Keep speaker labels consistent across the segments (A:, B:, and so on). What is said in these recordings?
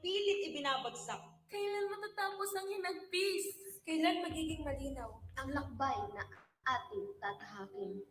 A: pilit ibinabagsak.
B: Kailan matatapos ang hinagpis?
C: Kailan magiging malinaw
D: ang lakbay na ating tatahakin?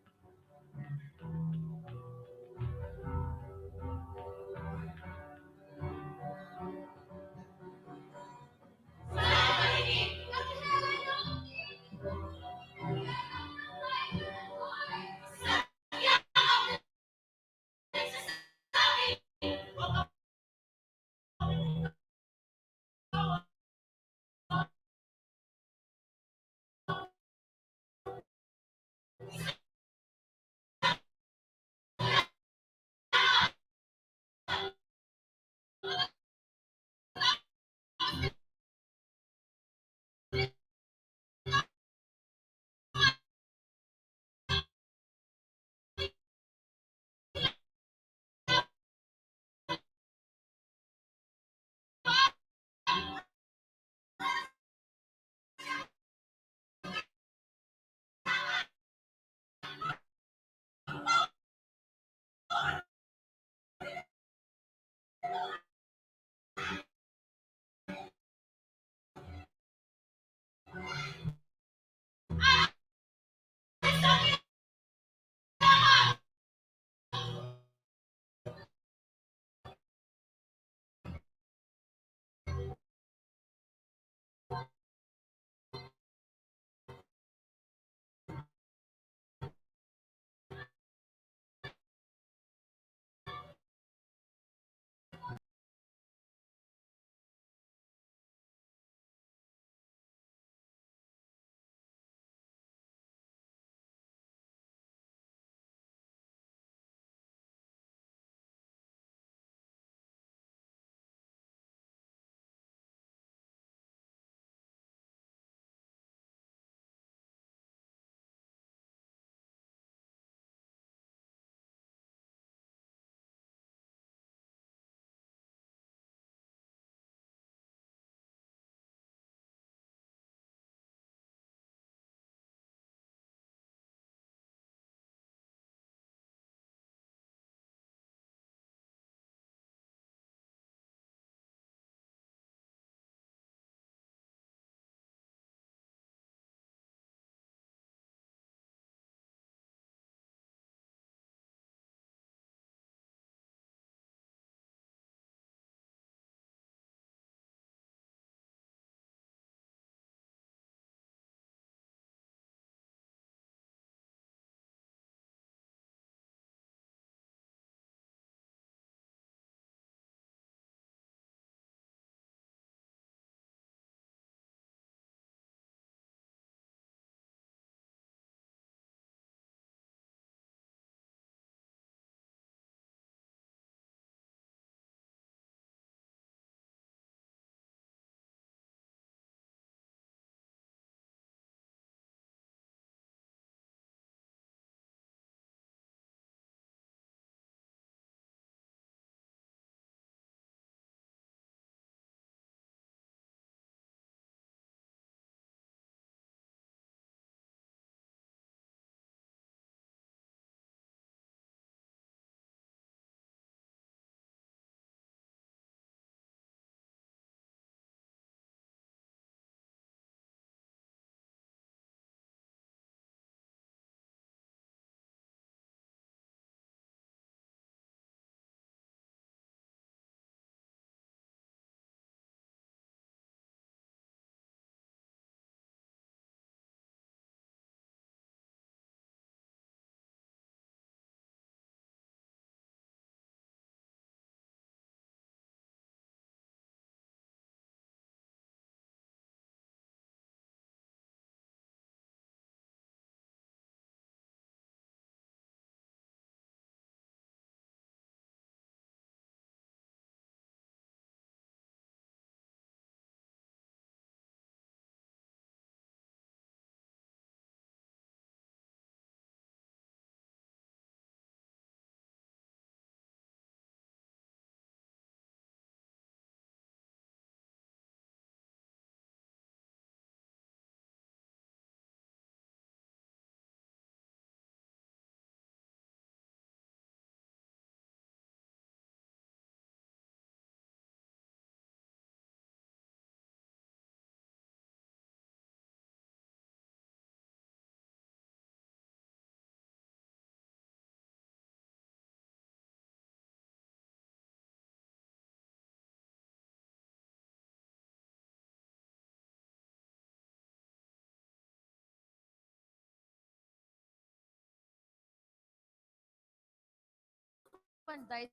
A: Panday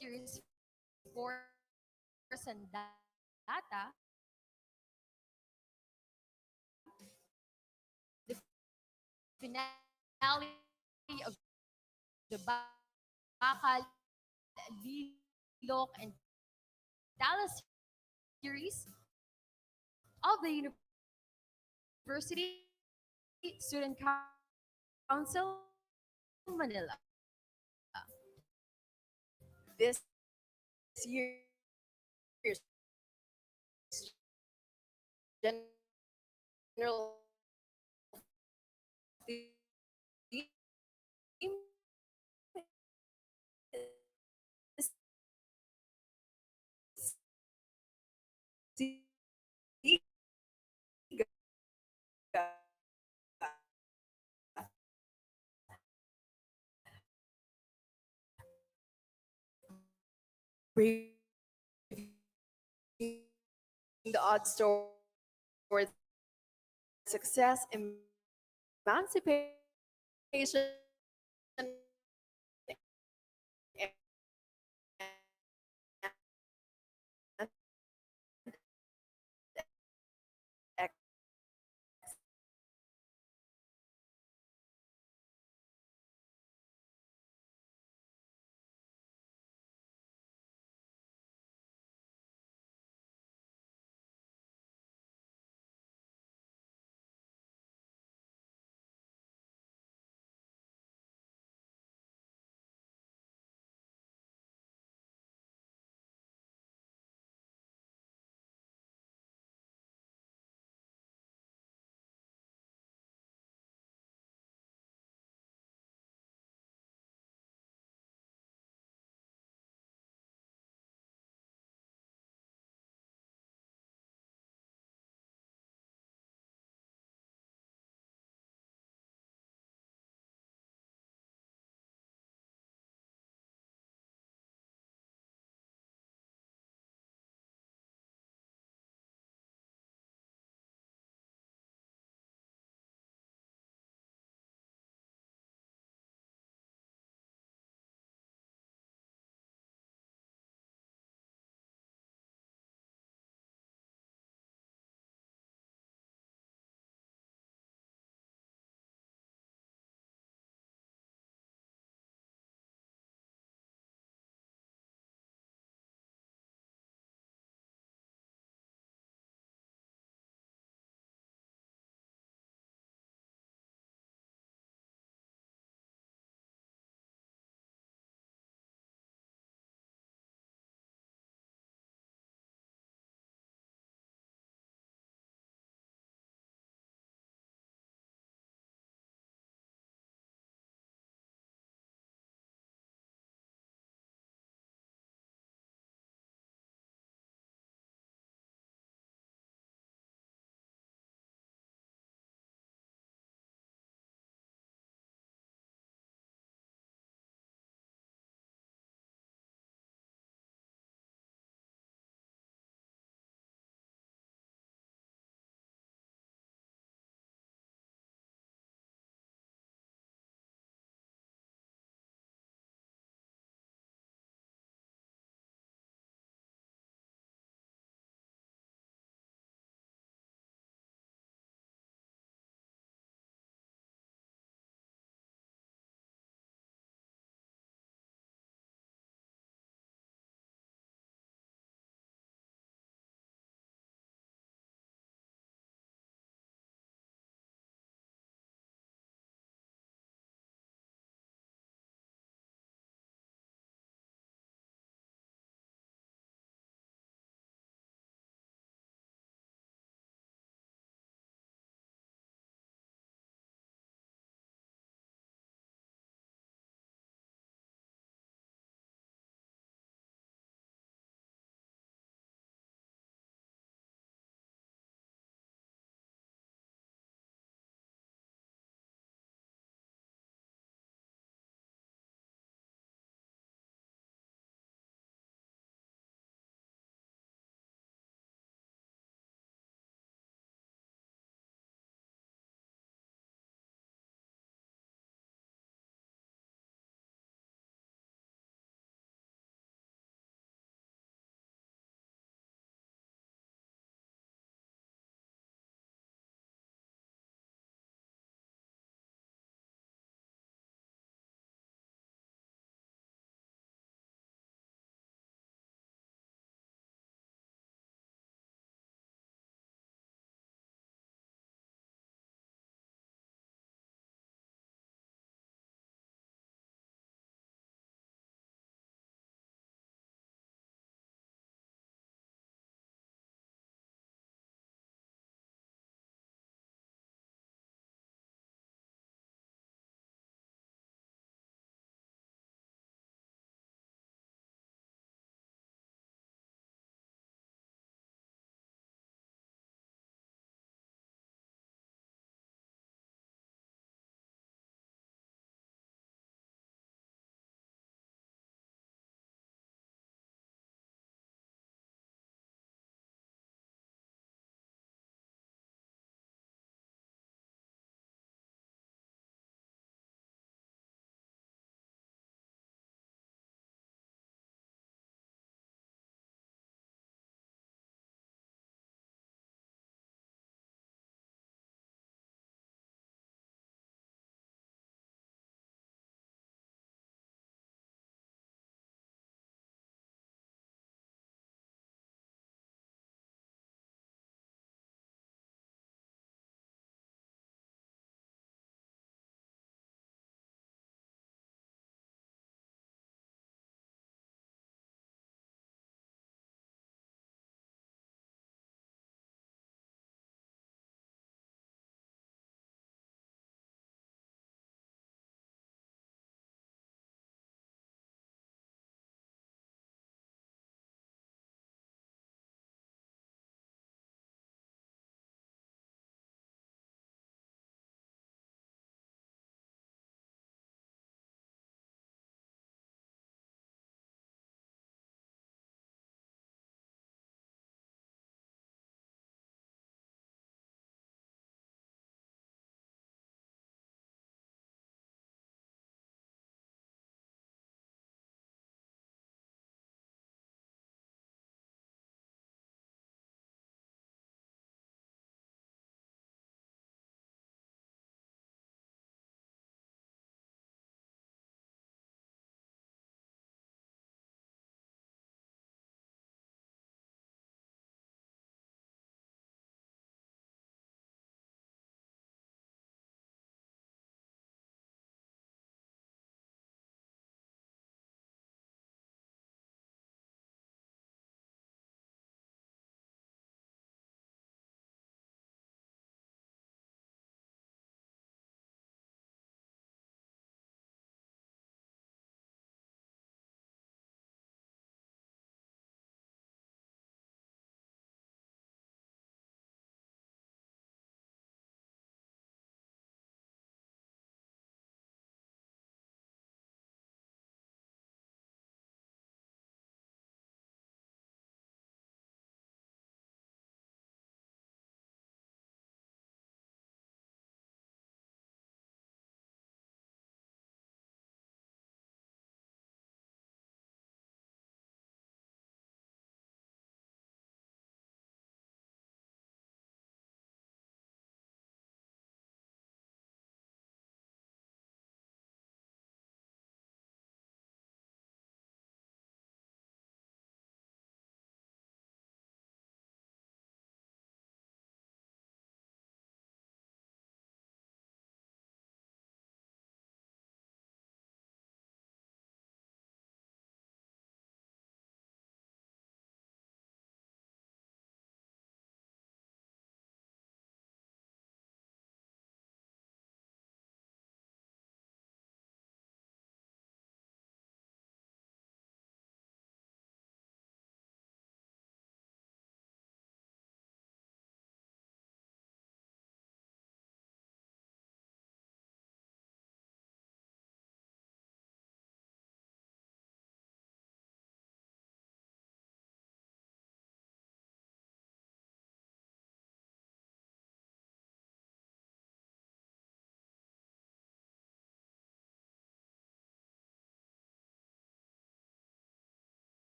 A: series 4 Sandata, the finale of the Bakal, Lilok, and Dallas series of the University Student Council, Manila. This year's general theme is braving the odds towards success, emancipation, and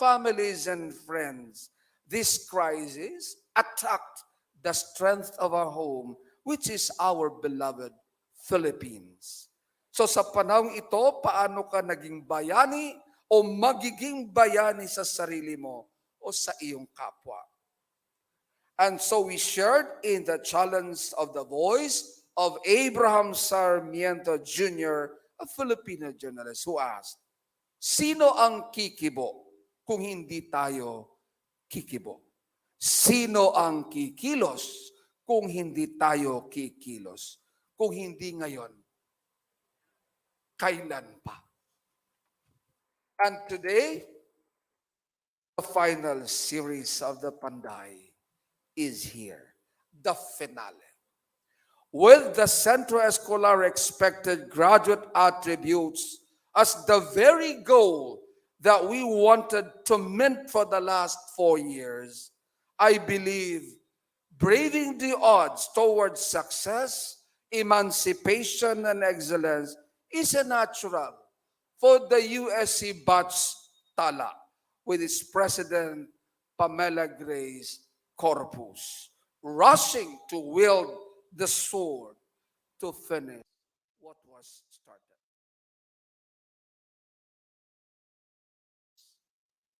E: families and friends, this crisis attacked the strength of our home, which is our beloved Philippines. So sa panahong ito, paano ka naging bayani o magiging bayani sa sarili mo o sa iyong kapwa? And so we shared in the challenge of the voice of Abraham Sarmiento Jr., a Filipino journalist who asked, sino ang kikibo kung hindi tayo kikibo? Sino ang kikilos kung hindi tayo kikilos? Kung hindi ngayon, kailan pa? And today, the final series of the Panday is here, the finale. With the Centro Escolar expected graduate attributes as the very goal that we wanted to mint for the last 4 years, I believe braving the odds towards success, emancipation, and excellence is a natural for the USC batch Tala with its president Pamela Grace Corpus, rushing to wield the sword to finish what was started.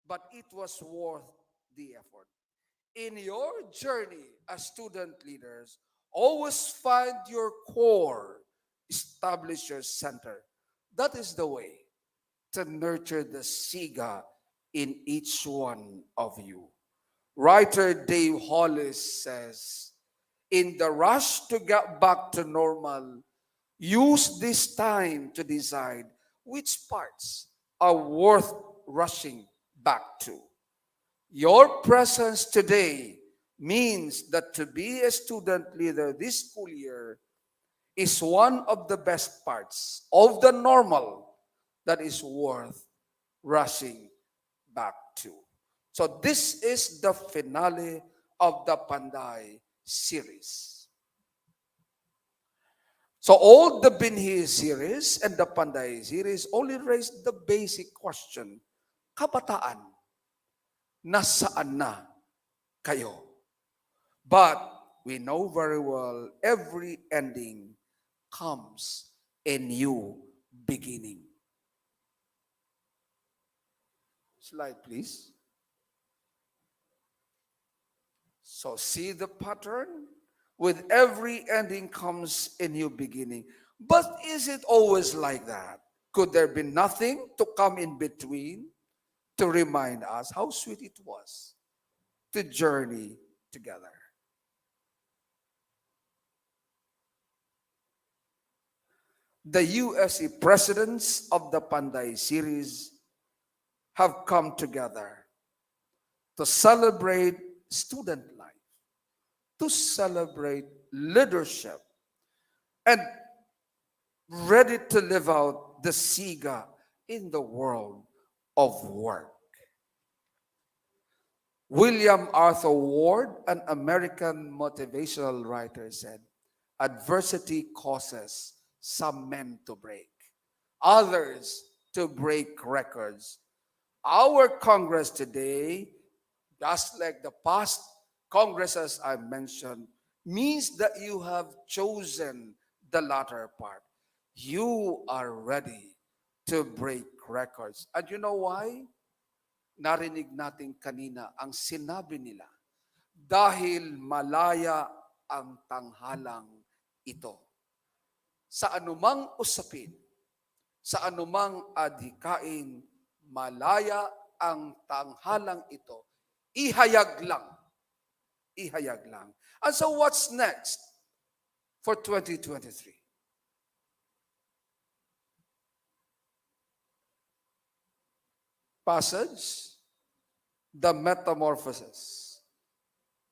E: But it was worth the effort. In your journey as student leaders, always find your core, establish your center. That is the way to nurture the Siga in each one of you. Writer Dave Hollis says, in the rush to get back to normal, use this time to decide which parts are worth rushing back to. Your presence today means that to be a student leader this school year is one of the best parts of the normal that is worth rushing back to. So this is the finale of the Panday series. So all the Binhi series and the Panday series only raised the basic question, kabataan, nasaan na kayo? But we know very well every ending comes a new beginning. Slide, please. So see the pattern? With every ending comes a new beginning. But is it always like that? Could there be nothing to come in between to remind us how sweet it was to journey together? The USC presidents of the Panday series have come together to celebrate student life, to celebrate leadership, and ready to live out the Siga in the world of work. William Arthur Ward, an American motivational writer, said, adversity causes some men to break, others to break records. Our Congress today, just like the past Congresses I mentioned, means that you have chosen the latter part. You are ready to break records. And you know why? Narinig natin kanina ang sinabi nila, dahil malaya ang tanghalang ito. Sa anumang usapin, sa anumang adhikain, malaya ang tanghalang ito. Ihayag lang. Ihayag lang. And so what's next for 2023? Passage, the metamorphosis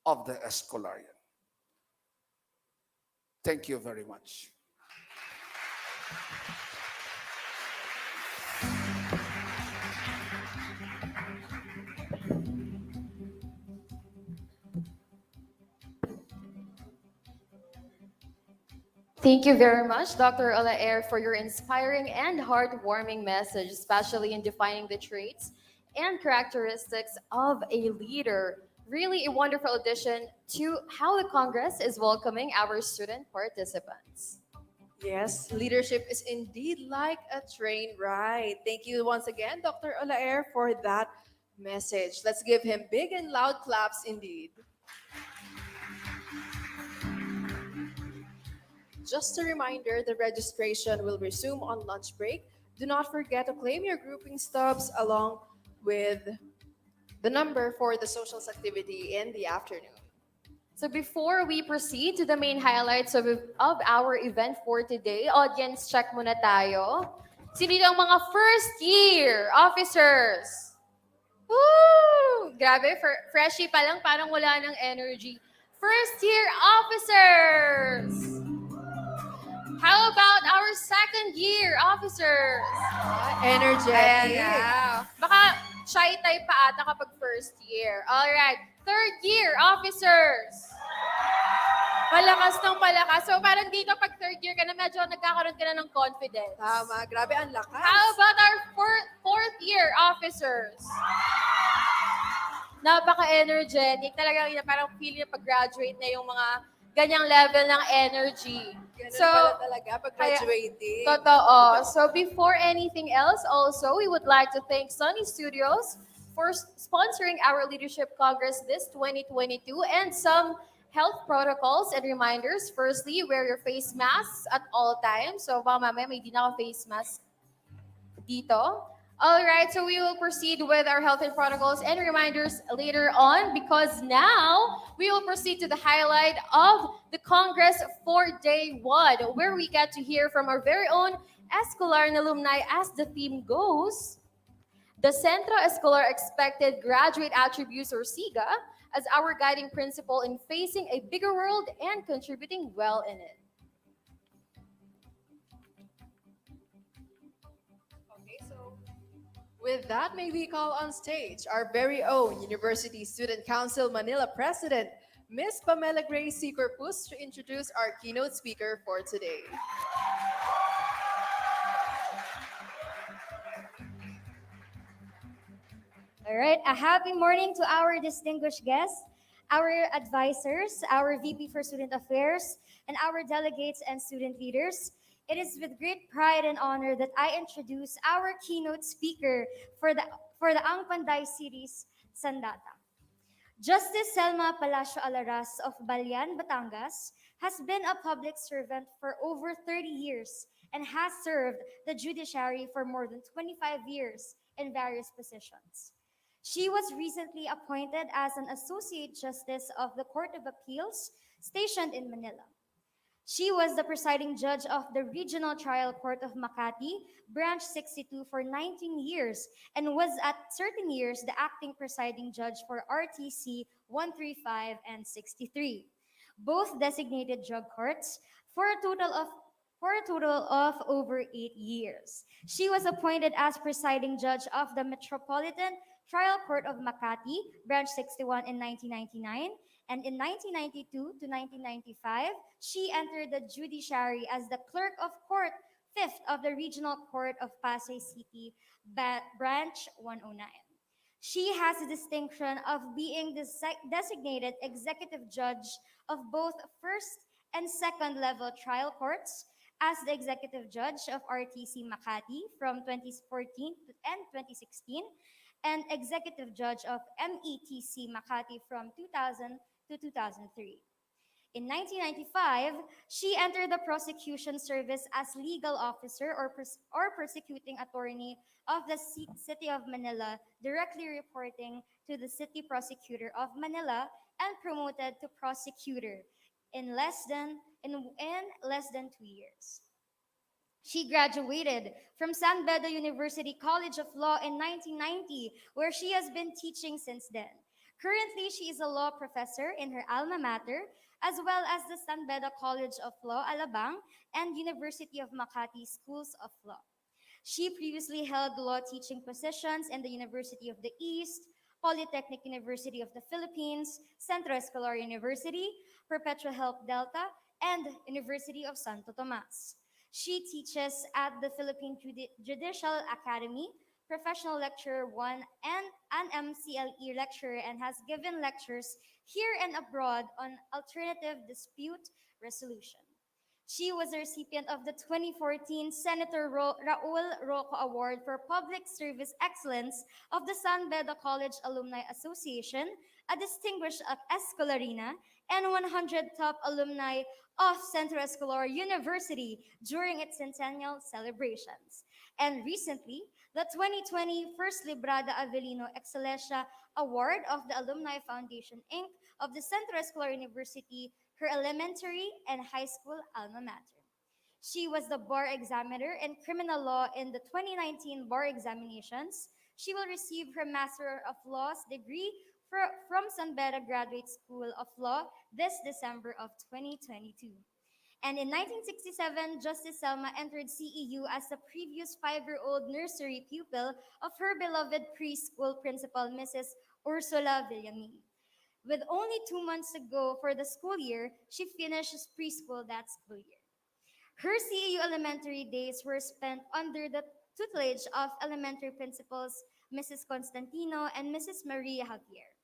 E: of the Escolarian. Thank you very much.
A: Thank you very much, Dr. Olaer, for your inspiring and heartwarming message, especially in defining the traits and characteristics of a leader. Really a wonderful addition to how the Congress is welcoming our student participants.
F: Yes, leadership is indeed like a train ride. Thank you once again, Dr. Olaer, for that message. Let's give him big and loud claps indeed. Just a reminder, the registration will resume on lunch break. Do not forget to claim your grouping stubs along with the number for the socials activity in the afternoon.
A: So before we proceed to the main highlights of our event for today, audience check muna tayo. Sino ang mga first year officers? Woo! Grabe, freshie pa lang, parang wala ng energy. First year officers! How about our second year officers?
F: Energetic.
A: Ayan. Baka shy type pa ata kapag first year. Alright, third year officers. Palakas ng palakas. So parang dito pag third year ka na, medyo nagkakaroon ka na ng confidence.
F: Tama, grabe ang lakas.
A: How about our fourth year officers? Napaka-energetic. Talagang parang feeling na pag-graduate na yung mga ganyang level ng energy.
F: Ganun pala talaga pag graduating.
A: Totoo. So before anything else, also, we would like to thank Sunny Studios for sponsoring our Leadership Congress this 2022 and some health protocols and reminders. Firstly, wear your face masks at all times. So baka mamaya may di na face mask dito. All right, so we will proceed with our health and protocols and reminders later on because now we will proceed to the highlight of the Congress for Day 1 where we get to hear from our very own Escolaran alumni as the theme goes, the Centro Escolar Expected Graduate Attributes or SIGA as our guiding principle in facing a bigger world and contributing well in it.
F: With that, may we call on stage our very own University Student Council Manila President, Ms. Pamela Grace C. Corpus, to introduce our keynote speaker for today.
G: All right, a happy morning to our distinguished guests, our advisors, our VP for Student Affairs, and our delegates and student leaders. It is with great pride and honor that I introduce our keynote speaker for the Ang Panday series, SANDATA. Justice Selma Palacio Alaras of Balian, Batangas, has been a public servant for over 30 years and has served the judiciary for more than 25 years in various positions. She was recently appointed as an Associate Justice of the Court of Appeals stationed in Manila. She was the presiding judge of the Regional Trial Court of Makati, Branch 62 for 19 years, and was at certain years the acting presiding judge for RTC 135 and 63, both designated drug courts, for a total of over 8 years. She was appointed as presiding judge of the Metropolitan Trial Court of Makati, Branch 61 in 1999, and in 1992 to 1995, she entered the judiciary as the clerk of court, 5th of the Regional Court of Pasay City, Branch 109. She has the distinction of being the designated executive judge of both first and second level trial courts, as the executive judge of RTC Makati from 2014 and 2016, and executive judge of METC Makati from 2000 to 2003. In 1995, she entered the prosecution service as legal officer or prosecuting attorney of the City of Manila, directly reporting to the City Prosecutor of Manila and promoted to prosecutor in less than 2 years. She graduated from San Beda University College of Law in 1990, where she has been teaching since then. Currently, she is a law professor in her alma mater, as well as the San Beda College of Law, Alabang, and University of Makati Schools of Law. She previously held law teaching positions in the University of the East, Polytechnic University of the Philippines, Centro Escolar University, Perpetua Health Delta, and University of Santo Tomas. She teaches at the Philippine Judicial Academy, professional lecturer, one and an MCLE lecturer, and has given lectures here and abroad on alternative dispute resolution. She was the recipient of the 2014 Senator Raul Roco Award for Public Service Excellence of the San Beda College Alumni Association, a distinguished Escolarina, and 100 top alumni of Centro Escolar University during its centennial celebrations. And recently, the 2020 First Librada Avelino Excelencia Award of the Alumni Foundation, Inc. of the Centro Escolar University, her elementary and high school alma mater. She was the bar examiner in criminal law in the 2019 bar examinations. She will receive her Master of Laws degree from San Beda Graduate School of Law this December of 2022. And in 1967, Justice Selma entered CEU as the previous 5-year-old nursery pupil of her beloved preschool principal, Mrs. Ursula Villamin. With only 2 months to go for the school year, she finished preschool that school year. Her CEU elementary days were spent under the tutelage of elementary principals Mrs. Constantino and Mrs. Maria Javier.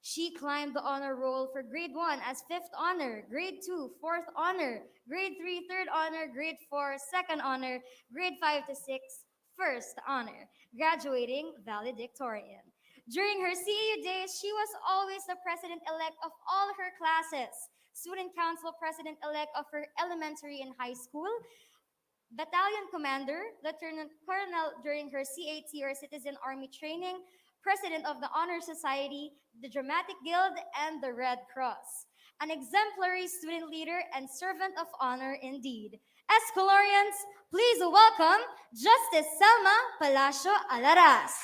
G: She climbed the honor roll for grade 1 as 5th honor, grade 2 4th honor, grade 3 3rd honor, grade 4 2nd honor, grade 5 to 6 1st honor, graduating valedictorian. During her CEU days, she was always the president-elect of all her classes, student council president-elect of her elementary and high school, battalion commander, lieutenant colonel during her CAT or Citizen Army training, president of the Honor Society, the Dramatic Guild, and the Red Cross. An exemplary student leader and servant of honor indeed. Escolarians, please welcome Justice Selma Palacio Alaras.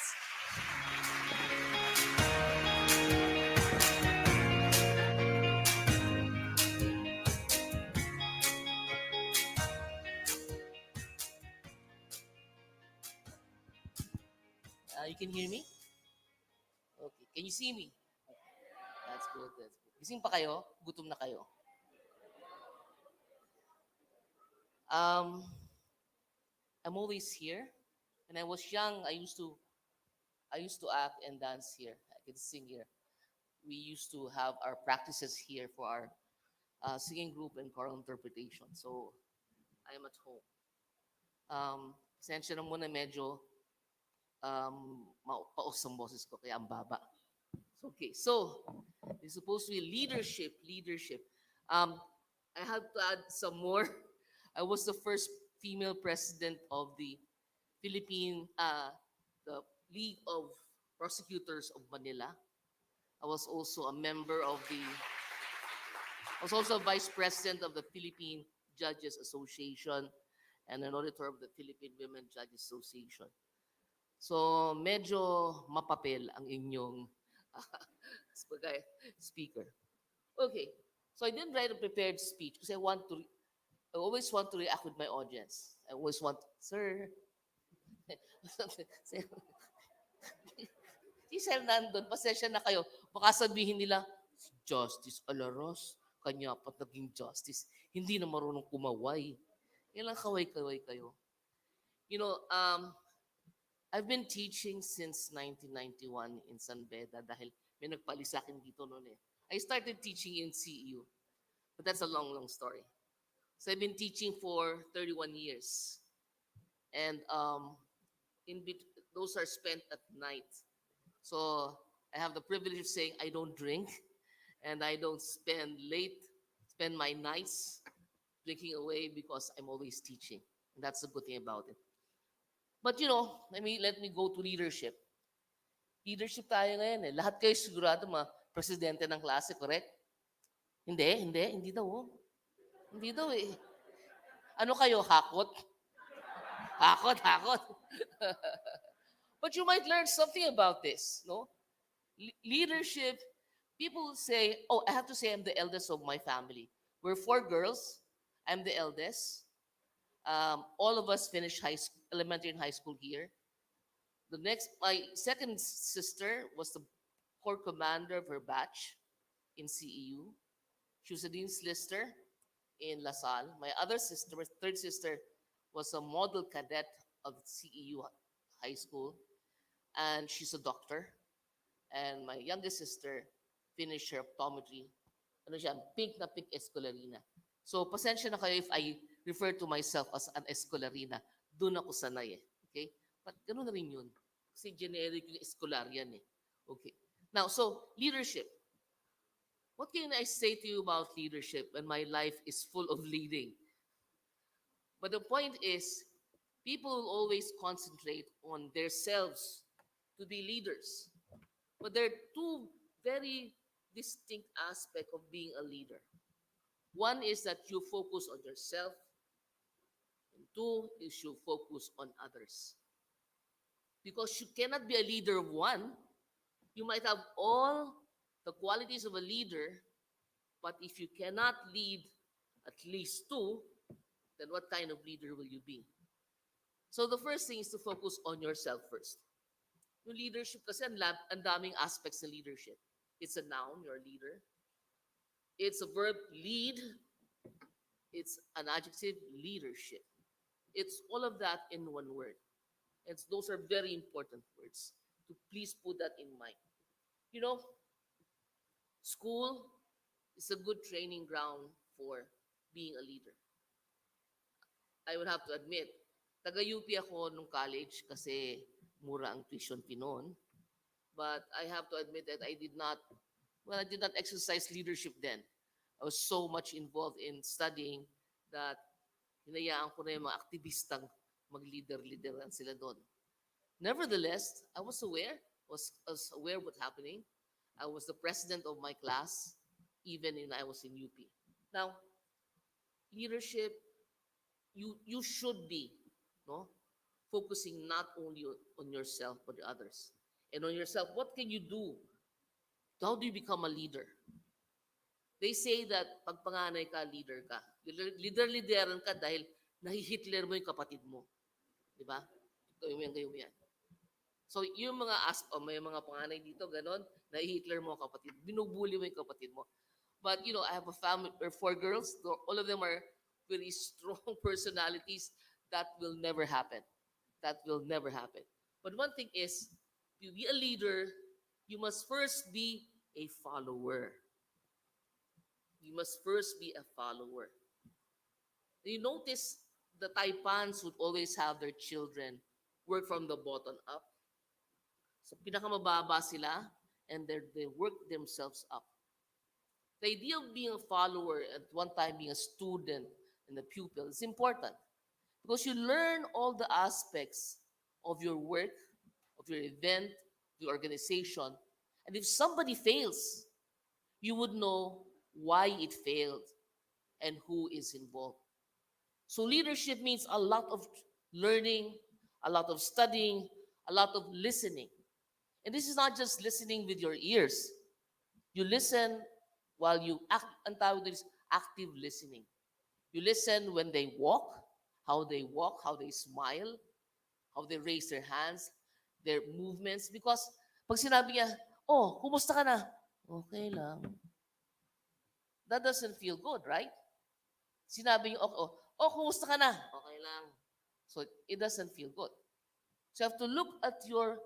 H: You can hear me? Okay. Can you see me? That's good. That's good. Gising pa kayo? Gutom na kayo? Um, I'm always here. When I was young, I used to act and dance here. I can sing here. We used to have our practices here for our singing group and choral interpretation. So I am at home. Pasensya na muna medyo paus ang boses ko kaya ang baba. Okay, so it's supposed to be leadership. I have to add some more. I was the first female president of the the League of Prosecutors of Manila. I was also a member of I was also a vice president of the Philippine Judges Association and an auditor of the Philippine Women Judges Association. So, medyo mapapel ang inyong speaker. Okay. So, I didn't write a prepared speech because I always want to react with my audience. I always want, sir. Si Sir nandun, pasensya na kayo. Baka sabihin nila, si Justice Alaros, kanya pat naging justice. Hindi na marunong kumaway. Ilang kaway-kaway kayo. You know, I've been teaching since 1991 in San Beda dahil may nagpali sa akin dito noon eh. I started teaching in CEU, but that's a long, long story. So I've been teaching for 31 years. And those are spent at night. So I have the privilege of saying I don't drink and I don't spend my nights drinking away because I'm always teaching. And that's the good thing about it. But you know, let me go to leadership. Leadership tayo ngayon eh. Lahat kayo sigurado mga presidente ng klase, correct? Hindi daw. Oh. Hindi daw eh. Ano kayo, hakot? Hakot. But you might learn something about this, no? Leadership, people say, oh, I have to say I'm the eldest of my family. We're 4 girls. I'm the eldest. All of us finished elementary and high school here. My second sister was the corps commander of her batch in CEU. She was a dean's lister in La Salle. My third sister, was a model cadet of CEU high school. and she's a doctor. And my youngest sister finished her optometry. Ano siya, pink escolarina. So, pasensya na kayo if I refer to myself as an escolarina. Doon ako sanay eh. Okay? But ganoon na rin yun. Kasi generic yung escolarian eh. Okay. Now, so, leadership. What can I say to you about leadership when my life is full of leading? But the point is, people will always concentrate on themselves to be leaders. But there are two very distinct aspects of being a leader. One is that you focus on yourself, and two is you focus on others. Because you cannot be a leader of one. You might have all the qualities of a leader, but if you cannot lead at least two, then what kind of leader will you be? So the first thing is to focus on yourself first. Yung leadership kasi ang daming aspects ng leadership. It's a noun, you're a leader. It's a verb, lead. It's an adjective, leadership. It's all of that in one word. And those are very important words. To please put that in mind. You know, school is a good training ground for being a leader. I would have to admit, taga-UP ako nung college kasi mura ang tuition fee noon. But I have to admit that I did not exercise leadership then. I was so much involved in studying that hinayaan ko na yung mga aktivistang mag-leader-leaderan sila doon. Nevertheless, I was aware of what's happening. I was the president of my class, even when I was in UP. Now, leadership, you should be, no, focusing not only on yourself but the others. And on yourself, what can you do? How do you become a leader? They say that pag panganay ka, leader ka. Leader-leaderan ka dahil nahi-Hitler mo yung kapatid mo. Di ba? Gawin mo yan. So, yung may mga panganay dito, ganon, nahi-Hitler mo ang kapatid. Binubuli mo yung kapatid mo. But, I have a family, or 4 girls. All of them are very strong personalities. That will never happen. That will never happen. But one thing is, to be a leader, you must first be a follower. You must first be a follower. You notice the Taipans would always have their children work from the bottom up. So pinakamababa sila, and they work themselves up. The idea of being a follower, at one time being a student and a pupil, is important because you learn all the aspects of your work, of your event, the organization. And if somebody fails, you would know why it failed and who is involved. So leadership means a lot of learning, a lot of studying, a lot of listening. And this is not just listening with your ears. You listen while you act, ang tawag dito is active listening. You listen when they walk, how they smile, how they raise their hands, their movements. Because pag sinabi niya, oh, kumusta ka na? Okay lang. That doesn't feel good, right? Sinabi niya, oh, kumusta ka na? Okay lang. So it doesn't feel good. So you have to look at your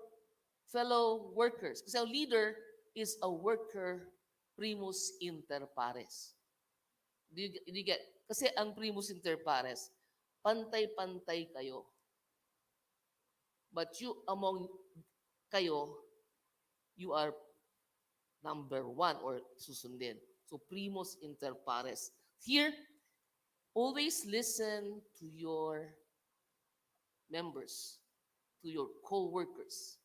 H: fellow workers. Kasi a leader is a worker primus inter pares. Do you get? Kasi ang primus inter pares, pantay-pantay kayo. But you, among kayo, you are number 1 or susundin. So primus inter pares. Here, always listen to your members, to your co-workers.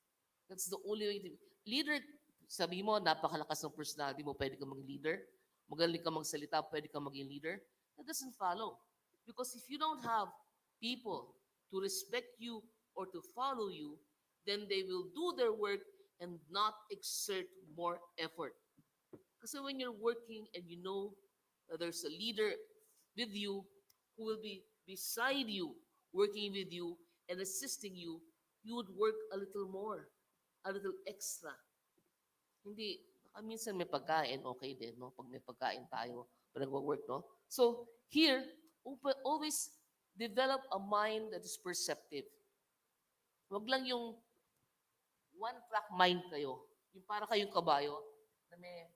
H: That's the only way to leader. Sabi mo, napakalakas ng personality mo, pwede kang maging leader. Magaling kang magsalita, pwede kang maging leader. That doesn't follow. Because if you don't have people to respect you or to follow you, then they will do their work and not exert more effort. Kasi when you're working and you know that there's a leader with you who will be beside you, working with you and assisting you, you would work a little more, a little extra. Hindi, minsan may pagkain, okay din, no? Pag may pagkain tayo, pag nag-work, no? So, here, always develop a mind that is perceptive. Wag lang yung one-track mind kayo. Yung para kayong kabayo na may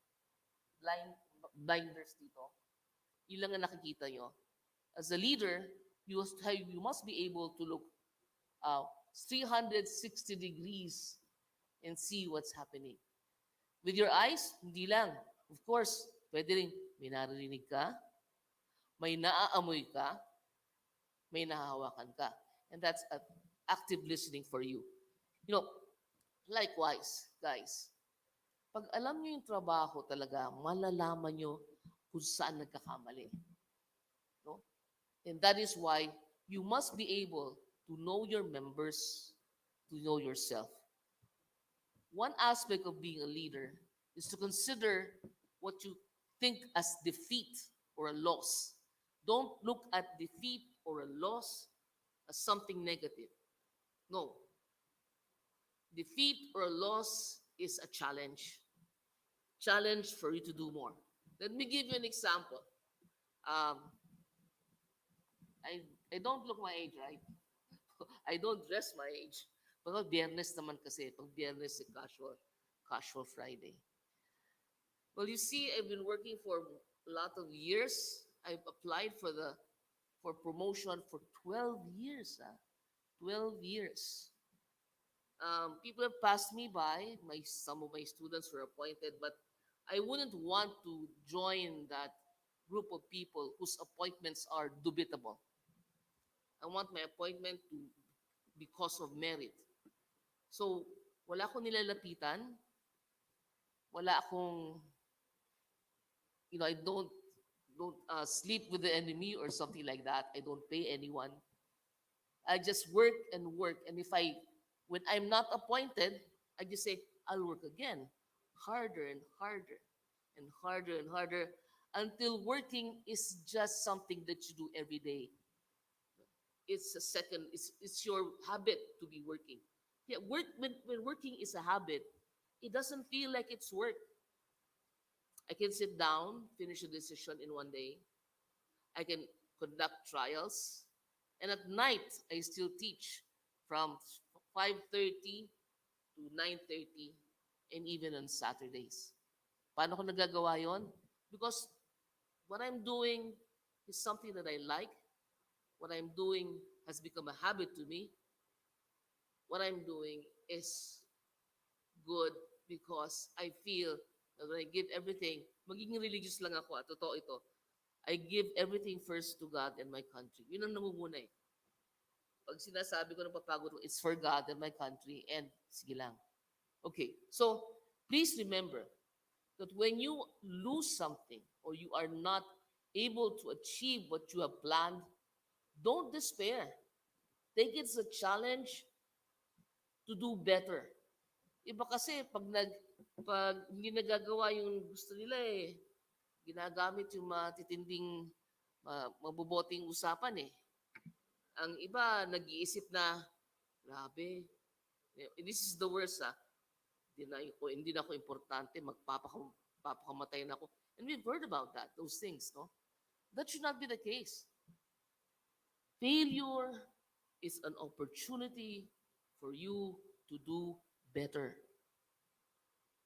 H: blinders dito. Yun lang ang nakikita nyo. As a leader, you must be able to look uh, 360 degrees and see what's happening. With your eyes, hindi lang. Of course, pwede rin may naririnig ka, may naaamoy ka, may nahahawakan ka. And that's active listening for you. You know, likewise, guys, pag alam nyo yung trabaho talaga, malalaman nyo kung saan nagkakamali. No? And that is why you must be able to know your members, to know yourself. One aspect of being a leader is to consider what you think as defeat or a loss. Don't look at defeat or a loss as something negative. No. Defeat or a loss is a challenge. Challenge for you to do more. Let me give you an example. Um, I don't look my age, right? I don't dress my age. Pero biyernes naman kasi. Pag biyernes, casual Friday. Well, you see, I've been working for a lot of years. I've applied for promotion for 12 years. 12 years. People have passed me by. Some of my students were appointed, but I wouldn't want to join that group of people whose appointments are dubitable. I want my appointment to because of merit. So, wala akong nilalapitan. Wala akong, I don't sleep with the enemy or something like that. I don't pay anyone. I just work and work. And when I'm not appointed, I just say, I'll work again. Harder and harder and harder and harder until working is just something that you do every day. It's your habit to be working. Yeah, when working is a habit, it doesn't feel like it's work. I can sit down, finish a decision in one day. I can conduct trials. And at night, I still teach from 5:30 to 9:30 and even on Saturdays. Paano ko nagagawa yon? Because what I'm doing is something that I like. What I'm doing has become a habit to me. What I'm doing is good because I feel that when I give everything, magiging religious lang ako, totoo ito. I give everything first to God and my country. Yun ang namumuna eh. Pag sinasabi ko ng papagod ko, it's for God and my country, and sige lang. Okay, so please remember that when you lose something or you are not able to achieve what you have planned, don't despair. Take it as a challenge to do better. Iba kasi pag hindi nagagawa yung gusto nila eh, ginagamit yung matitinding mabuboting usapan eh. Ang iba nag-iisip na, grabe, this is the worst hindi na ako importante, magpapakamatay na ako. And we've heard about that, those things, no? That should not be the case. Failure is an opportunity for you to do better.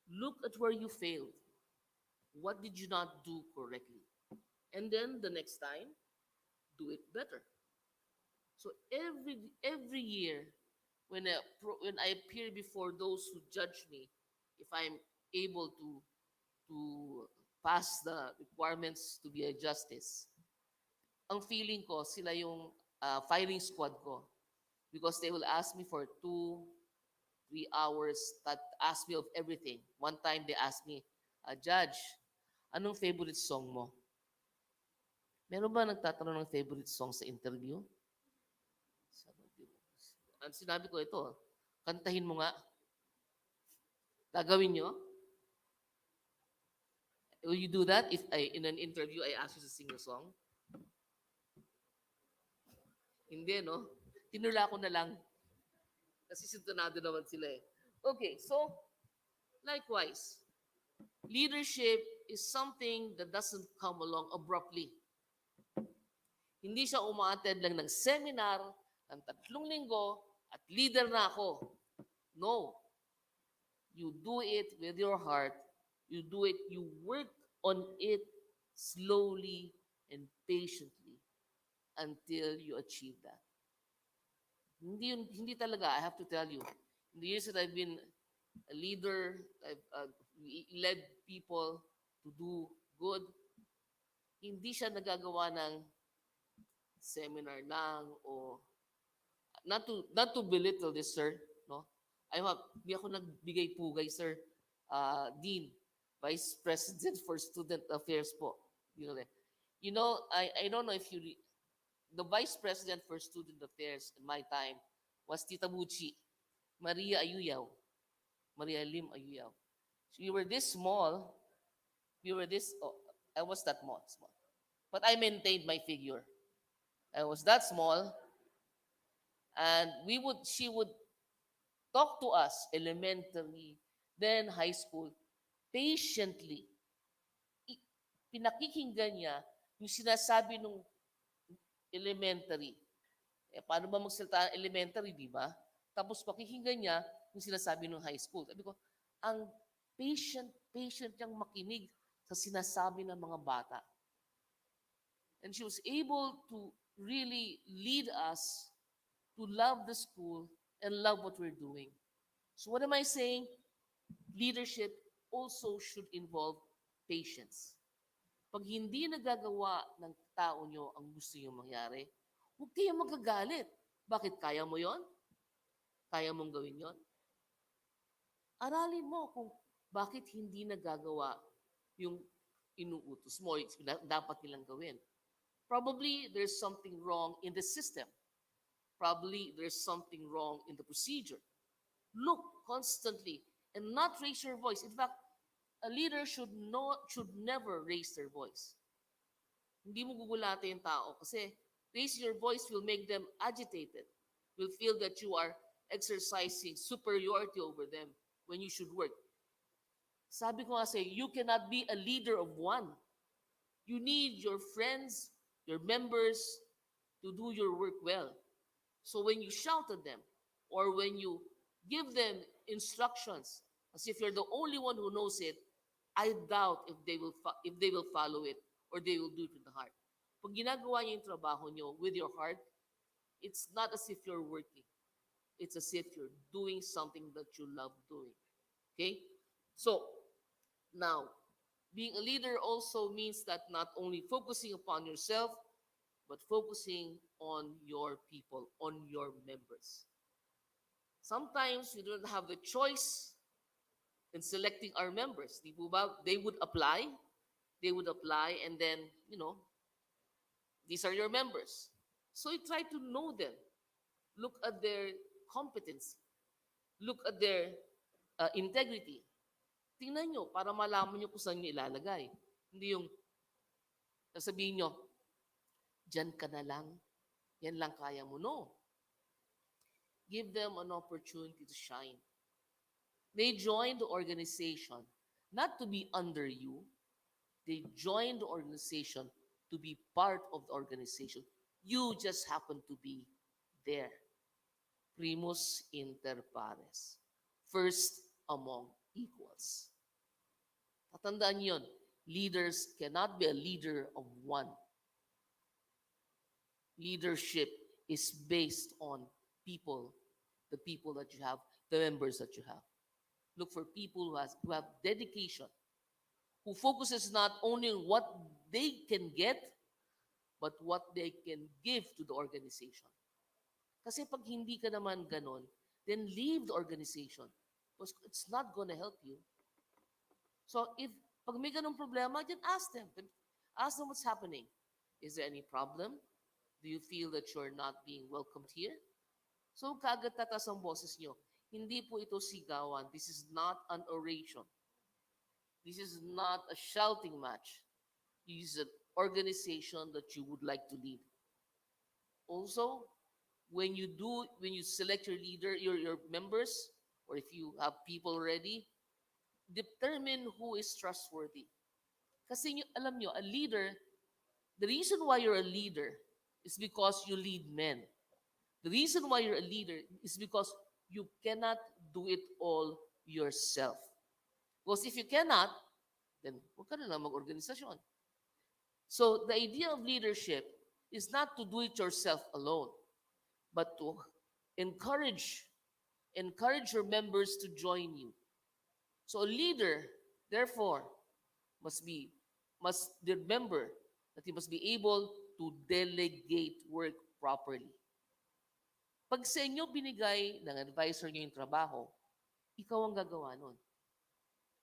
H: Look at where you failed. What did you not do correctly? And then the next time, do it better. So every year, when I appear before those who judge me, if I'm able to pass the requirements to be a justice, ang feeling ko sila yung firing squad ko, because they will ask me for 2-3 hours, that ask me of everything. One time they asked me, Judge, anong favorite song mo? Meron ba nagtatanong ng favorite song sa interview? Ang sinabi ko ito, kantahin mo nga. Gagawin nyo? Will you do that if in an interview I ask you to sing a song? Hindi, no? Tinula ko na lang. Kasi sintonado naman sila eh. Okay, so, likewise, leadership is something that doesn't come along abruptly. Hindi siya umaattend lang ng seminar ng 3 linggo at leader na ako. No. You do it with your heart. You do it, you work on it slowly and patiently until you achieve that. Hindi talaga, I have to tell you. In the years that I've been a leader, I've led people to do good, hindi siya nagagawa ng seminar lang o not to belittle this, sir, no? Di ako nagbigay pugay, sir. Dean, Vice President for Student Affairs po. You know, I don't know if the Vice President for Student Affairs in my time was Tita Buchi, Maria Ayuyaw, Maria Lim Ayuyaw. So we were this small. I was that small. But I maintained my figure. I was that small, and she would talk to us elementary, then high school, patiently. I- Pinakikinggan niya yung sinasabi nung elementary. Paano ba magsalita ang elementary, di ba? Tapos pakikinggan niya yung sinasabi ng high school. Sabi ko, ang patient niyang makinig sa sinasabi ng mga bata. And she was able to really lead us to love the school and love what we're doing. So what am I saying? Leadership also should involve patience. Pag hindi nagagawa ng tao nyo ang gusto nyo mangyari, huwag kayong magagalit. Bakit? Kaya mo yon? Kaya mong gawin yon? Aralin mo kung bakit hindi nagagawa yung inuutos mo, dapat nilang gawin. Probably there's something wrong in the system. Probably there's something wrong in the procedure. Look constantly and not raise your voice. In fact, a leader should never raise their voice. Hindi mo gugulate yung tao kasi raise your voice will make them agitated. Will feel that you are exercising superiority over them when you should work. Sabi ko nga sa'yo, you cannot be a leader of one. You need your friends, your members to do your work well. So when you shout at them or when you give them instructions as if you're the only one who knows it, I doubt if they will follow it or they will do it with the heart. Pag ginagawa niyo yung trabaho niyo with your heart, it's not as if you're working. It's as if you're doing something that you love doing. Okay? So, now, being a leader also means that not only focusing upon yourself, but focusing on your people, on your members. Sometimes we don't have the choice in selecting our members. Di po ba? They would apply, and then, these are your members. So you try to know them. Look at their competence. Look at their integrity. Tingnan nyo para malaman nyo kung saan nyo ilalagay. Hindi yung sasabihin nyo, dyan ka na lang, yan lang kaya mo. No. Give them an opportunity to shine. They join the organization not to be under you. They join the organization to be part of the organization. You just happen to be there. Primus inter pares. First among equals. Tatandaan yun, leaders cannot be a leader of one. Leadership is based on people, the people that you have, the members that you have. Look for people who have dedication, who focuses not only on what they can get, but what they can give to the organization. Kasi pag hindi ka naman ganon, then leave the organization because it's not gonna help you. So pag may ganong problema, then ask them. Ask them what's happening. Is there any problem? Do you feel that you're not being welcomed here? So kaagad tatas ang boses nyo. Hindi po ito sigawan. This is not an oration. This is not a shouting match. This is an organization that you would like to lead. Also, when you select your leader, your members, or if you have people already, determine who is trustworthy. Kasi alam nyo, a leader, the reason why you're a leader is because you lead men. The reason why you're a leader is because you cannot do it all yourself. Because if you cannot, then huwag ka na lang mag-organisasyon. So the idea of leadership is not to do it yourself alone, but to encourage encourage your members to join you. So a leader, therefore, must be must remember that he must be able to delegate work properly. Pag sa inyo binigay ng advisor niyo yung trabaho, ikaw ang gagawa nun.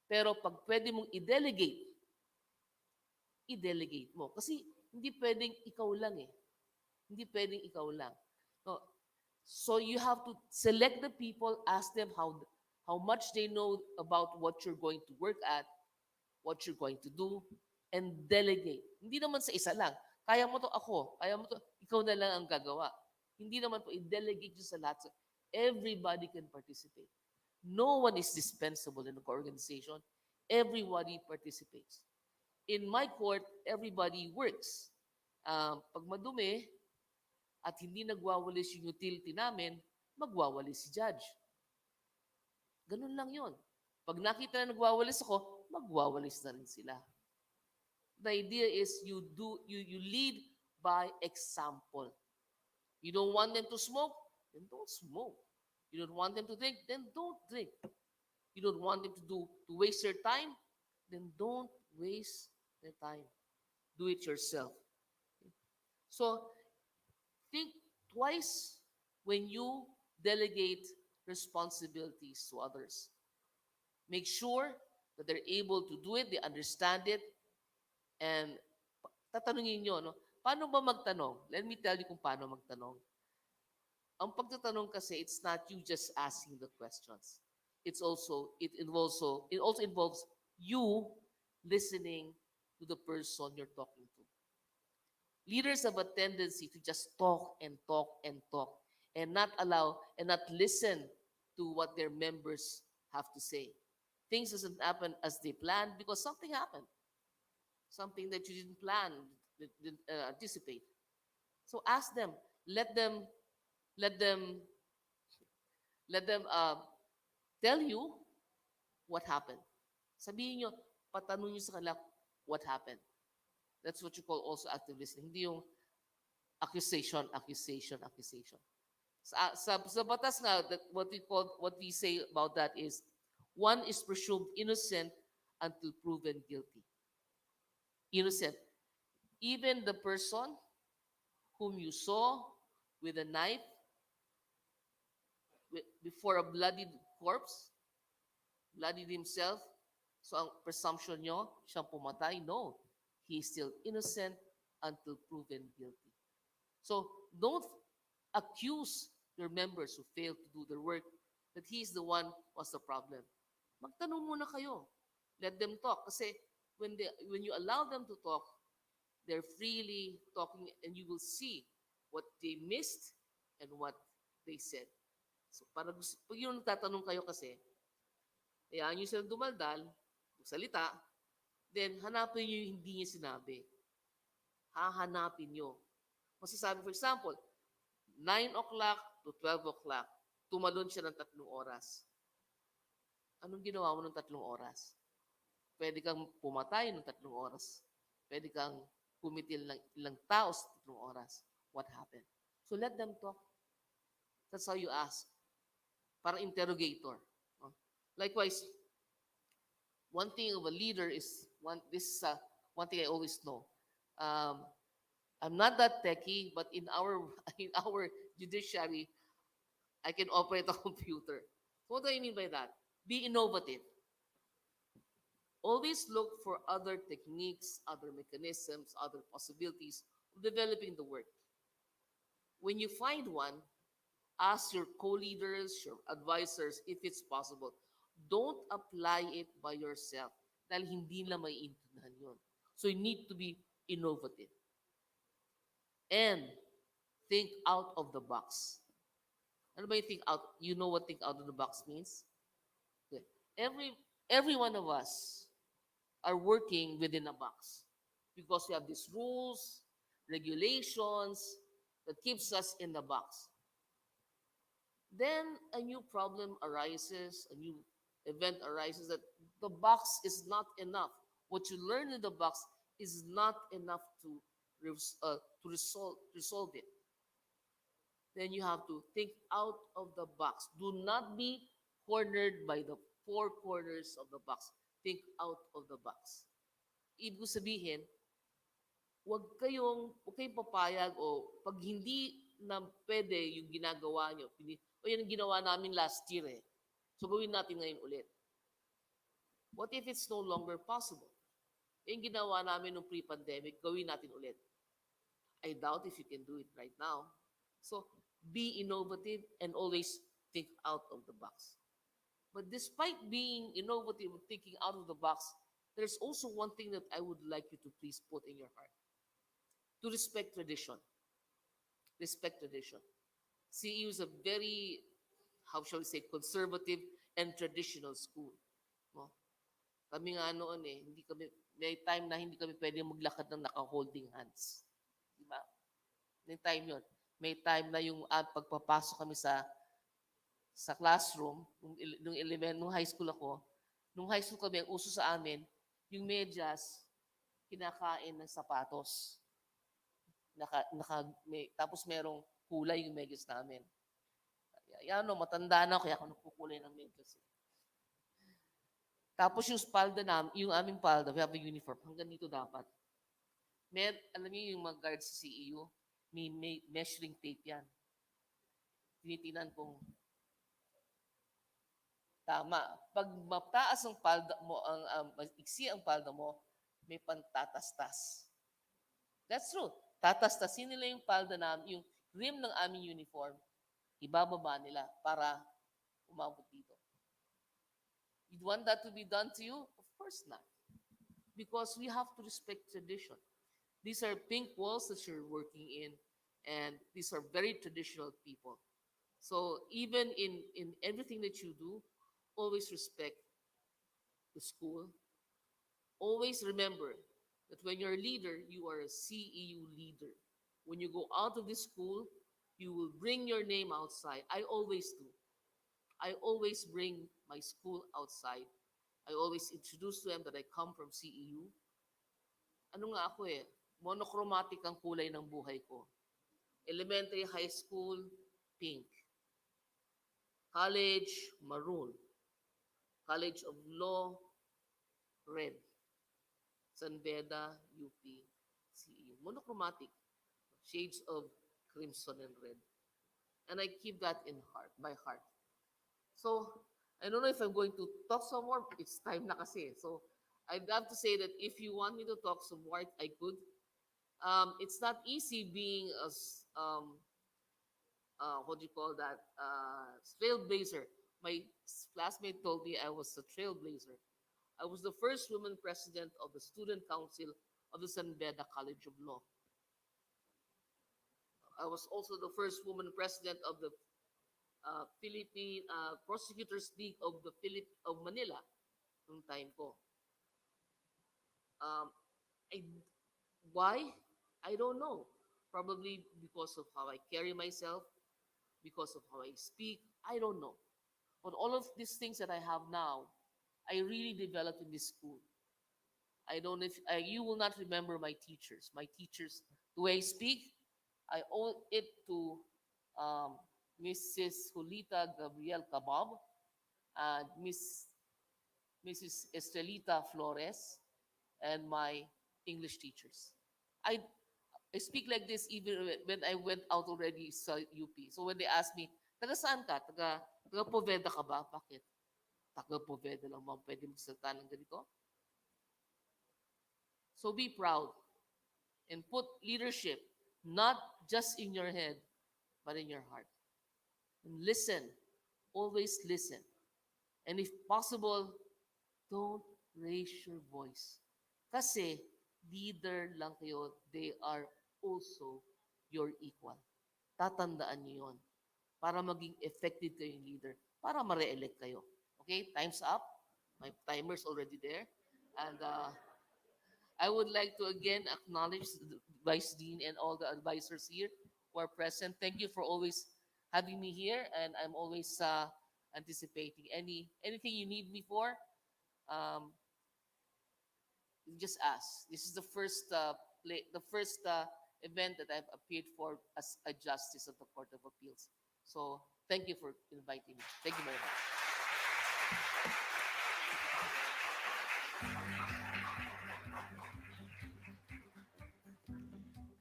H: Pero pag pwede mong i-delegate mo. Kasi hindi pwedeng ikaw lang eh. Hindi pwedeng ikaw lang. No. So you have to select the people, ask them how much they know about what you're going to work at, what you're going to do, and delegate. Hindi naman sa isa lang. Kaya mo to ako, kaya mo to, ikaw na lang ang gagawa. Hindi naman po i-delegate yun sa lahat. Everybody can participate. No one is dispensable in an organization. Everybody participates. In my court, everybody works. Pag madumi at hindi nagwawalis yung utility namin, magwawalis si judge. Ganun lang yon. Pag nakita na nagwawalis ako, magwawalis na rin sila. The idea is you lead by example. You don't want them to smoke, then don't smoke. You don't want them to drink, then don't drink. You don't want them to waste their time, then don't waste their time. Do it yourself. So think twice when you delegate responsibilities to others. Make sure that they're able to do it, they understand it, and tatanungin nyo, no? Paano ba magtanong? Let me tell you kung paano magtanong. Ang pagtatanong kasi, it's not you just asking the questions. It also involves you listening to the person you're talking to. Leaders have a tendency to just talk and talk and talk and not listen to what their members have to say. Things doesn't happen as they planned because something happened. Something that you didn't plan, didn't anticipate. So ask them, let them tell you what happened. Sabihin nyo, patanong nyo sa kanila what happened. That's what you call also active listening. Hindi yung accusation. Sa batas nga, what we say about that is, one is presumed innocent until proven guilty. Innocent. Even the person whom you saw with a knife before a bloodied corpse, bloodied himself, so ang presumption nyo, siyang pumatay? No. He is still innocent until proven guilty. So don't accuse your members who failed to do their work that he is the one who was the problem. Magtanong muna kayo. Let them talk. Kasi when you allow them to talk, they're freely talking and you will see what they missed and what they said. So pag yung tatanong kayo kasi, hayaan nyo silang dumaldal, salita, then hanapin nyo yung hindi niya sinabi. Hahanapin nyo. Masasabi, for example, 9 o'clock to 12 o'clock, tumalon siya ng 3 oras. Anong ginawa mo ng 3 oras? Pwede kang pumatay ng 3 oras. Pwede kang kumitil ng ilang tao sa 3 oras. What happened? So let them talk. That's how you ask. Parang interrogator. Likewise, one thing of a leader is, one thing I always know. I'm not that techie, but in our judiciary, I can operate a computer. So what do I mean by that? Be innovative. Always look for other techniques, other mechanisms, other possibilities of developing the work. When you find one, ask your co-leaders, your advisors, if it's possible. Don't apply it by yourself dahil hindi na maiintindihan yun. So you need to be innovative. And think out of the box. Ano ba yung think out? You know what think out of the box means? Okay. Every one of us are working within a box because we have these rules, regulations that keeps us in the box. Then a new problem arises, a new event arises that the box is not enough. What you learn in the box is not enough to resolve it. Then you have to think out of the box. Do not be cornered by the four corners of the box. Think out of the box. Ibig sabihin, huwag kayong papayag o pag hindi na pwede yung ginagawa nyo, o yan ang ginawa namin last year eh. So gawin natin ngayon ulit. What if it's no longer possible? Yung ginawa namin nung pre-pandemic, gawin natin ulit. I doubt if you can do it right now. So be innovative and always think out of the box. But despite being innovative and thinking out of the box, there's also one thing that I would like you to please put in your heart. To respect tradition. Respect tradition. CEU is a very, how shall we say, conservative and traditional school. No? Kami nga noon may time na hindi kami pwede maglakad ng naka-holding hands. Diba? May time yon. May time na yung pagpapasok kami sa classroom, nung high school ako, nung high school kami, ang uso sa amin, yung medyas, kinakain ng sapatos. Tapos merong kulay yung medyas namin. Yan matanda na kaya ako nagkukulay ng medyas. Tapos yung palda yung aming palda, we have a uniform, hanggang dito dapat. Alam niyo yung mga guards sa CEU, may measuring tape yan. Tinitinan kung tama. Pag mataas ang palda mo, iksi ang palda mo, may pantatastas. That's true. Tatastasin nila yung palda namin, yung rim ng aming uniform, ibababa nila para umabot dito. You'd want that to be done to you? Of course not. Because we have to respect tradition. These are pink walls that you're working in, and these are very traditional people. So even in everything that you do, always respect the school. Always remember that when you're a leader, you are a CEU leader. When you go out of this school, you will bring your name outside. I always do. I always bring my school outside. I always introduce to them that I come from CEU. Ano nga ako monochromatic ang kulay ng buhay ko. Elementary, high school, pink. College, maroon. College of Law, red. SANDATA, UP, CEU. Monochromatic. Shades of crimson and red. And I keep that in my heart. So, I don't know if I'm going to talk some more. It's time na kasi. So, I'd have to say that if you want me to talk some more, I could. It's not easy being what do you call that? Trailblazer. My classmate told me I was a trailblazer. I was the first woman president of the Student Council of the SANDATA College of Law. I was also the first woman president of the Philippine Prosecutors League of Manila nung time ko. Why? I don't know. Probably because of how I carry myself, because of how I speak. I don't know. But all of these things that I have now, I really developed in this school. I don't know if you will not remember my teachers. My teachers, the way I speak, I owe it to Mrs. Julita Gabriel Cabab and Mrs. Estrelita Flores and my English teachers. I speak like this even when I went out already sa UP. So when they ask me, taga saan ka? Taga Poveda ka ba? Bakit? Taga Poveda lang ba pwede magsalita ng ganito? So be proud and put leadership not just in your head, but in your heart. And listen, always listen. And if possible, don't raise your voice. Kasi leader lang kayo, they are also your equal. Tatandaan niyo yon para maging effective kayong leader, para ma-re-elect kayo. Okay, time's up. My timer's already there. And I would like to again acknowledge the Vice Dean and all the advisors here who are present. Thank you for always having me here, and I'm always anticipating anything you need me for. Um, you just ask. This is the first event that I've appeared for as a justice of the Court of Appeals. So thank you for inviting me. Thank you very much.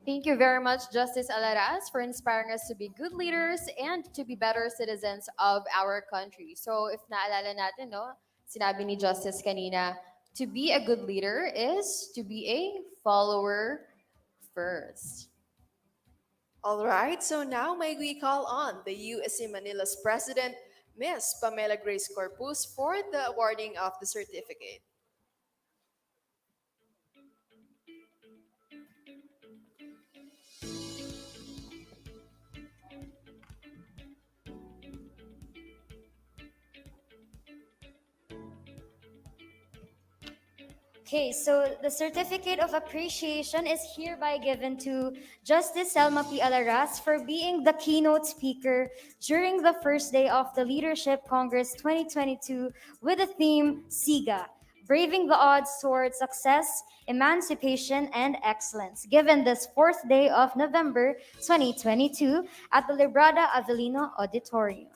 A: Thank you very much, Justice Alaraz, for inspiring us to be good leaders and to be better citizens of our country. So if naalala natin, no, sinabi ni Justice kanina, to be a good leader is to be a follower first.
F: All right, so now may we call on the USC Manila's President, Miss Pamela Grace Corpus, for the awarding of the certificate.
G: Okay, so the certificate of appreciation is hereby given to Justice Selma P. Alaraz for being the keynote speaker during the first day of the Leadership Congress 2022 with the theme SIGA, Braving the Odds Toward Success, Emancipation, and Excellence, given this fourth day of November 2022 at the Librada Avellino Auditorium.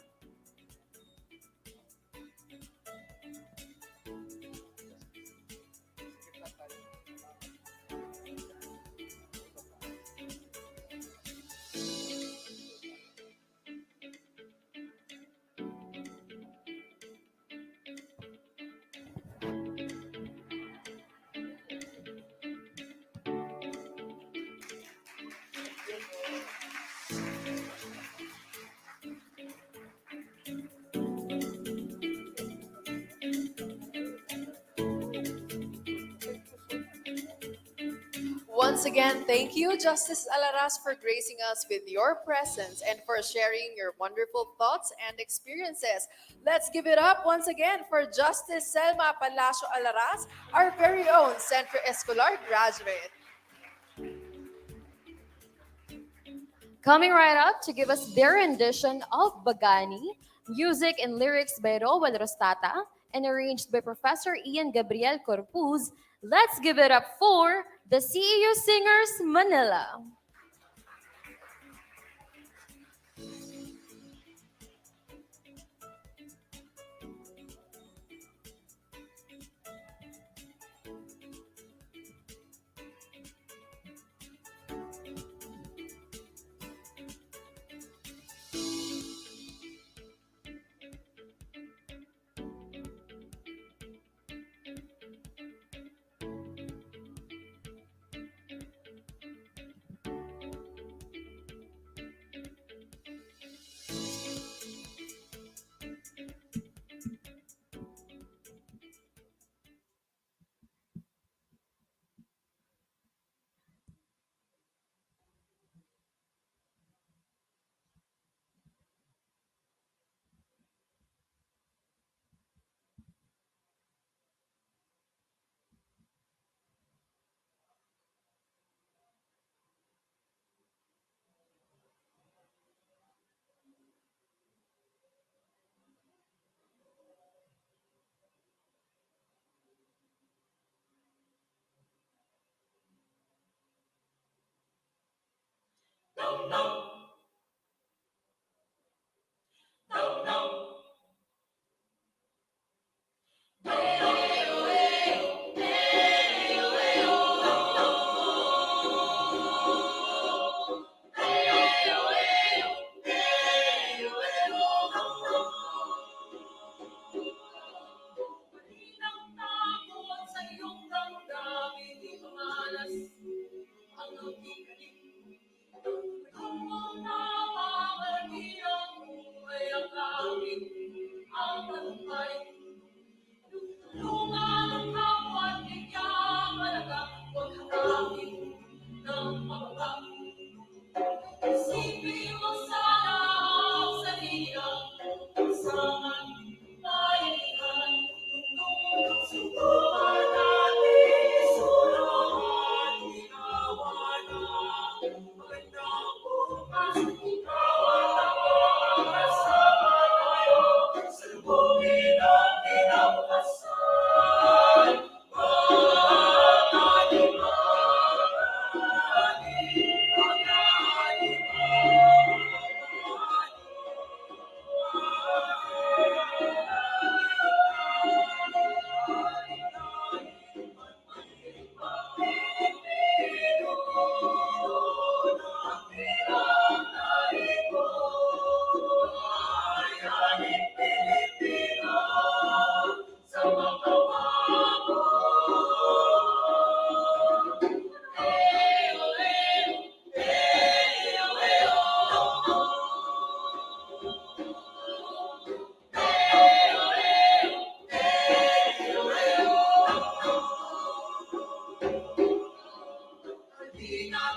F: Once again, thank you, Justice Alaraz, for gracing us with your presence and for sharing your wonderful thoughts and experiences. Let's give it up once again for Justice Selma Palacio Alaraz, our very own Centro Escolar graduate.
A: Coming right up to give us their rendition of Bagani, music and lyrics by Rowan Rostata, and arranged by Professor Ian Gabriel Corpuz, let's give it up for the CEU Singers Manila.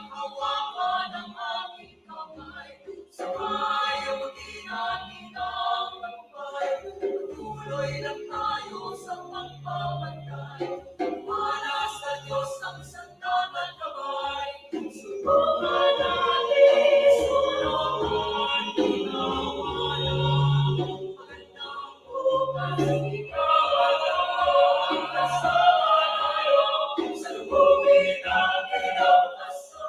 B: hawakan ang aking kamay. Sabay ang mag-ingat-ingat magpay. Tuloy lang tayo sa pagpapantay. Wala sa Diyos ang sandata't kamay. Subukan natin, sulungan, tinawala. Magandang bukas, ikaw at ako, kasama tayo. Sa lubungin ng kinapasay.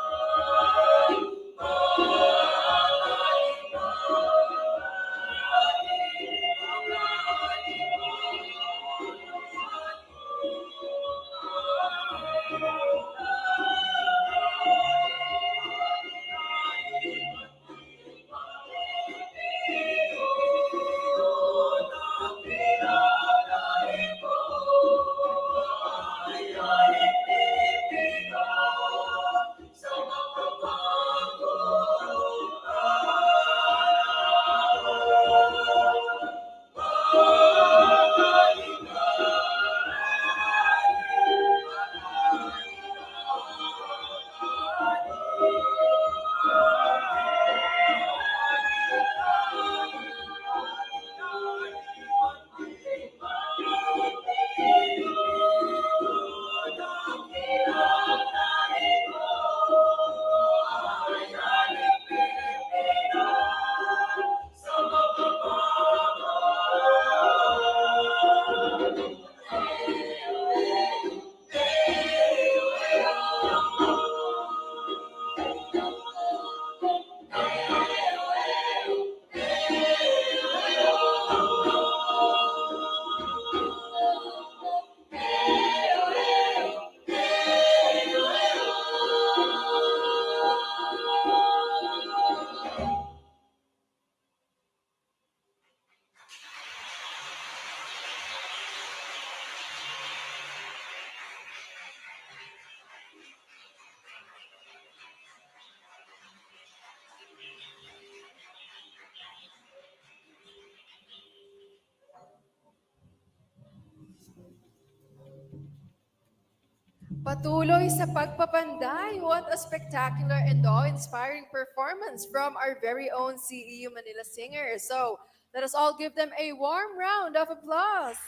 F: Patuloy sa pagpapanday. What a spectacular and awe-inspiring performance from our very own CEU Manila singers. So, let us all give them a warm round of applause.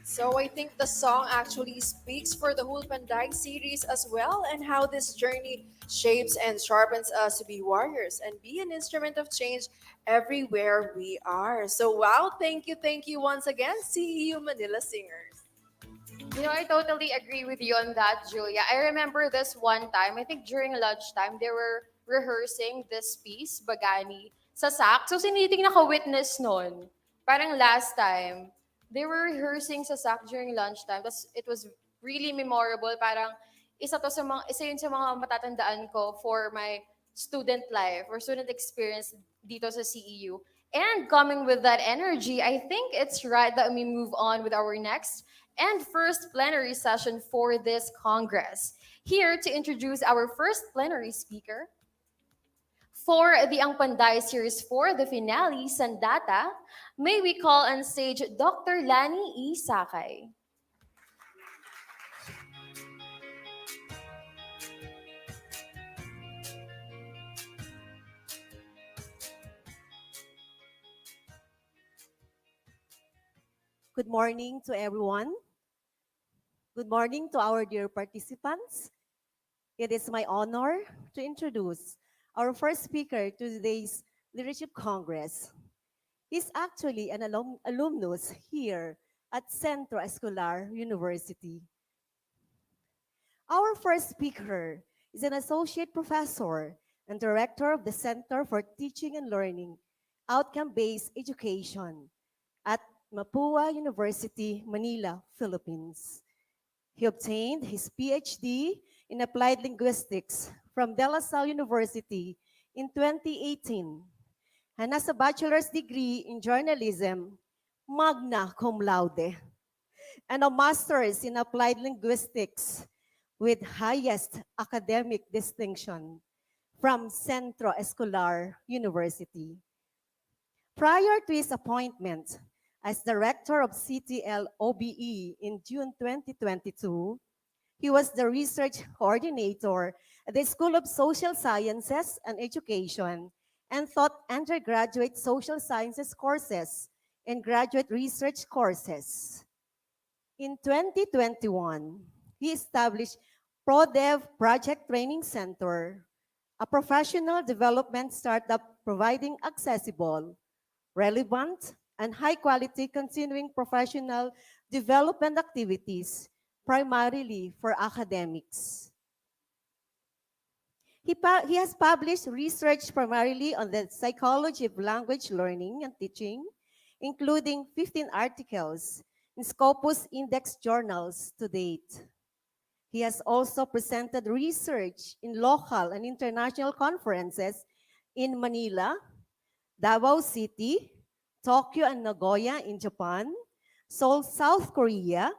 F: So I think the song actually speaks for the whole Panday series as well, and how this journey shapes and sharpens us to be warriors and be an instrument of change everywhere we are. So wow, thank you once again, CEU Manila Singers.
A: You know, I totally agree with you on that, Julia. I remember this one time, I think during lunchtime, they were rehearsing this piece, Bagani, sa SAC. So, siniting naka-witness nun. Parang last time, they were rehearsing sa SAC during lunchtime. Tapos, it was really memorable. Parang, isa yun sa mga matatandaan ko for my student life or student experience dito sa CEU. And coming with that energy, I think it's right that we move on with our next and first plenary session for this Congress. Here to introduce our first plenary speaker for the Ang Panday Series 4, the finale, Sandata, may we call on stage Dr. Lani E. Sakay.
I: Good morning to everyone. Good morning to our dear participants. It is my honor to introduce our first speaker to today's Leadership Congress. He's actually an alumnus here at Centro Escolar University. Our first speaker is an associate professor and director of the Center for Teaching and Learning, Outcome-Based Education at Mapua University, Manila, Philippines. He obtained his PhD in Applied Linguistics from De La Salle University in 2018 and has a bachelor's degree in journalism, magna cum laude, and a master's in Applied Linguistics with highest academic distinction from Centro Escolar University. Prior to his appointment as Director of CTL OBE in June 2022, He was the research coordinator at the School of Social Sciences and Education and taught undergraduate social sciences courses and graduate research courses. In 2021, he established ProDev Project Training Center, a professional development startup providing accessible, relevant, and high-quality continuing professional development activities, primarily for academics. He has published research primarily on the psychology of language learning and teaching, including 15 articles in Scopus Index journals to date. He has also presented research in local and international conferences in Manila, Davao City, Tokyo and Nagoya in Japan, Seoul, South Korea,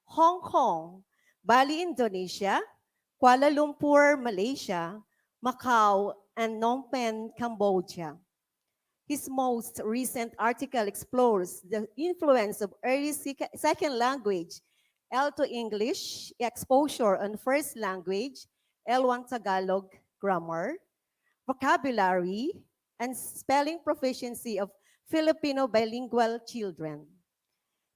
I: Hong Kong, Bali, Indonesia, Kuala Lumpur, Malaysia, Macau, and Phnom Penh, Cambodia. His most recent article explores the influence of early second language, L2 English, exposure on first language, L1 Tagalog grammar, vocabulary, and spelling proficiency of Filipino bilingual children.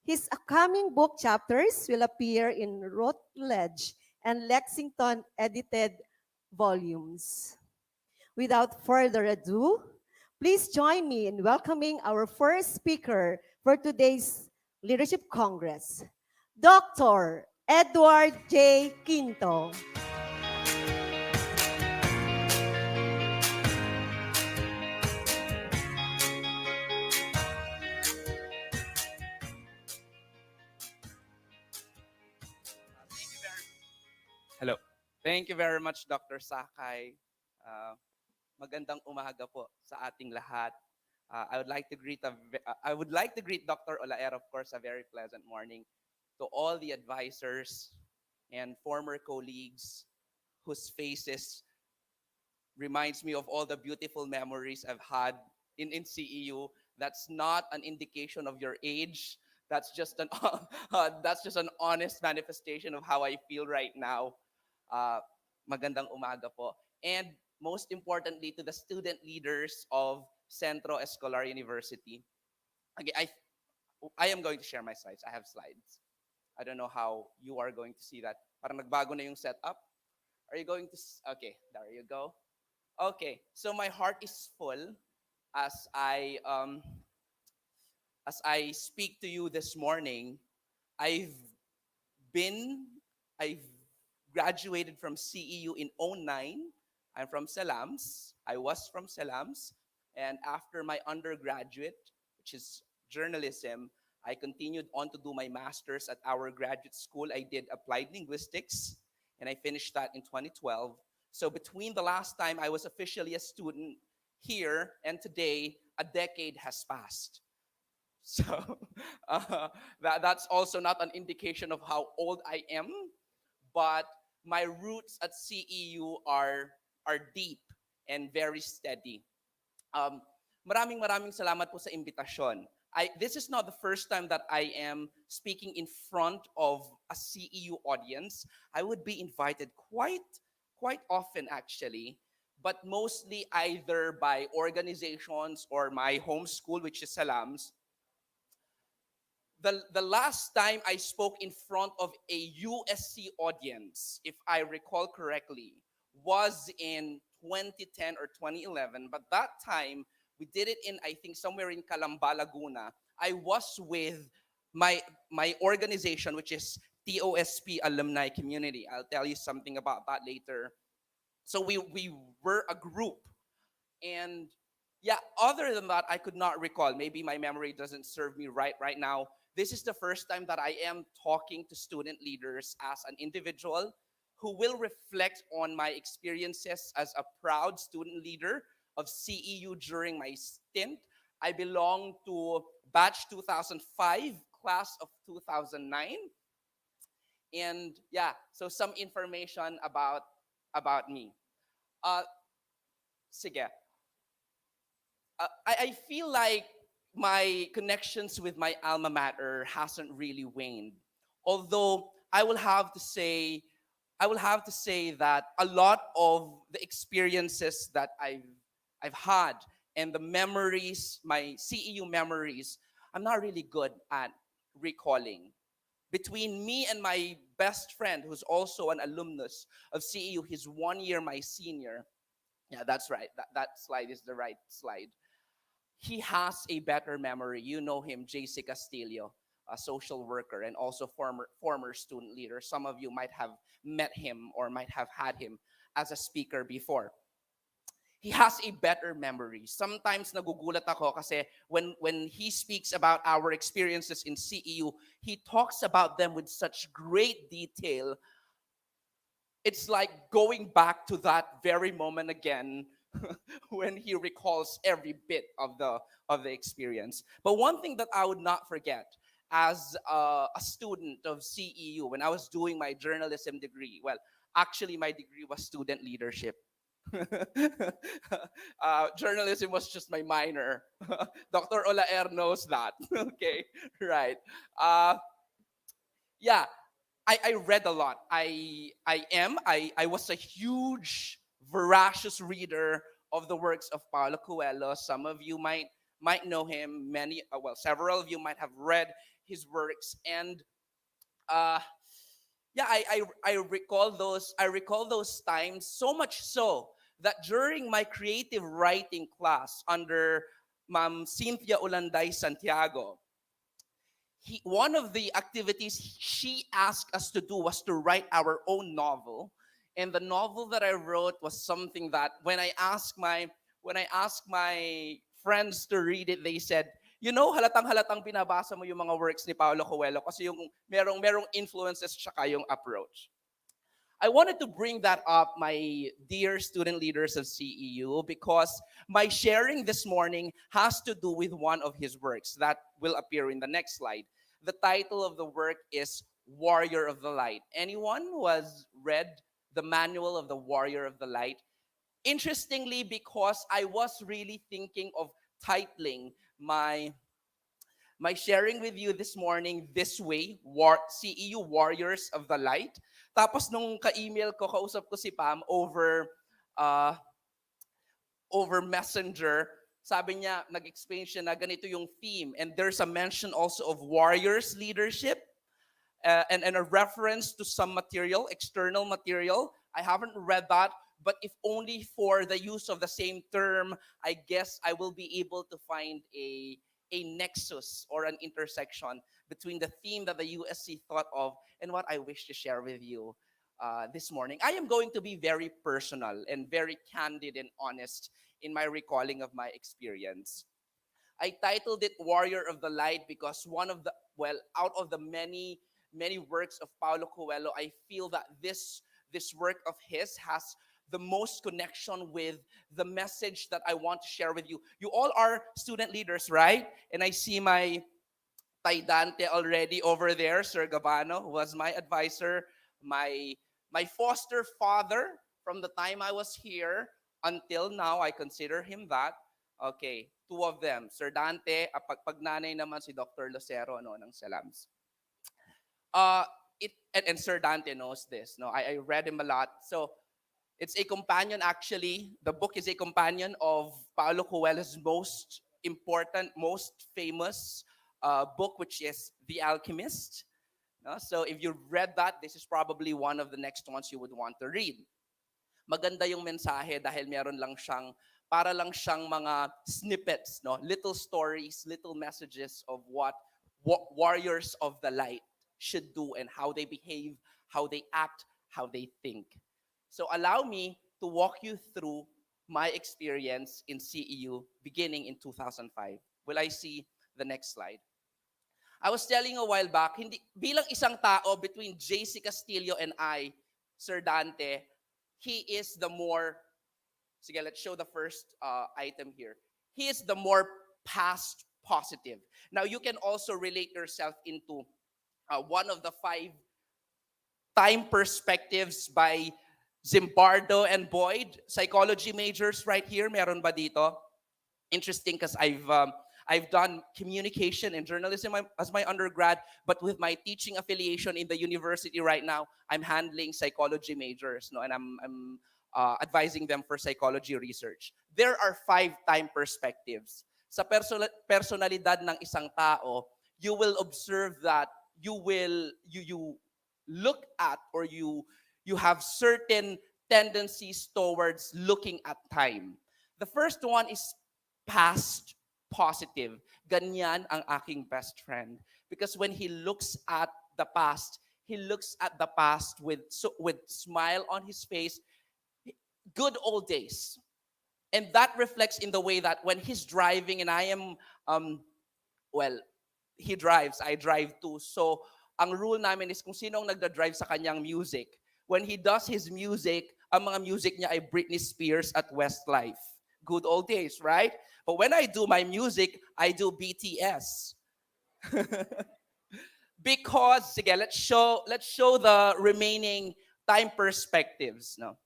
I: His upcoming book chapters will appear in Routledge and Lexington edited volumes. Without further ado, please join me in welcoming our first speaker for today's Leadership Congress, Dr. Edward J. Quinto.
J: Hello. Thank you very much, Dr. Sakay. Uh, Magandang umaga po sa ating lahat. I would like to greet Dr. Olaer, of course, a very pleasant morning to all the advisors and former colleagues whose faces reminds me of all the beautiful memories I've had in CEU. That's not an indication of your age. That's just an that's just an honest manifestation of how I feel right now. Uh, Magandang umaga po. And most importantly, to the student leaders of Centro Escolar University. Okay, I am going to share my slides. I have slides. I don't know how you are going to see that. Parang nagbago na yung setup. Are you going to? Okay, there you go. Okay, so my heart is full as I speak to you this morning. I've been I've graduated from CEU in '09. I'm from Salams. I was from Salams, and after my undergraduate, which is journalism, I continued on to do my master's at our graduate school. I did applied linguistics, and I finished that in 2012. So between the last time I was officially a student here and today, a decade has passed. So that's also not an indication of how old I am, but my roots at CEU are deep and very steady. Um, maraming salamat po sa imbitasyon. This is not the first time that I am speaking in front of a CEU audience. I would be invited quite often actually, but mostly either by organizations or my home school, which is Salams. The last time I spoke in front of a USC audience, if I recall correctly, was in 2010 or 2011. But that time, we did it in, I think, somewhere in Calamba, Laguna. I was with my organization, which is TOSP Alumni Community. I'll tell you something about that later. So we were a group. And yeah, other than that, I could not recall. Maybe my memory doesn't serve me right now. This is the first time that I am talking to student leaders as an individual who will reflect on my experiences as a proud student leader of CEU during my stint. I belong to batch 2005, class of 2009. And yeah, so some information about me. Uh, Sige. I feel like my connections with my alma mater hasn't really waned. Although I will have to say I will have to say that a lot of the experiences that I've had and the memories, my CEU memories, I'm not really good at recalling. Between me and my best friend, who's also an alumnus of CEU, he's 1 year my senior. Yeah, that's right. That slide is the right slide. He has a better memory. You know him, JC Castillo, a social worker and also former student leader. Some of you might have met him or might have had him as a speaker before. He has a better memory. Sometimes nagugulat ako kasi when he speaks about our experiences in CEU, he talks about them with such great detail. It's like going back to that very moment again when he recalls every bit of the experience. But one thing that I would not forget as a student of CEU when I was doing my journalism degree, well, actually my degree was student leadership. Journalism was just my minor. Dr. Olaer knows that. Okay, right. Uh, yeah, I read a lot. I was a huge, voracious reader of the works of Paulo Coelho. Some of you might know him. Several of you might have read his works. And uh, yeah, I recall those times so much so that during my creative writing class under Ma'am Cynthia Ulanday Santiago, one of the activities she asked us to do was to write our own novel. And the novel that I wrote was something that when I asked my friends to read it, they said, halatang-halatang binabasa mo yung mga works ni Paulo Coelho kasi yung merong influences tsaka yung approach. I wanted to bring that up, my dear student leaders of CEU, because my sharing this morning has to do with one of his works that will appear in the next slide. The title of the work is Warrior of the Light. Anyone who has read the manual of the Warrior of the Light? Interestingly, because I was really thinking of titling my sharing with you this morning this way, CEU Warriors of the Light. Tapos nung ka-email ko, kausap ko si Pam uh, over Messenger, sabi niya, nag-explain siya na ganito yung theme. And there's a mention also of warriors leadership and a reference to some material, external material. I haven't read that, but if only for the use of the same term, I guess I will be able to find a nexus or an intersection between the theme that the USC thought of and what I wish to share with you this morning. I am going to be very personal and very candid and honest in my recalling of my experience. I titled it Warrior of the Light because out of the many, many works of Paulo Coelho, I feel that this work of his has the most connection with the message that I want to share with you. You all are student leaders, right? And I see my Dante already over there, Sir Gabano, who was my advisor, my foster father from the time I was here until now. I consider him that. Okay, two of them. Sir Dante, pag nanay naman si Dr. Lucero ng Salams. Uh, and Sir Dante knows this. No, I read him a lot. So it's a companion, actually. The book is a companion of Paulo Coelho's most important, most famous book, which is The Alchemist. No? So if you've read that, this is probably one of the next ones you would want to read. Maganda yung mensahe dahil para lang siyang mga snippets, no? Little stories, little messages of what warriors of the light should do and how they behave, how they act, how they think. So allow me to walk you through my experience in CEU beginning in 2005. Will I see the next slide? I was telling a while back, bilang isang tao between JC Castillo and I, Sir Dante, he is the more, sige, let's show the first item here. He is the more past positive. Now, you can also relate yourself into one of the 5 time perspectives by Zimbardo and Boyd, psychology majors right here. Meron ba dito? Interesting because I've done communication and journalism as my undergrad, but with my teaching affiliation in the university right now, I'm handling psychology majors, no, and I'm advising them for psychology research. There are 5 time perspectives. Sa personalidad ng isang tao, you will observe that you look at, or you have certain tendencies towards looking at time. The first one is past positive. Ganyan ang aking best friend. Because when he looks at the past, he looks at the past with smile on his face, good old days. And that reflects in the way that when he's driving and I am, well, he drives, I drive too. So, ang rule namin is kung sino ang nagda-drive sa kanyang music. When he does his music, ang mga music niya ay Britney Spears at Westlife. Good old days, right? But when I do my music, I do BTS. Because, sige, let's show the remaining time perspectives. No?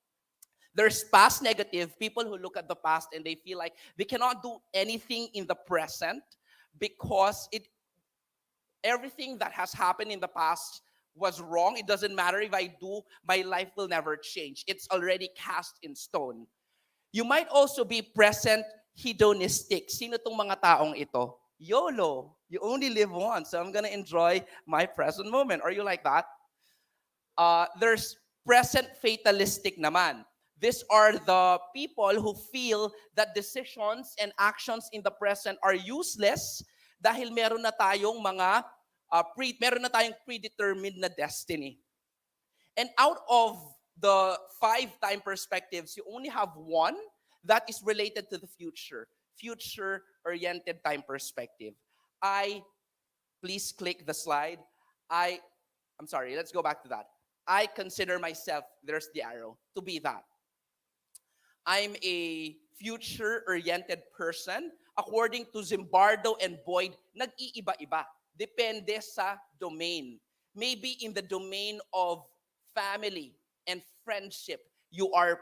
J: There's past negative, people who look at the past and they feel like they cannot do anything in the present because everything that has happened in the past was wrong. It doesn't matter if I do, my life will never change. It's already cast in stone. You might also be present hedonistic. Sino tong mga taong ito? YOLO. You only live once, so I'm gonna enjoy my present moment. Are you like that? There's present fatalistic naman. These are the people who feel that decisions and actions in the present are useless dahil meron na tayong meron na tayong predetermined na destiny. And out of the 5 time perspectives, you only have one that is related to the future-oriented time perspective. Please click the slide. I'm sorry, let's go back to that. I consider myself, there's the arrow, to be that. I'm a future-oriented person. According to Zimbardo and Boyd, nag-iiba-iba. Depende sa domain. Maybe in the domain of family and friendship, you are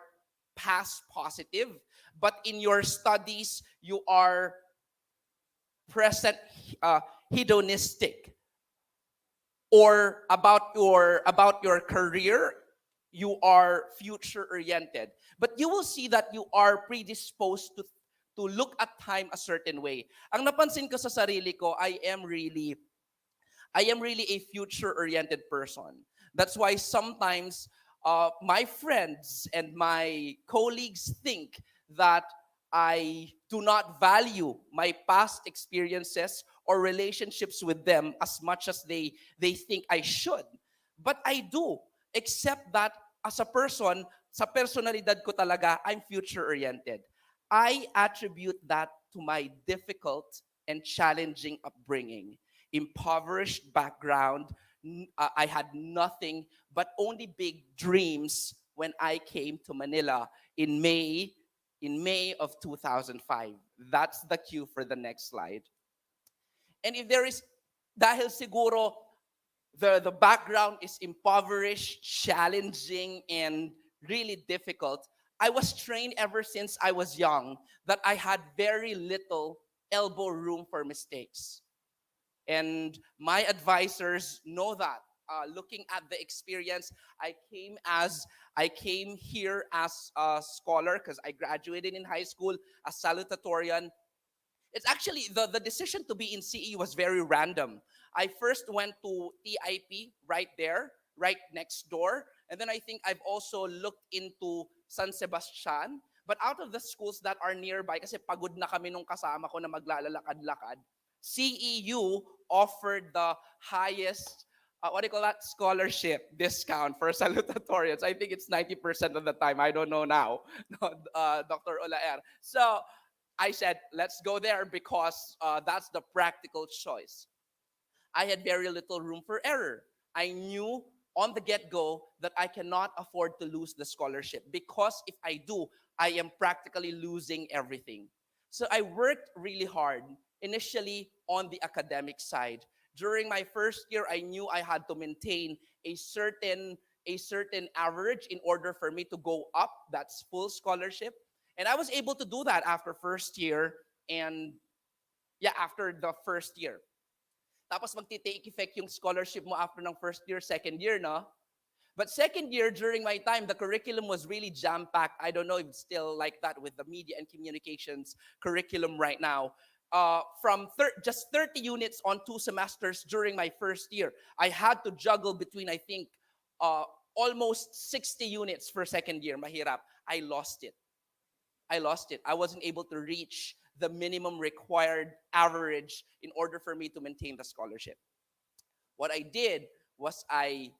J: past positive. But in your studies, you are present hedonistic. Or about your career, you are future oriented. But you will see that you are predisposed to look at time a certain way. Ang napansin ko sa sarili ko, I am really a future oriented person. That's why sometimes my friends and my colleagues think that I do not value my past experiences or relationships with them as much as they think I should. But I do, except that as a person, sa personalidad ko talaga, I'm future-oriented. I attribute that to my difficult and challenging upbringing. Impoverished background, I had nothing but only big dreams when I came to Manila in May of 2005. That's the cue for the next slide. And if there is, dahil siguro the background is impoverished, challenging, and really difficult, I was trained ever since I was young that I had very little elbow room for mistakes. And my advisors know that. Looking at the experience, I came here as a scholar because I graduated in high school as salutatorian. It's actually the decision to be in CE was very random. I first went to TIP right there, right next door, and then I think I've also looked into San Sebastian. But out of the schools that are nearby, kasi pagod na kami nung kasama ko na maglalakad-lakad, CEU offered the highest, what do you call that, scholarship discount for salutatorians. I think it's 90% of the time. I don't know now, Dr. Olaer. So I said, let's go there because that's the practical choice. I had very little room for error. I knew on the get-go that I cannot afford to lose the scholarship because if I do, I am practically losing everything. So I worked really hard, initially on the academic side. During my first year, I knew I had to maintain a certain average in order for me to go up. That's full scholarship. And I was able to do that after first year. And Yeah, after the first year. Tapos magti-take effect yung scholarship mo after ng first year, second year, no? But second year, during my time, the curriculum was really jam-packed. I don't know if it's still like that with the media and communications curriculum right now. Just 30 units on 2 semesters during my first year. I had to juggle between, I think, uh, almost 60 units for second year. Mahirap. I lost it. I wasn't able to reach the minimum required average in order for me to maintain the scholarship. What I did was I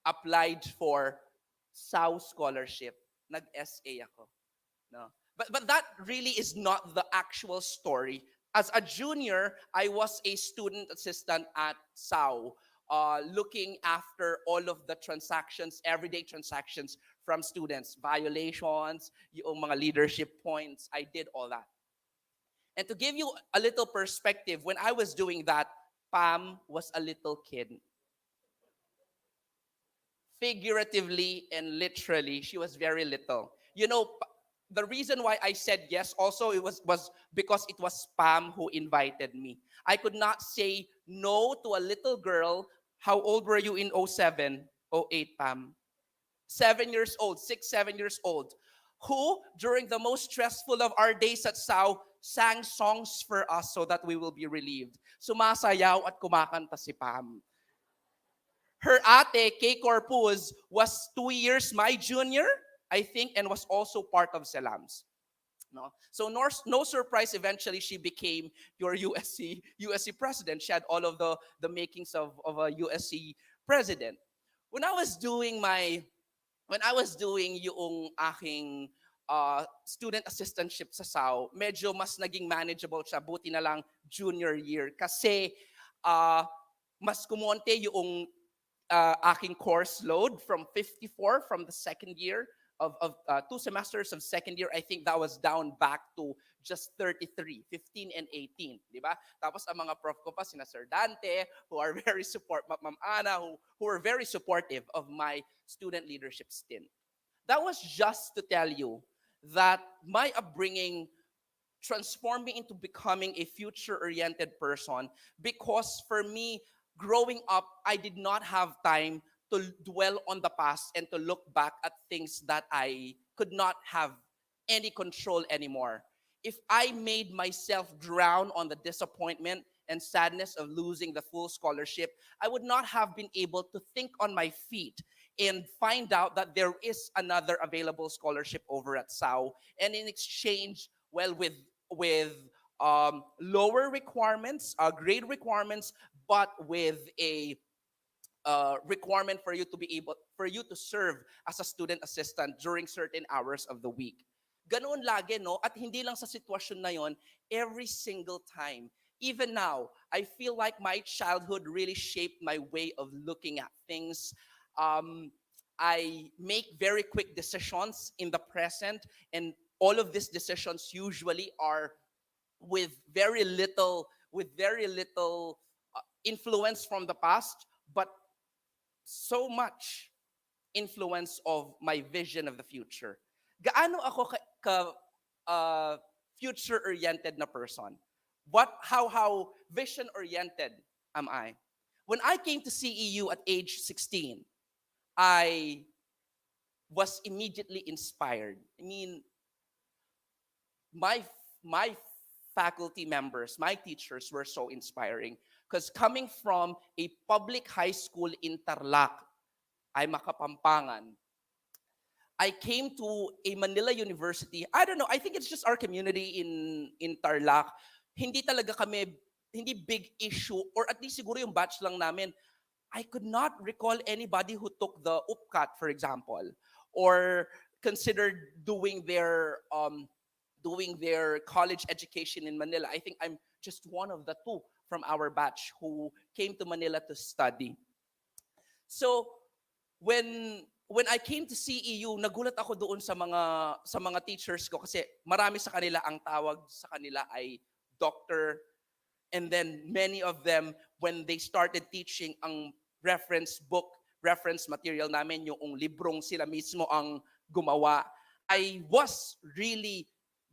J: applied for SAU scholarship. Nag-SA ako. No. But that really is not the actual story. As a junior, I was a student assistant at SAU, looking after all of the transactions, everyday transactions from students, violations, yung mga leadership points. I did all that. And to give you a little perspective, when I was doing that, Pam was a little kid. Figuratively and literally, she was very little. You know, the reason why I said yes also was because it was Pam who invited me. I could not say no to a little girl. How old were you in 07, 08, Pam? 7 years old, 6, 7 years old, who during the most stressful of our days at SAU sang songs for us so that we will be relieved. Sumasayaw at kumakanta si Pam. Her ate, Kay Corpus, was 2 years my junior, I think, and was also part of Selams. No? So no surprise, eventually she became your USC president. She had all of the makings of a USC president. When I was doing yung aking student assistantship sa SAU, medyo mas naging manageable siya. Buti na lang junior year. Kasi mas kumonte yung aking course load from 54 from the second year of 2 semesters of second year. I think that was down back to just 33, 15 and 18, di ba? Tapos ang mga prof ko pa, sina Sir Dante, who are very Ma'am Ana, who were very supportive of my student leadership stint. That was just to tell you that my upbringing transformed me into becoming a future-oriented person, because for me, growing up, I did not have time to dwell on the past and to look back at things that I could not have any control anymore. If I made myself drown on the disappointment and sadness of losing the full scholarship, I would not have been able to think on my feet and find out that there is another available scholarship over at SAU. And in exchange, well, with lower requirements, grade requirements, but with a requirement for you to serve as a student assistant during certain hours of the week. Ganoon lagi, no? At hindi lang sa sitwasyon na yon, every single time. Even now, I feel like my childhood really shaped my way of looking at things. I make very quick decisions in the present, and all of these decisions usually are with very little influence from the past, but so much influence of my vision of the future. Gaano ako future-oriented na person? How vision-oriented am I? When I came to CEU at age 16, I was immediately inspired. I mean, my faculty members, my teachers were so inspiring, because coming from a public high school in Tarlac, ay Makapampangan, I came to a Manila University. I don't know, I think it's just our community in Tarlac. Hindi big issue, or at least siguro yung batch lang namin. I could not recall anybody who took the UPCAT, for example, or considered doing their college education in Manila. I think I'm just one of the two from our batch who came to Manila to study. So when I came to CEU, nagulat ako doon sa mga teachers ko, kasi marami sa kanila ang tawag sa kanila ay doctor, and then many of them, when they started teaching, ang reference material namin, yung librong sila mismo ang gumawa. I was really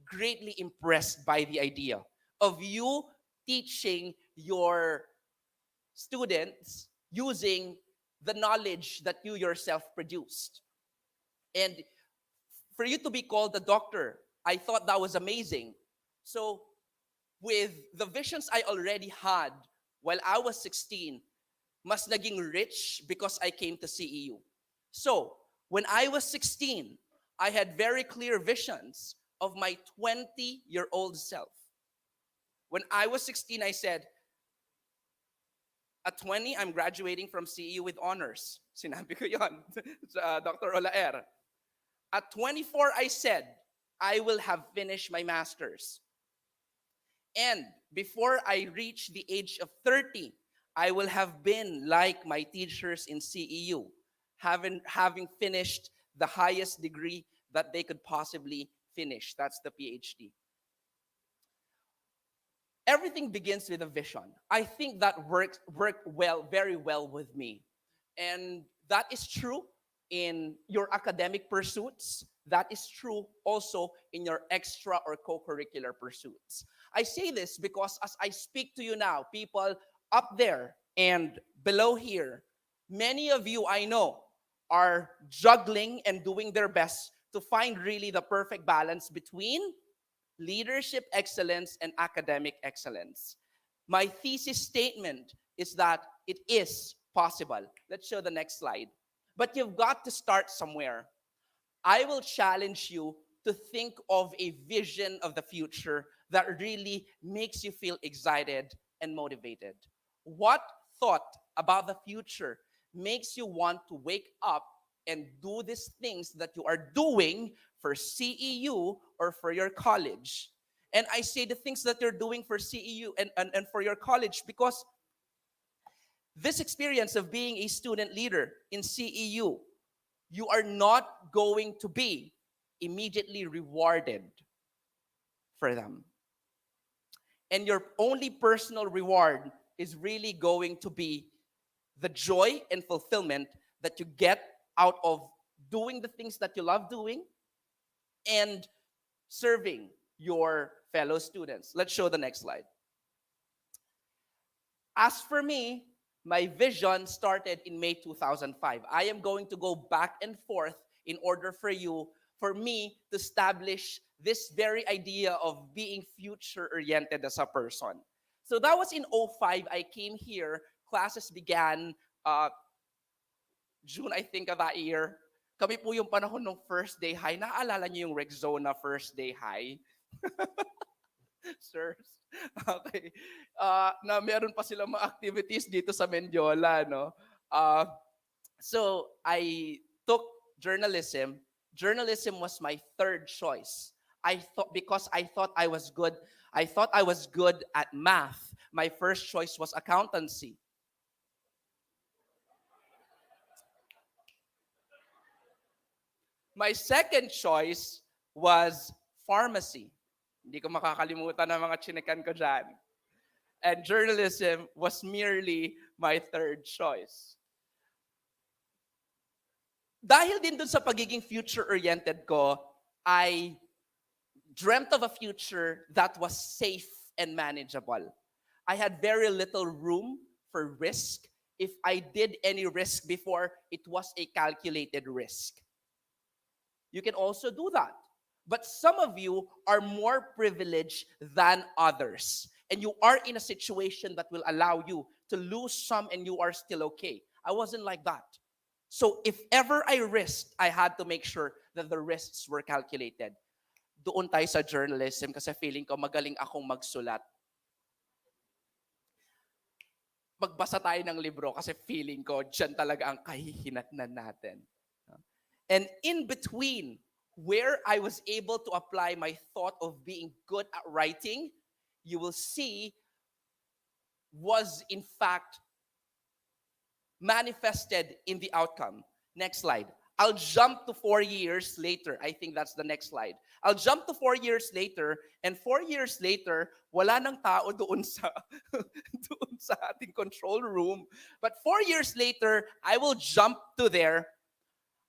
J: greatly impressed by the idea of you teaching your students using the knowledge that you yourself produced. And for you to be called a doctor, I thought that was amazing. So, with the visions I already had while I was 16, mas naging rich because I came to CEU. So, when I was 16, I had very clear visions of my 20-year-old self. When I was 16, I said, at 20, I'm graduating from CEU with honors. Sinabi ko yon, Dr. Olaer. At 24, I said, I will have finished my master's. And before I reach the age of 30, I will have been like my teachers in CEU, having finished the highest degree that they could possibly finish. That's the PhD. Everything begins with a vision. I think that worked well, very well with me. And that is true in your academic pursuits. That is true also in your extra or co-curricular pursuits. I say this because as I speak to you now, people up there and below here, many of you I know are juggling and doing their best to find really the perfect balance between leadership excellence and academic excellence. My thesis statement is that it is possible. Let's show the next slide. But you've got to start somewhere. I will challenge you to think of a vision of the future that really makes you feel excited and motivated. What thought about the future makes you want to wake up and do these things that you are doing for CEU or for your college? And I say the things that you're doing for CEU and for your college because this experience of being a student leader in CEU, you are not going to be immediately rewarded for them. And your only personal reward is really going to be the joy and fulfillment that you get out of doing the things that you love doing and serving your fellow students. Let's show the next slide. As for me, my vision started in May 2005. I am going to go back and forth in order for me to establish this very idea of being future-oriented as a person. So that was in '05. I came here. Classes began June, I think, of that year. Kami po yung panahon ng first day high. Naaalala niyo yung Rexona first day high? Sirs. Okay. Na meron pa silang mga activities dito sa Mendiola, no? So I took journalism. Journalism was my third choice. Because I thought I was good. I thought I was good at math. My first choice was accountancy. My second choice was pharmacy. Hindi ko makakalimutan ng mga chinekan ko dyan. And journalism was merely my third choice. Dahil din dun sa pagiging future-oriented ko, I dreamt of a future that was safe and manageable. I had very little room for risk. If I did any risk before, it was a calculated risk. You can also do that. But some of you are more privileged than others. And you are in a situation that will allow you to lose some and you are still okay. I wasn't like that. So if ever I risked, I had to make sure that the risks were calculated. Doon tayo sa journalism kasi feeling ko magaling akong magsulat. Magbasa tayo ng libro kasi feeling ko dyan talaga ang kahihinatnan natin. And in between, where I was able to apply my thought of being good at writing, you will see was in fact manifested in the outcome. Next slide. I'll jump to 4 years later. I think that's the next slide. I'll jump to 4 years later, and 4 years later, wala nang tao doon sa doon sa ating control room. But 4 years later, I will jump to there.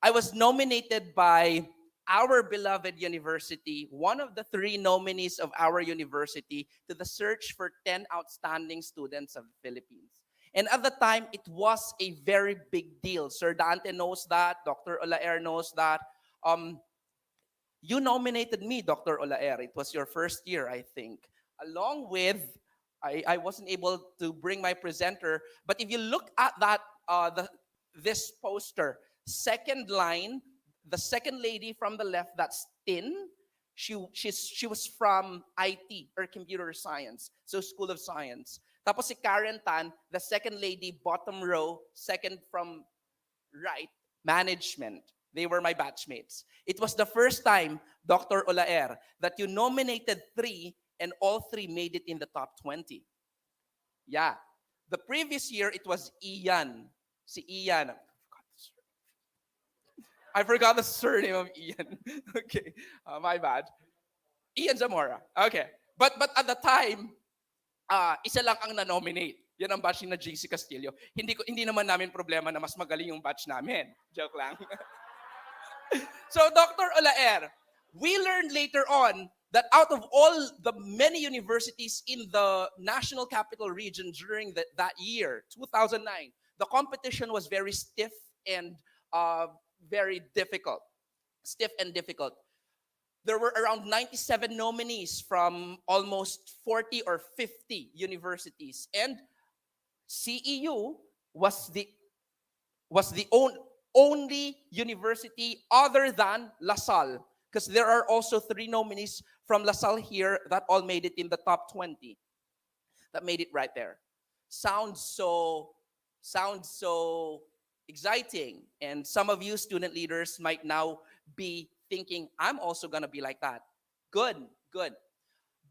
J: I was nominated by our beloved university, one of the three nominees of our university to the search for 10 outstanding students of the Philippines. And at the time, it was a very big deal. Sir Dante knows that. Dr. Olaer knows that. Um, you nominated me, Dr. Olaer. It was your first year, I think. Along with, I wasn't able to bring my presenter, but if you look at this poster, second line, the second lady from the left, that's Tin. She was from IT or computer science, so School of Science. Tapos si Karen Tan, the second lady, bottom row, second from right, management. They were my batchmates. It was the first time, Dr. Olaer, that you nominated three and all three made it in the top 20. Yeah. The previous year, it was Ian. Si Ian. I forgot the surname of Ian. Okay, my bad. Ian Zamora. Okay. But at the time, isa lang ang na-nominate. Yan ang batch ni na JC Castillo. Hindi naman namin problema na mas magaling yung batch namin. Joke lang. So, Dr. Olaer, we learned later on that out of all the many universities in the National Capital Region during that year, 2009, the competition was very stiff and very difficult. Stiff and difficult. There were around 97 nominees from almost 40 or 50 universities. And CEU was the only university other than LaSalle, because there are also three nominees from LaSalle here that all made it in the top 20. That made it right there. Sounds so exciting. And some of you student leaders might now be thinking, I'm also going to be like that. Good.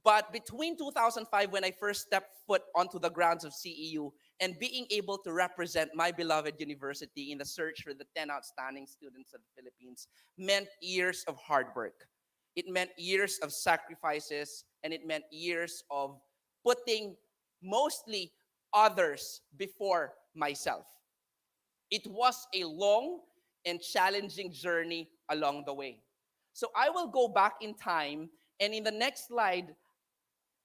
J: But between 2005, when I first stepped foot onto the grounds of CEU, and being able to represent my beloved university in the search for the 10 outstanding students of the Philippines meant years of hard work. It meant years of sacrifices, and it meant years of putting mostly others before myself. It was a long and challenging journey along the way. So I will go back in time, and in the next slide,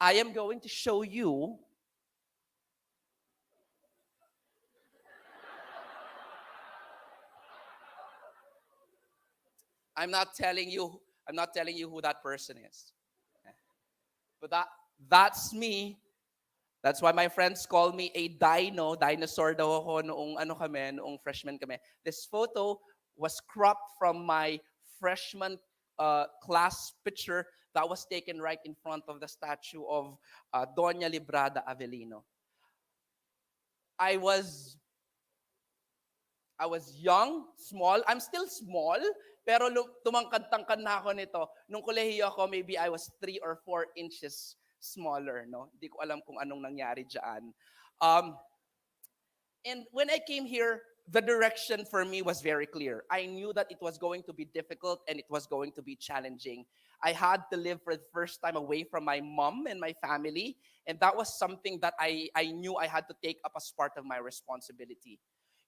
J: I am going to show you I'm not telling you who that person is. But that's me. That's why my friends call me a dinosaur daw ako noong freshman kami. This photo was cropped from my freshman class picture that was taken right in front of the statue of Doña Librada Avellino. I was young, small. I'm still small, pero tumangkad-tangkad na ako nito. Nung kolehiyo ako, maybe I was 3 or 4 inches smaller, no? Hindi ko alam kung anong nangyari dyan. And when I came here, the direction for me was very clear. I knew that it was going to be difficult and it was going to be challenging. I had to live for the first time away from my mom and my family, and that was something that I knew I had to take up as part of my responsibility.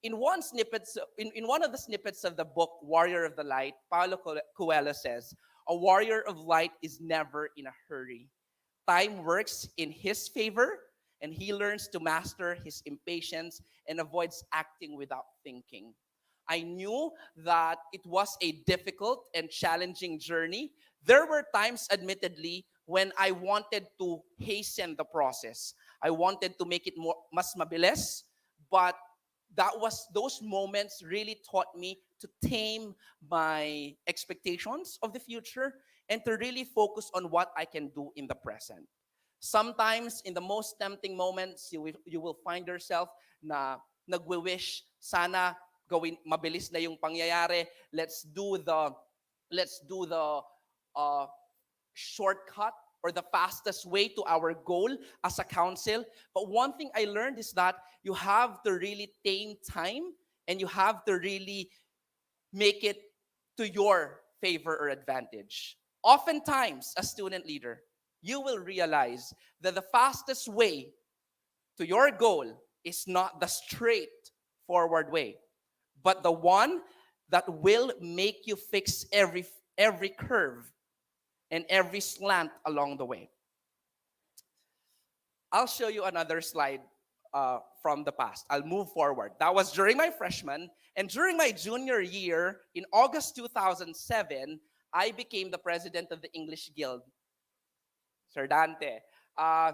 J: In one of the snippets of the book, Warrior of the Light, Paulo Coelho says, a warrior of light is never in a hurry. Time works in his favor, and he learns to master his impatience and avoids acting without thinking. I knew that it was a difficult and challenging journey. There were times, admittedly, when I wanted to hasten the process. I wanted to make it mas mabilis, but those moments really taught me to tame my expectations of the future and to really focus on what I can do in the present. Sometimes, in the most tempting moments, you will find yourself na nagwi-wish, sana gawin mabilis na yung pangyayari. Let's do the shortcut or the fastest way to our goal as a council. But one thing I learned is that you have to really tame time and you have to really make it to your favor or advantage. Oftentimes, as student leader, you will realize that the fastest way to your goal is not the straight forward way, but the one that will make you fix every curve, and every slant along the way. I'll show you another slide from the past. I'll move forward. That was during my freshman. And during my junior year, in August 2007, I became the president of the English Guild. Sir Dante. Uh,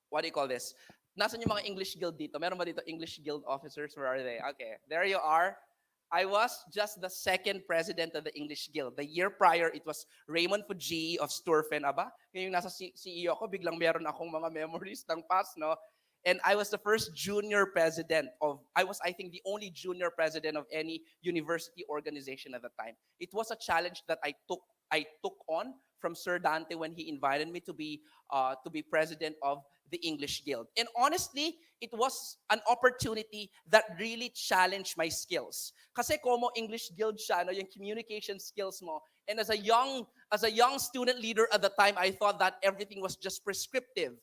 J: what do you call this? Nasaan yung mga English Guild dito? Meron ba dito English Guild officers? Where are they? Okay, there you are. I was just the second president of the English Guild. The year prior, it was Raymond Fuji of Sturfen. Aba, yung nasa CEO ko, biglang meron akong mga memories ng past, no? And I was the first junior president of, I think, the only junior president of any university organization at the time. It was a challenge that I took on from Sir Dante when he invited me to be president of the English Guild. And honestly, it was an opportunity that really challenged my skills. Kasi como English Guild siya, no, yung communication skills mo. And as a young student leader at the time, I thought that everything was just prescriptive.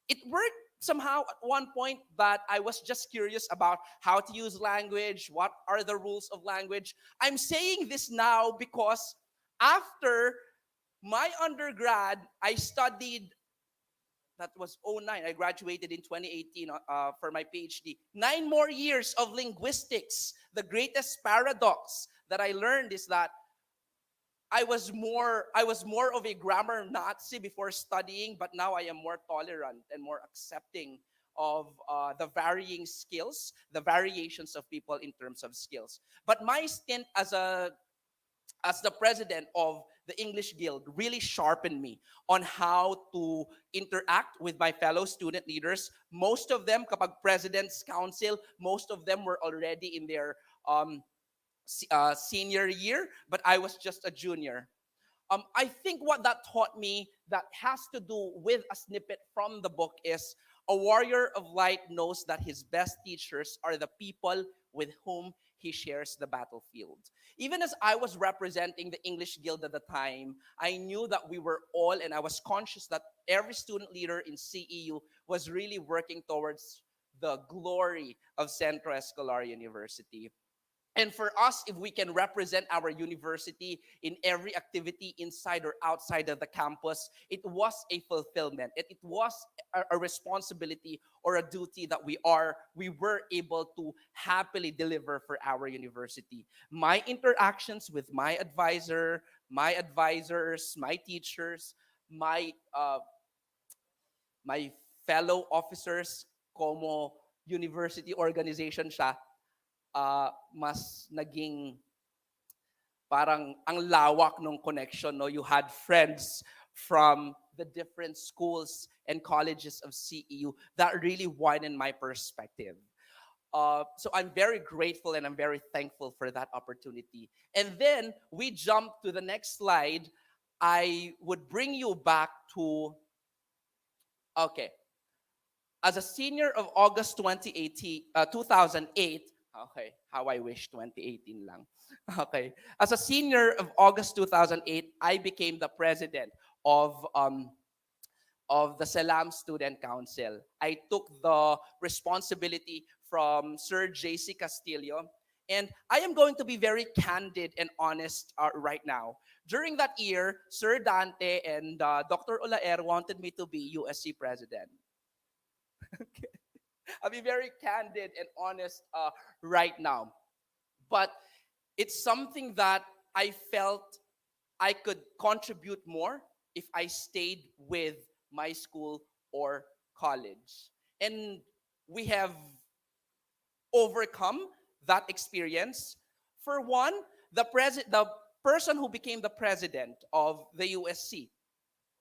J: It worked somehow at one point, but I was just curious about how to use language, what are the rules of language. I'm saying this now because after my undergrad, I studied, that was '09. I graduated in 2018 for my PhD. 9 more years of linguistics. The greatest paradox that I learned is that I was more of a grammar Nazi before studying, but now I am more tolerant and more accepting of the varying skills, the variations of people in terms of skills. But my stint as the president of the English Guild really sharpened me on how to interact with my fellow student leaders. Most of them, kapag President's Council, most of them were already in their senior year, but I was just a junior. I think what that taught me that has to do with a snippet from the book is a warrior of light knows that his best teachers are the people with whom he shares the battlefield. Even as I was representing the English Guild at the time, I knew that we were all, and I was conscious that every student leader in CEU was really working towards the glory of Centro Escolar University. And for us, if we can represent our university in every activity inside or outside of the campus, it was a fulfillment. It was a responsibility or a duty that we were able to happily deliver for our university. My interactions with my advisor, my advisors, my teachers, my fellow officers, como university organization siya, mas naging parang ang lawak ng connection, no? You had friends from the different schools and colleges of CEU that really widened my perspective. So I'm very grateful and I'm very thankful for that opportunity. And then we jump to the next slide. I would bring you back to, okay. As a senior of August 2008, okay, how I wish 2018 lang. Okay. As a senior of August 2008, I became the president of the Selam Student Council. I took the responsibility from Sir JC Castillo. And I am going to be very candid and honest right now. During that year, Sir Dante and Dr. Olaer wanted me to be USC president. Okay. I'll be very candid and honest right now. But it's something that I felt I could contribute more if I stayed with my school or college. And we have overcome that experience. For one, the person who became the president of the USC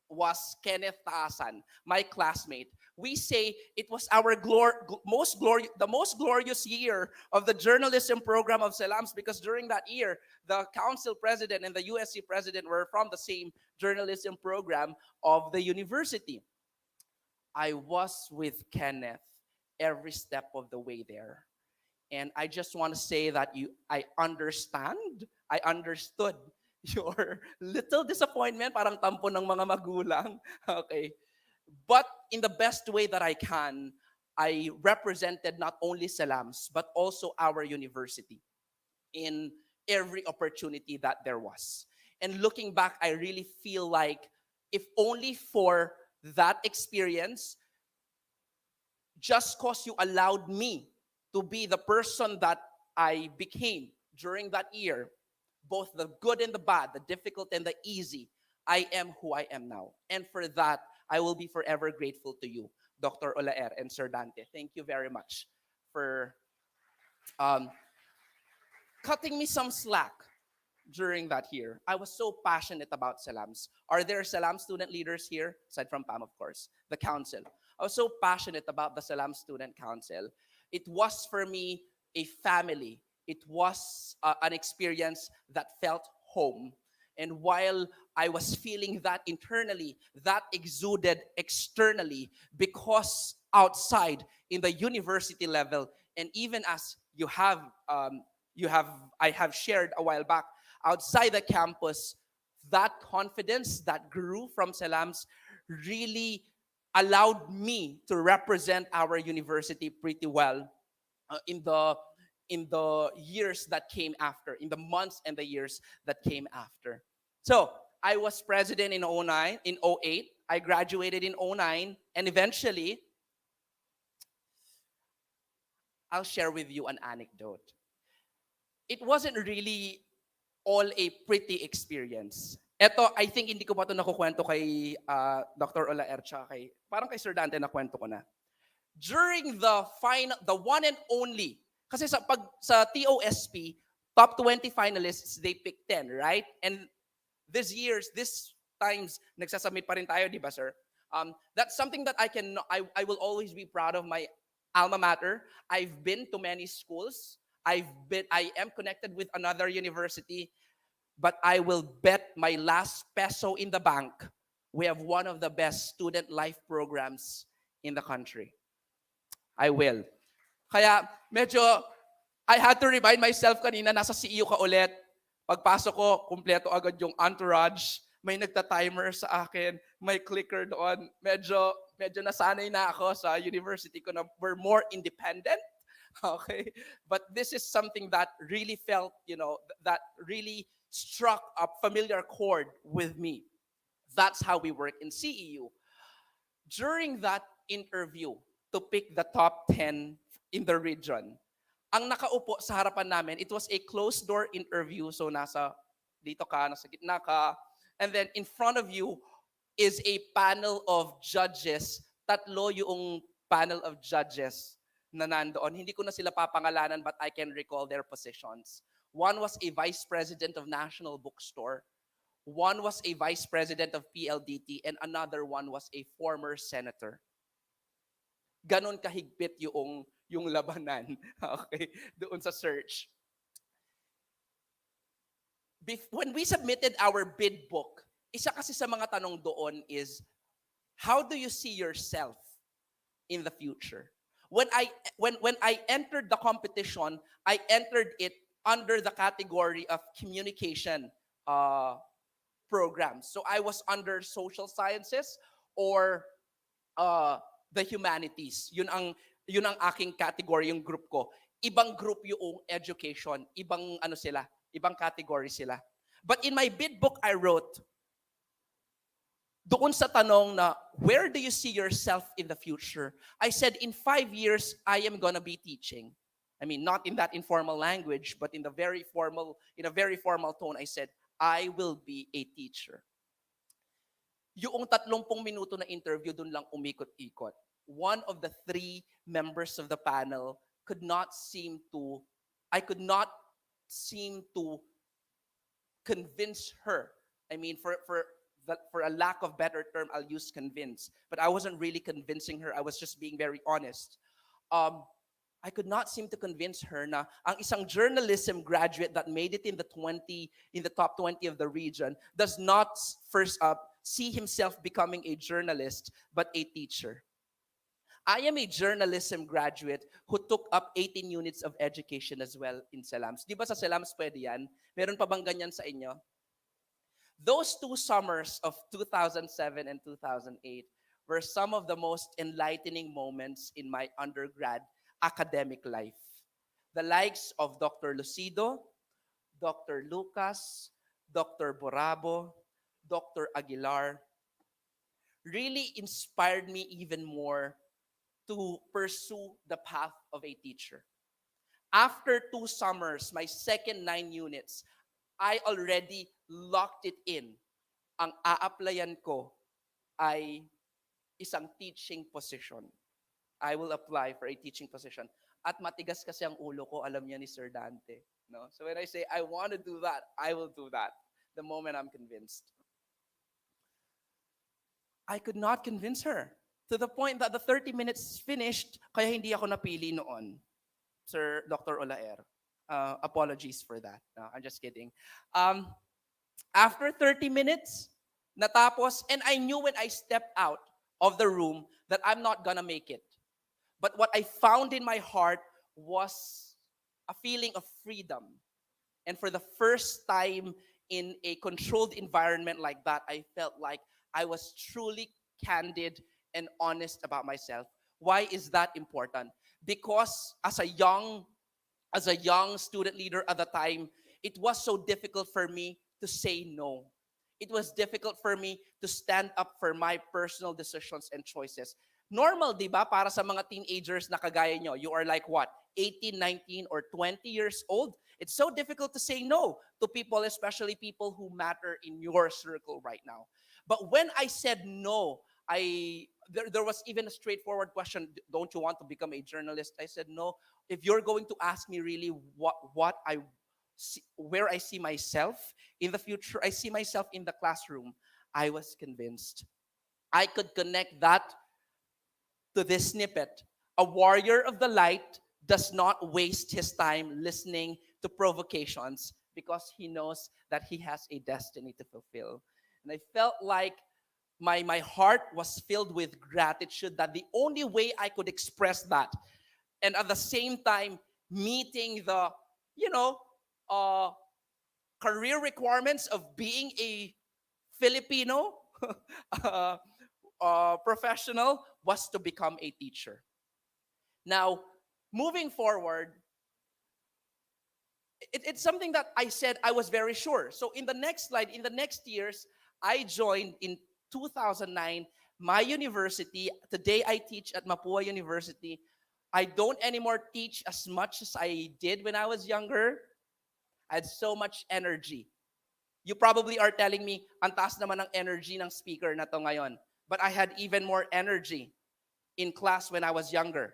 J: was Kenneth Taasan, my classmate. We say it was our the most glorious year of the journalism program of Selams, because during that year, the council president and the USC president were from the same journalism program of the university. I was with Kenneth every step of the way there. And I just want to say that I understood your little disappointment, parang tampo ng mga magulang. Okay. But in the best way that I can, I represented not only Selams, but also our university in every opportunity that there was. And looking back, I really feel like if only for that experience, just because you allowed me to be the person that I became during that year, both the good and the bad, the difficult and the easy, I am who I am now. And for that, I will be forever grateful to you, Dr. Olaer and Sir Dante. Thank you very much for um, cutting me some slack during that year. I was so passionate about Salams. Are there Salam student leaders here? Aside from Pam, of course, the council. I was so passionate about the Salam Student Council. It was for me a family. It was an experience that felt home. And while I was feeling that internally, that exuded externally because outside in the university level, and even as you have I have shared a while back, outside the campus, that confidence that grew from Salams really allowed me to represent our university pretty well in the years that came after, in the months and the years that came after. So I was president in '09, in '08. I graduated in '09, and eventually, I'll share with you an anecdote. It wasn't really all a pretty experience. Eto, I think hindi ko pa ito nakukwento kay Dr. Olaer tsaka parang kay Sir Dante nakwento ko na. During the one and only, kasi sa TOSP, top 20 finalists, they pick 10, right? And this times, nagsasubmit pa rin tayo, di ba, sir? That's something that I will always be proud of my alma mater. I've been to many schools. I am connected with another university, but I will bet my last peso in the bank, we have one of the best student life programs in the country. I will. Kaya medyo, I had to remind myself kanina, nasa CEU ka ulit. Pagpasok ko, kumpleto agad yung entourage. May nagta-timer sa akin. May clicker doon. Medyo nasanay na ako sa university ko na we're more independent. Okay? But this is something that really felt, that really struck a familiar chord with me. That's how we work in CEU. During that interview to pick the top 10 in the region, ang nakaupo sa harapan namin, it was a closed door interview. So nasa gitna ka. And then in front of you is a panel of judges. Tatlo yung panel of judges na nandoon. Hindi ko na sila papangalanan, but I can recall their positions. One was a vice president of National Bookstore. One was a vice president of PLDT, and another one was a former senator. Ganon kahigpit yung labanan, okay, doon sa search. When we submitted our bid book, isa kasi sa mga tanong doon is, how do you see yourself in the future? When I entered the competition, I entered it under the category of communication programs. So I was under social sciences or the humanities. Yun ang aking category, yung group ko. Ibang group yung education, ibang category sila. But in my bid book I wrote, doon sa tanong na, where do you see yourself in the future? I said, in 5 years, I am gonna be teaching. I mean, not in that informal language, but in a very formal tone, I said, I will be a teacher. Yung 30 minuto na interview, doon lang umikot-ikot. One of the 3 members of the panel I could not seem to convince her. I mean, for a lack of better term, I'll use convince. But I wasn't really convincing her. I was just being very honest. I could not seem to convince her na ang isang journalism graduate that made it in the top 20 of the region does not first see himself becoming a journalist, but a teacher. I am a journalism graduate who took up 18 units of education as well in Salams. Di ba sa Salams pwede yan? Meron pa bang ganyan sa inyo? Those 2 summers of 2007 and 2008 were some of the most enlightening moments in my undergrad academic life. The likes of Dr. Lucido, Dr. Lucas, Dr. Borabo, Dr. Aguilar really inspired me even more to pursue the path of a teacher. After 2 summers, my second 9 units, I already locked it in. Ang a-applyan ko ay isang teaching position. I will apply for a teaching position. At matigas kasi ang ulo ko, alam niya ni Sir Dante. No? So when I say, I want to do that, I will do that the moment I'm convinced. I could not convince her to the point that the 30 minutes finished, kaya hindi ako napili noon, Sir Dr. Olaer. Apologies for that. No, I'm just kidding. Um, After 30 minutes, natapos, and I knew when I stepped out of the room that I'm not gonna make it. But what I found in my heart was a feeling of freedom. And for the first time in a controlled environment like that, I felt like I was truly candid and honest about myself. Why is that important? Because as a young student leader at the time, it was so difficult for me to say no. It was difficult for me to stand up for my personal decisions and choices. Normal, di ba, para sa mga teenagers na kagaya nyo, you are like what, 18, 19, or 20 years old? It's so difficult to say no to people, especially people who matter in your circle right now. But when I said no, there was even a straightforward question, don't you want to become a journalist? I said no. If you're going to ask me really what I see, where I see myself in the future, I see myself in the classroom. I was convinced. I could connect that to this snippet. A warrior of the light does not waste his time listening to provocations because he knows that he has a destiny to fulfill. And I felt like my heart was filled with gratitude that the only way I could express that, and at the same time meeting the, you know, uh, career requirements of being a Filipino uh, professional, was to become a teacher. Now, moving forward, it's something that I said I was very sure. So in the next slide, in the next years, I joined in 2009 my university. Today I teach at Mapua University. I don't anymore teach as much as I did when I was younger. I had so much energy. You probably are telling me, ang taas naman ng energy ng speaker na to ngayon. But I had even more energy in class when I was younger.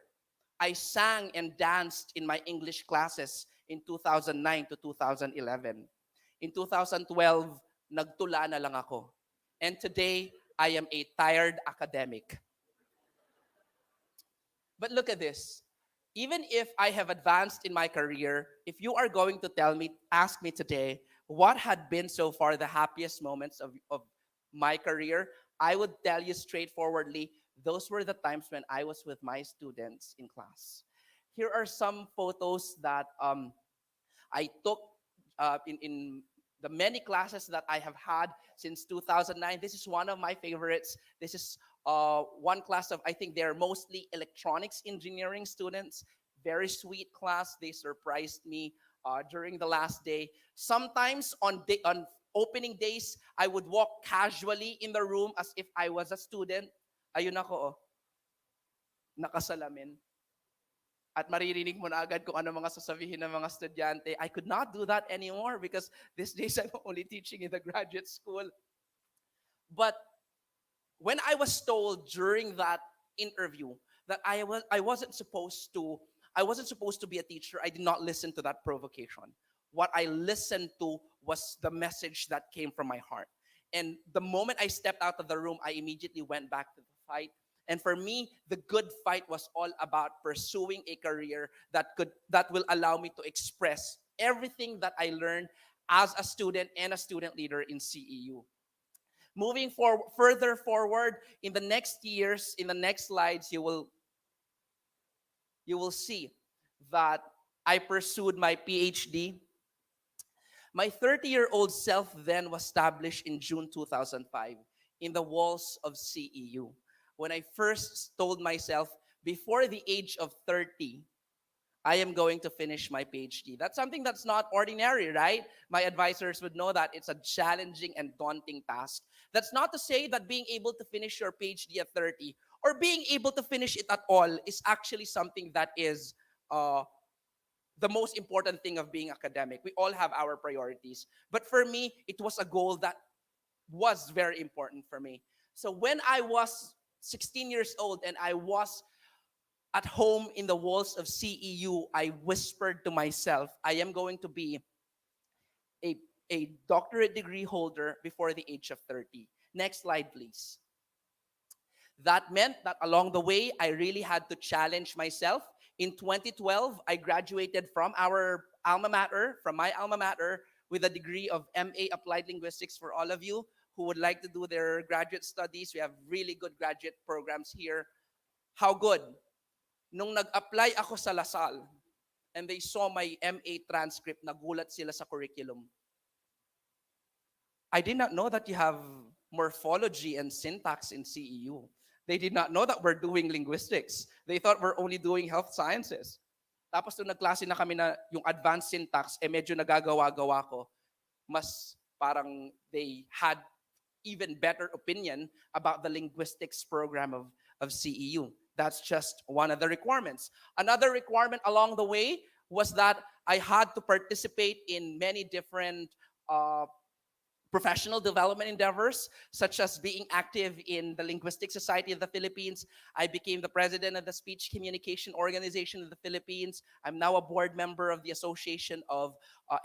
J: I sang and danced in my English classes in 2009 to 2011. In 2012, nagtula na lang ako. And today, I am a tired academic. But look at this. Even if I have advanced in my career, if you are going to ask me today, what had been so far the happiest moments of my career, I would tell you straightforwardly, those were the times when I was with my students in class. Here are some photos that I took in the many classes that I have had since 2009. This is one of my favorites. This is one class of, I think they're mostly electronics engineering students. Very sweet class. They surprised me during the last day. Sometimes on opening days, I would walk casually in the room as if I was a student. Ayun ako, oh, nakasalamin. At maririnig mo na agad kung ano mga sasabihin ng mga estudyante. I could not do that anymore because these days I'm only teaching in the graduate school. But when I was told during that interview that I wasn't supposed to be a teacher, I did not listen to that provocation. What I listened to was the message that came from my heart. And the moment I stepped out of the room, I immediately went back to the fight. And for me, the good fight was all about pursuing a career that will allow me to express everything that I learned as a student and a student leader in CEU. Moving further forward in the next years, in the next slides, you will see that I pursued my PhD. My 30-year-old self then was established in June 2005 in the walls of CEU. When I first told myself, before the age of 30, I am going to finish my PhD. That's something that's not ordinary, right? My advisors would know that it's a challenging and daunting task. That's not to say that being able to finish your PhD at 30 or being able to finish it at all is actually something that is uh, the most important thing of being academic. We all have our priorities. But for me, it was a goal that was very important for me. So when I was 16 years old and I was at home in the walls of CEU, I whispered to myself, I am going to be a, a doctorate degree holder before the age of 30. Next slide, please. That meant that along the way, I really had to challenge myself. In 2012, I graduated from my alma mater, with a degree of MA Applied Linguistics. For all of you who would like to do their graduate studies, we have really good graduate programs here. How good? Nung nag-apply ako sa Lasal, and they saw my MA transcript, nagulat sila sa curriculum. I did not know that you have morphology and syntax in CEU. They did not know that we're doing linguistics. They thought we're only doing health sciences. Tapos nung nagklase na kami na yung advanced syntax, medyo nagagawa-gawa ko, mas parang they had even better opinion about the linguistics program of CEU. That's just one of the requirements. Another requirement along the way was that I had to participate in many different professional development endeavors, such as being active in the Linguistic Society of the Philippines. I became the president of the Speech Communication Organization of the Philippines. I'm now a board member of the Association of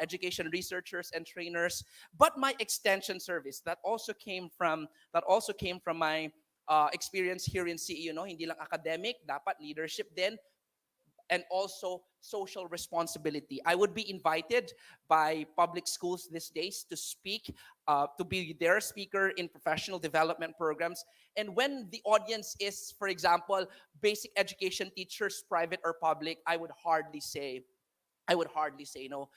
J: Education Researchers and Trainers. But my extension service, that also came from my experience here in CEU. No? Hindi lang academic, dapat leadership din, and also social responsibility. I would be invited by public schools these days to speak, to be their speaker in professional development programs. And when the audience is, for example, basic education teachers, private or public, I would hardly say no.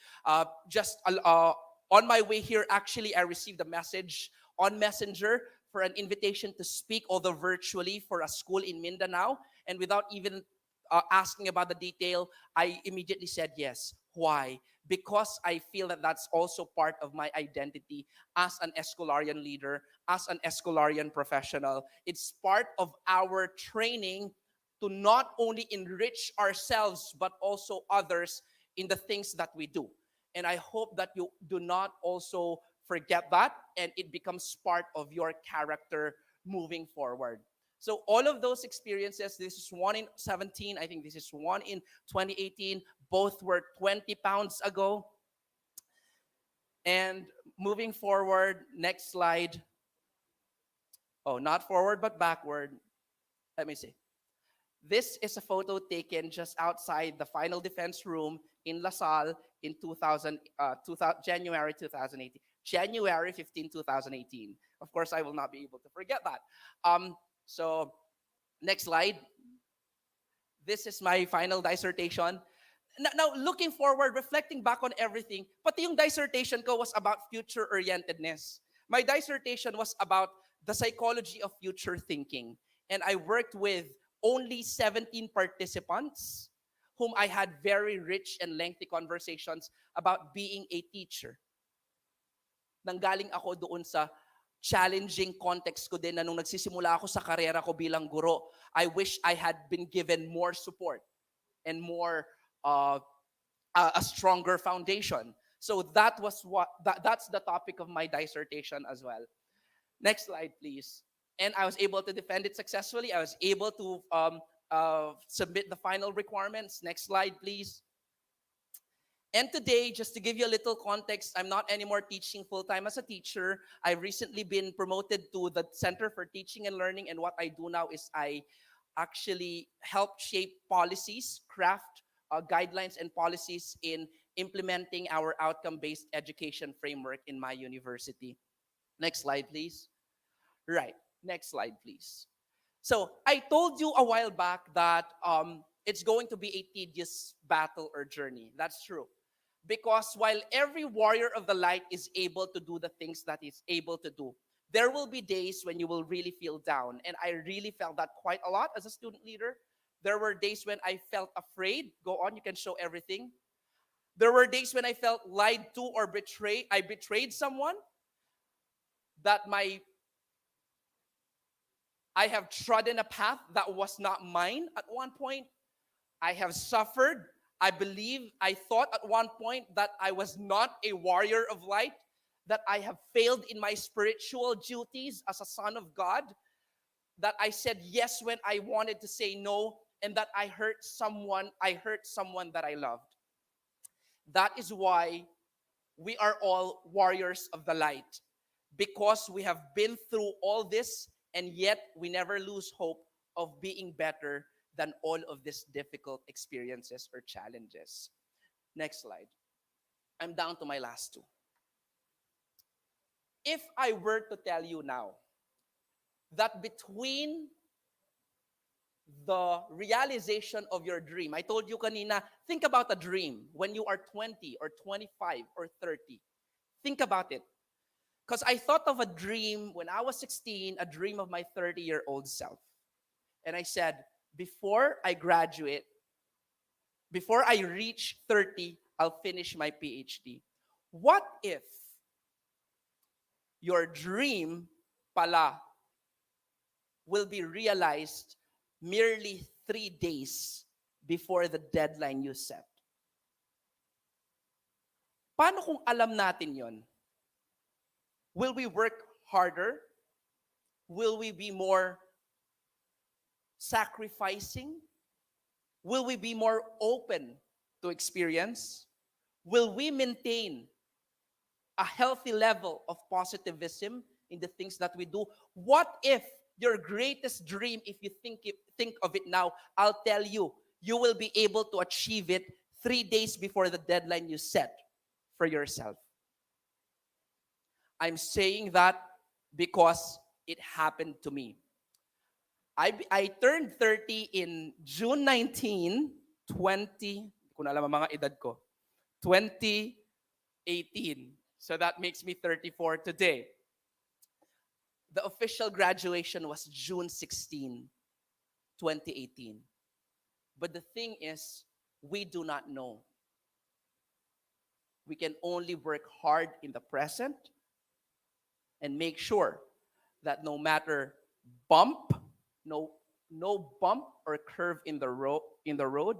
J: On my way here, actually, I received a message on Messenger for an invitation to speak, although virtually, for a school in Mindanao. And without even asking about the detail, I immediately said yes. Why? Because I feel that that's also part of my identity as an Escolarian leader, as an Escolarian professional. It's part of our training to not only enrich ourselves, but also others in the things that we do. And I hope that you do not also forget that and it becomes part of your character moving forward. So all of those experiences, this is one in 17, I think this is one in 2018, both were 20 pounds ago. And moving forward, next slide. Oh, not forward, but backward. Let me see. This is a photo taken just outside the final defense room in LaSalle in January 2018. January 15, 2018. Of course, I will not be able to forget that. So, next slide. This is my final dissertation. Now, looking forward, reflecting back on everything, pati yung dissertation ko was about future-orientedness. My dissertation was about the psychology of future thinking. And I worked with only 17 participants whom I had very rich and lengthy conversations about being a teacher. Nanggaling ako doon sa challenging context ko din na nung nagsisimula ako sa karera ko bilang guro, I wish I had been given more support and more a stronger foundation. So that's the topic of my dissertation as well. Next slide, please. And I was able to defend it successfully. I was able to submit the final requirements. Next slide, please. And today, just to give you a little context, I'm not anymore teaching full-time as a teacher. I've recently been promoted to the Center for Teaching and Learning, and what I do now is I actually help shape policies, craft guidelines and policies in implementing our outcome-based education framework in my university. Next slide, please. Right, next slide, please. So I told you a while back that it's going to be a tedious battle or journey. That's true. Because while every warrior of the light is able to do the things that he's able to do, there will be days when you will really feel down. And I really felt that quite a lot as a student leader. There were days when I felt afraid. Go on, you can show everything. There were days when I felt lied to or betrayed. I betrayed someone that I have trodden a path that was not mine at one point. I have suffered. I thought at one point that I was not a warrior of light, that I have failed in my spiritual duties as a son of God, that I said yes when I wanted to say no, and that I hurt someone that I loved. That is why we are all warriors of the light, because we have been through all this, and yet we never lose hope of being better than all of these difficult experiences or challenges. Next slide. I'm down to my last two. If I were to tell you now that between the realization of your dream, I told you kanina, think about a dream when you are 20 or 25 or 30. Think about it. Because I thought of a dream when I was 16, a dream of my 30-year-old self. And I said, before I graduate, before I reach 30, I'll finish my PhD. What if your dream pala will be realized merely 3 days before the deadline you set? Paano kung alam natin yon? Will we work harder? Will we be more sacrificing? Will we be more open to experience? Will we maintain a healthy level of positivism in the things that we do? What if your greatest dream, if you think of it now, I'll tell you, you will be able to achieve it 3 days before the deadline you set for yourself. I'm saying that because it happened to me. I turned 30 in June 19, 20, kung alam ang mga edad ko, 2018. So that makes me 34 today. The official graduation was June 16, 2018. But the thing is, we do not know. We can only work hard in the present and make sure that no matter bump, no bump or curve in the road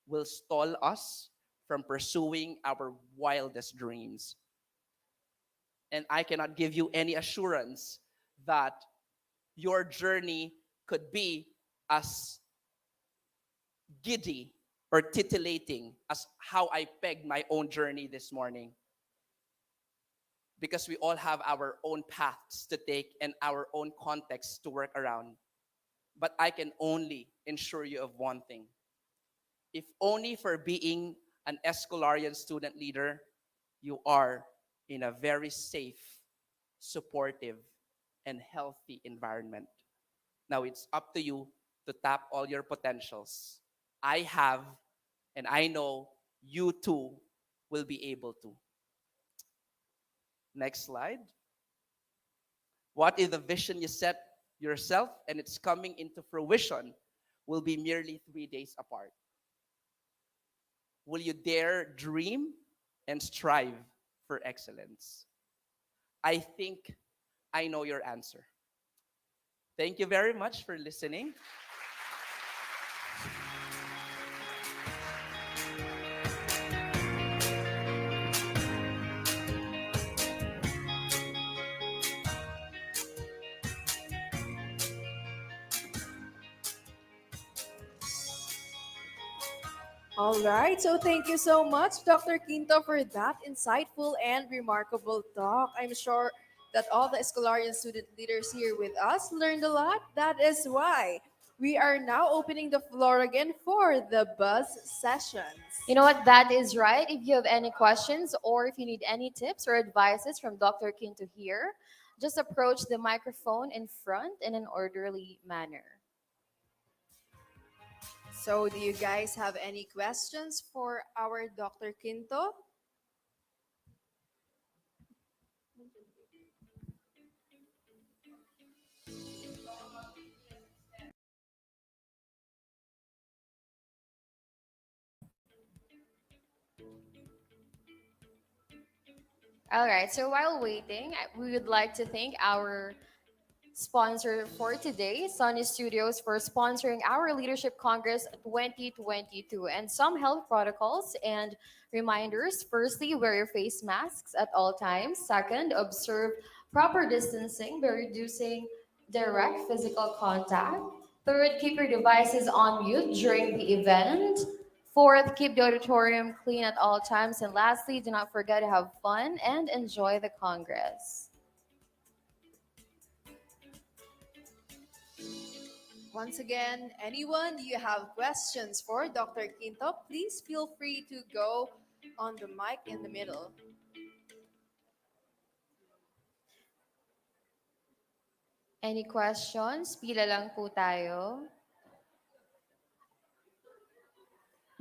J: will stall us from pursuing our wildest dreams. And I cannot give you any assurance that your journey could be as giddy or titillating as how I pegged my own journey this morning. Because we all have our own paths to take and our own context to work around. But I can only ensure you of one thing. If only for being an Escolarian student leader, you are in a very safe, supportive, and healthy environment. Now it's up to you to tap all your potentials. I have, and I know you too will be able to. Next slide. What if the vision you set yourself and it's coming into fruition will be merely 3 days apart? Will you dare dream and strive for excellence? I think I know your answer. Thank you very much for listening.
F: All right, so thank you so much, Dr. Quinto, for that insightful and remarkable talk. I'm sure that all the Escolarian student leaders here with us learned a lot. That is why we are now opening the floor again for the buzz sessions.
A: You know what? That is right. If you have any questions or if you need any tips or advices from Dr. Quinto here, just approach the microphone in front in an orderly manner.
F: So, do you guys have any questions for our Dr. Quinto?
A: All right, so while waiting, we would like to thank our sponsor for today, Sunny Studios, for sponsoring our Leadership Congress 2022, and some health protocols and reminders. Firstly, wear your face masks at all times. Second, observe proper distancing by reducing direct physical contact. Third, keep your devices on mute during the event. Fourth, keep the auditorium clean at all times. And lastly, do not forget to have fun and enjoy the Congress.
F: Once again, anyone, do you have questions for Dr. Quinto? Please feel free to go on the mic in the middle.
A: Any questions? Pila lang po tayo.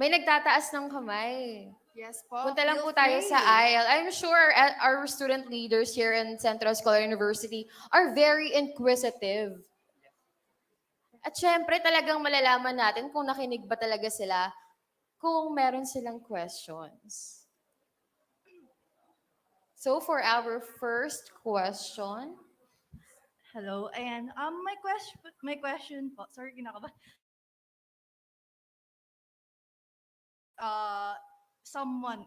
A: May nagtataas ng kamay.
F: Yes po,
A: Punta lang
F: feel
A: po tayo sa
F: free.
A: aisle. I'm sure our student leaders here in Central Scholar University are very inquisitive. At syempre, talagang malalaman natin kung nakinig ba talaga sila kung meron silang questions. So for our first question,
K: Hello, ayan. My question po. Sorry, kinakabahan. Uh, Someone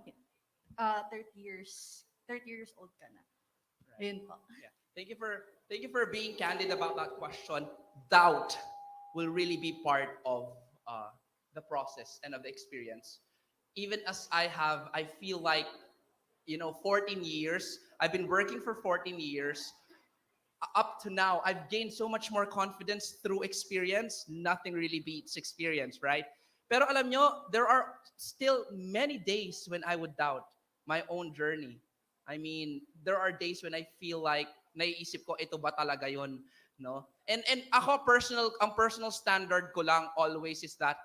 K: 30 years old ka na. Ayun po.
J: Yeah. Thank you for being candid about that question. Doubt will really be part of the process and of the experience. Even as I feel like 14 years. I've been working for 14 years. Up to now, I've gained so much more confidence through experience. Nothing really beats experience, right? Pero alam nyo, there are still many days when I would doubt my own journey. I mean, there are days when I feel like naiisip ko, ito ba talaga yon, no? And ako ang personal standard ko lang always is that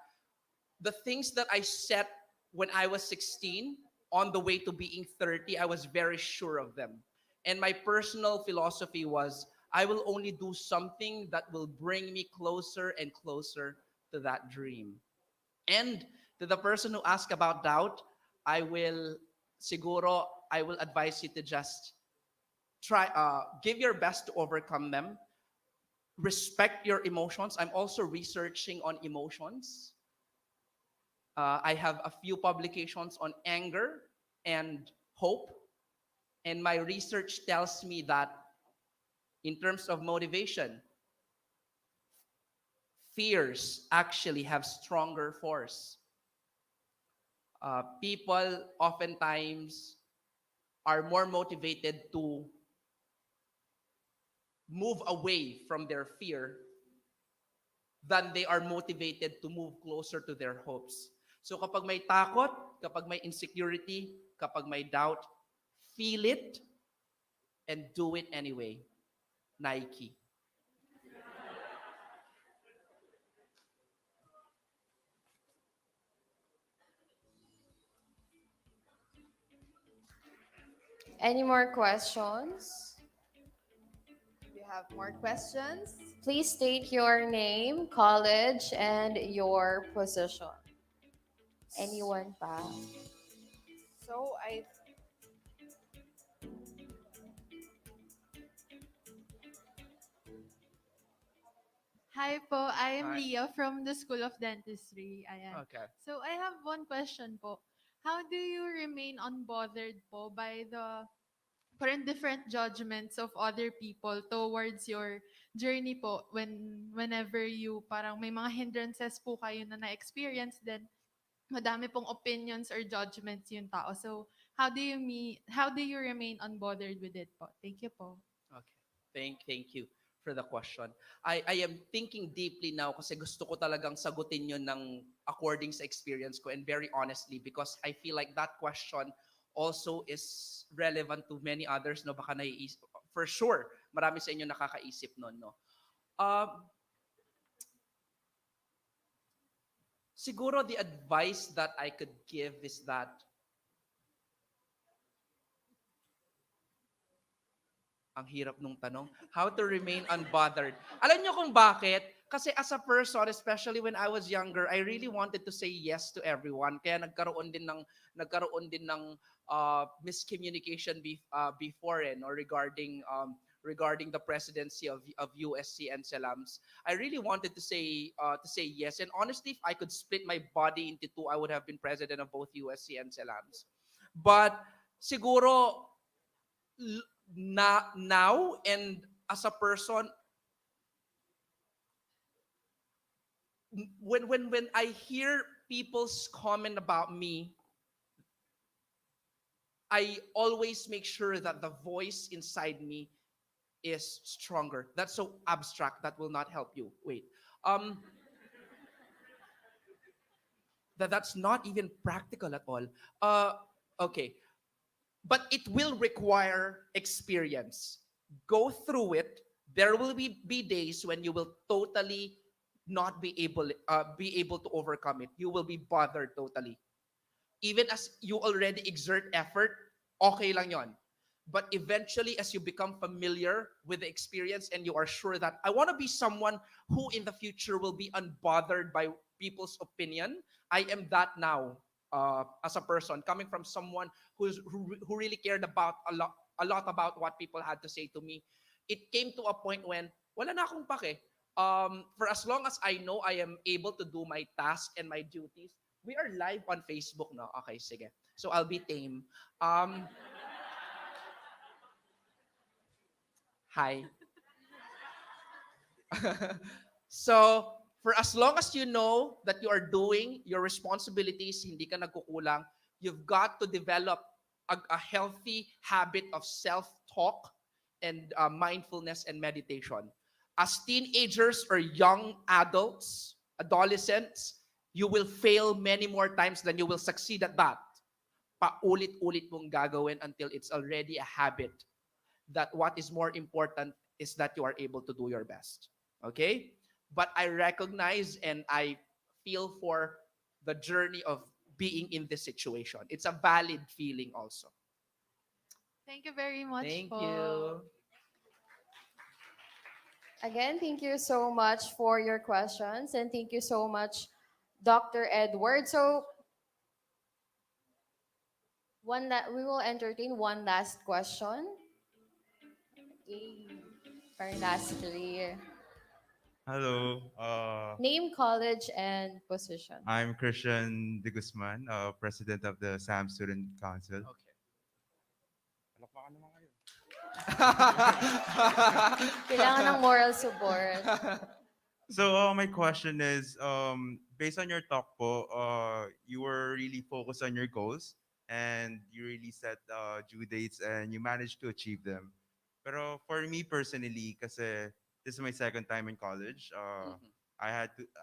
J: the things that I set when I was 16 on the way to being 30, I was very sure of them. And my personal philosophy was I will only do something that will bring me closer and closer to that dream. And to the person who asked about doubt, I will advise you to just give your best to overcome them. Respect your emotions. I'm also researching on emotions. I have a few publications on anger and hope. And my research tells me that in terms of motivation, fears actually have stronger force. People oftentimes are more motivated to move away from their fear than they are motivated to move closer to their hopes. So kapag may takot, kapag may insecurity, kapag may doubt, feel it and do it anyway. Nike.
A: any more questions?
F: Do you have more questions?
A: Please state your name, college, and your position. Anyone pa?
F: So I
L: Hi po, I am
J: Hi.
L: Leah from the School of Dentistry. Ayan.
J: Okay.
L: So I have one question po. How do you remain unbothered po by the parang different judgments of other people towards your journey po whenever you parang may mga hindrances po kayo na na-experience, then madami pong opinions or judgments yung tao. So how do you remain unbothered with it po? Thank you po.
J: Okay. Thank you for the question. I am thinking deeply now kasi gusto ko talagang sagutin yun ng according sa experience ko and very honestly because I feel like that question also is relevant to many others, no? Baka naiisip. For sure, marami sa inyo nakakaisip nun, no? Siguro the advice that I could give is that ang hirap nung tanong. How to remain unbothered. Alam nyo kung bakit? Kasi as a person, especially when I was younger, I really wanted to say yes to everyone. Kaya nagkaroon din ng miscommunication before or regarding the presidency of USC and Salams. I really wanted to say yes, and honestly, if I could split my body into two, I would have been president of both USC and Salams. But siguro now and as a person, when I hear people's comment about me, I always make sure that the voice inside me is stronger. That's so abstract that will not help you. Wait. Um that's not even practical at all. Uh okay. But it will require experience. Go through it. There will be days when you will totally not be able to overcome it. You will be bothered totally. Even as you already exert effort, okay lang yon. But eventually, as you become familiar with the experience and you are sure that I want to be someone who in the future will be unbothered by people's opinion, I am that now as a person, coming from someone who really cared about a lot about what people had to say to me. It came to a point when wala na akong pake. For as long as I know I am able to do my task and my duties, we are live on Facebook no? Okay, sige. So I'll be tame. Hi. So, for as long as you know that you are doing your responsibilities, hindi ka nagkukulang, you've got to develop a healthy habit of self-talk and mindfulness and meditation. As teenagers or young adults, adolescents, you will fail many more times than you will succeed at that. Paulit-ulit mong gagawin until it's already a habit that what is more important is that you are able to do your best. Okay? But I recognize and I feel for the journey of being in this situation. It's a valid feeling also.
L: Thank you very much
J: Thank
L: po.
J: you.
A: Again, thank you so much for your questions and thank you so much, Dr. Edward. So, one that we will entertain one last question. Yay. Very lastly,
M: Hello,
A: name, college, and position.
M: I'm Christian de Guzman, President of the SAM Student Council.
J: Okay. Palakpakan naman kayo.
A: Kailangan ng moral support.
M: So my question is, based on your talk po, you were really focused on your goals and you really set due dates and you managed to achieve them. Pero for me personally, kasi this is my second time in college,
J: Mhm.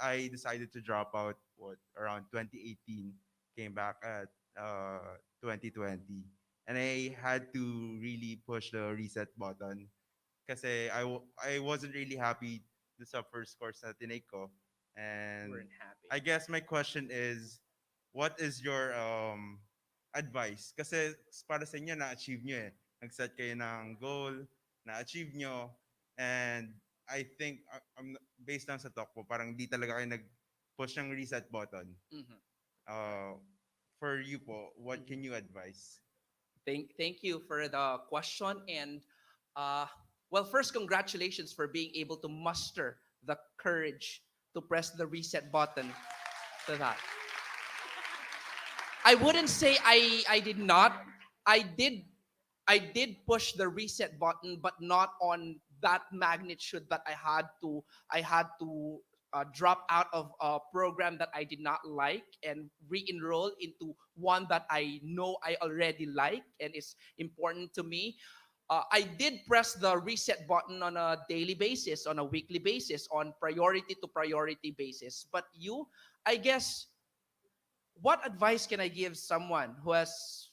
M: I decided to drop out around 2018, came back at 2020, and I had to really push the reset button kasi I wasn't really happy sa first course na tinake ko. And
J: Weren't happy.
M: I guess my question is, what is your advice? Kasi para sa inyo, na-achieve nyo eh. Nag-set kayo ng goal, na-achieve nyo, and I think, based lang sa talk po, parang di talaga kayo nag-push ng reset button.
J: Mhm.
M: Uh, for you po, what
J: Mhm.
M: can you advise?
J: Thank you for the question. And uh, well, first, congratulations for being able to muster the courage to press the reset button to that. I wouldn't say I did not. I did I did push the reset button, but not on that magnitude that I had to drop out of a program that I did not like and re-enroll into one that I know I already like and is important to me. I did press the reset button on a daily basis, on a weekly basis, on priority to priority basis. But I guess, what advice can I give someone who has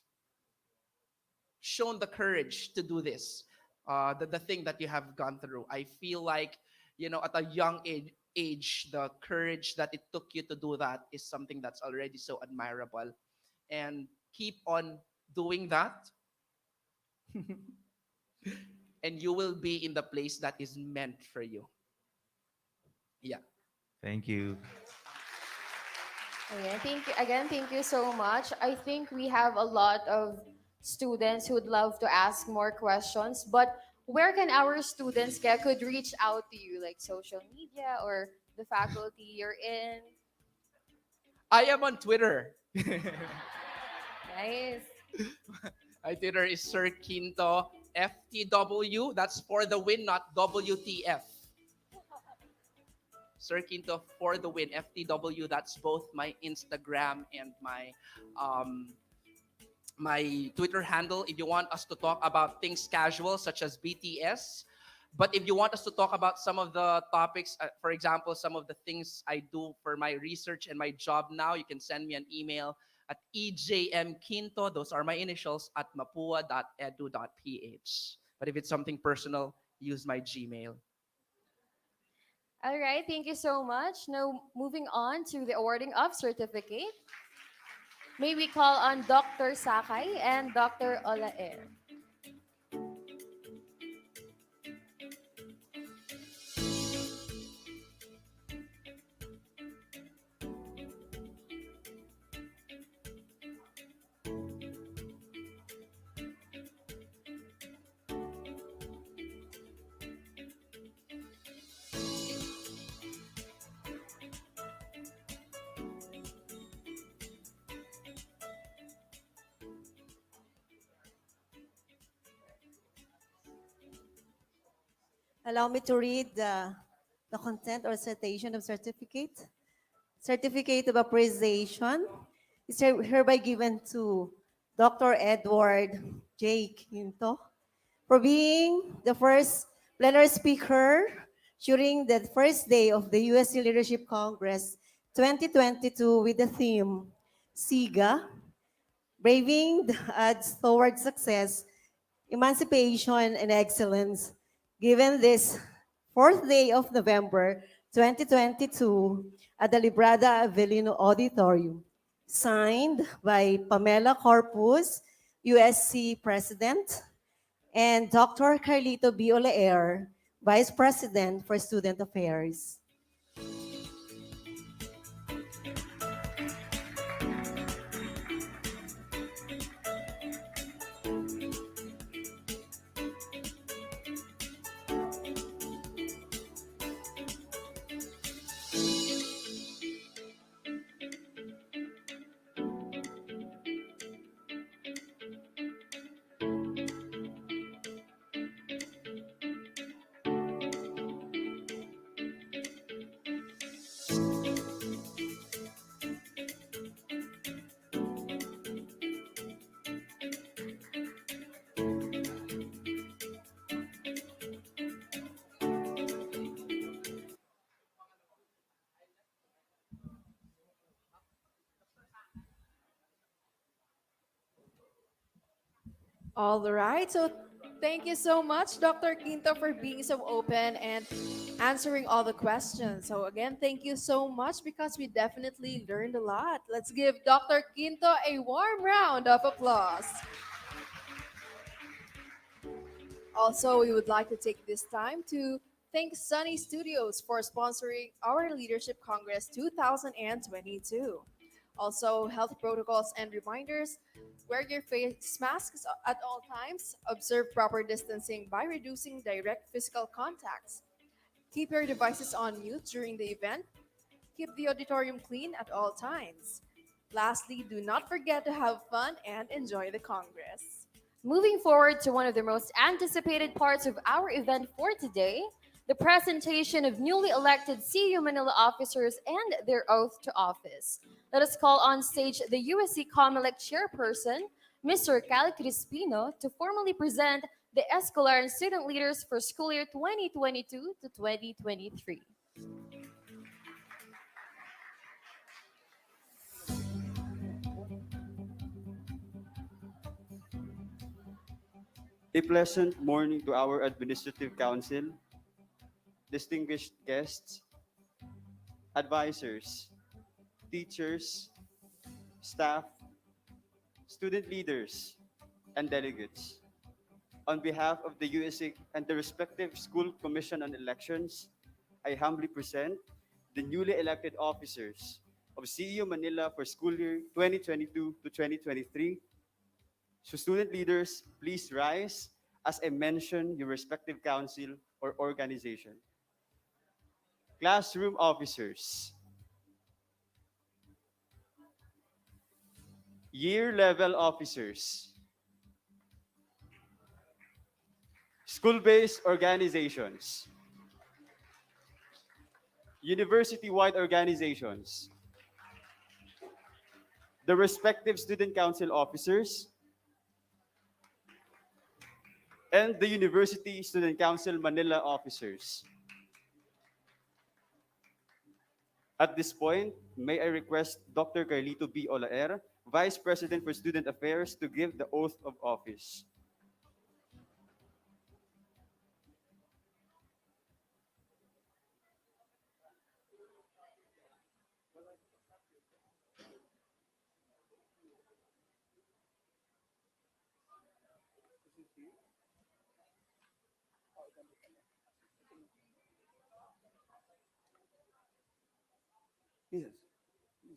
J: shown the courage to do this? The thing that you have gone through. I feel like, at a young age, the courage that it took you to do that is something that's already so admirable. And keep on doing that, and you will be in the place that is meant for you. Yeah.
M: Thank you.
A: Thank you so much. I think we have a lot of students who would love to ask more questions, but where can our students could reach out to you, like social media or the faculty you're in?
J: I am on Twitter.
A: Nice.
J: My Twitter is Sir Quinto FTW. That's for the win, not WTF. Sir Quinto for the win. FTW. That's both my Instagram and um, my Twitter handle if you want us to talk about things casual such as BTS. But if you want us to talk about some of the topics, for example, some of the things I do for my research and my job now, you can send me an email at ejmquinto, those are my initials, at mapua.edu.ph. But if it's something personal, use my Gmail.
A: All right, thank you so much. Now, moving on to the awarding of certificate, may we call on Dr. Sakay and Dr. Olaer.
I: Allow me to read the content or citation of certificate. Certificate of appreciation is hereby given to Dr. Edward J. Quinto for being the first plenary speaker during the first day of the USC Leadership Congress 2022 with the theme SIGA, Braving the Odds Toward Success, Emancipation and Excellence, given this fourth day of November 2022 at the Librada Avellino Auditorium, signed by Pamela Corpus, USC President, and Dr. Carlito B. Oleer, Vice President for Student Affairs.
F: All right. So thank you so much, Dr. Quinto, for being so open and answering all the questions. So again, thank you so much because we definitely learned a lot. Let's give Dr. Quinto a warm round of applause. Also, we would like to take this time to thank Sunny Studios for sponsoring our Leadership Congress 2022. Also, health protocols and reminders: wear your face masks at all times, observe proper distancing by reducing direct physical contacts, keep your devices on mute during the event, keep the auditorium clean at all times. Lastly, do not forget to have fun and enjoy the Congress.
A: Moving forward to one of the most anticipated parts of our event for today, the presentation of newly elected CU Manila officers and their oath to office. Let us call on stage the USC COMELEC chairperson, Mr. Cal Crispino, to formally present the Escolar and student leaders for school year 2022 to 2023.
N: A pleasant morning to our Administrative Council, distinguished guests, advisors, teachers, staff, student leaders, and delegates. On behalf of the USC and the respective School Commission on Elections, I humbly present the newly elected officers of CEU Manila for school year 2022 to 2023. So student leaders, please rise as I mention your respective council or organization. Classroom officers, year level officers, school-based organizations, university-wide organizations, the respective student council officers, and the University Student Council Manila officers. At this point, may I request Dr. Carlito B. Olaer, Vice President for Student Affairs, to give the oath of office.
E: Yes. Yes.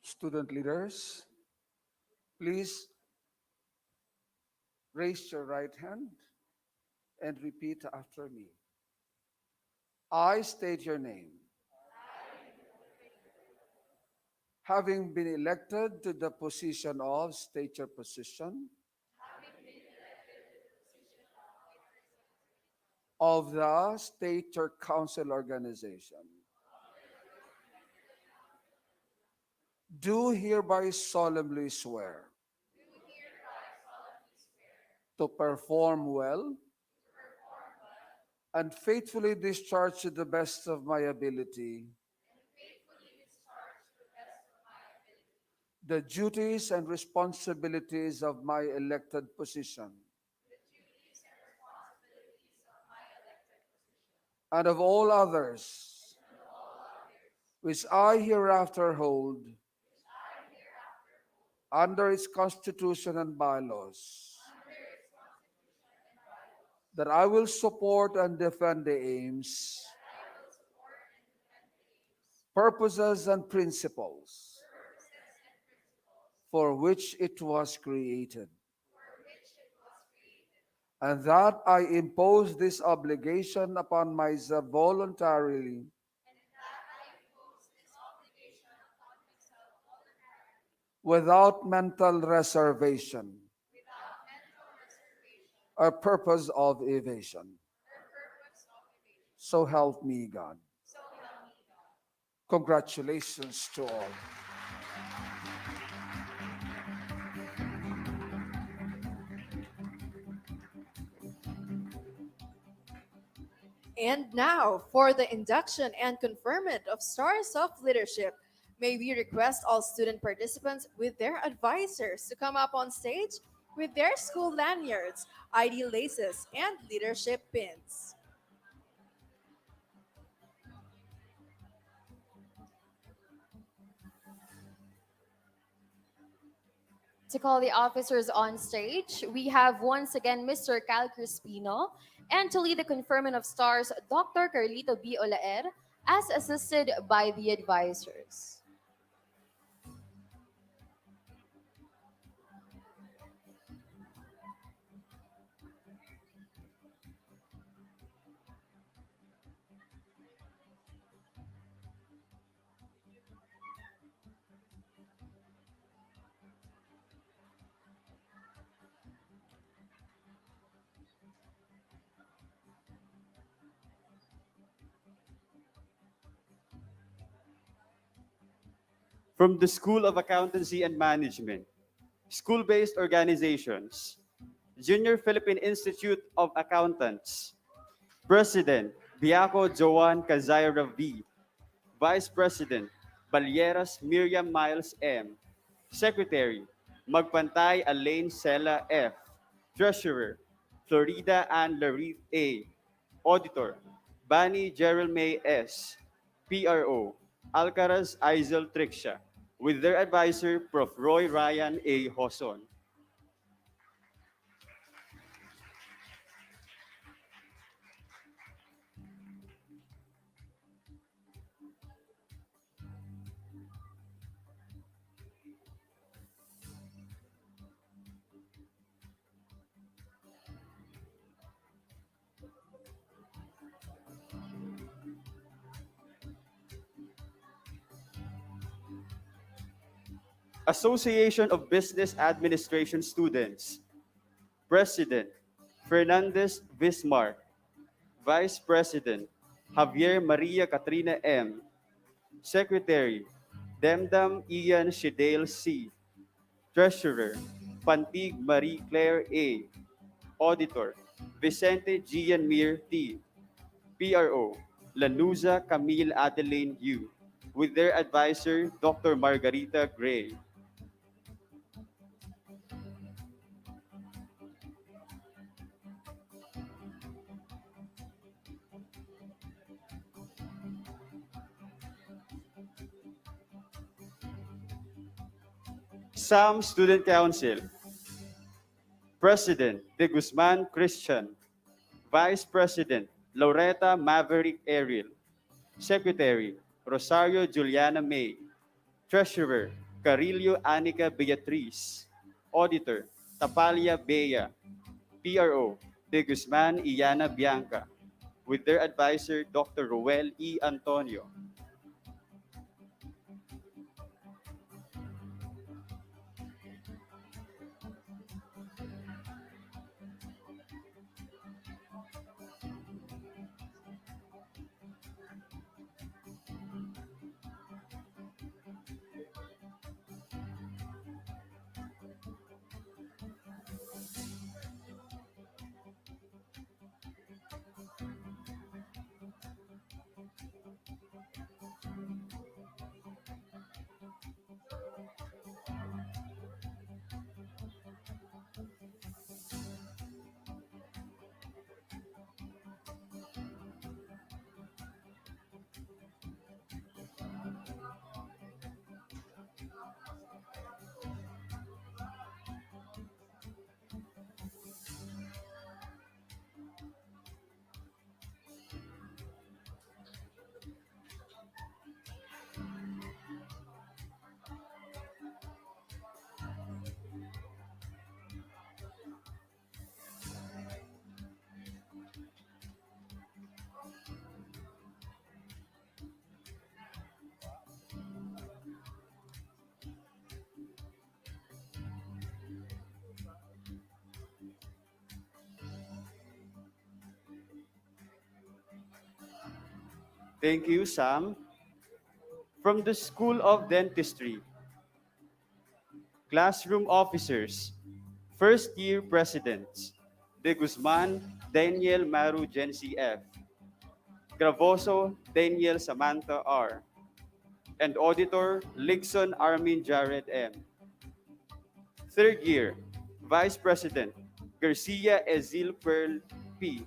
E: Student leaders, please raise your right hand and repeat after me. I state your name. Having been elected to the position of, state your position, of the state or council organization. Do hereby solemnly swear to perform well and faithfully discharge to the best of my ability the duties and responsibilities of my elected position and of all others which I hereafter hold under its constitution and bylaws, that I will support and defend the aims, purposes, and principles for which it was created, and that I impose this obligation upon myself voluntarily without mental reservation or purpose of evasion. So help me God. Congratulations to all.
F: And now, for the induction and conferment of Stars of Leadership, may we request all student participants with their advisors to come up on stage with their school lanyards, ID laces, and leadership pins.
A: To call the officers on stage, we have once again Mr. Cal Crispino, and to lead the conferment of stars, Dr. Carlito B. Olaer, as assisted by the advisors.
N: From the School of Accountancy and Management, school-based organizations, Junior Philippine Institute of Accountants, President Biako Joan Cazaira V, Vice President Balyeras Miriam Miles M, Secretary Magpantay Alain Sela F. Treasurer, Florida Ann Larith A. Auditor, Bani Gerald May S. PRO, Alcaraz Aizel Trixia, with their advisor, Prof. Roy Ryan A. Hoson. Association of Business Administration Students, President, Fernandez Bismarck, Vice President, Javier Maria Katrina M. Secretary, Demdam Ian Shidale C. Treasurer, Pantig Marie Claire A. Auditor, Vicente Gian Mir T. PRO, Lanuza Camille Adeline U. With their advisor, Dr. Margarita Gray. SAM Student Council, President De Guzman Christian, Vice President Loretta Maverick Ariel, Secretary Rosario Juliana May, Treasurer Carillo Anica Beatriz, Auditor Tapalia Bea, PRO De Guzman Iana Bianca, with their advisor Dr. Roel E. Antonio. Thank you, Sam. From the School of Dentistry, Classroom Officers, First Year Presidents, De Guzman, Daniel Maru Genci F. Gravoso, Daniel Samantha R. And Auditor, Lixon Armin Jared M. Third Year, Vice President, Garcia Ezil Pearl P.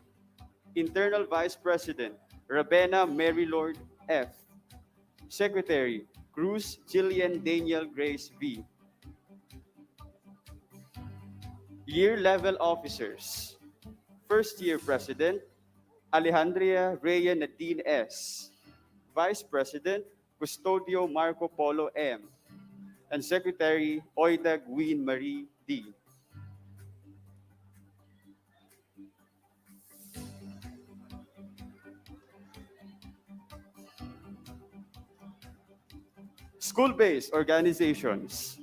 N: Internal Vice President, Rabena Mary Lord F. Secretary, Cruz Jillian Daniel Grace V. Year Level Officers, First Year President, Alejandria Rhea Nadine S. Vice President, Custodio Marco Polo M. And Secretary, Oida Gwyn Marie D. School-based organizations,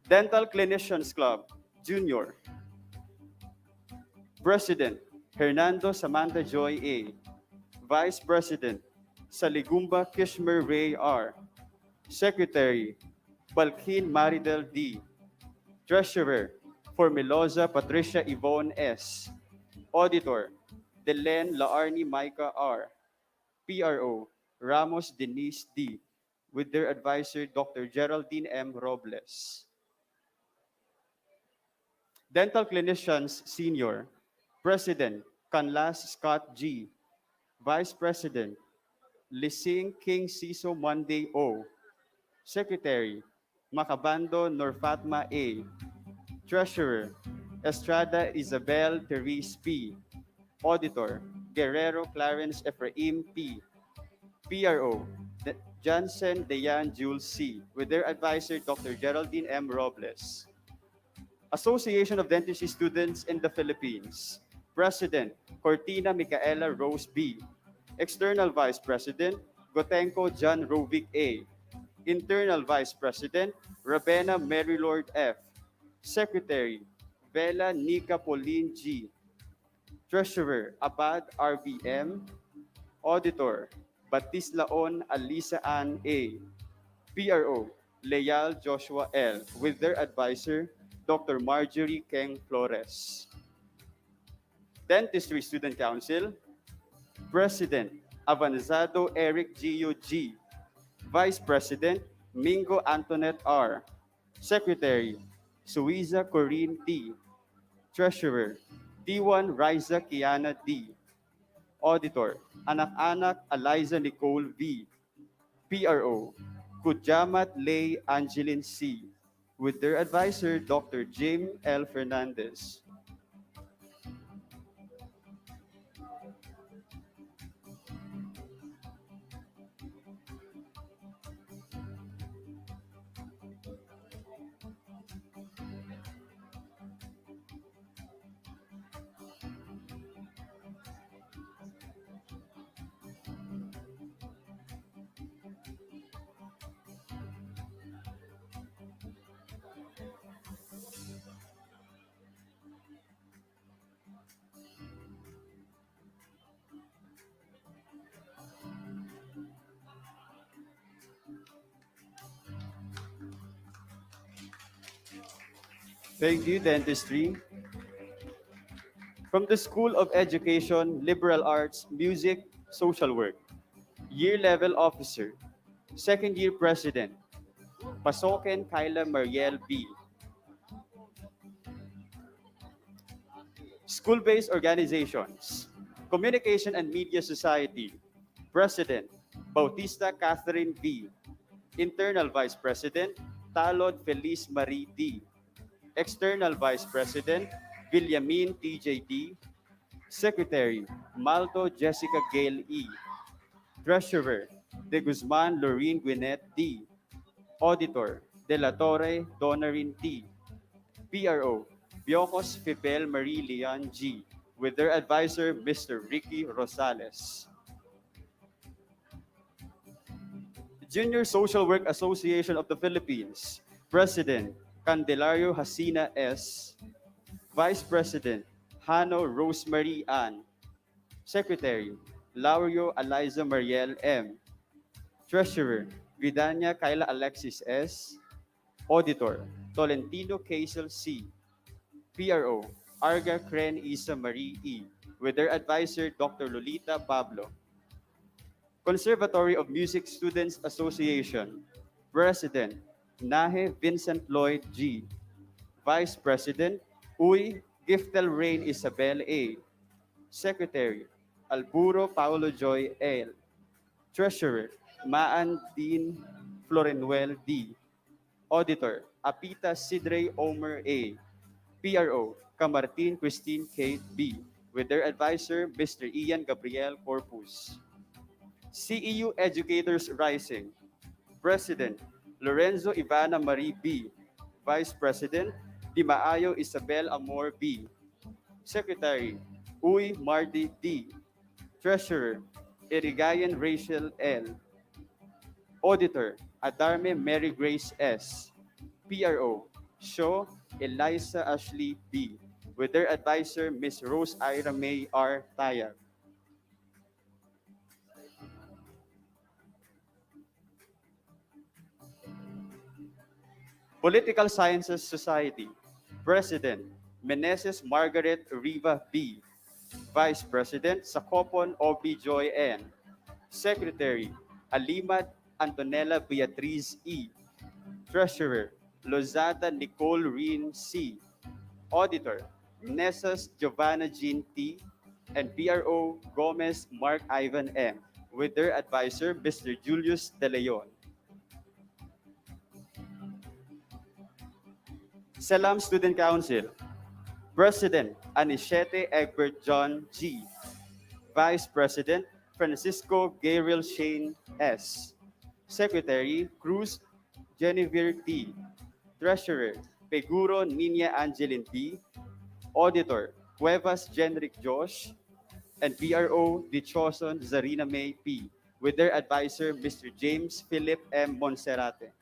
N: Dental Clinicians Club, Junior. President, Hernando Samantha Joy A. Vice President, Saligumba Kishmer Ray R. Secretary, Balkin Maridel D. Treasurer, Formilosa Patricia Yvonne S. Auditor, Delen Laarni Micah R. PRO, Ramos Denise D. With their advisor, Dr. Geraldine M. Robles. Dental Clinicians Senior, President Canlas Scott G. Vice President Lising King Siso Monday O. Secretary Macabando Norfatma A. Treasurer Estrada Isabel Therese P. Auditor Guerrero Clarence Ephraim P. PRO Johnson Dayan Jules C. With their advisor Dr. Geraldine M. Robles. Association of Dentistry Students in the Philippines. President Cortina Micaela Rose B. External Vice President Gotenko John Rovic A. Internal Vice President Rabena Marylord F. Secretary Vela Nika Pauline G. Treasurer Abad RVM. Auditor Batislaon Alisa Ann A. PRO Leal Joshua L. With their advisor Dr. Marjorie Keng Flores. Dentistry Student Council, President Avanzado Eric Gio G. Vice President Mingo Antoinette R. Secretary Suiza Corinne T. Treasurer T1 Riza Kiana D. Auditor Anak-anak Eliza Nicole V. PRO Kujamat Lay Angeline C. With their advisor Dr. Jim L. Fernandez. Thank you, Dentistry. From the School of Education, Liberal Arts, Music, Social Work, Year Level Officer, Second Year President, Pasoken Kyla Mariel B. School-based organizations, Communication and Media Society, President, Bautista Catherine V. Internal Vice President, Talod Feliz Marie D. External Vice President, Villamin TJD. Secretary, Malto Jessica Gale E. Treasurer, De Guzman Lorene Gwinnett D. Auditor, De La Torre Donarin T. PRO, Biocos Fibel Marie Leon G. With their advisor, Mr. Ricky Rosales. Junior Social Work Association of the Philippines, President, Candelario Hasina S. Vice President, Hano Rosemary Ann. Secretary, Laurio Eliza Mariel M. Treasurer, Vidania Kyla Alexis S. Auditor, Tolentino Casel C. PRO, Arga Cren Isa Marie E. With their advisor, Dr. Lolita Pablo. Conservatory of Music Students Association, President, Nahe Vincent Lloyd G. Vice President, Uy Giftel Rain Isabel A. Secretary, Alburo Paulo Joy L. Treasurer, Maan Dean Florenuel D. Auditor, Apita Sidre Omer A. PRO, Camartin Christine Kate B. With their advisor, Mr. Ian Gabriel Corpus. CEU Educators Rising, President, Lorenzo Ivana Marie B. Vice President, Di Maayo Isabel Amor B. Secretary, Uy Mardi D. Treasurer, Irigayan Rachel L. Auditor, Adarme Mary Grace S. PRO, Shaw Eliza Ashley B. With their advisor, Ms. Rose Ira May R. Tayag. Political Sciences Society, President, Meneses Margaret Riva B. Vice President, Sacopon Obi Joy N. Secretary, Alimad Antonella Beatriz E. Treasurer, Lozada Nicole Rin C. Auditor, Nessus Giovanna Jean T. and PRO Gomez Mark Ivan M. with their advisor, Mr. Julius De Leon. Salam Student Council, President Anichete Egbert John G. Vice President Francisco Gabriel Shane S. Secretary Cruz Genevieve T. Treasurer Peguro Nina Angelin P. Auditor Cuevas Genric Josh and PRO Dichoson Zarina May P. with their advisor Mr. James Philip M. Monserrate.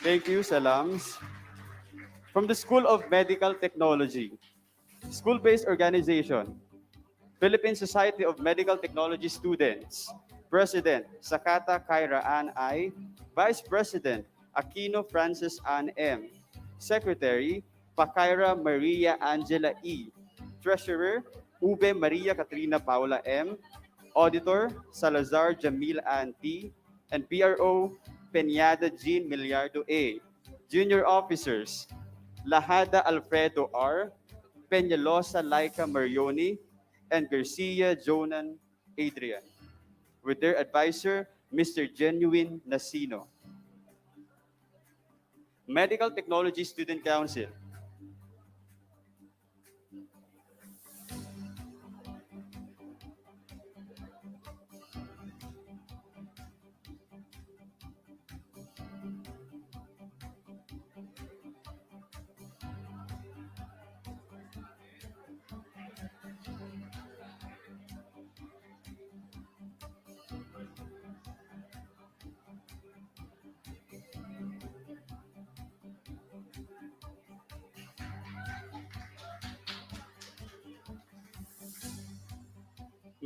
N: Thank you, Salams. From the School of Medical Technology, school-based organization, Philippine Society of Medical Technology Students, President Sakata Kyra Ann I, Vice President Aquino Francis Ann M, Secretary Pakaira Maria Angela E, Treasurer Ube Maria Katrina Paula M, Auditor Salazar Jamil Ann T, and PRO Peñada Jean Miliardo A. Junior Officers Lahada Alfredo R, Peñalosa Laika Marioni, and Garcia Jonan Adrian, with their advisor, Mr. Genuine Nasino. Medical Technology Student Council,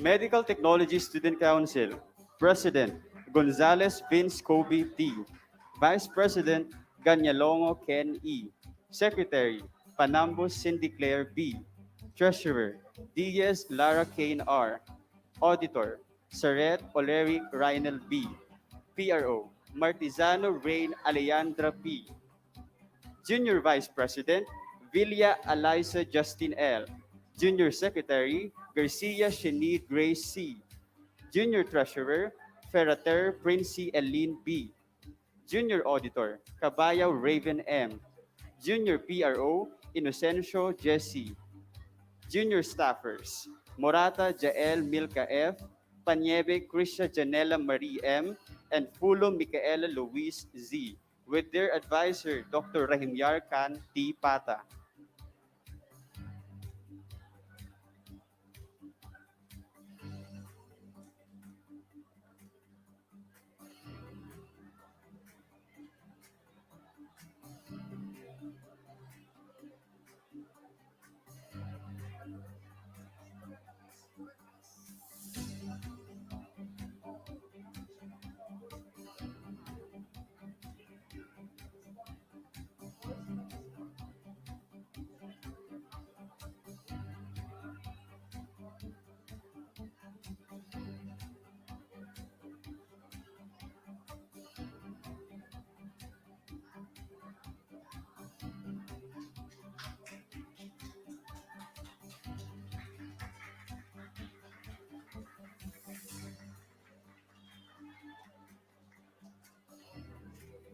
N: Medical Technology Student Council, President Gonzales Vince Kobe T, Vice President Ganyalongo Ken E, Secretary Panambo Cindy Claire B, Treasurer Diaz Lara Kane R, Auditor Saret Oleric Reinel B, PRO Martizano Rain Alejandra P, Junior Vice President Villa Eliza Justin L, Junior Secretary Garcia Shani Grace C, Junior Treasurer Ferrater Princey Eileen B, Junior Auditor Caballo Raven M, Junior PRO Inocencio Jesse, Junior Staffers Morata Jael Milka F, Paniebe Krisha Janela Marie M, and Fulo Micaela Luis Z, with their advisor Dr. Rahimyar Khan T. Pata.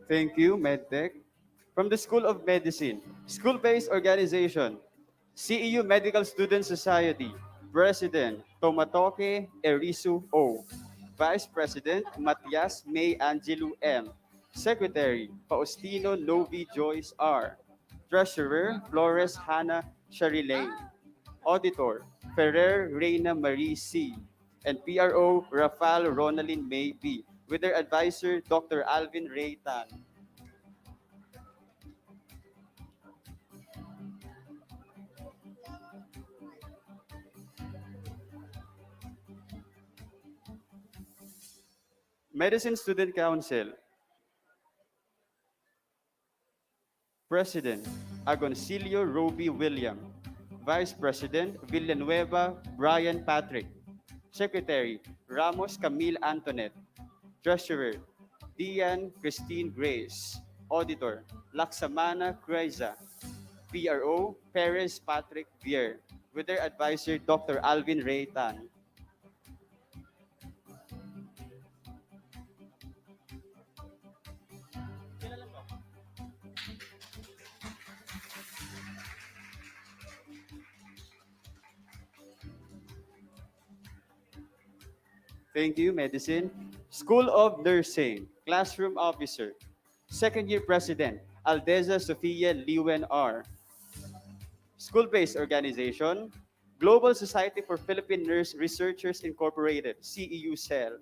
N: Thank you, MedTech. From the School of Medicine, school-based organization, CEU Medical Student Society, President Tomatoke Erisu O, Vice President Matias May Angelu M, Secretary, Faustino Novi Joyce R. Treasurer, Flores Hannah Sharilay. Auditor, Ferrer Reina Marie C. And PRO, Rafael Ronaldin May B. With their advisor, Dr. Alvin Ray Tan. Medicine Student Council, President, Agoncillo Roby William. Vice President, Villanueva Brian Patrick. Secretary, Ramos Camille Antoinette. Treasurer, Dian Christine Grace. Auditor, Laksamana Craiza. PRO, Perez Patrick Vier. With their advisor, Dr. Alvin Ray Tan. Thank you, Medicine. School of Nursing, Classroom Officer. Second year President, Aldeza Sofia Liwen R. School-based organization, Global Society for Philippine Nurse Researchers Incorporated, CEU Cell.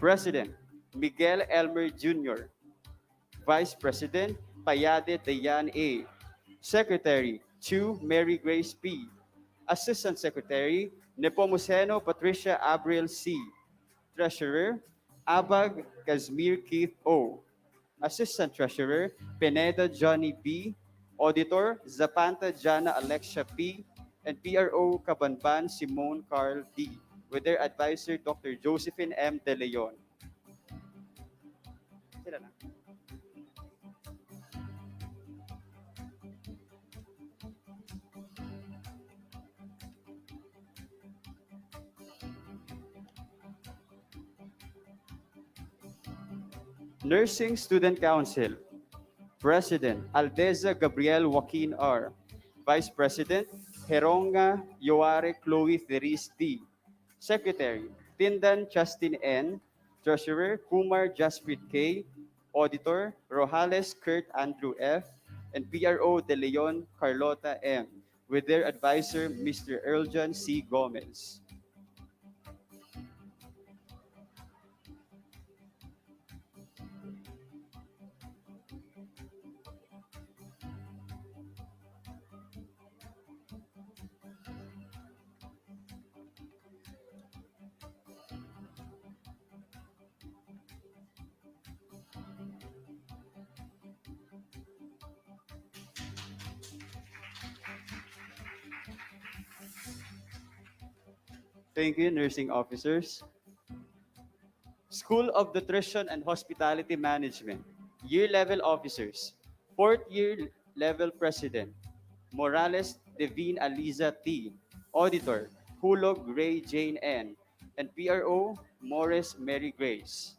N: President, Miguel Elmer Jr. Vice President, Payade Dayan A. Secretary, Chu Mary Grace P. Assistant Secretary, Nepomuceno Patricia Abril C. Treasurer, Abag Kazmir Keith O. Assistant Treasurer, Pineda Johnny B. Auditor, Zapanta Jana Alexia P. And PRO Kabanban Simone Carl D. With their advisor, Dr. Josephine M. De Leon. Sila na. Nursing Student Council, President, Aldeza Gabriel Joaquin R. Vice President, Heronga Yoare Chloe Theris D. Secretary, Tindan Justin N. Treasurer, Kumar Jasprit K. Auditor, Rojales Kurt Andrew F. And PRO De Leon Carlota M. With their advisor, Mr. Erljan C. Gomez. Thank you, nursing officers. School of Nutrition and Hospitality Management, year level officers, fourth year level president, Morales Devine Aliza T, auditor, Hulog Ray Jane N, and PRO Morris Mary Grace.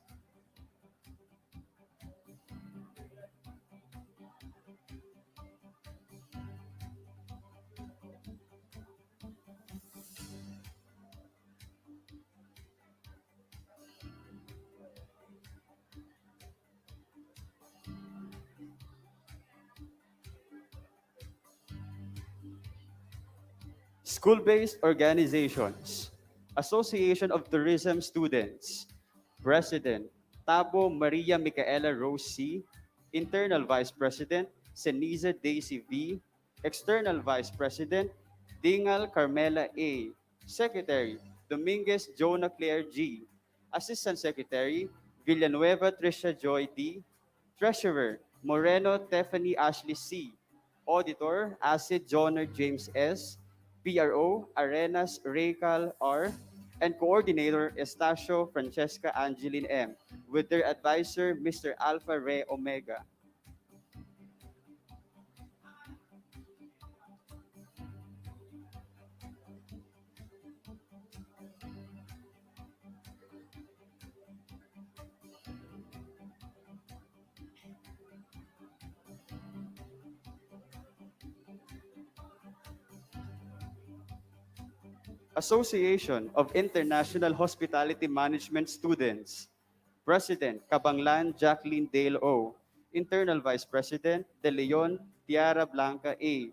N: School-based organizations, Association of Tourism Students, President, Tabo Maria Micaela Rose C, Internal Vice President, Seniza Daisy V, External Vice President, Dingal Carmela A, Secretary, Dominguez Jonah Claire G, Assistant Secretary, Villanueva Tricia Joy D, Treasurer, Moreno Tiffany Ashley C, Auditor, Acid Joner James S, PRO, Arenas Raycal R, and Coordinator, Estacio Francesca Angeline M, with their advisor, Mr. Alpha Ray Omega. Association of International Hospitality Management Students, President, Cabanglan Jacqueline Dale O. Internal Vice President, De Leon Tiara Blanca A.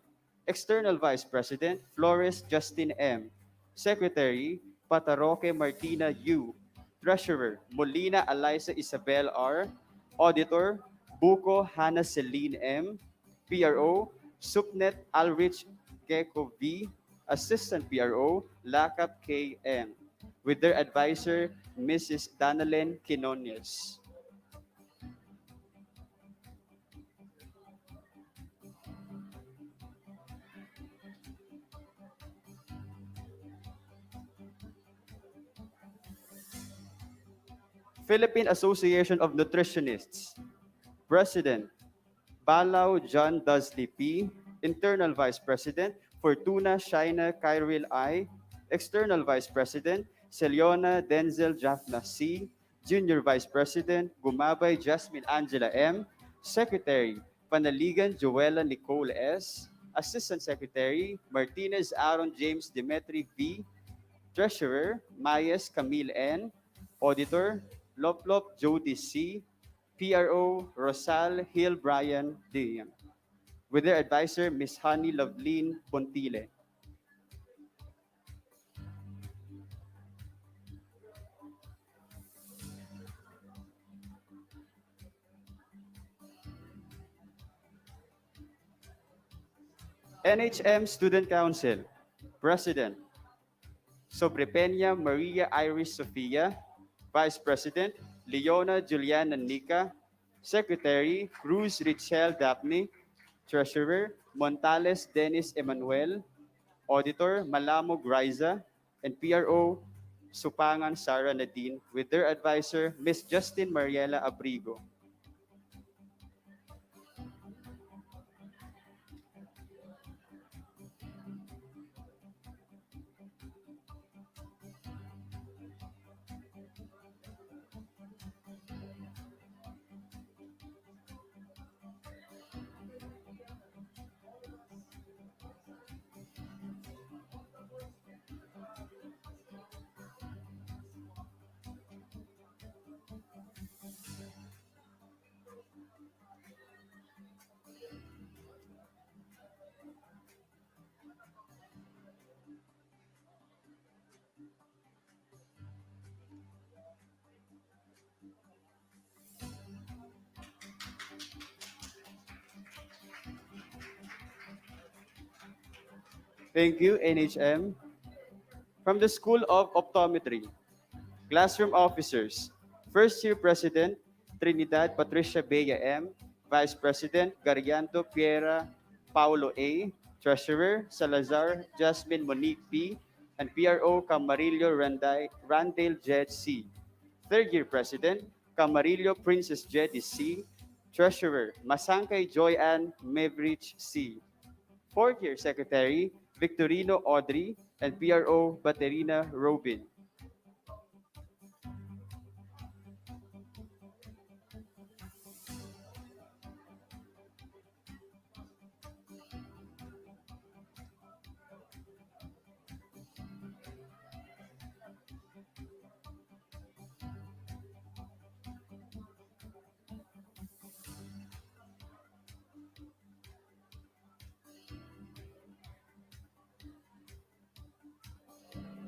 N: External Vice President, Flores Justin M. Secretary, Pataroque Martina U. Treasurer, Molina Eliza Isabel R. Auditor, Buko Hannah Celine M. PRO, Supnet Alrich Gecko V. Assistant PRO, Lakap K. N. With their advisor, Mrs. Danalen Quinones. Philippine Association of Nutritionists. President, Balao John Dudley P. Internal Vice President, Fortuna Shaina Kyril I. External Vice President, Celiona Denzel Jaffna C. Junior Vice President, Gumabay Jasmine Angela M. Secretary, Panaligan Joella Nicole S. Assistant Secretary, Martinez Aaron James Dimitri V. Treasurer, Mayes Camille N. Auditor, Loplop Jody C. PRO, Rosal Hill Brian D. With their advisor, Miss Honey Loveline Pontile. NHM Student Council. President, Sobrepeña Maria Iris Sofia. Vice President, Leona Juliana Nica. Secretary, Cruz Richel Daphne. Treasurer, Montales Dennis Emanuel. Auditor, Malamo Griza. And PRO, Supangan Sara Nadine, with their advisor, Miss Justin Mariela Abrigo. Thank you, NHM. From the School of Optometry, Classroom Officers, First Year President, Trinidad Patricia Bea M. Vice President, Garianto Piera Paulo A. Treasurer, Salazar Jasmine Monique P. And PRO, Camarillo Randale Jed C. Third Year President, Camarillo Princess Jedi C. Treasurer, Masangkay Joyanne Mevrich C. Fourth Year Secretary, Victorino Audrey. And PRO, Baterina Robin.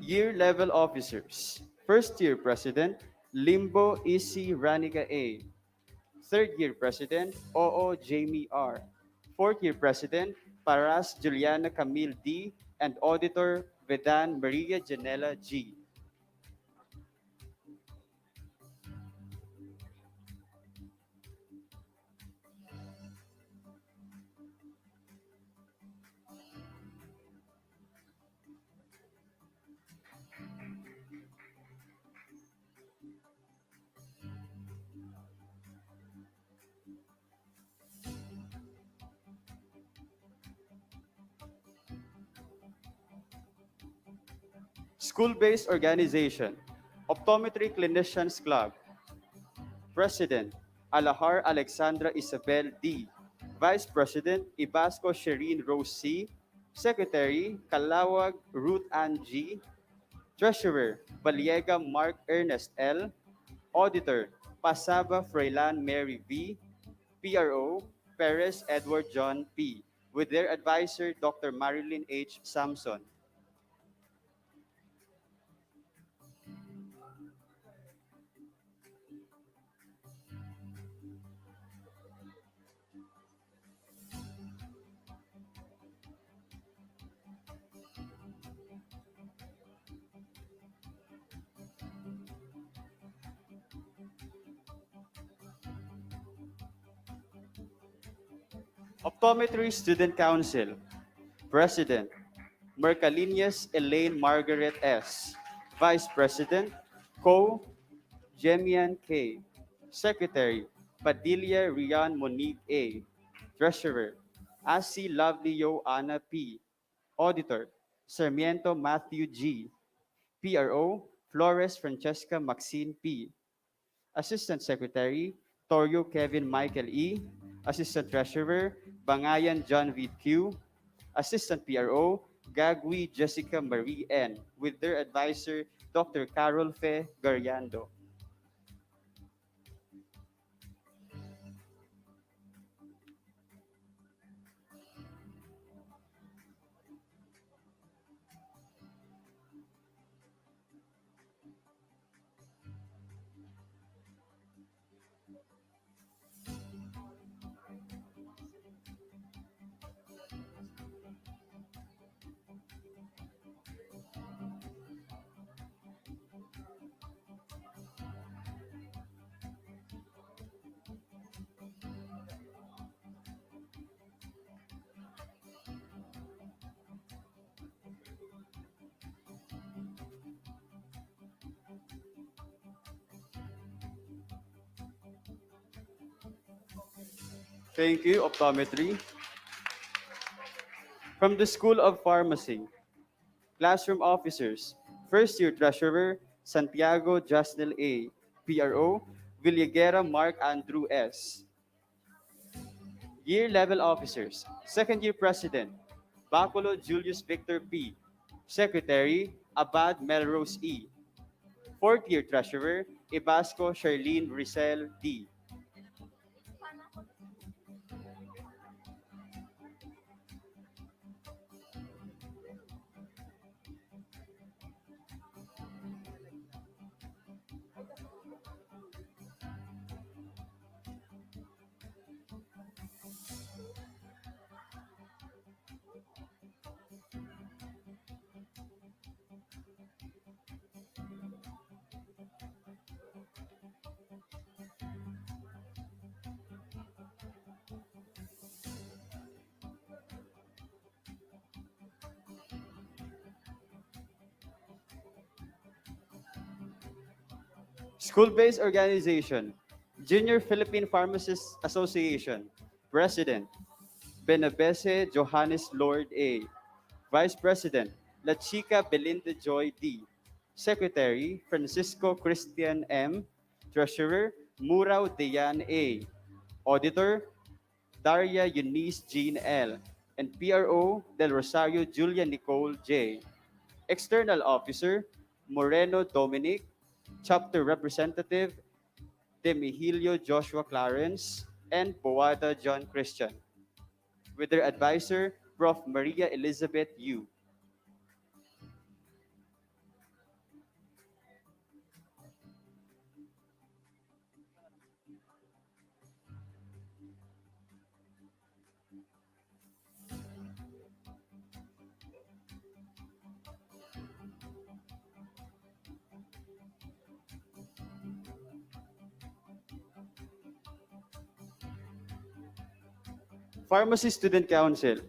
N: Year Level Officers. First Year President, Limbo Isi Ranica A. Third Year President, Oo Jamie R. Fourth Year President, Paras Juliana Camille D. And Auditor, Vedan Maria Janela G. School-based organization, Optometry Clinicians Club. President, Alahar Alexandra Isabel D. Vice President, Ibasco Shireen Rose C. Secretary, Kalawag Ruth Ann G. Treasurer, Baliega Mark Ernest L. Auditor, Pasaba Froilan Mary V. PRO, Perez Edward John P. With their advisor, Dr. Marilyn H. Samson. Optometry Student Council, President, Mercalinius Elaine Margaret S. Vice President, Co. Jemian K. Secretary, Padilla Rian Monique A. Treasurer, Asi Lovely Anna P. Auditor, Sarmiento Matthew G. PRO, Flores Francesca Maxine P. Assistant Secretary, Torio Kevin Michael E. Assistant Treasurer, Bangayan John V. Q. Assistant PRO, Gagwi Jessica Marie N. With their advisor, Dr. Carol Fe Gariando. Thank you, Optometry. From the School of Pharmacy, Classroom Officers, First Year Treasurer, Santiago Jasnel A. PRO, Villaguera Mark Andrew S. Year Level Officers, Second Year President, Baculo Julius Victor P. Secretary, Abad Melrose E. Fourth Year Treasurer, Ibasco Charlene Rizal D. School-based organization, Junior Philippine Pharmacists Association, President, Benabese Johannes Lord A. Vice President, La Chica Belinda Joy D. Secretary, Francisco Christian M. Treasurer, Murao Dayan A. Auditor, Daria Eunice Jean L. And PRO, Del Rosario Julia Nicole J. External Officer, Moreno Dominic. Chapter Representative, Demihilio Joshua Clarence, and Boada John Christian. With their advisor, Prof. Maria Elizabeth Yu. Pharmacy Student Council,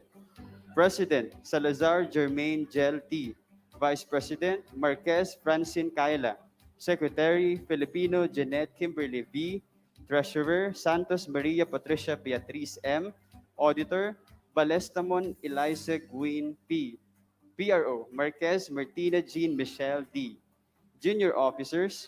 N: President Salazar Germain Gel T. Vice President Marquez Francine Kaila. Secretary Filipino Jeanette Kimberly V. Treasurer Santos Maria Patricia Beatriz M. Auditor Balestamon Eliza Gwyn P. PRO Marquez Martina Jean Michelle D. Junior Officers,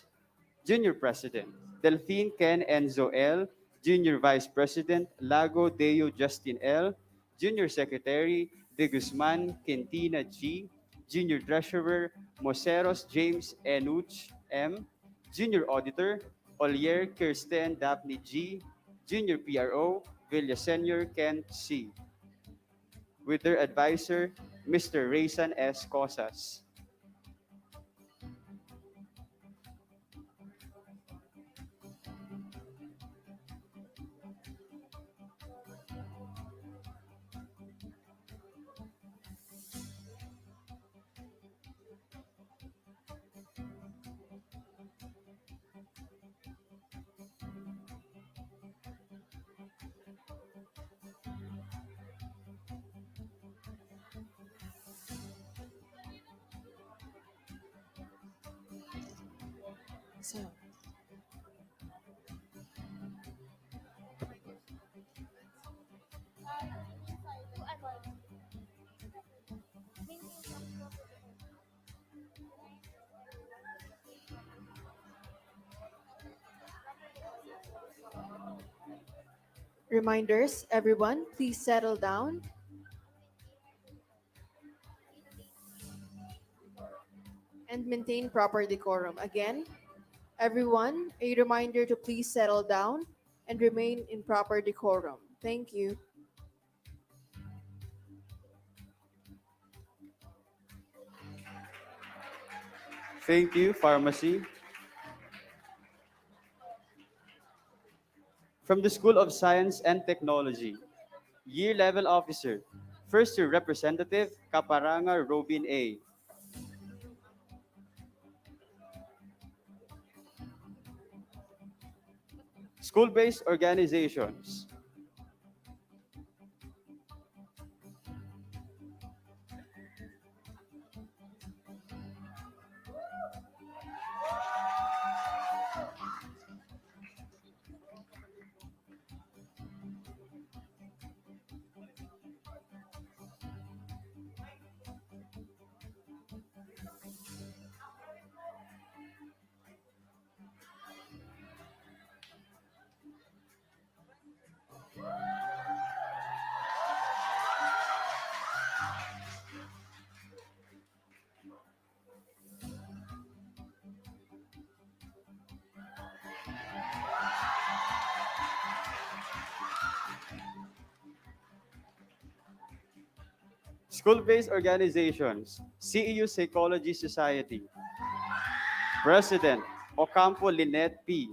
N: Junior President, Delphine Ken Enzo L. Junior Vice President, Lago Deo Justin L. Junior Secretary, De Guzman Quintina G. Junior Treasurer, Moseros James Enuch M. Junior Auditor, Olier Kirsten Daphne G, Junior PRO, Villa Senior Ken C, with their advisor, Mr. Raysan S. Cosas.
F: So, reminders, everyone, please settle down and maintain proper decorum. Again, everyone, a reminder to please settle down and remain in proper decorum. Thank you.
N: Thank you, Pharmacy. From the School of Science and Technology, Year Level Officer, First Year Representative, Kaparanga Robin A. School-based organizations, School-based organizations, CEU Psychology Society, President, Ocampo Lynette P.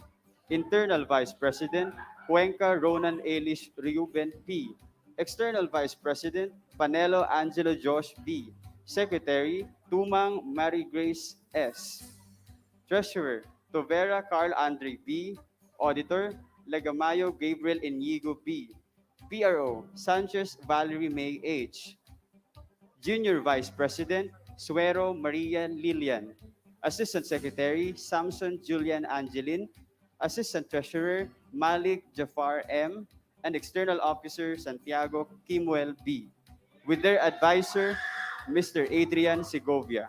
N: Internal Vice President, Cuenca Ronan Elish Reuben P. External Vice President, Panelo Angelo Josh B. Secretary, Tumang Mary Grace S. Treasurer, Tovera Carl Andre B. Auditor, Legamayo Gabriel Inigo B. PRO, Sanchez Valerie May H. Junior Vice President, Suero Maria Lilian. Assistant Secretary, Samson Julian Angelin. Assistant Treasurer, Malik Jafar M. And External Officer, Santiago Kimuel B. With their advisor, Mr. Adrian Segovia.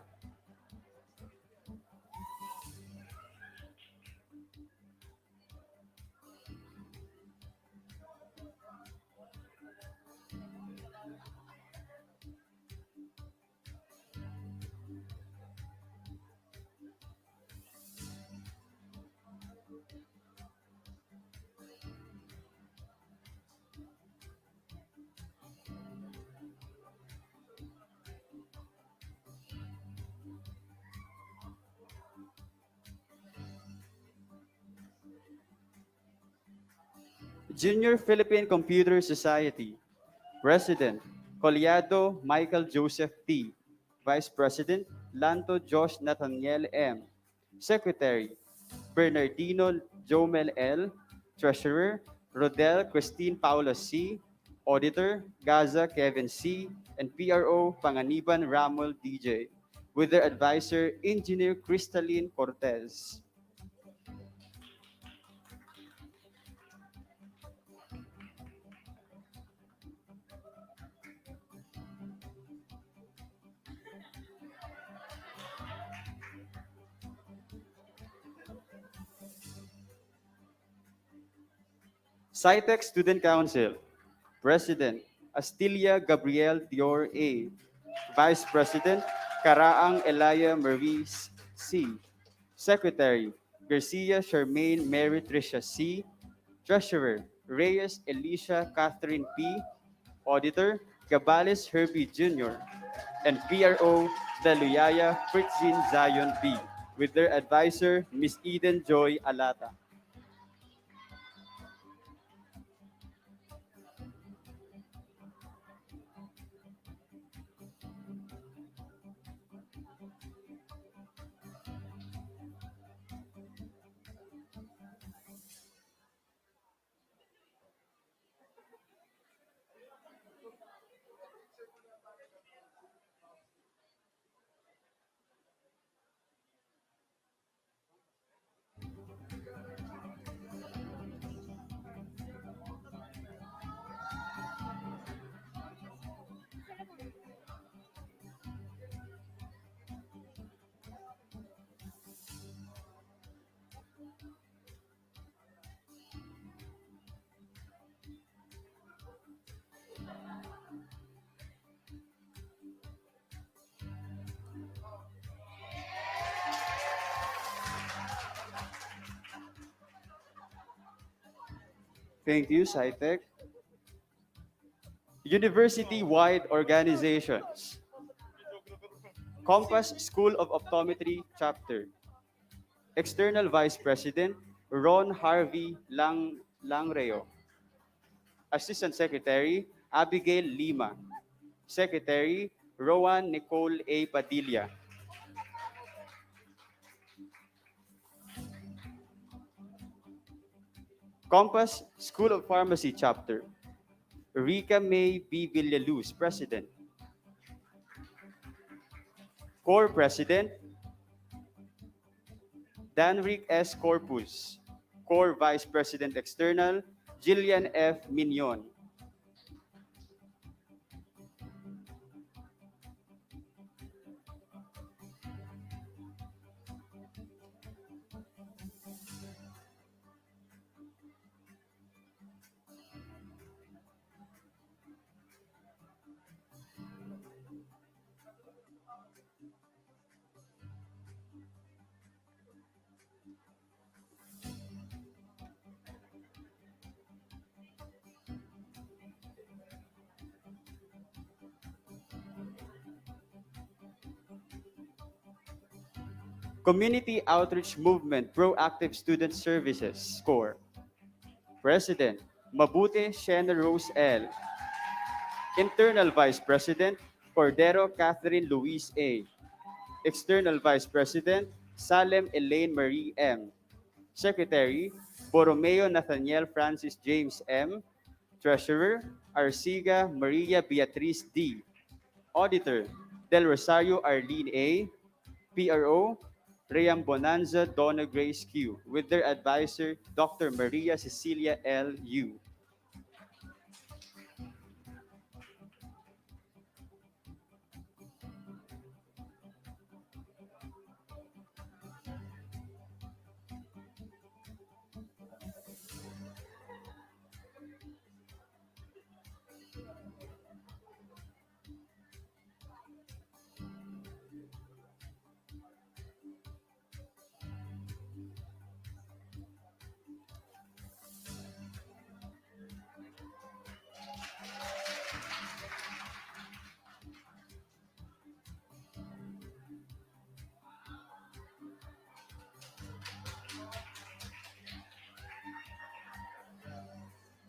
N: Junior Philippine Computer Society. President, Collado Michael Joseph T. Vice President, Lanto Josh Nathaniel M. Secretary, Bernardino Jomel L. Treasurer, Rodel Christine Paula C. Auditor, Gaza Kevin C. And PRO, Panganiban Ramol DJ. With their advisor, Engineer Crystalline Cortez. SciTech Student Council, President, Astilia Gabriel Dior A. Vice President, Karaang Elia Marie C. Secretary, Garcia Charmaine Mary Tricia C. Treasurer, Reyes Alicia Catherine P. Auditor, Gabales Herbie Jr. and PRO, Daluyaya Fritzin Zion B. With their advisor, Miss Eden Joy Alata. Thank you, SciTech. University-wide organizations. Compass School of Optometry Chapter. External Vice President, Ron Harvey Langreo. Assistant Secretary, Abigail Lima. Secretary, Rowan Nicole A. Padilla. Compass School of Pharmacy Chapter. Rica May B. Villaluz, President. Core President, Danric S. Corpus. Core Vice President External, Jillian F. Mignon. Community Outreach Movement Proactive Student Services, SCORE. President, Mabute Shena Rose L. Internal Vice President, Cordero Catherine Luis A. External Vice President, Salem Elaine Marie M. Secretary, Borromeo Nathaniel Francis James M. Treasurer, Arciga Maria Beatriz D. Auditor, Del Rosario Arlene A. PRO, Rayam Bonanza Donna Grace Q. With their advisor, Dr. Maria Cecilia L. U.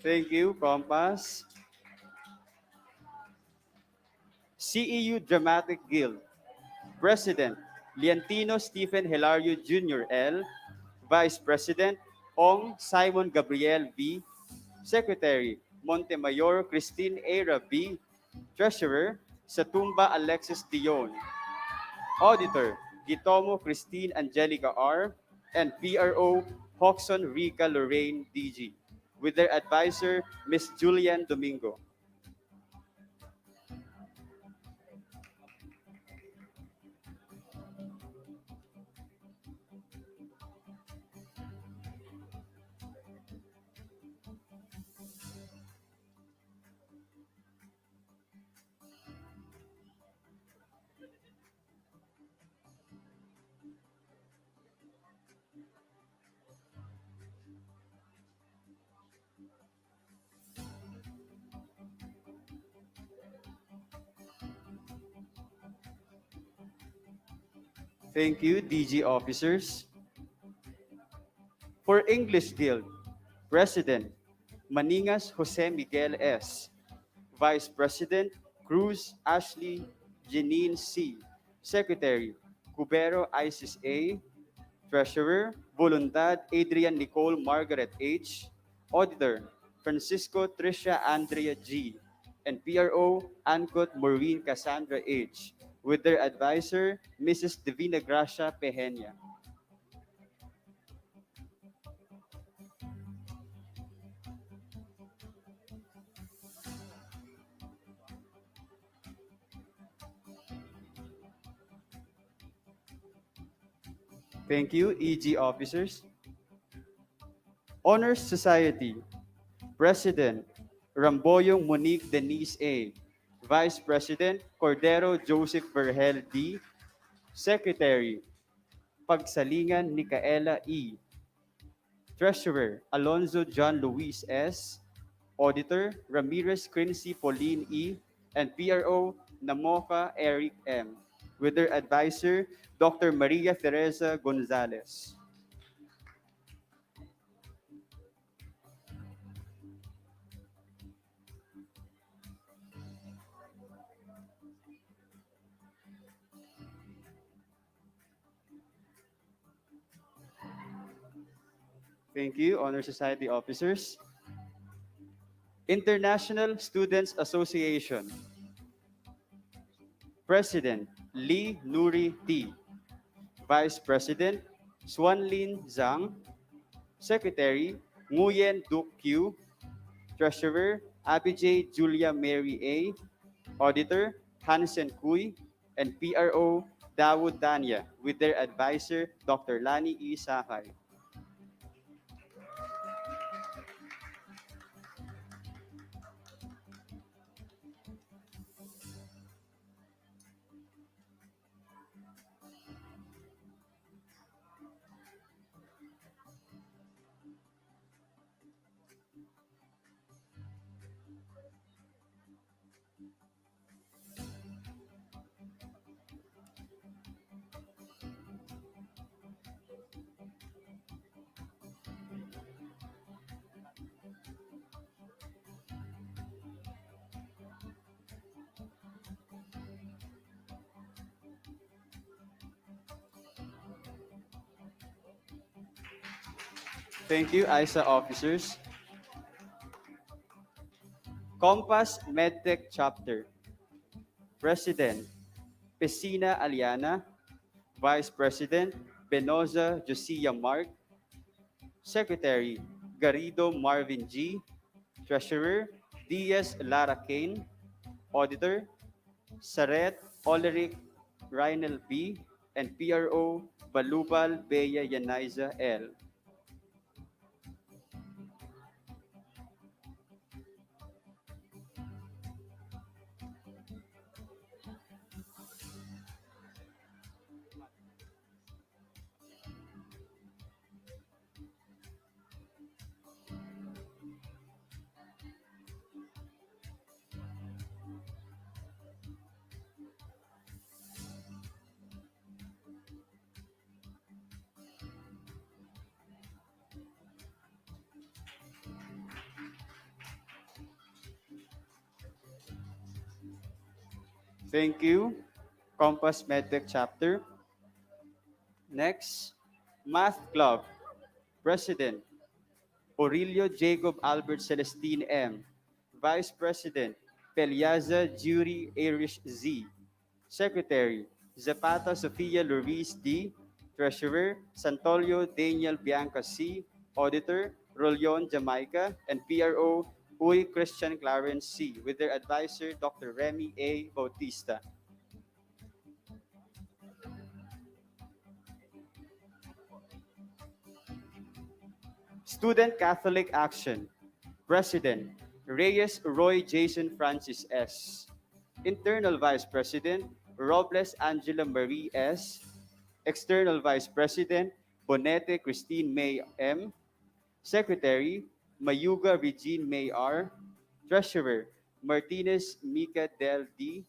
N: Thank you, Compass. CEU Dramatic Guild. President, Leontino Stephen Hilario Jr. L. Vice President, Ong Simon Gabriel B. Secretary, Montemayor Christine Era B. Treasurer, Satumba Alexis Dion. Auditor, Gitomo Christine Angelica R. And PRO, Hoxon Rica Lorraine DG. With their advisor, Miss Julian Domingo. Thank you, DG officers. For English Guild, President, Maningas Jose Miguel S. Vice President, Cruz Ashley Janine C. Secretary, Cubero Isis A. Treasurer, Voluntad Adrian Nicole Margaret H. Auditor, Francisco Tricia Andrea G. And PRO, Ancot Maureen Cassandra H. With their advisor, Mrs. Divina Gracia Peña. Thank you, EG officers. Honors Society, President, Ramboyong Monique Denise A. Vice President, Cordero Joseph Vergel D. Secretary, Pagsalingan Nicaela E. Treasurer, Alonzo John Luis S. Auditor, Ramirez Quincy Pauline E. And PRO, Namoka Eric M. With their advisor, Dr. Maria Teresa Gonzalez. Thank you, Honor Society officers. International Students Association. President, Lee Nuri T. Vice President, Swanlin Zhang. Secretary, Nguyen Duc Q. Treasurer, Abijay Julia Mary A. Auditor, Hansen Kui. And PRO, Dawood Danya, with their advisor, Dr. Lani E. Sakay. Thank you, ISA officers. Compass MedTech Chapter. President, Pesina Aliana. Vice President, Benoza Josia Mark. Secretary, Garrido Marvin G. Treasurer, Diaz Lara Kane. Auditor, Saret Oleric Reinel B. And PRO, Balubal Bea Yanaiza L. Thank you, Compass MedTech Chapter. Next, Math Club. President, Aurelio Jacob Albert Celestine M. Vice President, Peliaza Jury Irish Z. Secretary, Zapata Sofia Luis D. Treasurer, Santolio Daniel Bianca C. Auditor, Rolion Jamaica. And PRO, Uy Christian Clarence C. With their advisor, Dr. Remy A. Bautista. Student Catholic Action. President, Reyes Roy Jason Francis S. Internal Vice President, Robles Angela Marie S. External Vice President, Bonete Christine May M. Secretary, Mayuga Regine May R. Treasurer, Martinez Mika Del D.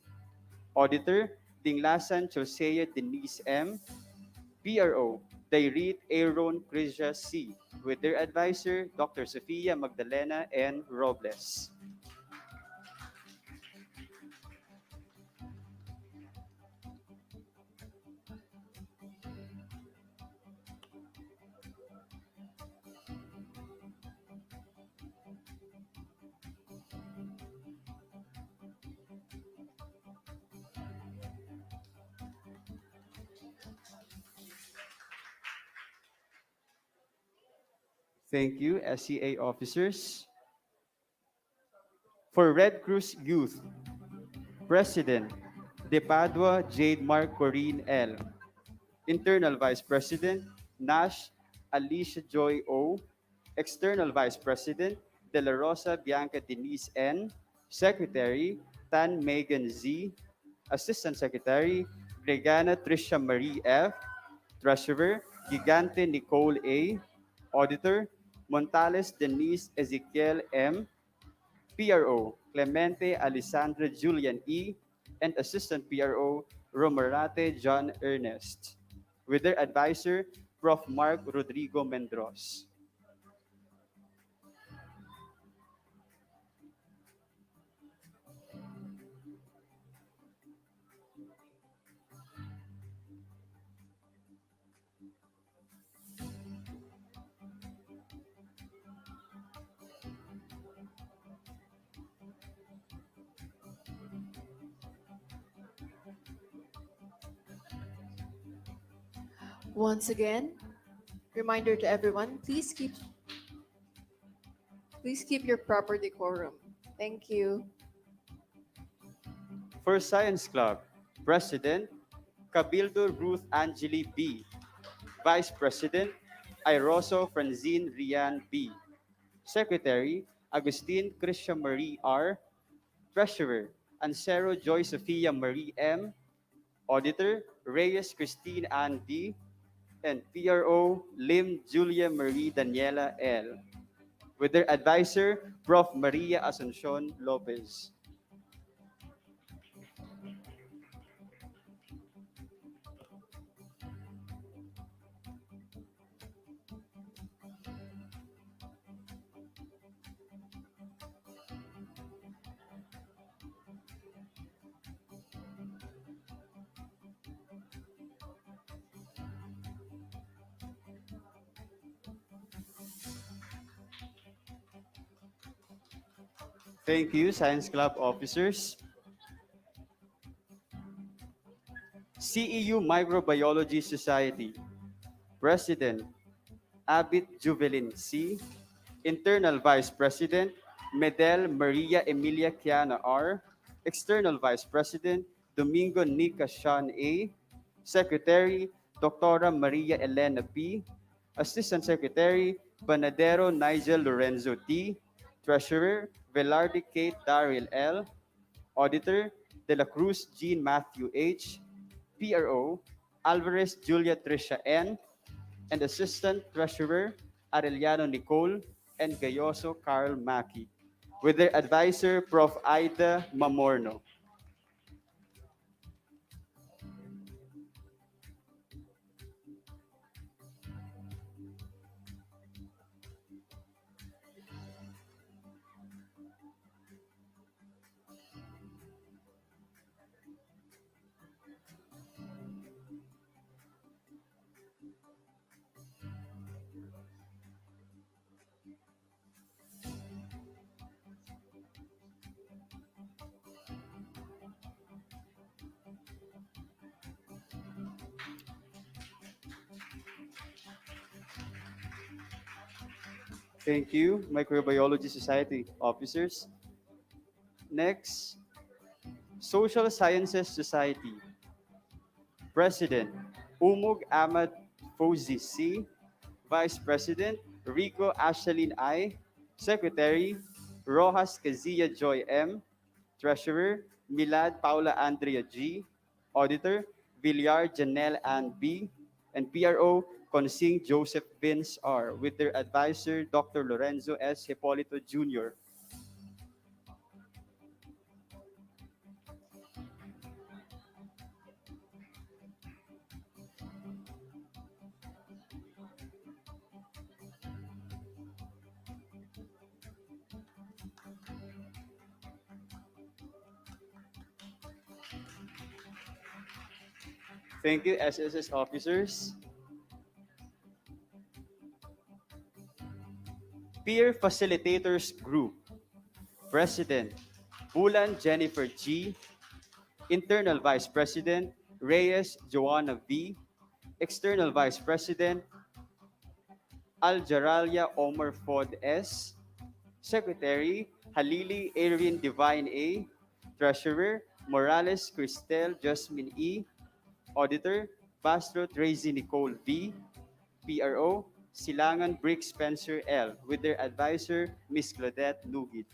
N: Auditor, Dinglasan Chosea Denise M. PRO, Dairit Aaron Crisia C., with their advisor, Dr. Sofia Magdalena N. Robles. Thank you, SCA officers. For Red Cruz Youth, President, De Padua Jade Mark Corrine L. Internal Vice President, Nash Alicia Joy O. External Vice President, De La Rosa Bianca Denise N. Secretary, Tan Megan Z. Assistant Secretary, Gregana Tricia Marie F. Treasurer, Gigante Nicole A. Auditor, Montales Denise Ezekiel M. PRO, Clemente Alessandra Julian E. and Assistant PRO, Romarate John Ernest. With their advisor, Prof. Mark Rodrigo Mendros.
F: Once again, reminder to everyone, please keep your proper decorum. Thank you.
N: For Science Club, President, Cabildo Ruth Angeli B. Vice President, Iroso Franzine Rian B. Secretary, Agustin Christian Marie R. Treasurer, Ansero Joy Sofia Marie M. Auditor, Reyes Christine Ann D. And PRO, Lim Julia Marie Daniela L. With their advisor, Prof. Maria Asuncion Lopez. Thank you, Science Club officers. CEU Microbiology Society, President, Abit Juvelin C. Internal Vice President, Medel Maria Emilia Kiana R. External Vice President, Domingo Nica Sean A. Secretary, Dr. Maria Elena P. Assistant Secretary, Banadero Nigel Lorenzo T. Treasurer, Velarde Kate Daryl L. Auditor, De La Cruz Jean Matthew H. PRO, Alvarez Julia Tricia N. And Assistant Treasurer, Arellano Nicole and Gayoso Carl Maki. With their advisor, Prof. Aida Mamorno. Thank you, Microbiology Society officers. Next, Social Sciences Society. President, Umug Ahmad Fauzi C. Vice President, Rico Ashelin I. Secretary, Rojas Kazia Joy M. Treasurer, Milad Paula Andrea G. Auditor, Villar Janelle Ann B. And PRO, Consing Joseph Vince R. With their advisor, Dr. Lorenzo S. Hipolito Jr. Thank you, SSS officers. Peer Facilitators Group, President, Bulan Jennifer G. Internal Vice President, Reyes Joanna V. External Vice President, Aljaralia Omar Fod S. Secretary, Halili Erin Divine A. Treasurer, Morales Cristel Jasmine E. Auditor, Bastro Tracy Nicole V. PRO, Silangan Brick Spencer L. With their advisor, Miss Claudette Lugit.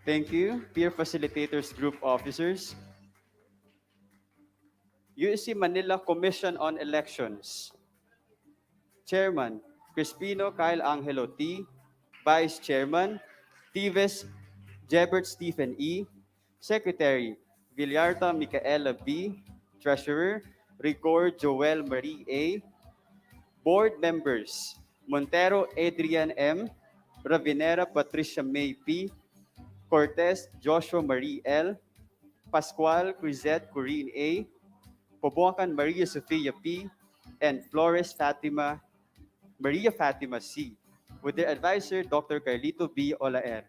N: Thank you, Peer Facilitators Group Officers. USC Manila Commission on Elections. Chairman, Crispino Kyle Angelo T. Vice Chairman, Tives Jebert Stephen E. Secretary, Villarta Micaela B. Treasurer, Rigor Joel Marie A. Board Members, Montero Adrian M. Ravinera Patricia May P. Cortez Joshua Marie L. Pascual Crisette Corinne A. Poboacan Maria Sofia P. And Flores Fatima Maria Fatima C. With their advisor, Dr. Carlito B. Olaer.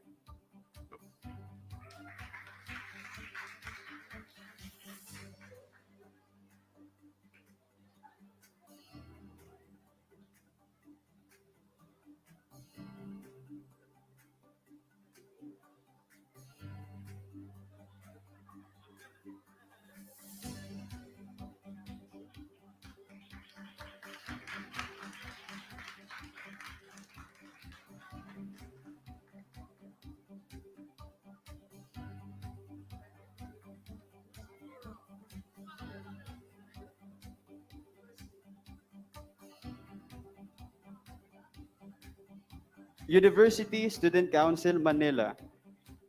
N: University Student Council Manila,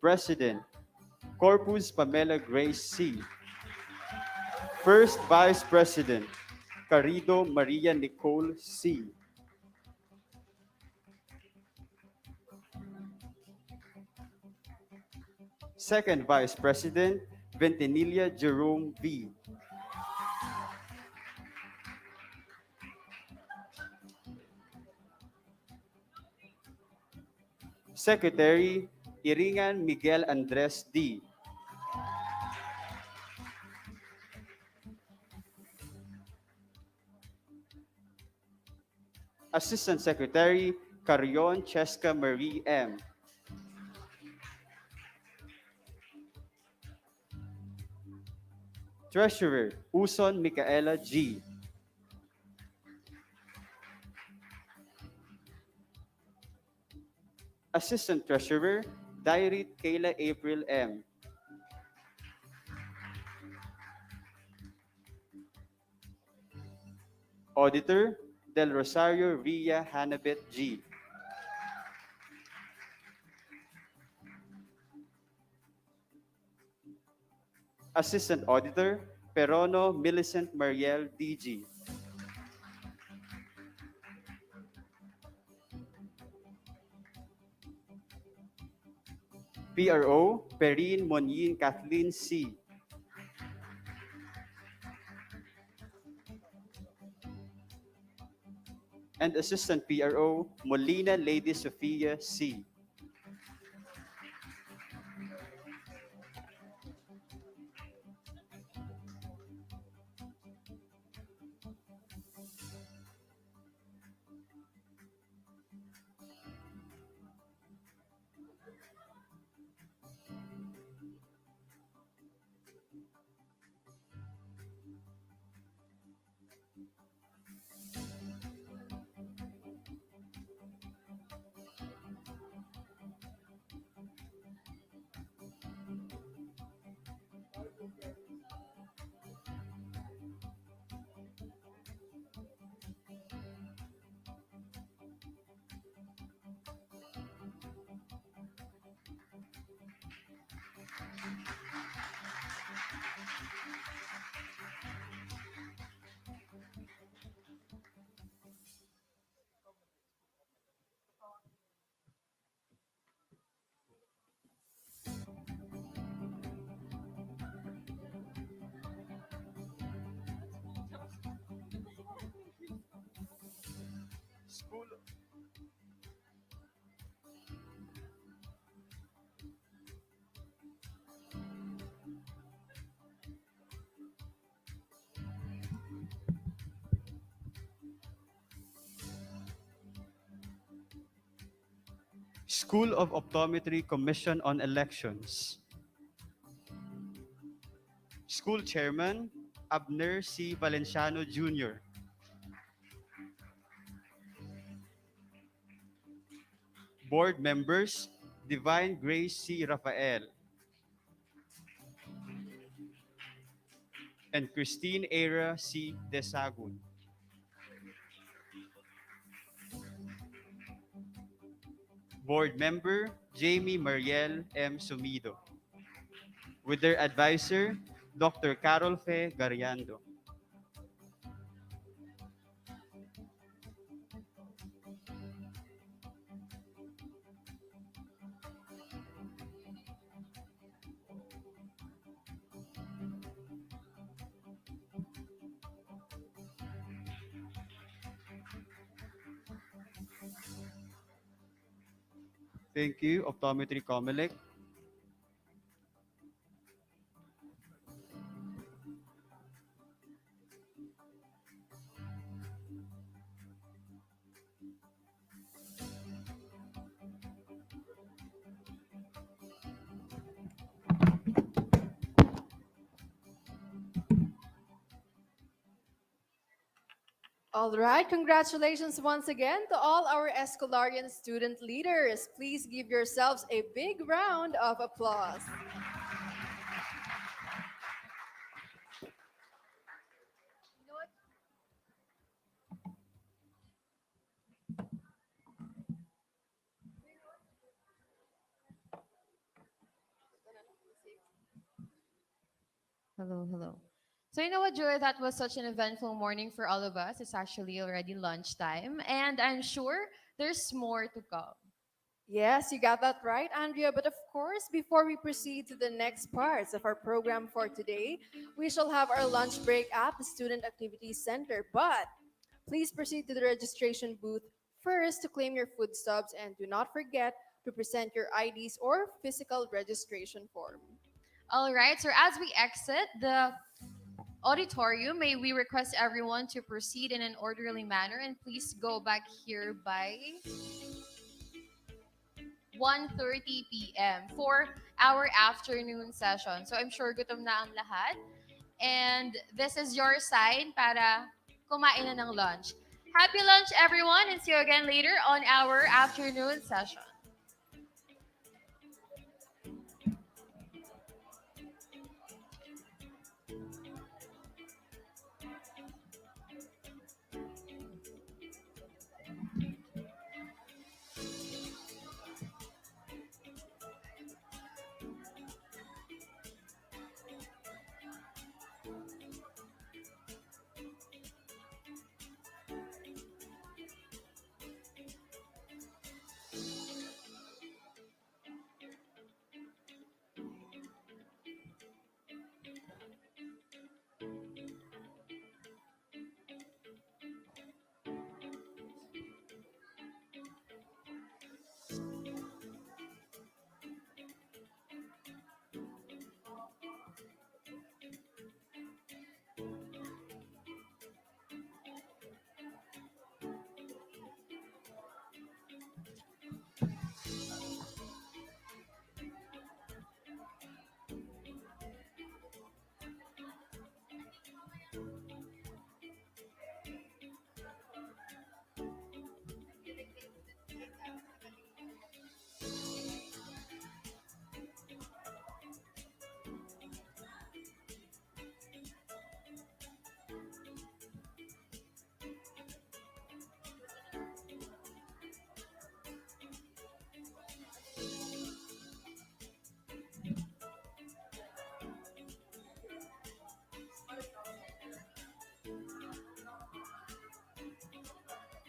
N: President, Corpus Pamela Grace C. First Vice President, Carido Maria Nicole C. Second Vice President, Ventimiglia Jerome V. Secretary, Iringan Miguel Andres D. Assistant Secretary, Carion Cheska Marie M. Treasurer, Uson Micaela G. Assistant Treasurer, Dairit Kayla April M. Auditor, Del Rosario Ria Hanabet G. Assistant Auditor, Perono Millicent Mariel DG. PRO, Perrine Monyin Kathleen C. And Assistant PRO, Molina Lady Sofia C. School School of Optometry Commission on Elections. School Chairman Abner C. Valenciano Jr. Board Members Divine Grace C. Rafael and Christine Era C. Desagun. Board Member Jamie Mariel M. Sumido. With their advisor, Dr. Carol Fe Gariando. Thank you, Optometry Comelec.
F: All right, congratulations once again to all our Escolarian student leaders. Please give yourselves a big round of applause.
A: Hello, hello. So you know what, Joy? That was such an eventful morning for all of us. It's actually already lunchtime, and I'm sure there's more to come.
F: Yes, you got that right, Andrea. But of course, before we proceed to the next parts of our program for today, we shall have our lunch break at the Student Activities Center. But please proceed to the registration booth first to claim your food stubs, and do not forget to present your IDs or physical registration form.
A: All right. So as we exit the auditorium, may we request everyone to proceed in an orderly manner and please go back here by 1:30 p.m. for our afternoon session. So I'm sure gutom na ang lahat. And this is your sign para kumain na ng lunch. Happy lunch, everyone, and see you again later on our afternoon session.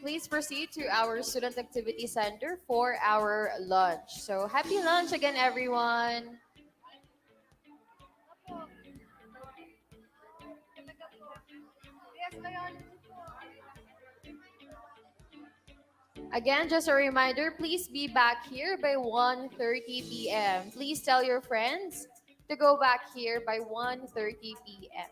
A: Please proceed to our Student Activity Center for our lunch. So happy lunch again, everyone.
C: Yes, biology po.
A: Again, just a reminder, please be back here by 1:30 p.m. Please tell your friends to go back here by 1:30 p.m.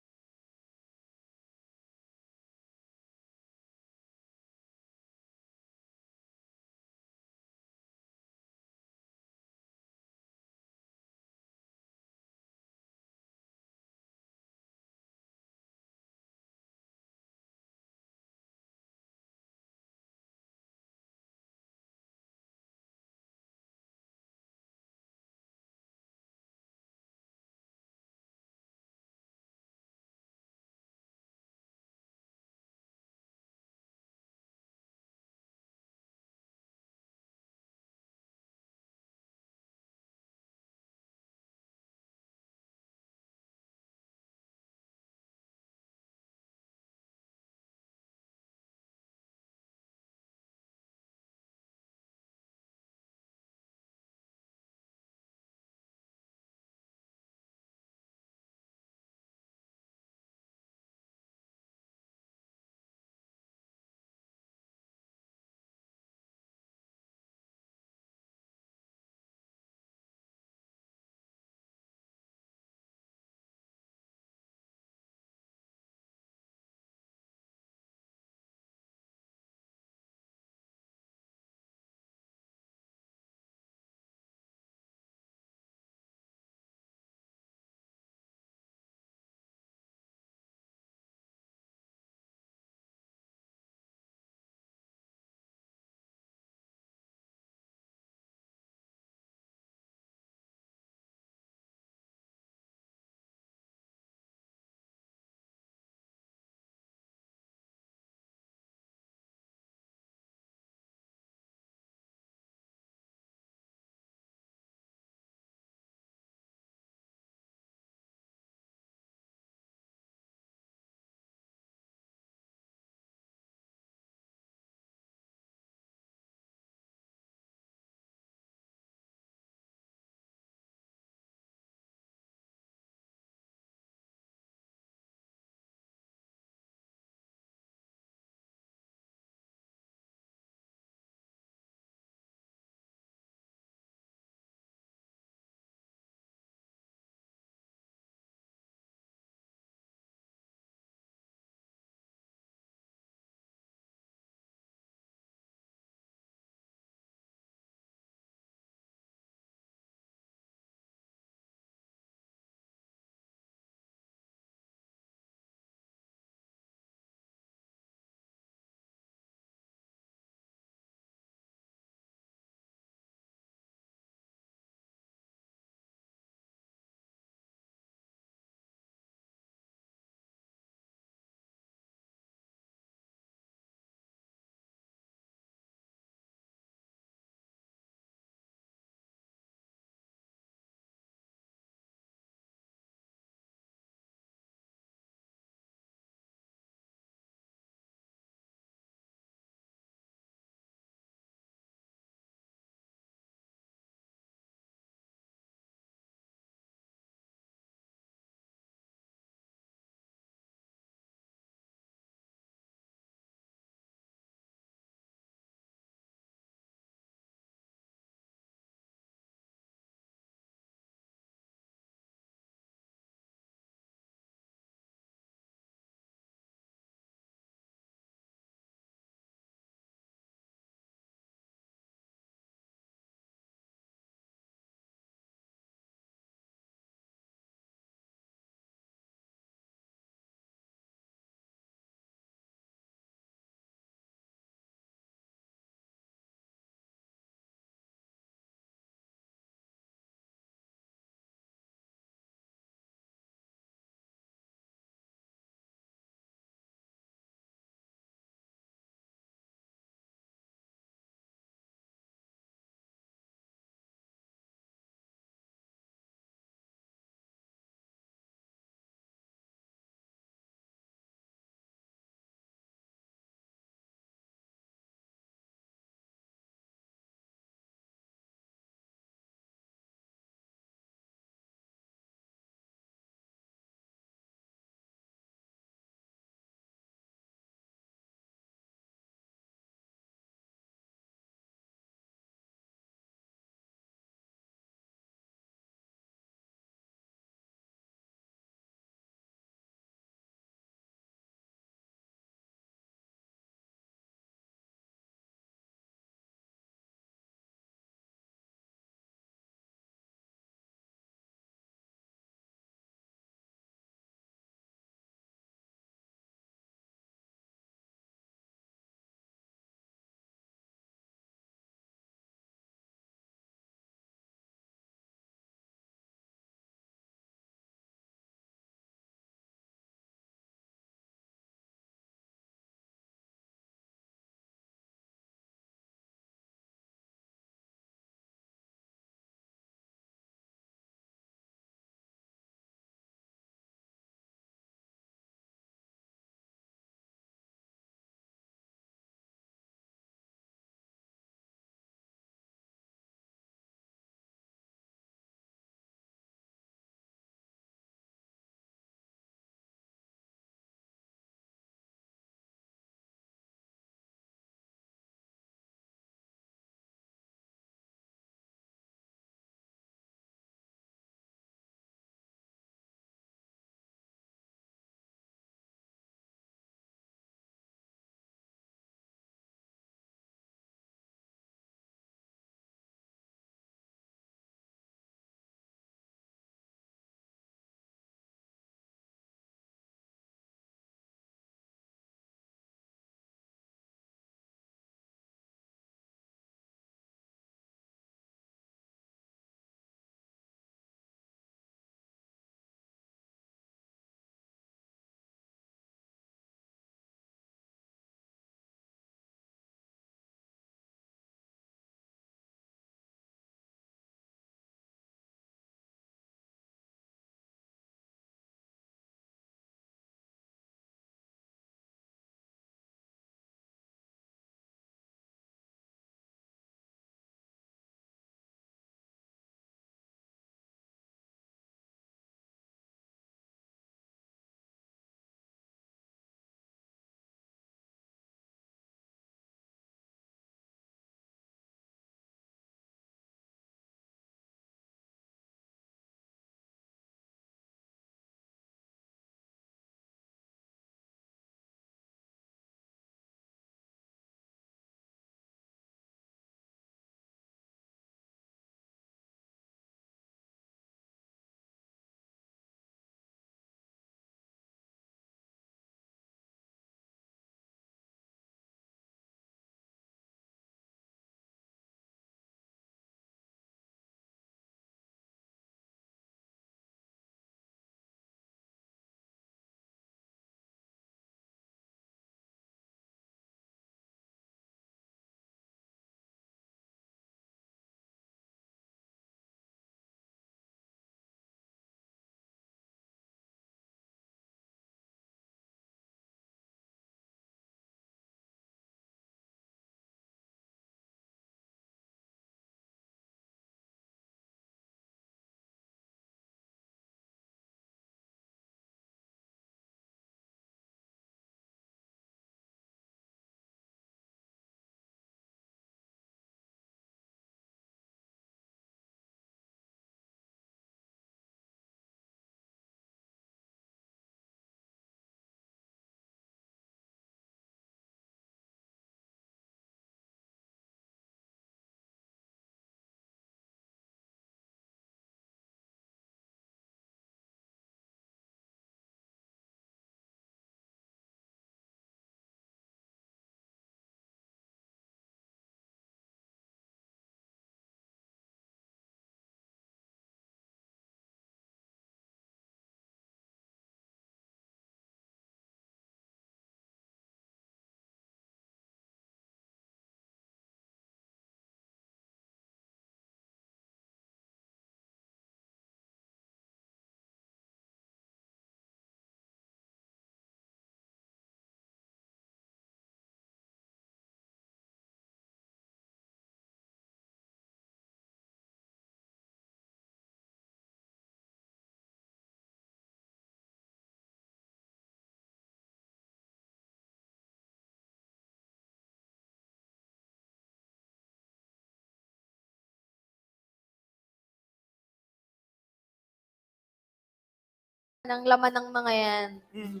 A: ng laman ng mga yan.
O: Mhm.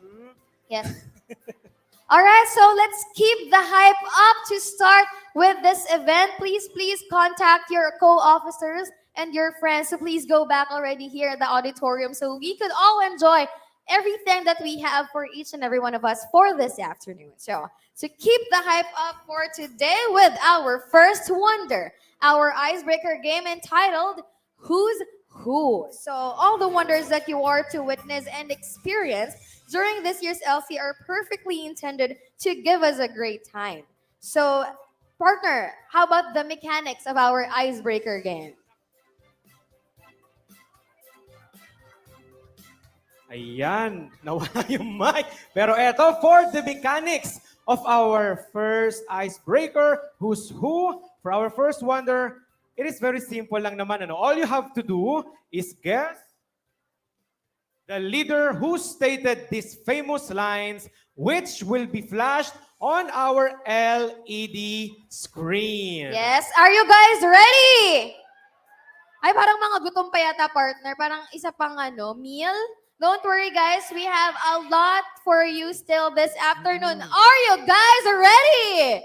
A: Yes. All right, so let's keep the hype up to start with this event. Please contact your co-officers and your friends. So please go back already here at the auditorium so we could all enjoy everything that we have for each and every one of us for this afternoon. So to keep the hype up for today with our first wonder, our icebreaker game entitled Who's Who. So all the wonders that you are to witness and experience during this year's LC are perfectly intended to give us a great time. So, partner, how about the mechanics of our icebreaker game?
O: Ayan, nawala yung mic. Pero eto, for the mechanics of our first icebreaker, who's who, for our first wonder, it is very simple lang naman. Ano? All you have to do is guess the leader who stated these famous lines, which will be flashed on our LED screen.
A: Yes, are you guys ready? Ay, parang mga gutom pa yata, partner. Parang isa pang meal. Don't worry, guys. We have a lot for you still this afternoon. Are you guys ready?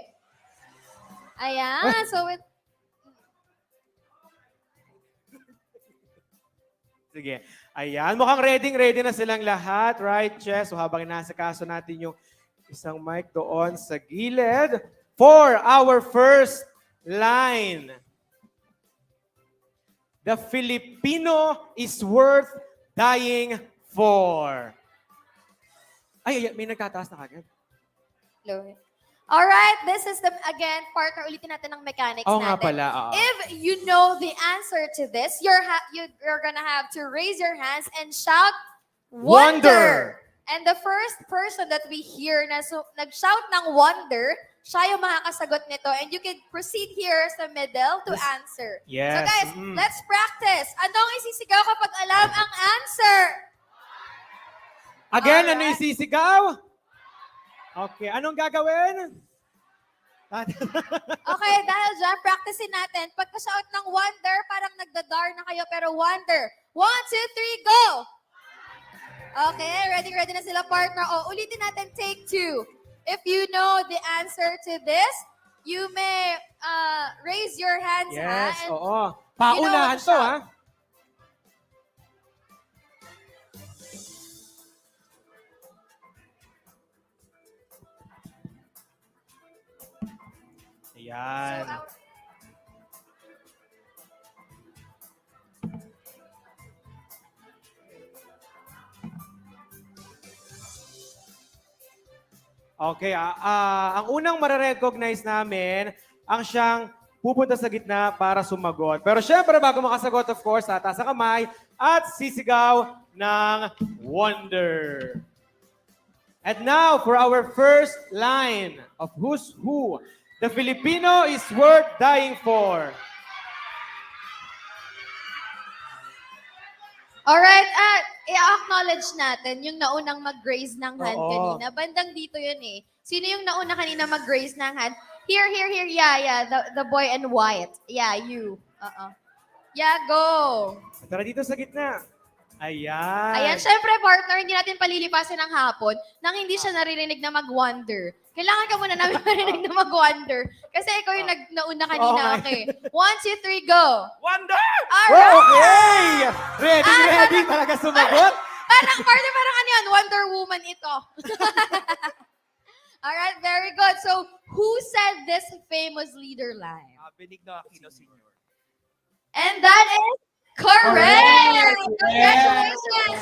A: Ayan, so
O: Sige. Ayan, mukhang ready na silang lahat, right, Chess? So habang inasikaso natin yung isang mic doon sa gilid for our first line. The Filipino is worth dying for. Ay, may nagtataas na kagad.
A: all right, this is again, partner, ulitin natin ang mechanics
O: Oo nga
A: natin.
O: pala, oo.
A: If you know the answer to this, you're gonna have to raise your hands and shout, Wonder! And the first person that we hear na nag-shout ng Wonder, siya yung makakasagot nito. And you can proceed here sa middle to answer.
O: Yes.
A: So guys, let's practice. Anong isisigaw kapag alam ang answer?
O: Again,
A: Alright.
O: ano yung sisigaw? Okay, anong gagawin?
A: Okay, dahil dyan, practicein natin. Pagka-shout ng Wonder, parang nagdadar na kayo, pero Wonder. 1, 2, 3, go! Okay, ready na sila, partner. O, ulitin natin, take 2. If you know the answer to this, you may raise your hands.
O: Yes,
A: and
O: oo.
A: you know
O: Paunahan
A: what
O: to, ha? Ayan. Okay, ang unang marirecognize namin, ang siyang pupunta sa gitna para sumagot. Pero syempre, bago makasagot, of course, tataas ang kamay at sisigaw ng Wonder. And now, for our first line of Who's Who, the Filipino is worth dying for.
A: Alright, i-acknowledge natin yung naunang mag-raise ng hand
O: Oo.
A: kanina. Bandang dito yun eh. Sino yung nauna kanina mag-raise ng hand? Here. Yeah. The boy in white. Yeah, you. Yeah, go.
O: Tara dito sa gitna. Ayan.
A: Ayan, syempre partner, hindi natin palilipasin ng hapon nang hindi siya naririnig na mag-wonder. Kailangan ka muna namin marinig na mag-wonder. Kasi ikaw yung nauna kanina.
O: Oo nga.
A: Okay. 1, 2, 3, go!
J: Wonder!
A: Alright!
O: Okay! Ready talaga sumagot?
A: Parang ano yun? Wonder Woman ito. Alright, very good. So, who said this famous leader line?
J: Benigno Aquino Sr.
A: And that is correct! Congratulations!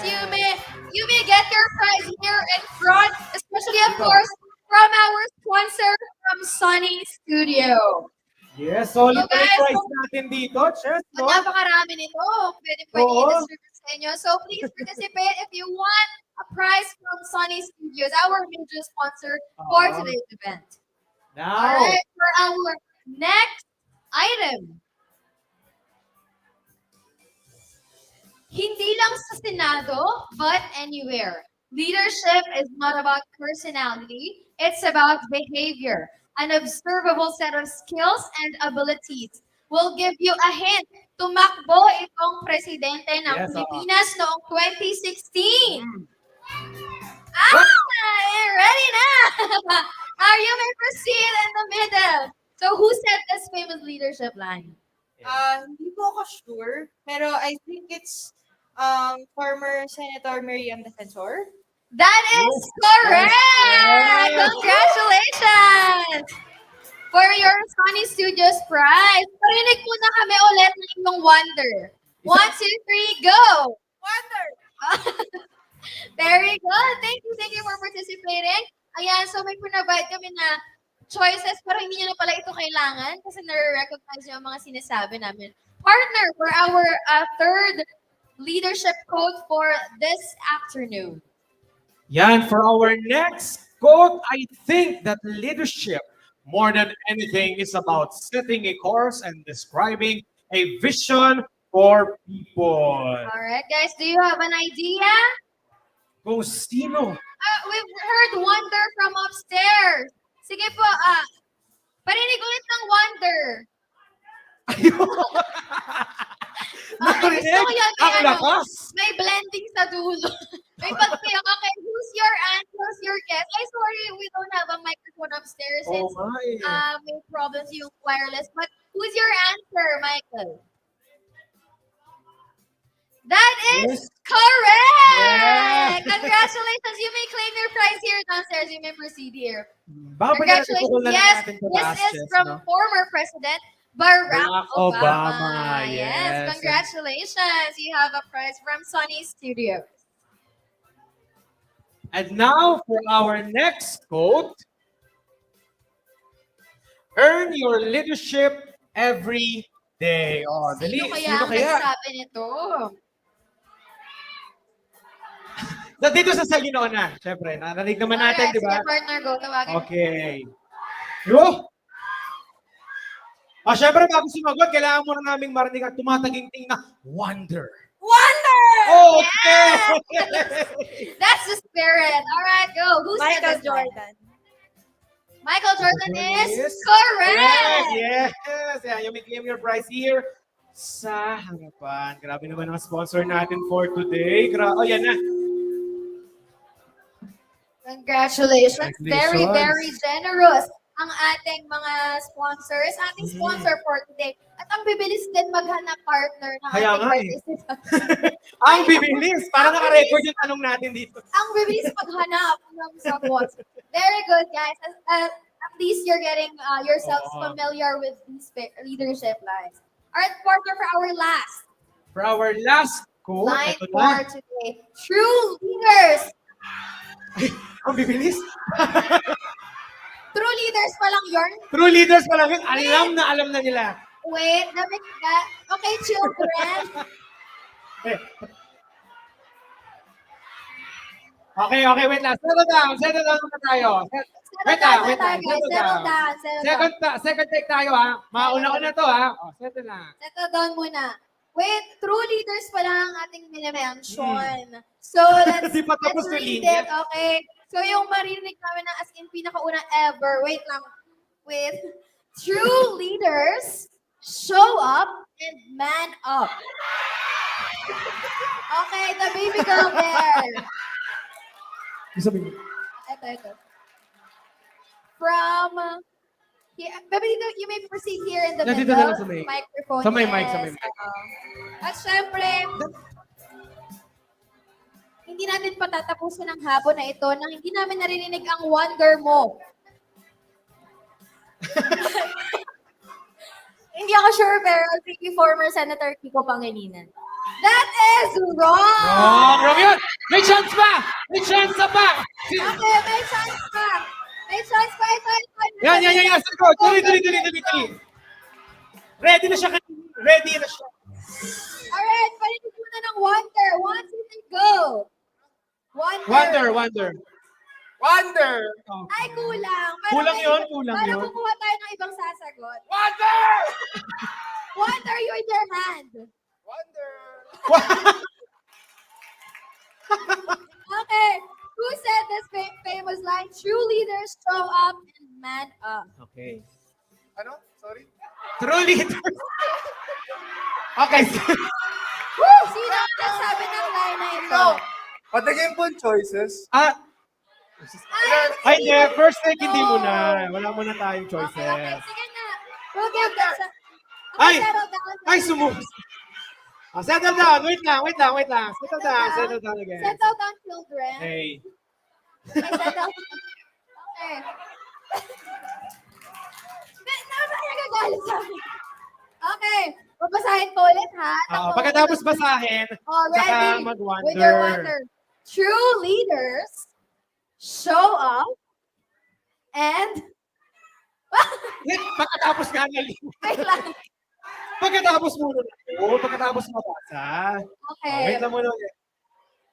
A: You may get your prize here in front, especially of course from our sponsor from Sunny Studio.
O: Yes, solid
A: So, guys,
O: prize natin dito, Chess. No?
A: Napakarami nito. Pwede
O: Oo.
A: i-distribute sa inyo. So please participate if you want a prize from Sunny Studios, our major sponsor for today's event.
O: Now,
A: Alright, for our next item. Hindi lang sa Senado, but anywhere. Leadership is not about personality, it's about behavior. An observable set of skills and abilities will give you a hint. Tumakbo itong presidente ng
O: Yes, oo.
A: Pilipinas noong 2016.
O: Mm.
A: Ready na! You may proceed in the middle. So who said this famous leadership line?
C: Hindi po ako sure, pero I think it's former Senator Miriam Defensor.
A: That is correct!
O: Yes.
A: Congratulations! For your Sunny Studios prize, parinig muna kami ulit ng inyong wonder. 1, 2, 3, go!
C: Wonder!
A: Very good. Thank you for participating. Ayan, so may provide kami na choices pero hindi nyo na pala ito kailangan kasi nare-recognize nyo ang mga sinasabi namin. Partner for our third leadership quote for this afternoon.
O: Yan, for our next quote, I think that leadership, more than anything, is about setting a course and describing a vision for people.
A: All right, guys, do you have an idea?
O: Kung sino?
A: We've heard wonder from upstairs. Sige po, parinig ulit ng wonder.
O: Narinig?
A: Gusto ko yan,
O: Ang lakas!
A: may blending sa dulo. May pagpiyak. Okay, who's your answer? Who's your guess? Ay, sorry, we don't have a microphone upstairs
O: Oh
A: since
O: my.
A: may problems yung wireless. But who's your answer, Michael? That is correct!
O: Yes.
A: Congratulations! You may claim your prize here downstairs. You may proceed here.
O: Baka pwede natin
A: Congratulations.
O: pukulan
A: Yes,
O: natin sa
A: this
O: taas,
A: is
O: Jess,
A: from
O: no?
A: former President Barack
O: Barack
A: Obama.
O: Obama, yes.
A: Congratulations. You have a prize from Sunny Studios.
O: And now for our next quote. Earn your leadership every day. Oh, dali.
A: Sino kaya
O: Sino
A: ang
O: kaya?
A: nagsabi nito?
O: Dito sa Salino na. Siyempre, narinig naman natin,
A: Alright,
O: di ba?
A: sige, partner, go. Tawagin.
O: Okay. Yo! Siyempre, bago sumagot, kailangan mo na naming marinig at tumataginting na wonder.
A: Wonder!
O: Okay!
A: That's the spirit. All right, go. Who said
C: Michael
A: this one?
C: Jordan.
A: Michael Jordan is
O: Yes.
A: correct.
O: Yes! Yeah, you may claim your prize here sa harapan. Grabe naman ang sponsor natin for today. Oh, yan na.
A: Congratulations. Very,
O: Congratulations.
A: very generous ang ating mga sponsors, ating sponsor for today. At ang bibilis din maghanap partner ng
O: Kaya
A: ating
O: nga eh.
A: participant.
O: Ang bibilis! Parang naka-record yung tanong natin dito.
A: Ang bibilis maghanap ng sagot. Very good, guys. At least you're getting yourselves
O: Oo.
A: familiar with these leadership lines. All right, partner, for our last
O: For our last quote,
A: line
O: ito
A: for
O: na.
A: today. True leaders.
O: Ang bibilis.
A: True leaders pa lang yarn.
O: True leaders pa lang yun. Alam na nila.
A: Wait, damit ka. Okay, children.
O: Okay, wait lang. Settle down muna tayo. Wait lang.
A: Settle down.
O: Second take tayo ha. Mauna-una to ha. Settle na.
A: Settle down muna. Wait, true leaders pa lang ang ating minimension. So, let's,
O: Di pa tapos
A: let's
O: yung
A: read
O: linya.
A: it, okay? So, yung marinig namin na as in pinakauna ever. Wait lang. With true leaders, show up and man up. Okay, the baby girl there. Ito. From, baby, dito, you may proceed here in the
O: Dito
A: middle.
O: na lang sa may-
A: Microphone.
O: sa may mic,
A: yes.
O: sa may mic.
A: At syempre, hindi natin patatapusin ang hapon na ito nang hindi namin narinig ang wonder mo. Hindi ako sure, pero thank you, former Senator Kiko Pangilinan. That is wrong!
O: Grabe yun! May chance pa! May chance pa!
A: Okay, may chance pa. May chance pa. Ito.
O: Yan. Sagot! Tuloy. Ready na siya.
A: Alright, palinig muna ng wonder. 1, 2, 3, go! Wonder.
O: Wonder!
A: Ay, kulang.
O: Kulang yun.
A: Para kukuha tayo ng ibang sasagot.
E: Wonder!
A: Wonder you in your hand.
E: Wonder!
A: Okay. Who said this famous line? True leaders show up and man up.
O: Okay.
E: Ano? Sorry?
O: True leader. Okay.
A: Woo!
E: Patigin po choices.
O: Ah, ay, hindi. First take, hindi muna.
A: No.
O: Wala muna tayong
A: Okay, okay.
O: choices.
A: Sige na. We'll give that.
O: Ay!
A: Okay, settle down.
O: Ay,
A: Settle down.
O: sumus. Settle down. Wait lang, wait lang, wait lang. Settle down,
A: down.
O: settle down again.
A: Settle down, children.
O: Hey.
A: Okay, settle down. Okay. Nagagalit sa akin. Okay. Babasahin ko ulit, ha?
O: Pagkatapos basahin, tsaka
A: Ready?
O: mag-wonder.
A: With your wonder. True leaders show up and...
O: Pagkatapos nga na
A: Wait lang.
O: Pagkatapos muna. Pagkatapos mabasa.
A: Okay.
O: Wait lang muna ulit.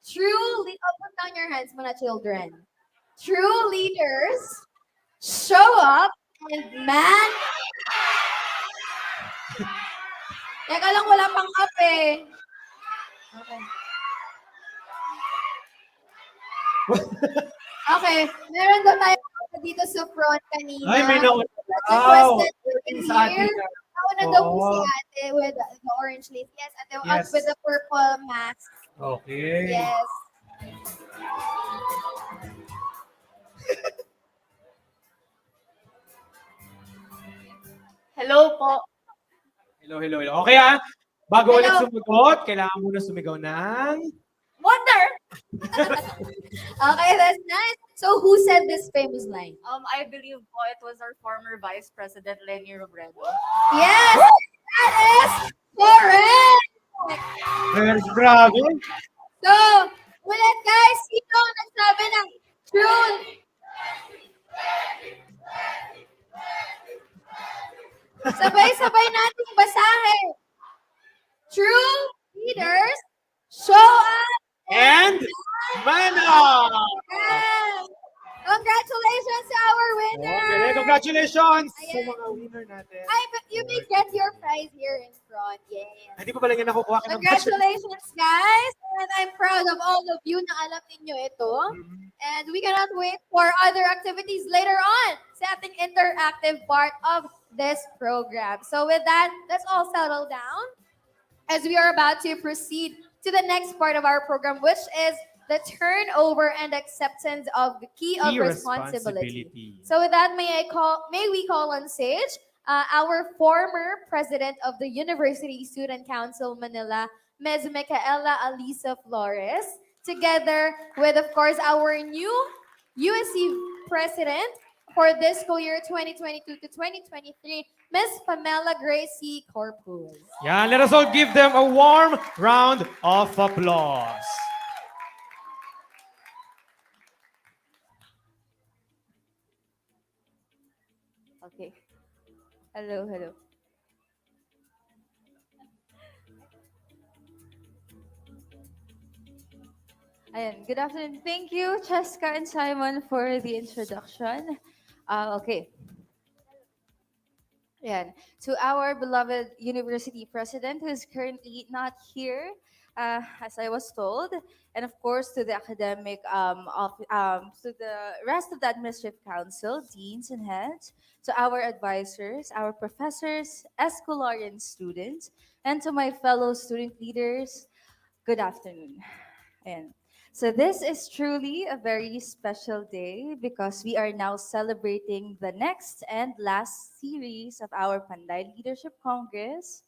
A: Put down your hands muna, children. True leaders show up and man... Teka lang, wala pang up eh. Okay. Okay, meron daw tayo dito sa front kanina.
O: Ay, may nauna.
A: Requested to
O: Sa
A: here.
O: atin.
A: Nauna daw po si ate with the orange leaf. Yes, ate
O: Yes.
A: with the purple mask.
O: Okay.
A: Yes.
C: Hello po.
O: Hello, hello, hello. Okay bago ulit
A: Hello.
O: sumagot, kailangan muna sumigaw ng...
A: Wonder! Okay, that's nice. So who said this famous line?
K: I believe po it was our former Vice President Lenny Robredo.
A: Yes! That is correct!
O: Very grabe.
A: So, ulit guys, sino ang nagsabi ng true? Sabay-sabay nating basahin. True leaders show up
O: And Mana!
A: Yes! Congratulations to our winner!
O: Okay, congratulations sa
A: Ayan.
O: mga winner natin.
A: Ay, but you may get your prize here in front. Yes.
O: Hindi pa pala niya nakukuha ka ng
A: Congratulations, guys! And I'm proud of all of you na alam ninyo ito. And we cannot wait for other activities later on sa ating interactive part of this program. So with that, let's all settle down as we are about to proceed to the next part of our program, which is the turnover and acceptance of the key of responsibility. So with that, may we call on stage our former president of the University Student Council Manila, Ms. Micaela Alisa Flores, together with, of course, our new USC president for this school year 2022 to 2023, Ms. Pamela Gracie Corpus.
O: Yeah, let us all give them a warm round of applause.
P: Okay. Hello, hello. Ayan, good afternoon. Thank you, Cheska and Simon, for the introduction. Okay. Ayan. To our beloved university president, who is currently not here, as I was told, and of course to the academic, to the rest of the administrative council, deans and heads, to our advisors, our professors, Escolarian students, and to my fellow student leaders, good afternoon. Ayan. So this is truly a very special day because we are now celebrating the next and last series of our Panday Leadership Congress,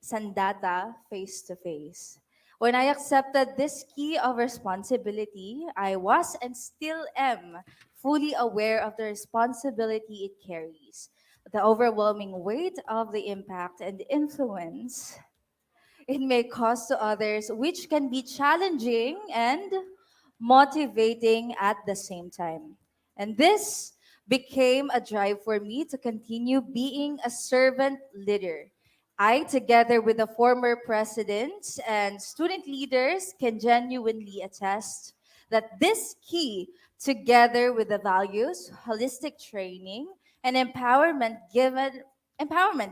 P: SANDATA Face to Face. When I accepted this key of responsibility, I was and still am fully aware of the responsibility it carries, the overwhelming weight of the impact and influence it may cause to others, which can be challenging and motivating at the same time. And this became a drive for me to continue being a servant leader. I, together with the former presidents and student leaders, can genuinely attest that this key, together with the values, holistic training, and empowerment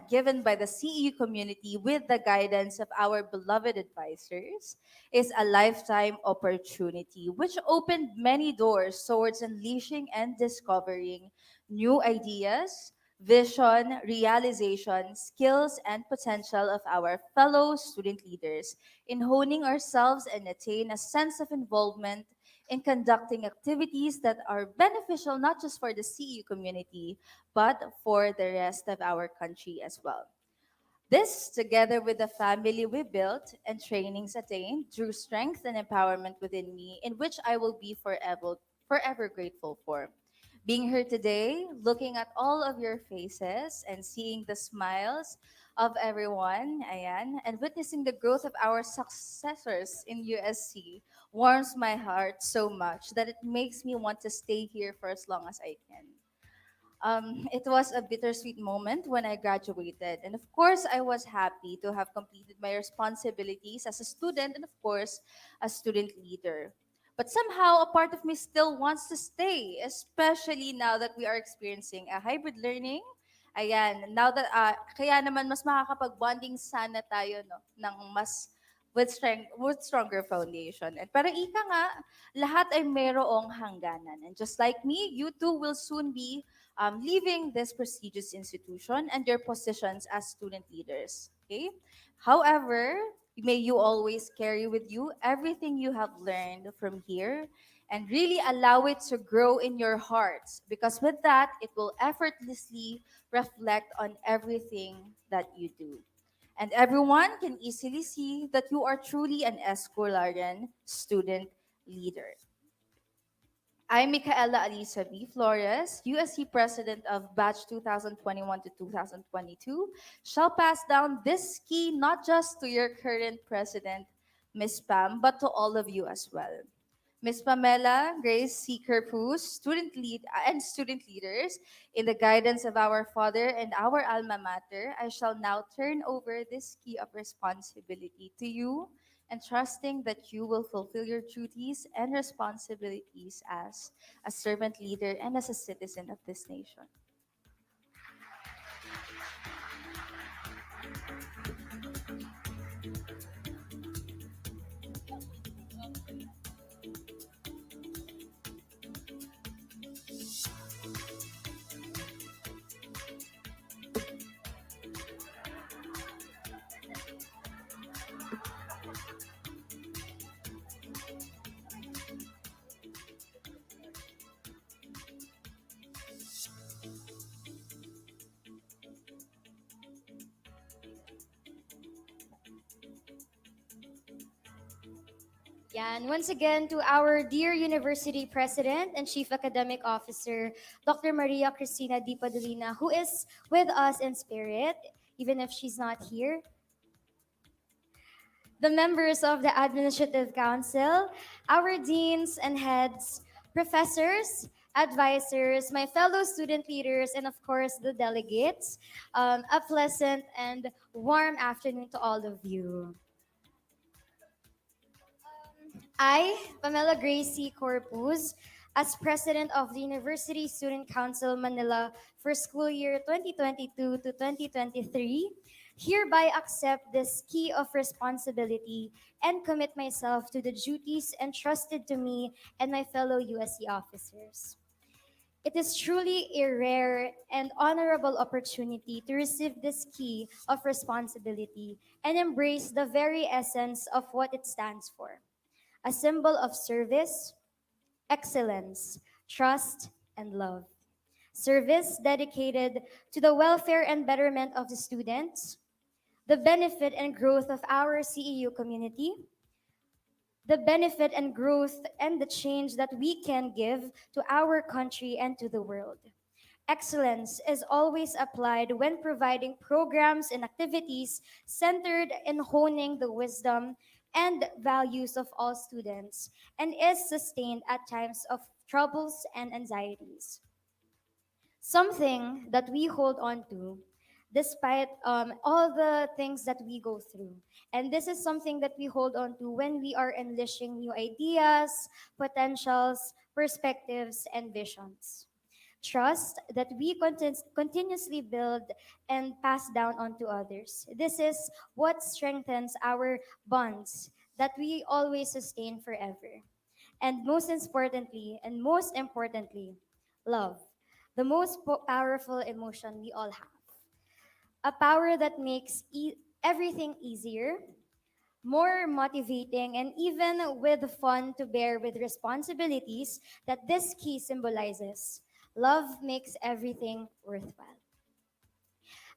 P: given by the CEU community with the guidance of our beloved advisors is a lifetime opportunity which opened many doors towards unleashing and discovering new ideas, vision, realization, skills, and potential of our fellow student leaders in honing ourselves and attain a sense of involvement in conducting activities that are beneficial not just for the CU community, but for the rest of our country as well. This, together with the family we built and trainings attained, drew strength and empowerment within me, in which I will be forever grateful for. Being here today, looking at all of your faces and seeing the smiles of everyone, ayan, and witnessing the growth of our successors in USC warms my heart so much that it makes me want to stay here for as long as I can. It was a bittersweet moment when I graduated. And of course, I was happy to have completed my responsibilities as a student and, of course, a student leader. But somehow, a part of me still wants to stay, especially now that we are experiencing a hybrid learning. Ayan, now that, kaya naman mas makakapag-bonding sana tayo, no, ng mas with stronger foundation. And para ika nga, lahat ay mayroong hangganan. And just like me, you too will soon be leaving this prestigious institution and your positions as student leaders. Okay? However, may you always carry with you everything you have learned from here and really allow it to grow in your hearts because with that, it will effortlessly reflect on everything that you do. And everyone can easily see that you are truly an Escolarian student leader. I'm Micaela Alisa B. Flores, USC President of Batch 2021 to 2022, shall pass down this key not just to your current President, Ms. Pam, but to all of you as well. Ms. Pamela Grace Seeker Cruz, student leaders, in the guidance of our Father and our alma mater, I shall now turn over this key of responsibility to you and trusting that you will fulfill your duties and responsibilities as a servant leader and as a citizen of this nation.
G: Yan. Once again, to our dear University President and Chief Academic Officer, Dr. Maria Cristina Di Padulina, who is with us in spirit, even if she's not here. The members of the Administrative Council, our deans and heads, professors, advisors, my fellow student leaders, and of course the delegates. A pleasant and warm afternoon to all of you. I, Pamela Gracie Corpus, as President of the University Student Council Manila for school year 2022 to 2023, hereby accept this key of responsibility and commit myself to the duties entrusted to me and my fellow USC officers. It is truly a rare and honorable opportunity to receive this key of responsibility and embrace the very essence of what it stands for, a symbol of service, excellence, trust, and love. Service dedicated to the welfare and betterment of the students, the benefit and growth of our CEU community, the benefit and growth and the change that we can give to our country and to the world. Excellence is always applied when providing programs and activities centered in honing the wisdom and values of all students and is sustained at times of troubles and anxieties. Something that we hold on to despite all the things that we go through. And this is something that we hold on to when we are unleashing new ideas, potentials, perspectives, and visions. Trust that we continuously build and pass down onto others. This is what strengthens our bonds that we always sustain forever. And most importantly, love. the most powerful emotion we all have. A power that makes everything easier, more motivating, and even with fun to bear with responsibilities that this key symbolizes. Love makes everything worthwhile.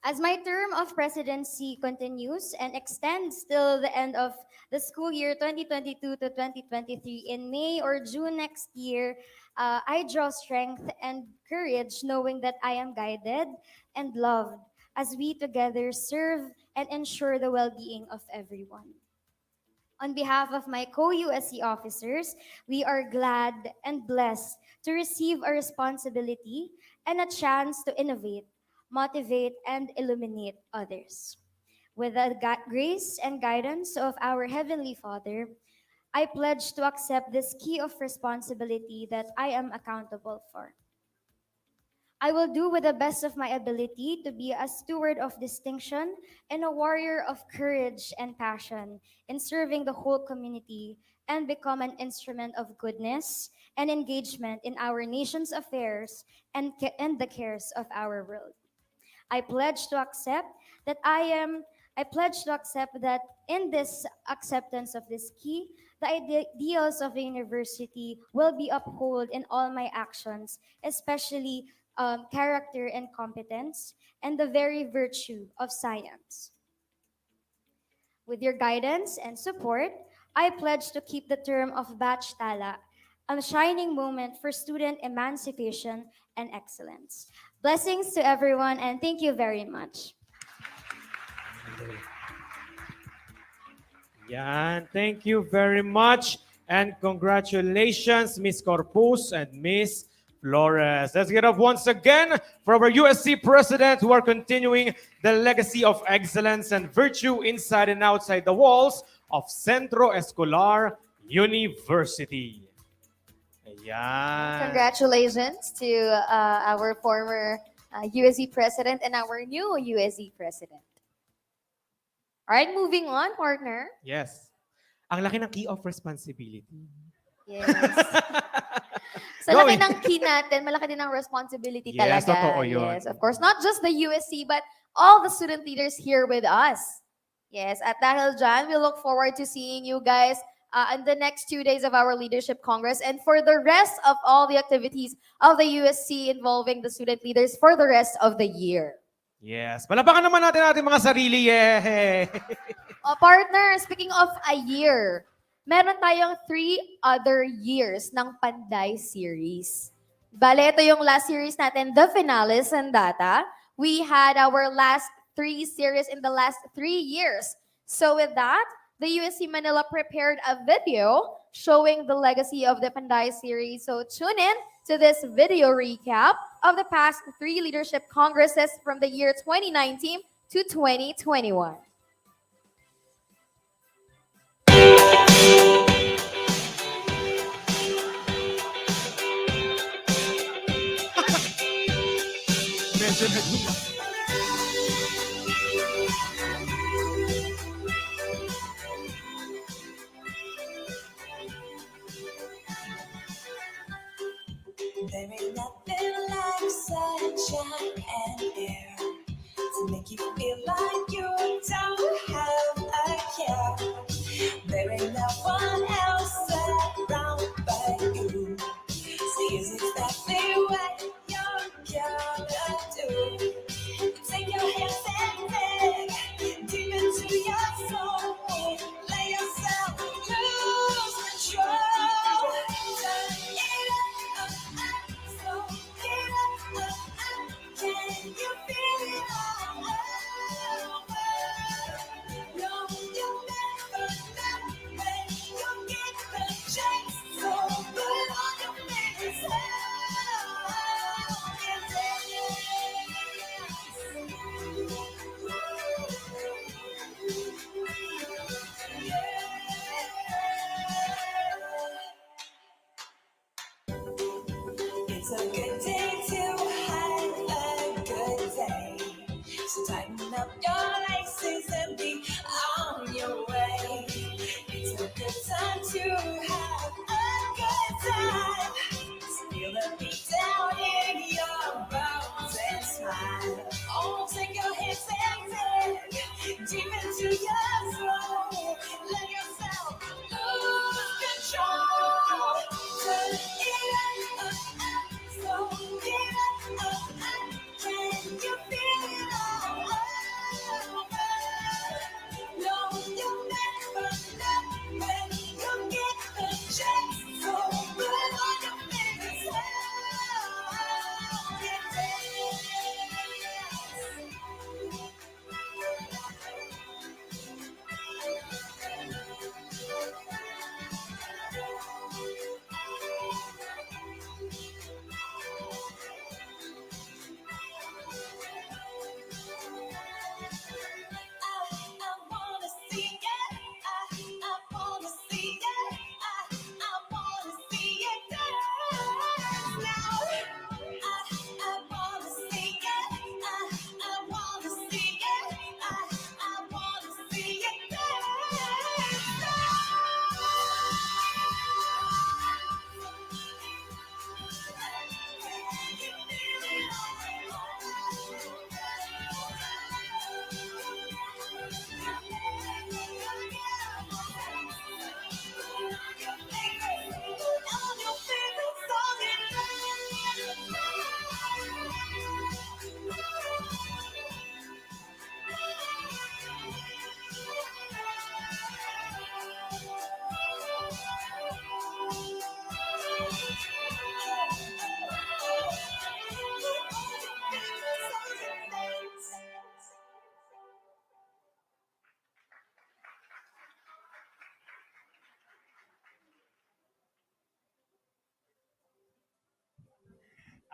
G: As my term of presidency continues and extends till the end of the school year 2022 to 2023 in May or June next year, I draw strength and courage knowing that I am guided and loved as we together serve and ensure the well being of everyone. On behalf of my co-USC officers, we are glad and blessed to receive a responsibility and a chance to innovate, motivate, and illuminate others. With the grace and guidance of our Heavenly Father, I pledge to accept this key of responsibility that I am accountable for. I will do with the best of my ability to be a steward of distinction and a warrior of courage and passion in serving the whole community and become an instrument of goodness and engagement in our nation's affairs and the cares of our world. I pledge to accept that I pledge to accept that in this acceptance of this key, the ideals of the university will be upheld in all my actions, especially character and competence, and the very virtue of science. With your guidance and support, I pledge to keep the term of Batch Tala a shining moment for student emancipation and excellence. Blessings to everyone, and thank you very much.
O: Yan. Thank you very much. And congratulations, Miss Corpus and Miss Flores. Let's get up once again for our USC president who are continuing the legacy of excellence and virtue inside and outside the walls of Centro Escolar University. Ayan.
Q: Congratulations to our former USC president and our new USC president. All right, moving on, partner.
O: Yes. Ang laki ng key of responsibility.
Q: Yes. Sa
O: Go
Q: laki
O: in.
Q: ng key natin, malaki din ang responsibility
O: Yes,
Q: talaga.
O: totoo yun.
Q: Yes, of course. Not just the USC, but all the student leaders here with us. Yes, at dahil dyan, we look forward to seeing you guys in the next 2 days of our Leadership Congress and for the rest of all the activities of the USC involving the student leaders for the rest of the year.
O: Yes. Palapakan naman natin ating mga sarili. Yeah.
Q: Partner, speaking of a year, meron tayong 3 other years ng Panday series. Bale, ito yung last series natin, the finale, SANDATA. We had our last 3 series in the last 3 years. So with that, the USC Manila prepared a video showing the legacy of the Panday series. So tune in to this video recap of the past 3 leadership congresses from the year 2019 to 2021.
O: Medyo naguma.
B: There ain't nothing like sunshine and air to make you feel like you don't have a care. There ain't no one else around but you. See, it's exactly what you're gonna do. Take your hands and dig deep into your soul. Let yourself lose control. Turn it up, so get up. Can you feel it all over? No, you never know when you get the chance. So put on your biggest It's a good day to have a good day. So tighten up your laces and be on your way. It's a good time to have a good time. So feel the beat down in your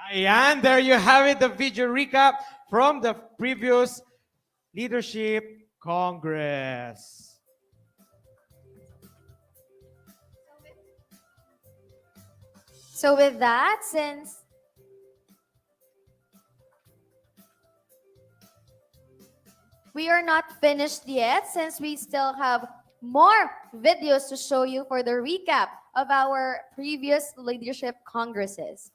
O: Ayan, there you have it, the video recap from the previous Leadership Congress.
Q: So with that, since we are not finished yet, since we still have more videos to show you for the recap of our previous leadership congresses.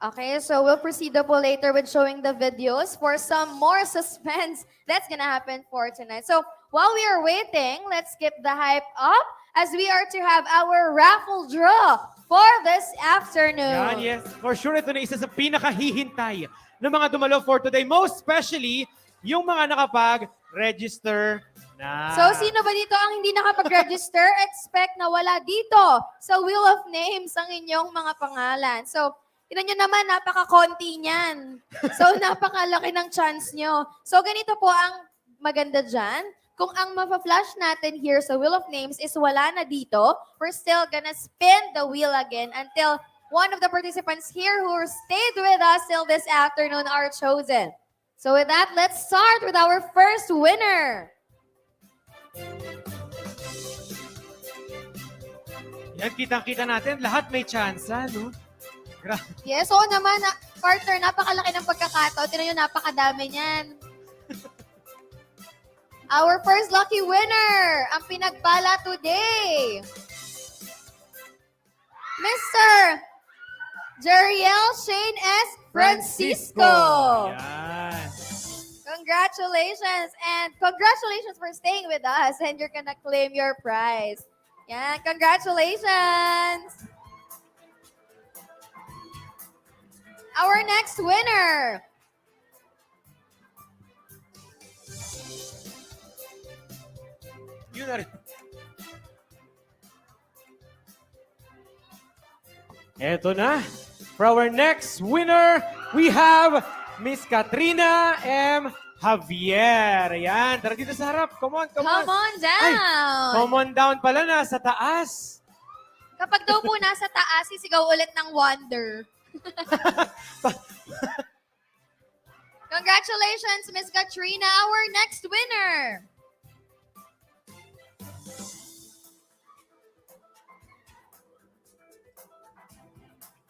Q: Okay, so we'll proceed po later with showing the videos for some more suspense that's gonna happen for tonight. So while we are waiting, let's keep the hype up as we are to have our raffle draw for this afternoon.
O: Yan, yes. For sure, ito na isa sa pinakahihintay ng mga dumalo for today. Most especially, yung mga nakapag-register na.
Q: So, sino ba dito ang hindi nakapag-register? Expect na wala dito sa Wheel of Names ang inyong mga pangalan. So, tignan nyo naman, napaka-konti niyan. So, napakalaki ng chance nyo. So, ganito po ang maganda dyan. Kung ang mapa-flash natin here sa Wheel of Names is wala na dito, we're still gonna spin the wheel again until one of the participants here who stayed with us till this afternoon are chosen. So with that, let's start with our first winner.
O: Yan, kitang-kita natin. Lahat may chance, no?
Q: Yes, oo naman, partner, napakalaki ng pagkakataon. Tignan nyo, napakadami niyan. Our first lucky winner, ang pinagpala today, Mr. Jeriel Shane S. Francisco.
O: Yan.
Q: Congratulations, and congratulations for staying with us, and you're gonna claim your prize. Yan, congratulations. Our next winner,
O: Yun na rin. Eto na. For our next winner, we have Miss Katrina M. Javier. Ayan, tara dito sa harap. Come on, come on.
Q: come on down.
O: Ay, come on down pala na sa taas.
Q: Kapag daw po nasa taas, sisigaw ulit ng wonder. Congratulations, Miss Katrina, our next winner.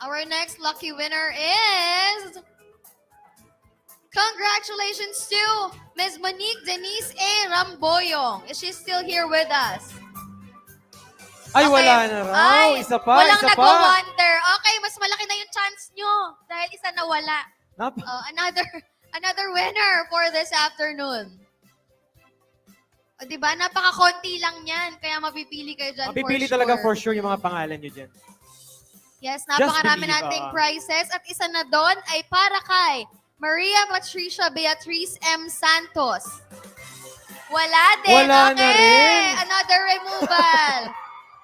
Q: Our next lucky winner is... Congratulations to Ms. Monique Denise A. Ramboyong. Is she still here with us?
O: Ay,
Q: Okay.
O: wala na raw.
Q: Ay,
O: Isa pa,
Q: walang
O: isa pa.
Q: nagwa-wonder. Okay, mas malaki na yung chance nyo dahil isa na wala.
O: Nap-
Q: Another winner for this afternoon. O, diba? Napaka-konti lang yan. Kaya mapipili kayo dyan
O: Mapipili
Q: for
O: talaga
Q: sure.
O: for sure yung mga pangalan nyo dyan.
Q: Yes, napakarami
O: believe,
Q: nating prizes. At isa na doon ay para kay Maria Patricia Beatriz M. Santos. Wala din.
O: Wala na
Q: okay.
O: rin.
Q: Another removal.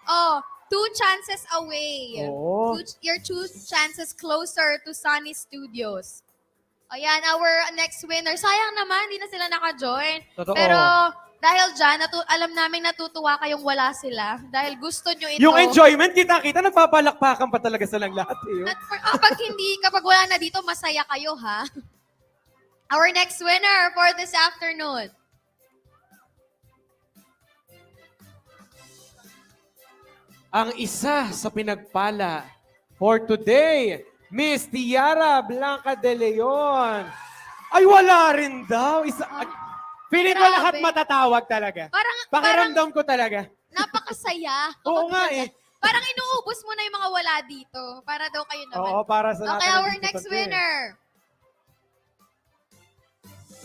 Q: Oh, 2 chances away.
O: Oo.
Q: You're 2 chances closer to Sunny Studios. Ayan, our next winner. Sayang naman, hindi na sila naka-join.
O: Totoo.
Q: Pero dahil dyan, alam namin natutuwa kayong wala sila. Dahil gusto nyo ito.
O: Yung enjoyment, kita-kita, nagpapalakpakan pa talaga silang lahat. Eh.
Q: Kapag wala na dito, masaya kayo, ha? Our next winner for this afternoon.
O: Ang isa sa pinagpala for today, Miss Tiara Blanca de Leon. Ay, wala rin daw. Feeling ko
Q: Grabe.
O: lahat matatawag talaga. Pakiramdam ko talaga.
Q: Napakasaya.
O: Oo nga eh.
Q: Parang inuubos mo na yung mga wala dito. Para daw kayo naman.
O: Oo, para sa
Q: Okay,
O: lahat
Q: our
O: nandito
Q: next
O: to, eh.
Q: winner.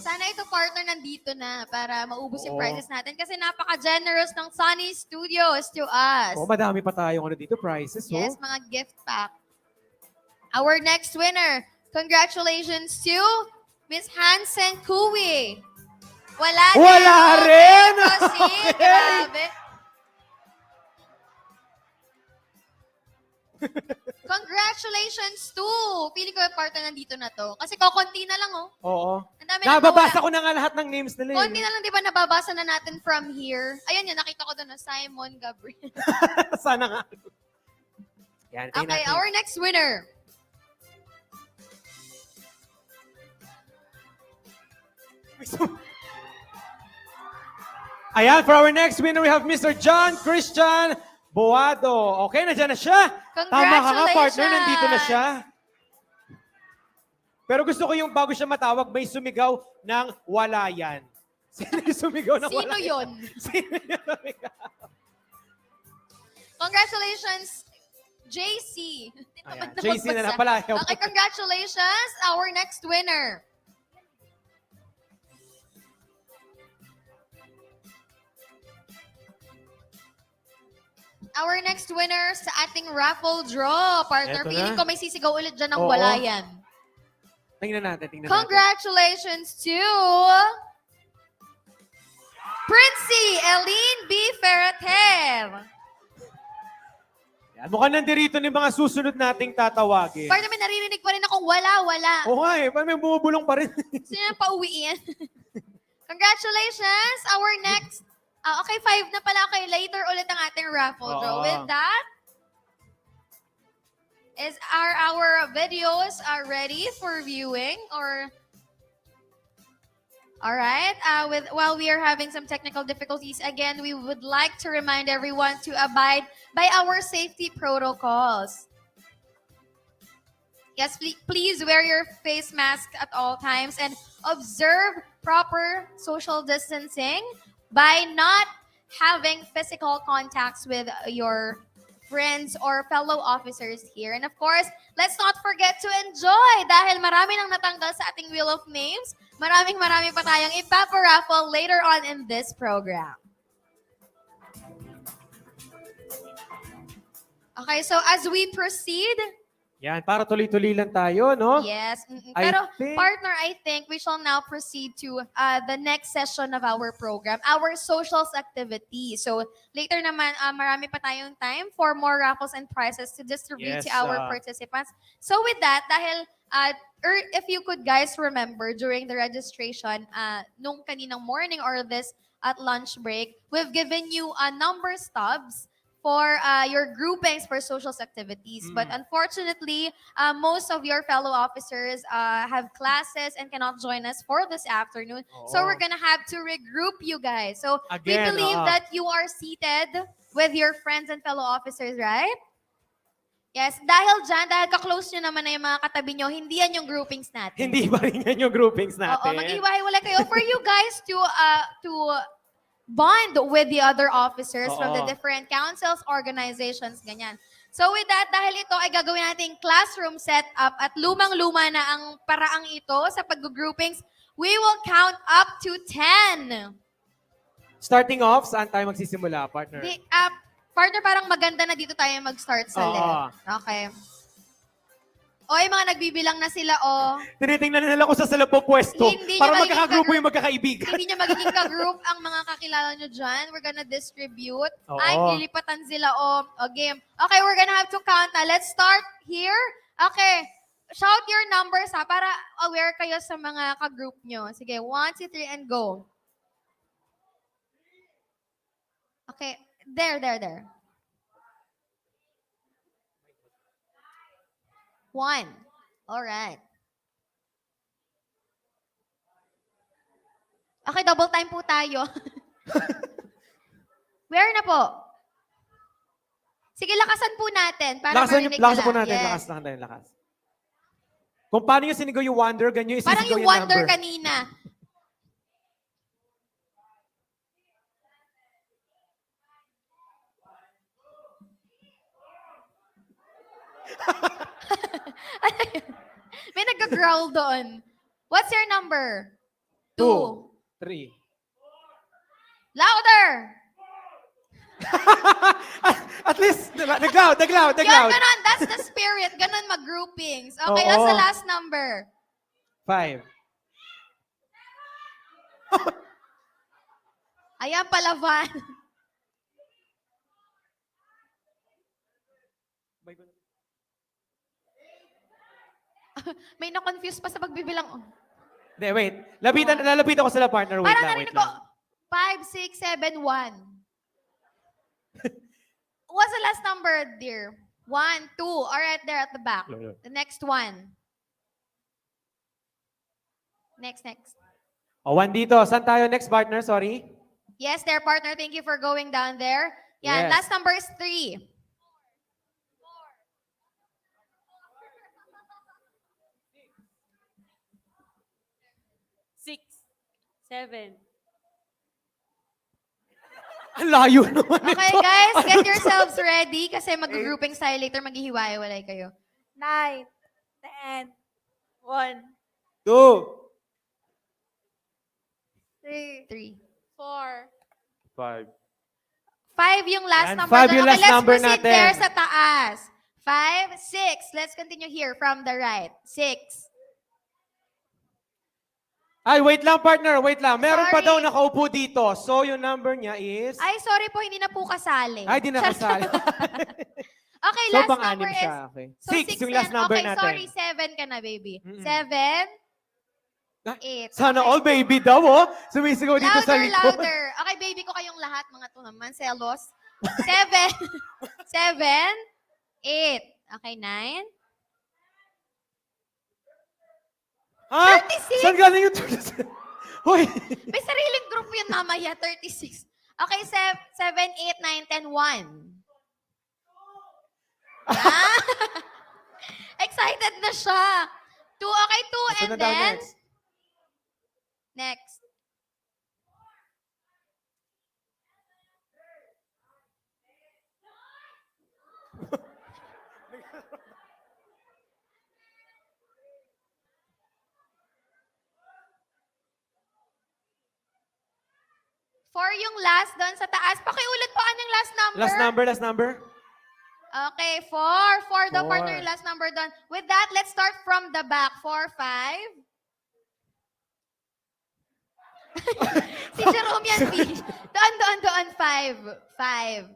Q: Sana ito partner nandito na para maubos yung
O: Oo.
Q: prizes natin kasi napaka-generous ng Sunny Studios to us.
O: Oh, madami pa tayong dito, prizes.
Q: Yes,
O: Oh.
Q: mga gift pack. Our next winner, congratulations to Miss Hansen Kui. Wala din.
O: Wala rin!
Q: Kasi,
O: Okay.
Q: grabe.
A: Congratulations to! Feeling ko yung partner nandito na to. Kasi konti na lang, oh.
O: Oo.
A: Ang dami na
O: Nababasa
A: nawala.
O: ko na nga lahat ng names nila.
A: Konti na lang, di ba, nababasa na natin from here. Ayun yun, nakita ko doon na Simon Gabriel.
O: Sana nga. Yan, tayo
A: Okay,
O: natin.
A: our next winner.
O: Ayan, for our next winner, we have Mr. John Christian Boado. Okay, nandiyan na siya. Tama ka nga, partner, nandito na siya. Pero gusto ko yung bago siya matawag, may sumigaw ng wala yan. Sino yung sumigaw ng wala
A: Sino yun?
O: Sino yung sumigaw?
A: Congratulations, JC.
O: Ayan, JC na pala.
A: Okay, congratulations, our next winner. Our next winner sa ating raffle draw, partner.
O: Eto
A: Feeling
O: na.
A: ko may sisigaw ulit dyan ng
O: Oo.
A: wala yan.
O: Tingnan natin.
A: Congratulations to Princey Eileen B. Ferreter.
O: Yan, mukhang nandirito ng mga susunod nating tatawagin.
A: Partner, may naririnig pa rin akong wala.
O: Oo nga eh, parang may bumubulong pa rin.
A: Sino na pauwiin? Congratulations! Our next... okay, 5 na pala. Okay, later ulit ang ating raffle draw.
O: Oo.
A: With that, our videos are ready for viewing or... Alright, while we are having some technical difficulties, again, we would like to remind everyone to abide by our safety protocols. Yes, please wear your face mask at all times and observe proper social distancing by not having physical contacts with your friends or fellow officers here. And of course, let's not forget to enjoy dahil marami nang natanggal sa ating Wheel of Names. Marami pa tayong ipaparaffle later on in this program. Okay, so as we proceed,
O: Yan, para tuloy-tuloy lang tayo, no?
A: yes.
O: I
A: Pero
O: think-
A: partner, I think we shall now proceed to the next session of our program, our socials activity. So later naman, marami pa tayong time for more raffles and prizes to distribute
O: Yes,
A: to our participants. So with that, dahil if you could guys remember during the registration, nung kaninang morning or this at lunch break, we've given you number stubs for your groupings for socials activities. But unfortunately, most of your fellow officers have classes and cannot join us for this afternoon. So
O: Oo.
A: we're gonna have to regroup you guys. So we
O: Again,
A: believe
O: oo.
A: that you are seated with your friends and fellow officers, right? Yes, dahil ka-close nyo naman na yung mga katabi nyo, hindi yan yung groupings natin.
O: Hindi ba rin yan yung groupings
A: Oo,
O: natin?
A: mag-iwalay kayo for you guys to bond with the other officers from the
O: Oo.
A: different councils, organizations, ganyan. So with that, dahil ito ay gagawin nating classroom setup at lumang-luma na ang paraang ito sa pag-groupings, we will count up to 10.
O: Starting off, saan tayo magsisimula, partner?
A: Partner, parang maganda na dito tayo mag-start sa
O: Oo.
A: left. Okay. O, yung mga nagbibilang na sila, o.
O: Tinitingnan nila kung sa po pwesto
A: Hindi
O: para
A: nyo magiging
O: magkakagrupo yung magkakaibigan.
A: Hindi nyo magiging ka-group ang mga kakilala nyo dyan. We're gonna distribute.
O: Oo.
A: Ay, lilipatan sila, o. O, game. Okay, we're gonna have to count na. Let's start here. Okay. Shout your numbers, ha, para aware kayo sa mga ka-group nyo. Sige, 1, 2, 3, and go. Okay. There. 1. All right. Okay, double time po tayo. Where na po? Sige, lakasan po natin para marinig
O: Lakasan po
A: nila.
O: natin.
A: Yes.
O: Lakas. Kung paano yung sinigaw yung Wonder, ganyan yung
A: Parang
O: sinigaw
A: yung
O: yung
A: wonder
O: number.
A: kanina. May nagka-growl doon. What's your number? 2.
O: 3.
A: Louder!
O: At least, nagloud.
A: Yun, ganun. That's the spirit. Ganun mag-groupings. Okay,
O: Oo.
A: what's the last number?
O: 5.
A: Ayan pala, Van.
Q: May na-confuse pa sa pagbibilang. Oh.
O: Hindi, wait. Lalapitan ko sila, partner. Wait
Q: Parang
O: lang,
Q: narinig
O: wait
Q: ko,
O: lang.
Q: 5, 6, 7, 1. What's the last number, dear? 1, 2. All right, there at the back. The next one. Next.
O: O, 1 dito. Saan tayo next, partner? Sorry.
Q: Yes, there, partner. Thank you for going down there. Yeah,
O: Yes.
Q: last number is 3.
R: 6, 7.
O: Ang layo naman
Q: Okay,
O: ito.
Q: guys, get yourselves ready kasi mag-grouping style later, maghihiwa-walay kayo.
R: 9, 10, 1,
O: 2,
R: 3,
Q: 3.
R: 4,
O: 5.
Q: 5 yung last
O: Yan,
Q: number.
O: 5 yung
Q: Okay,
O: last
Q: let's
O: number
Q: proceed
O: natin.
Q: there sa taas. 5, 6. Let's continue here from the right. 6.
O: Ay, wait lang, partner. Wait lang. Meron pa
Q: Sorry.
O: daw nakaupo dito. So, yung number niya is...
Q: Ay, sorry po, hindi na po kasali.
O: Ay, di nakasali.
Q: Okay,
O: So,
Q: last
O: pang-anim
Q: number is...
O: siya. Okay.
Q: So,
O: 6 yung last number
Q: okay,
O: natin.
Q: sorry, 7 ka na, baby.
O: Mm-mm.
Q: 7, 8.
O: Sana all baby daw, oh. Sumisigaw dito sa likod.
Q: Louder. Okay, baby ko kayong lahat, mga to naman. Selos. 7, 7, 8. Okay, 9.
O: Ha?
Q: 36?
O: Saan galing yung 36? Hoy!
Q: May sariling group yun mamaya, 36. Okay, 7, 8, 9, 10, 1. Yeah. Excited na siya. 2, okay, 2, and
O: na daw
Q: then...
O: next?
Q: Next. For yung last doon sa taas. Pakiulit po anong last number?
O: Last number.
Q: Okay, 4. 4 daw,
O: 4.
Q: partner, yung last number doon. With that, let's start from the back. 4, 5. Si Jerome yan, B. Doon. 5. 5.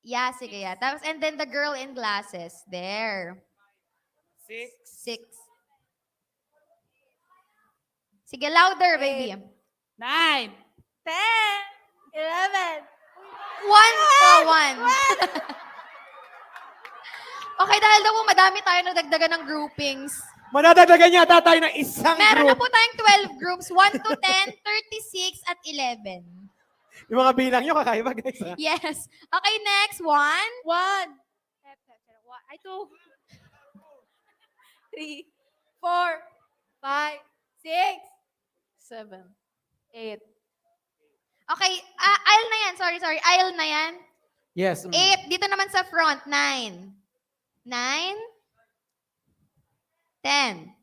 Q: Yeah, sige, yeah. Tapos, and then the girl in glasses. There. 6. Sige, louder, baby.
R: 9, 10, 11.
Q: 1. Okay, dahil daw po madami tayo nagdagdagan ng groupings.
O: Manadagdagan yata tayo ng isang
Q: Meron na
O: group.
Q: po tayong 12 groups. 1 to 10, 36, at 11.
O: Yung mga bilang nyo, kakaiba, guys. Ha?
Q: Yes. Okay, next. 1.
R: 1, 2, 3, 4, 5, 6, 7, 8.
Q: Okay, aisle na yan. Sorry. Aisle na yan.
O: Yes.
Q: 8. Dito naman sa front. 9. 9. 10.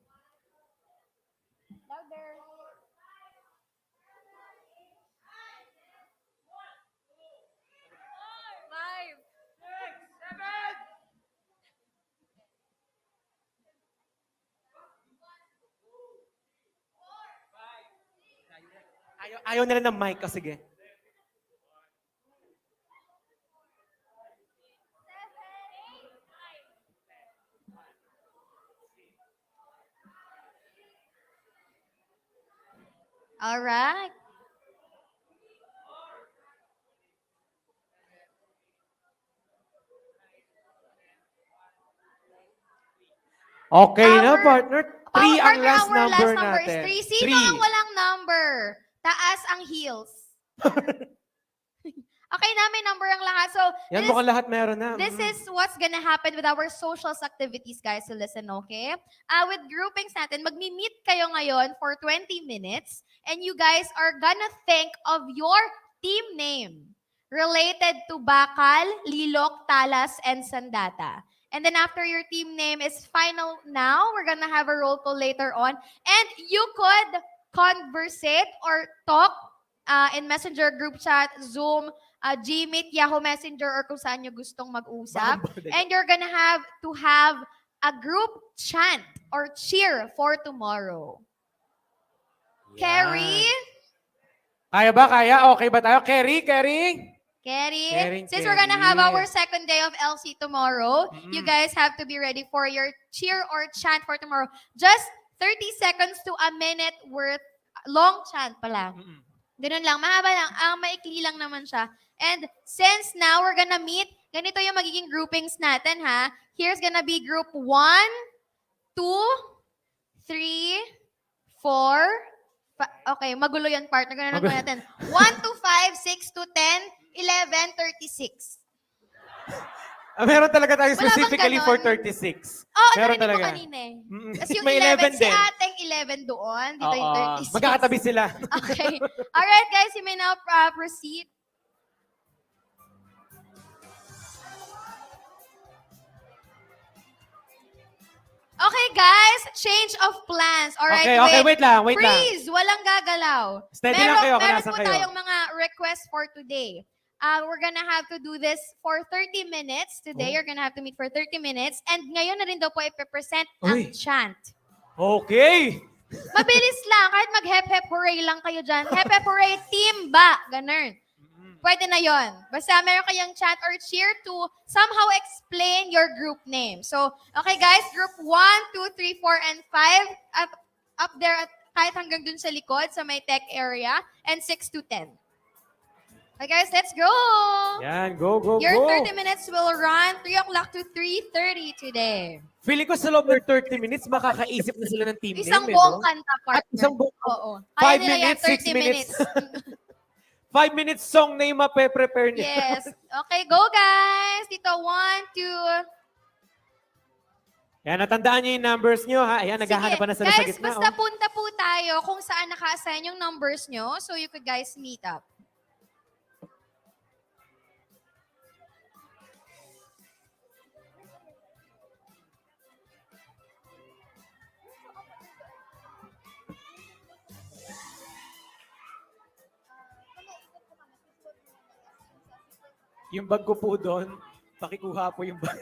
O: Ayaw nila ng mic. Sige.
Q: All right.
O: Okay na, partner. 3 ang
Q: Partner,
O: last
Q: our
O: number
Q: last number
O: natin.
Q: is 3. Sino ang walang number? Taas ang heels. Okay na, may number ang lahat. So,
O: Yan, mukhang lahat meron na.
Q: this is what's gonna happen with our socials activities, guys. So, listen, okay? With groupings natin, magmi-meet kayo ngayon for 20 minutes and you guys are gonna think of your team name related to Bakal, Lilok, Talas, and Sandata. And then after your team name is final now, we're gonna have a roll call later on. And you could conversate or talk in Messenger, group chat, Zoom, Gmeet, Yahoo Messenger, or kung saan nyo gustong mag-usap. And you're gonna have to have a group chant or cheer for tomorrow. Carrie?
O: Kaya ba? Kaya? Okay ba tayo? Kerry?
Q: Keri,
O: Kering,
Q: since we're gonna have
O: Keri.
Q: our second day of LC tomorrow, you
O: Mm.
Q: guys have to be ready for your cheer or chant for tomorrow. Just 30 seconds to a minute worth long chant pala. Ganun lang, mahaba lang, maikli lang naman siya. And since now we're gonna meet, ganito yung magiging groupings natin ha. Here's gonna be group 1, 2, 3, 4, okay, magulo yan partner. Ganun lang natin. 1 to 5, 6 to 10, 11, 36.
O: Meron talaga tayo
Q: Wala bang
O: specifically for
Q: ganon?
O: 36.
Q: Oo,
O: Meron
Q: narinig ko
O: talaga.
Q: kanina eh.
O: Mm.
Q: Tapos yung
O: May
Q: 11,
O: 11
Q: si
O: din.
Q: ateng 11 doon. Dito yung
O: Oo.
Q: 36.
O: Magkakatabi sila.
Q: Okay. Alright guys, you may now proceed. Okay guys, change of plans. Alright,
O: Okay, wait lang.
Q: Freeze! Walang gagalaw.
O: Steady lang kayo kung
Q: meron
O: nasan
Q: po
O: kayo.
Q: tayong mga requests for today. We're gonna have to do this for 30 minutes. Today,
O: Oh.
Q: you're gonna have to meet for 30 minutes. And ngayon na rin daw po ipipresent ang chant.
O: Okay.
Q: Mabilis lang. Kahit mag-hep-hep hooray lang kayo dyan. Hep-hep hooray, team ba? Ganun. Pwede na yon. Basta meron kayong chant or cheer to somehow explain your group name. So, okay guys, group 1, 2, 3, 4, and 5. Up there, kahit hanggang dun sa likod, sa may tech area. And 6 to 10. Okay guys, let's go!
O: Yan, go.
Q: Your 30 minutes will run 3 o'clock to 3:30 today.
O: Feeling ko sa loob ng 30 minutes, makakaisip na sila ng team
Q: Isang
O: name.
Q: buong kanta, partner.
O: At isang buong
Q: Oo.
O: 5
Q: Kaya nila yan,
O: minutes, 6
Q: 30
O: minutes.
Q: minutes.
O: 5 minutes song na yung mape-prepare niya.
Q: Yes. Okay, go guys. Dito, 1, 2.
O: Yan, natandaan niyo yung numbers niyo, ha? Ayan, naghahanap pa na sila sa
Q: Guys,
O: gitna.
Q: basta
O: Oh.
Q: punta po tayo kung saan naka-assign yung numbers nyo so you could guys meet up.
O: Yung bag ko po doon, pakikuha po yung bag.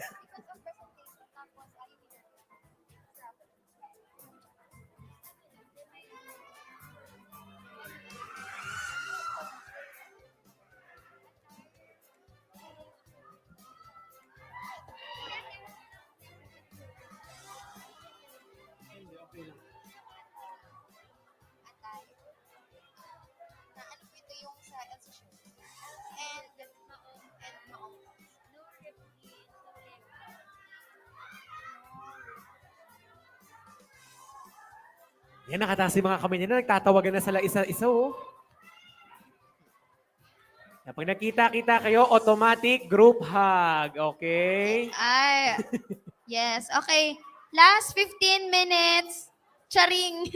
O: Yan, nakataas yung mga kamay nila. Nagtatawagan na sila isa-isa, oh. Kapag nakita-kita kayo, automatic group hug. Okay?
Q: Ay, yes. Okay. Last 15 minutes. Charing.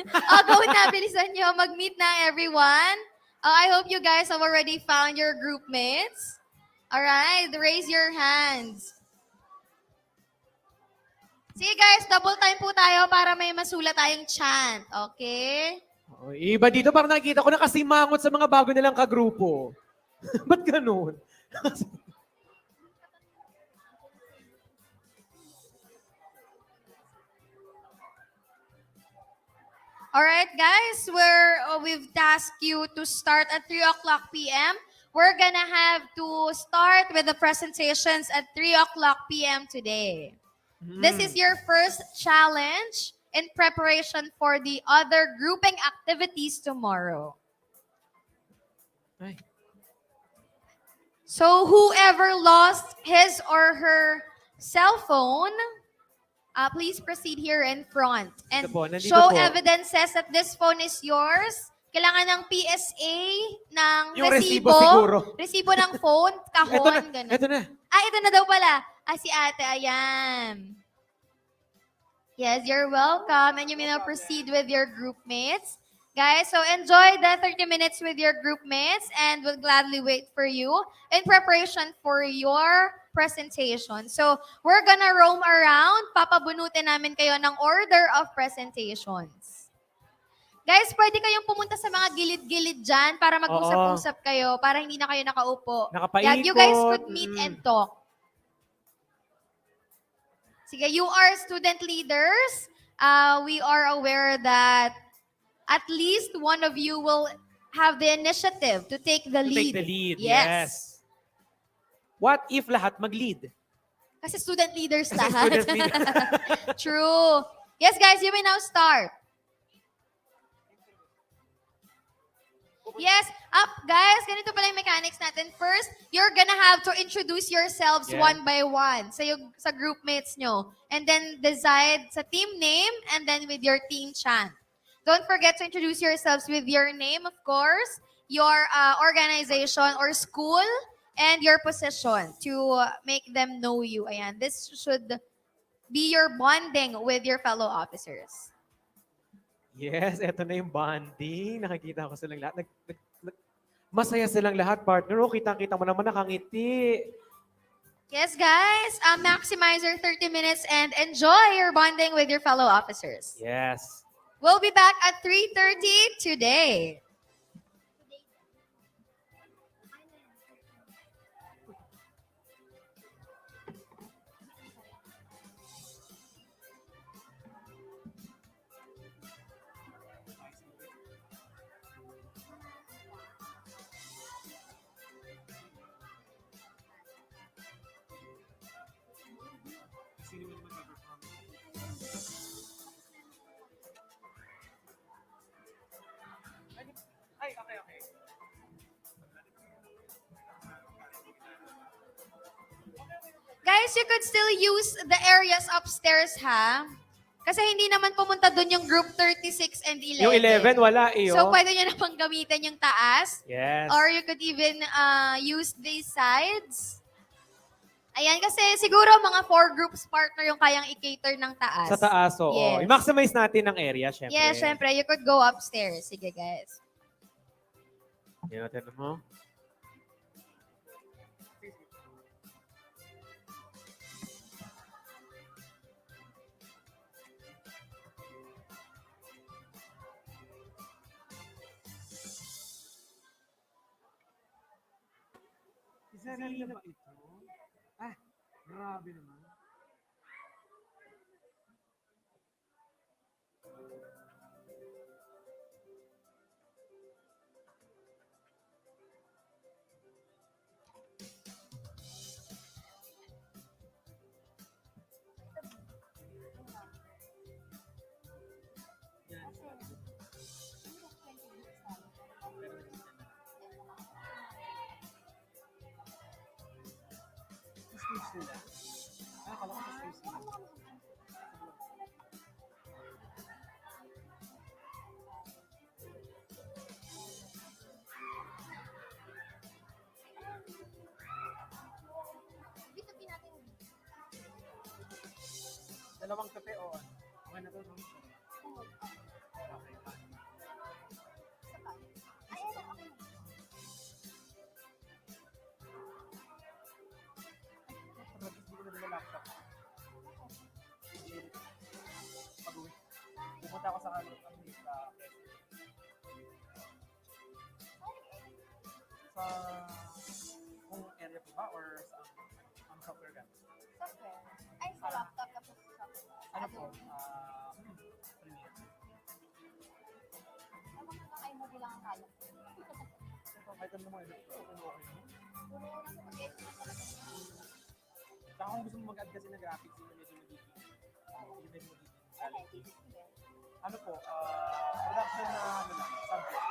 Q: Go na, bilisan nyo. Mag-meet na everyone. I hope you guys have already found your group mates. Alright, raise your hands. Sige guys, double time po tayo para may masulat tayong chant. Okay?
O: Oh, iba dito, parang nakikita ko nakasimangot sa mga bago nilang kagrupo. Ba't ganun?
Q: Alright guys, we've tasked you to start at 3 o'clock p.m. We're gonna have to start with the presentations at 3 o'clock p.m. today. This is your first challenge in preparation for the other grouping activities tomorrow.
O: Ay.
Q: So whoever lost his or her cell phone, please proceed here in front and
O: Ito po, nandito
Q: show
O: po.
Q: evidences that this phone is yours. Kailangan ng PSA, ng
O: Yung resibo
Q: resibo.
O: siguro.
Q: Resibo ng phone, kahon,
O: Ito na,
Q: ganun.
O: ito na.
Q: Ito na daw pala. Si ate, ayan. Yes, you're welcome. And you may now proceed with your group mates. Guys, so enjoy the 30 minutes with your group mates and we'll gladly wait for you in preparation for your presentation. So, we're gonna roam around. Papabunutin namin kayo ng order of presentations. Guys, pwede kayong pumunta sa mga gilid-gilid dyan para mag-usap-usap kayo, para hindi na kayo nakaupo.
O: Nakapaikot.
Q: You guys could meet and talk. Sige, you are student leaders. We are aware that at least one of you will have the initiative to take the lead.
O: Take the lead,
Q: Yes.
O: yes. What if lahat mag-lead?
Q: Kasi student leaders
O: Kasi
Q: lahat.
O: student leader.
Q: True. Yes, guys, you may now start. Yes, up guys, ganito pala yung mechanics natin. First, you're gonna have to introduce yourselves
O: Yeah.
Q: one by one sa groupmates nyo. And then decide sa team name and then with your team chant. Don't forget to introduce yourselves with your name, of course, your organization or school, and your position to make them know you. Ayan, this should be your bonding with your fellow officers.
O: Yes, eto na yung bonding. Nakikita ko silang lahat. Masaya silang lahat, partner. O, kitang-kita mo naman nakangiti.
Q: Yes, guys, maximize your 30 minutes and enjoy your bonding with your fellow officers.
O: Yes.
Q: We'll be back at 3:30 today.
O: Ay, okay, okay.
Q: Guys, you could still use the areas upstairs, ha? Kasi hindi naman pumunta doon yung group 36 and 11.
O: Yung 11, wala eh.
Q: So,
O: oh.
Q: pwede nyo namang gamitin yung taas.
O: Yes.
Q: Or you could even use these sides. Ayan, kasi siguro mga 4 groups partner yung kayang i-cater ng taas.
O: Sa taas, oo.
Q: Yes.
O: I-maximize natin ang area, syempre.
Q: Yes, syempre. You could go upstairs. Sige, guys.
O: Yan natin mo. Sarili ba ito? Ah, grabe naman. Sila. Akala ko sa space sila. Dalawang kape o ano? Okay na to, no? Pag-uwi. Pupunta ako sa kung area po ba or sa ang software gamit?
Q: Software. Ay, sa laptop na po.
O: Ano po? Premiere.
Q: Ano hanggang iMovie lang ang kaya.
O: Ito, kahit ano mo edit. Okay.
Q: Puro nasa mag-edit na talaga.
O: Saka kung gusto mo mag-add kasi ng graphics, yun medyo magiging. Yun medyo magiging. Ano po? Production na ano lang, subject.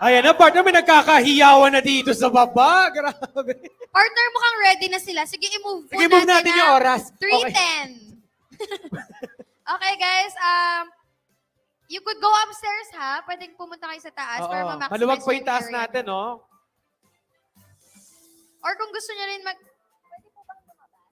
O: Ayan na, partner, may nagkakahiyawan na dito sa baba. Grabe.
Q: Partner, mukhang ready na sila. Sige, i-move po
O: Sige, move natin yung oras.
Q: 3:10. Okay, guys. You could go upstairs, ha? Pwedeng pumunta kayo sa taas para
O: Oo.
Q: ma-maximize
O: Maluwag pa yung taas
Q: area.
O: natin, no?
Q: Or kung gusto nyo rin mag... Pwede po bang lumabas?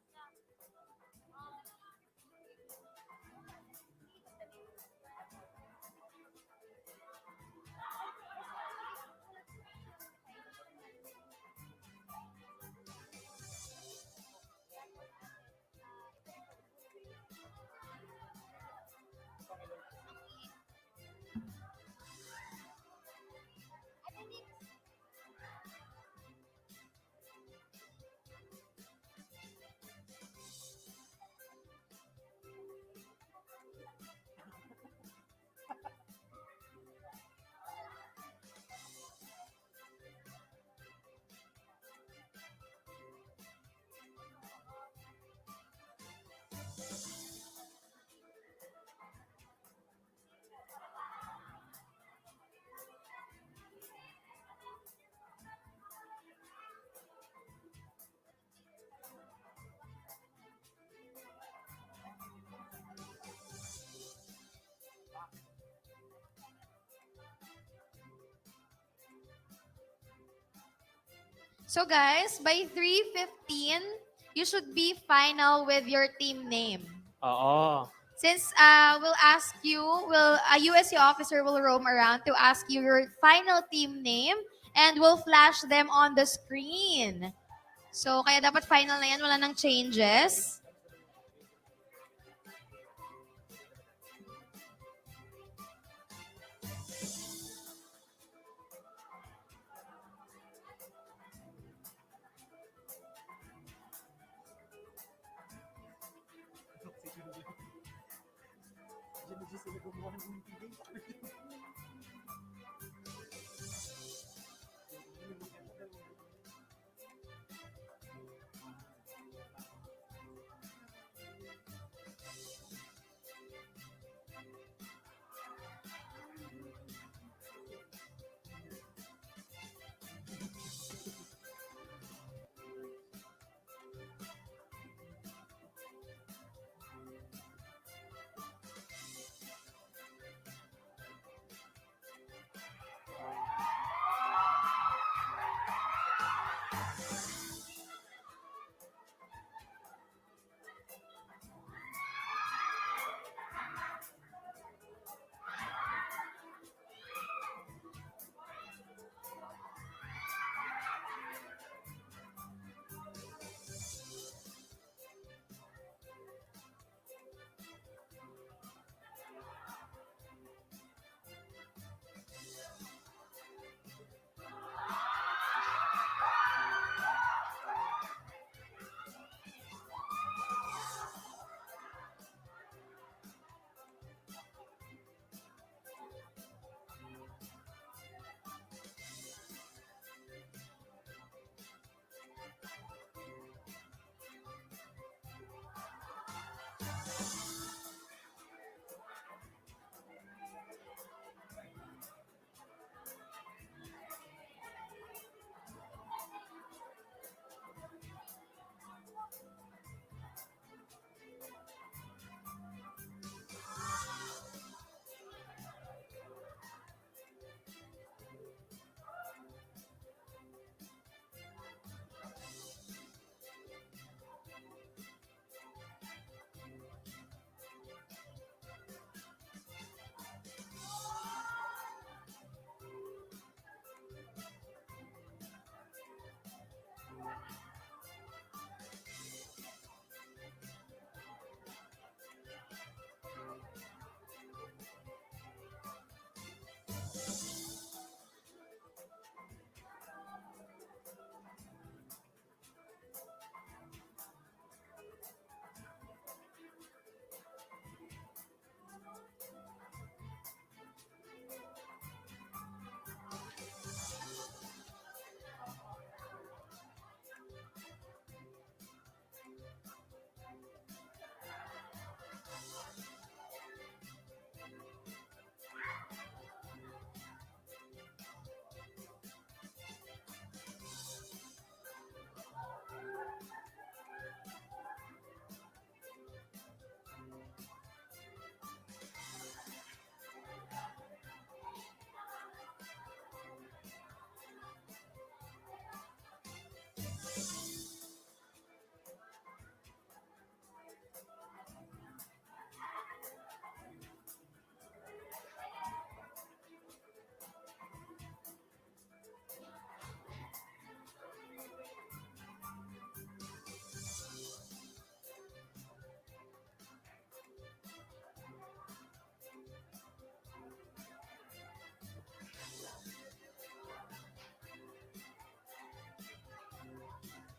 Q: So guys, by 3:15, you should be final with your team name.
O: Oo.
Q: Since we'll ask you, a USC officer will roam around to ask you your final team name and will flash them on the screen. So kaya dapat final na yan, wala nang changes.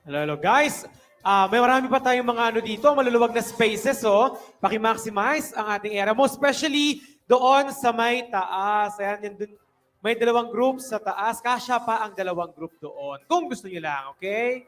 O: Hello, hello. Guys, may marami pa tayong mga ano dito, maluluwag na spaces, oh. Paki-maximize ang ating area mo, especially doon sa may taas. Ayan, yan dun, may dalawang group sa taas. Kasya pa ang dalawang group doon. Kung gusto niyo lang, okay?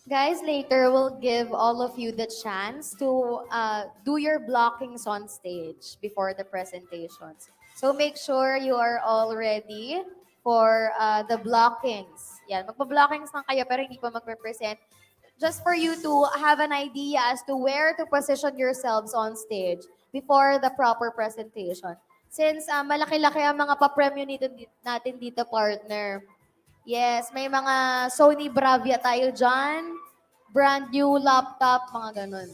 Q: Guys, later we'll give all of you the chance to do your blockings on stage before the presentations. So make sure you are all ready for the blockings. Yan, magpa-blockings lang kayo pero hindi pa magpe-present. Just for you to have an idea as to where to position yourselves on stage before the proper presentation. Since malaki-laki ang mga papremyo natin dito, partner. Yes, may mga Sony Bravia tayo dyan. Brand new laptop, mga ganun.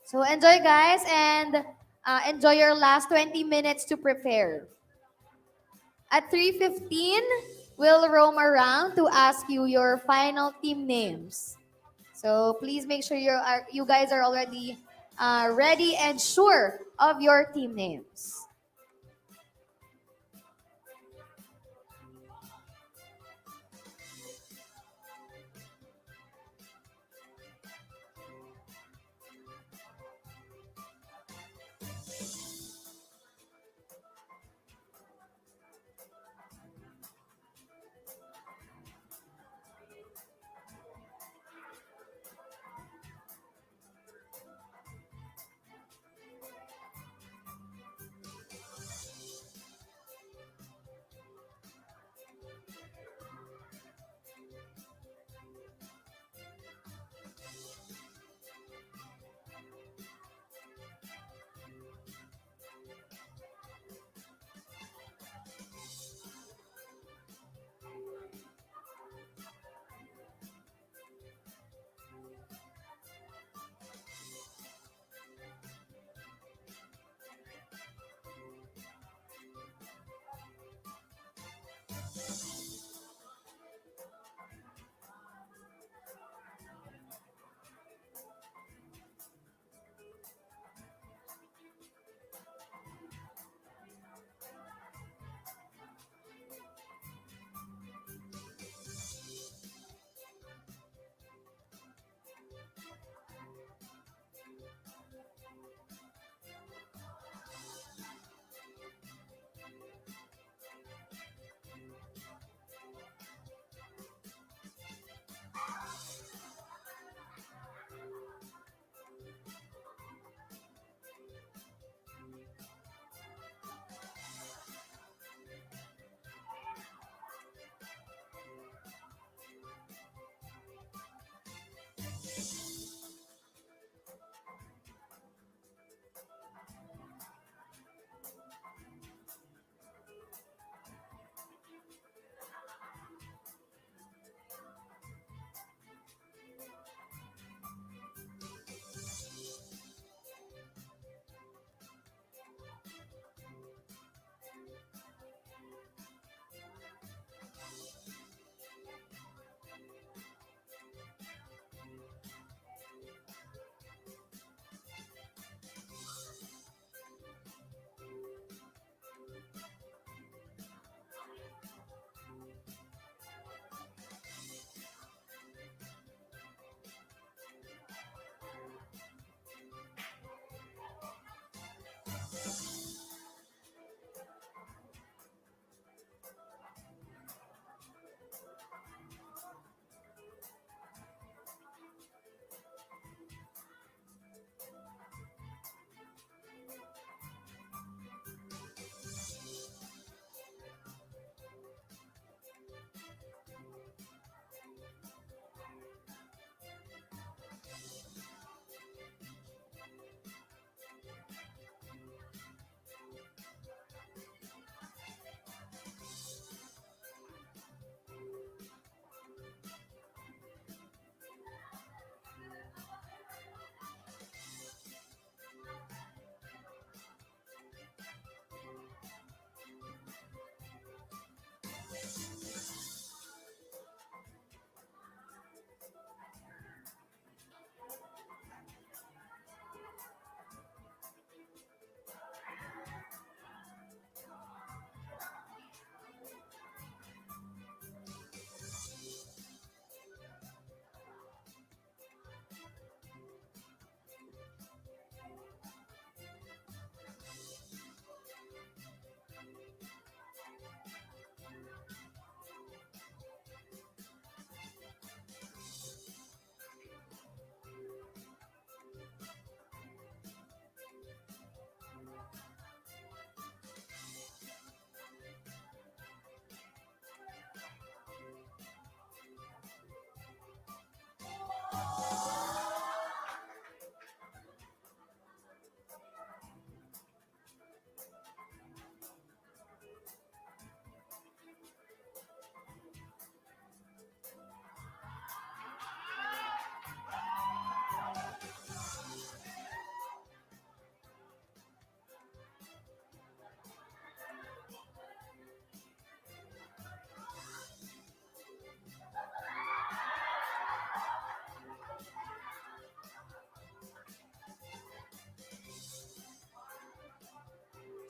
Q: So enjoy guys and enjoy your last 20 minutes to prepare. At 3:15, we'll roam around to ask you your final team names. So please make sure you guys are already ready and sure of your team names.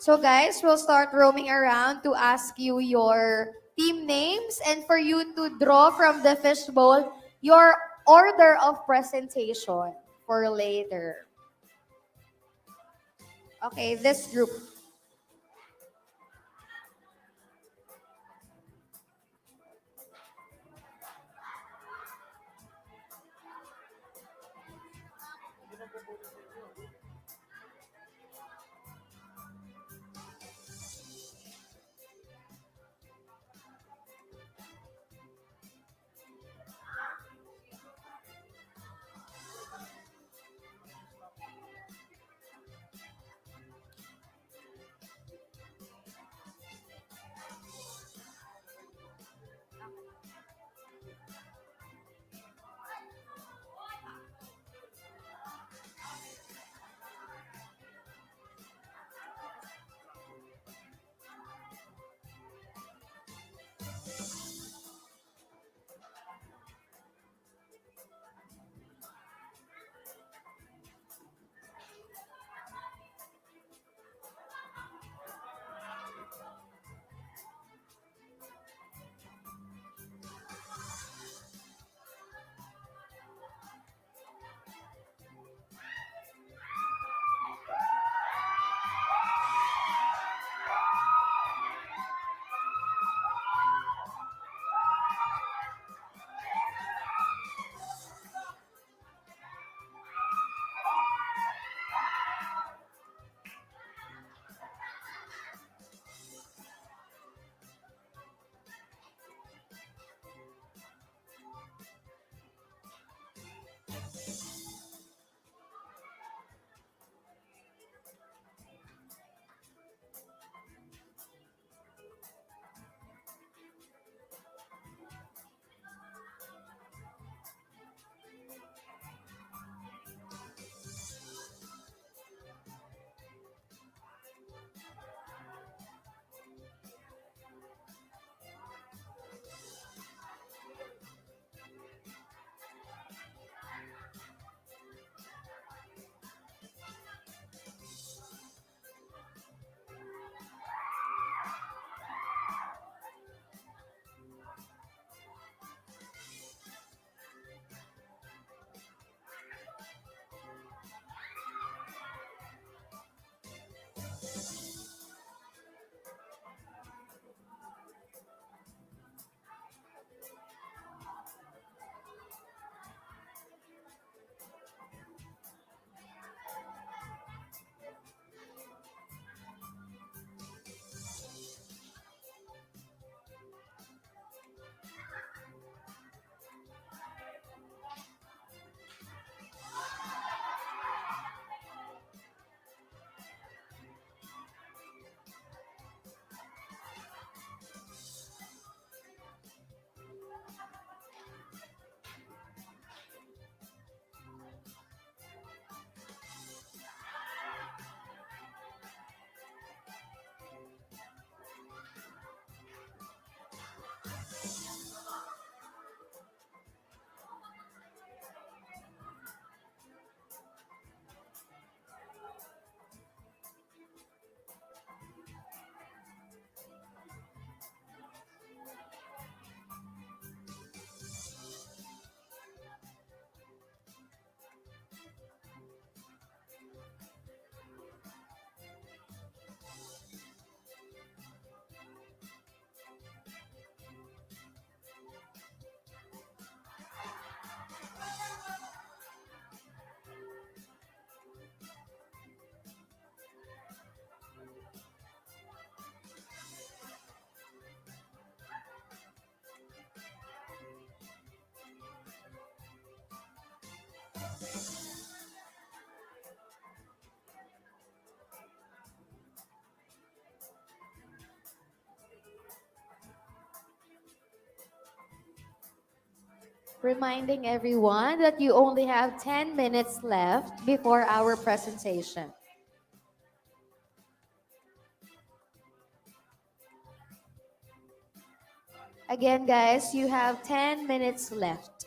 Q: So guys, we'll start roaming around to ask you your team names and for you to draw from the fishbowl your order of presentation for later. Okay, this group. Reminding everyone that you only have 10 minutes left before our presentation. Again, guys, you have 10 minutes left.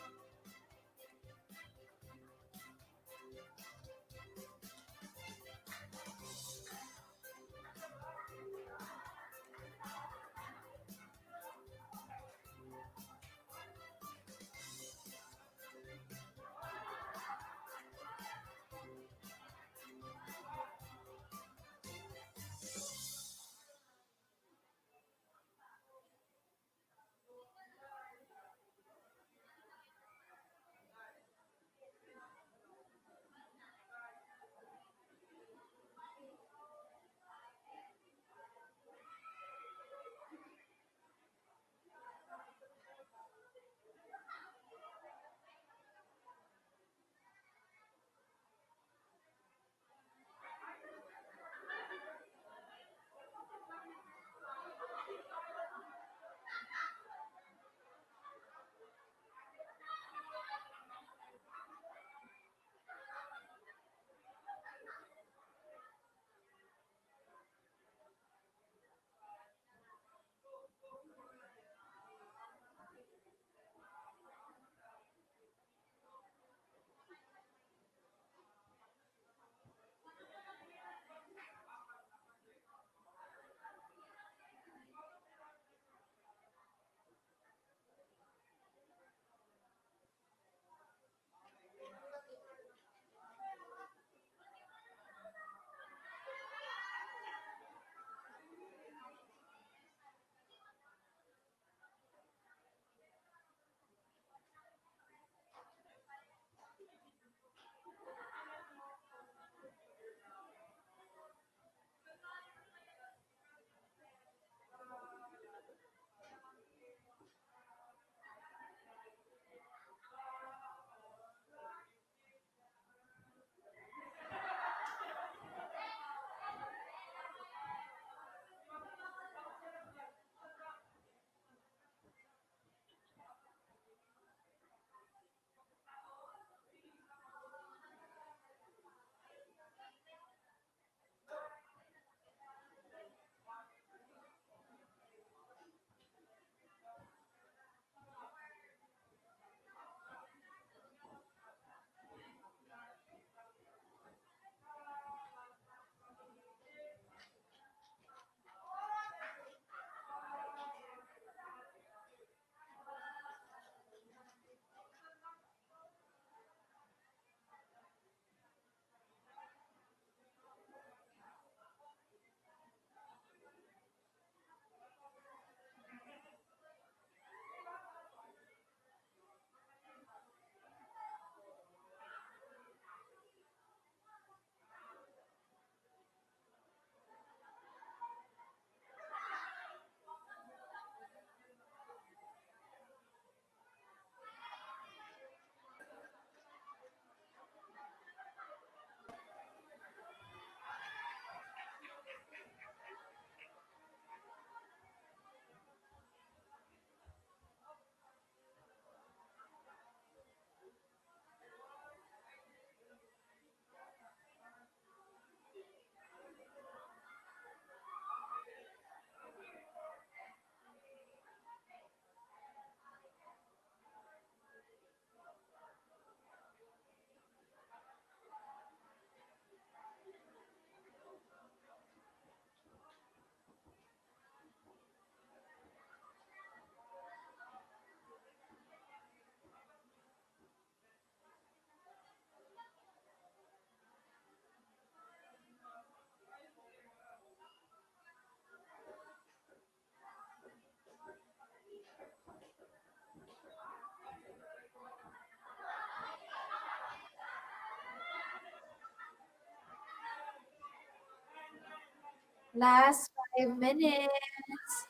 Q: Last 5 minutes.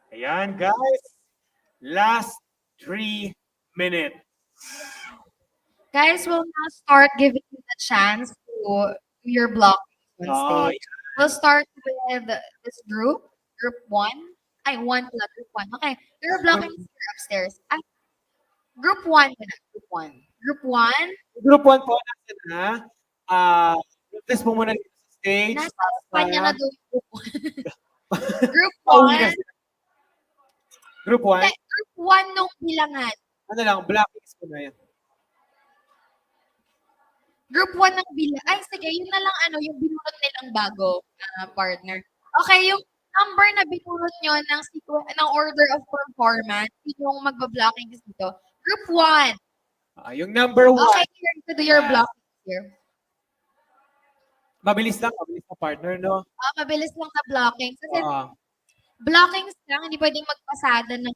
O: Ayan, guys. Last 3 minutes.
Q: Guys, we'll now start giving you the chance to do your block on
O: Oh,
Q: stage. We'll start with this group one. I want group one. Okay, your blocking is here upstairs. Group one muna, group one. Group one,
O: Group 1 po, nasa na? Practice po muna dito sa stage.
Q: nasa Espanya na daw yung group one. Group
O: Pauwi na
Q: one,
O: sila. Group 1?
Q: group one nung bilangan.
O: Ano lang, blackings po na yan.
Q: Group 1 ng bilang. Ay, sige, yun na lang yung binunot nilang bago, partner. Okay, yung number na binunot nyo ng order of performance, yun yung magba-blocking dito. Group 1.
O: Yung number 1.
Q: Okay, here to do your blocking here.
O: Mabilis na partner, no?
Q: Mabilis lang na blocking. Kasi
O: Oo.
Q: blockings lang, hindi pwedeng magpasada ng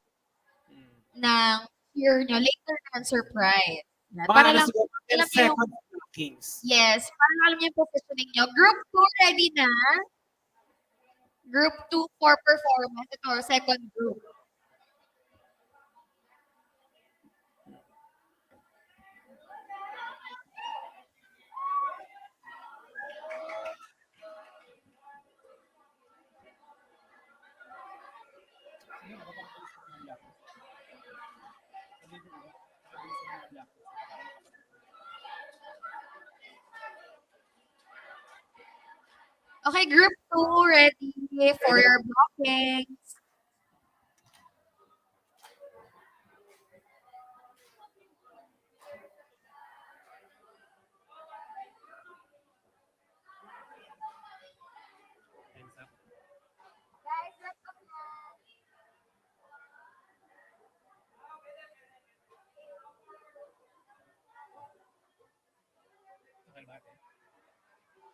Q: year nyo. Later naman, surprise. Yan.
O: Mga
Q: Para
O: ano
Q: lang,
O: siguro, 10
Q: alam niyo yung
O: seconds blockings.
Q: yes, para alam niyo yung positioning nyo. Group 2, ready na? Group 2 for performance. Ito, second group. Okay, group 2, ready for your blockings.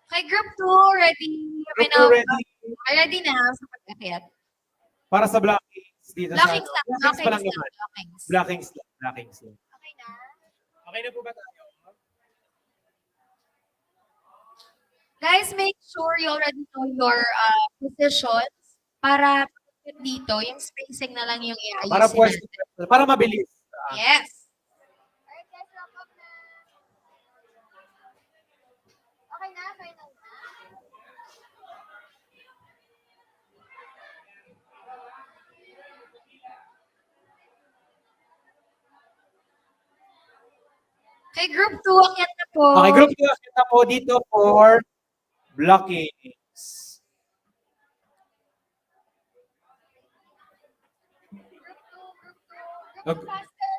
Q: Okay, group 2, ready.
O: Group 2 ready.
Q: Ready na sa pag-akit.
O: Para sa blockings dito
Q: Blockings
O: sa
Q: lang,
O: blockings pa lang
Q: blockings
O: naman.
Q: lang, blockings.
O: Blockings lang.
Q: Okay na?
O: Okay na po ba tayo?
Q: Guys, make sure you already know your positions para dito, yung spacing na lang yung iayusin
O: Para pwesto,
Q: natin.
O: para mabilis.
Q: Yes. Okay na, final na. Okay, group 2, akyat na po.
O: Okay, group 2, akyat na po dito for blockings.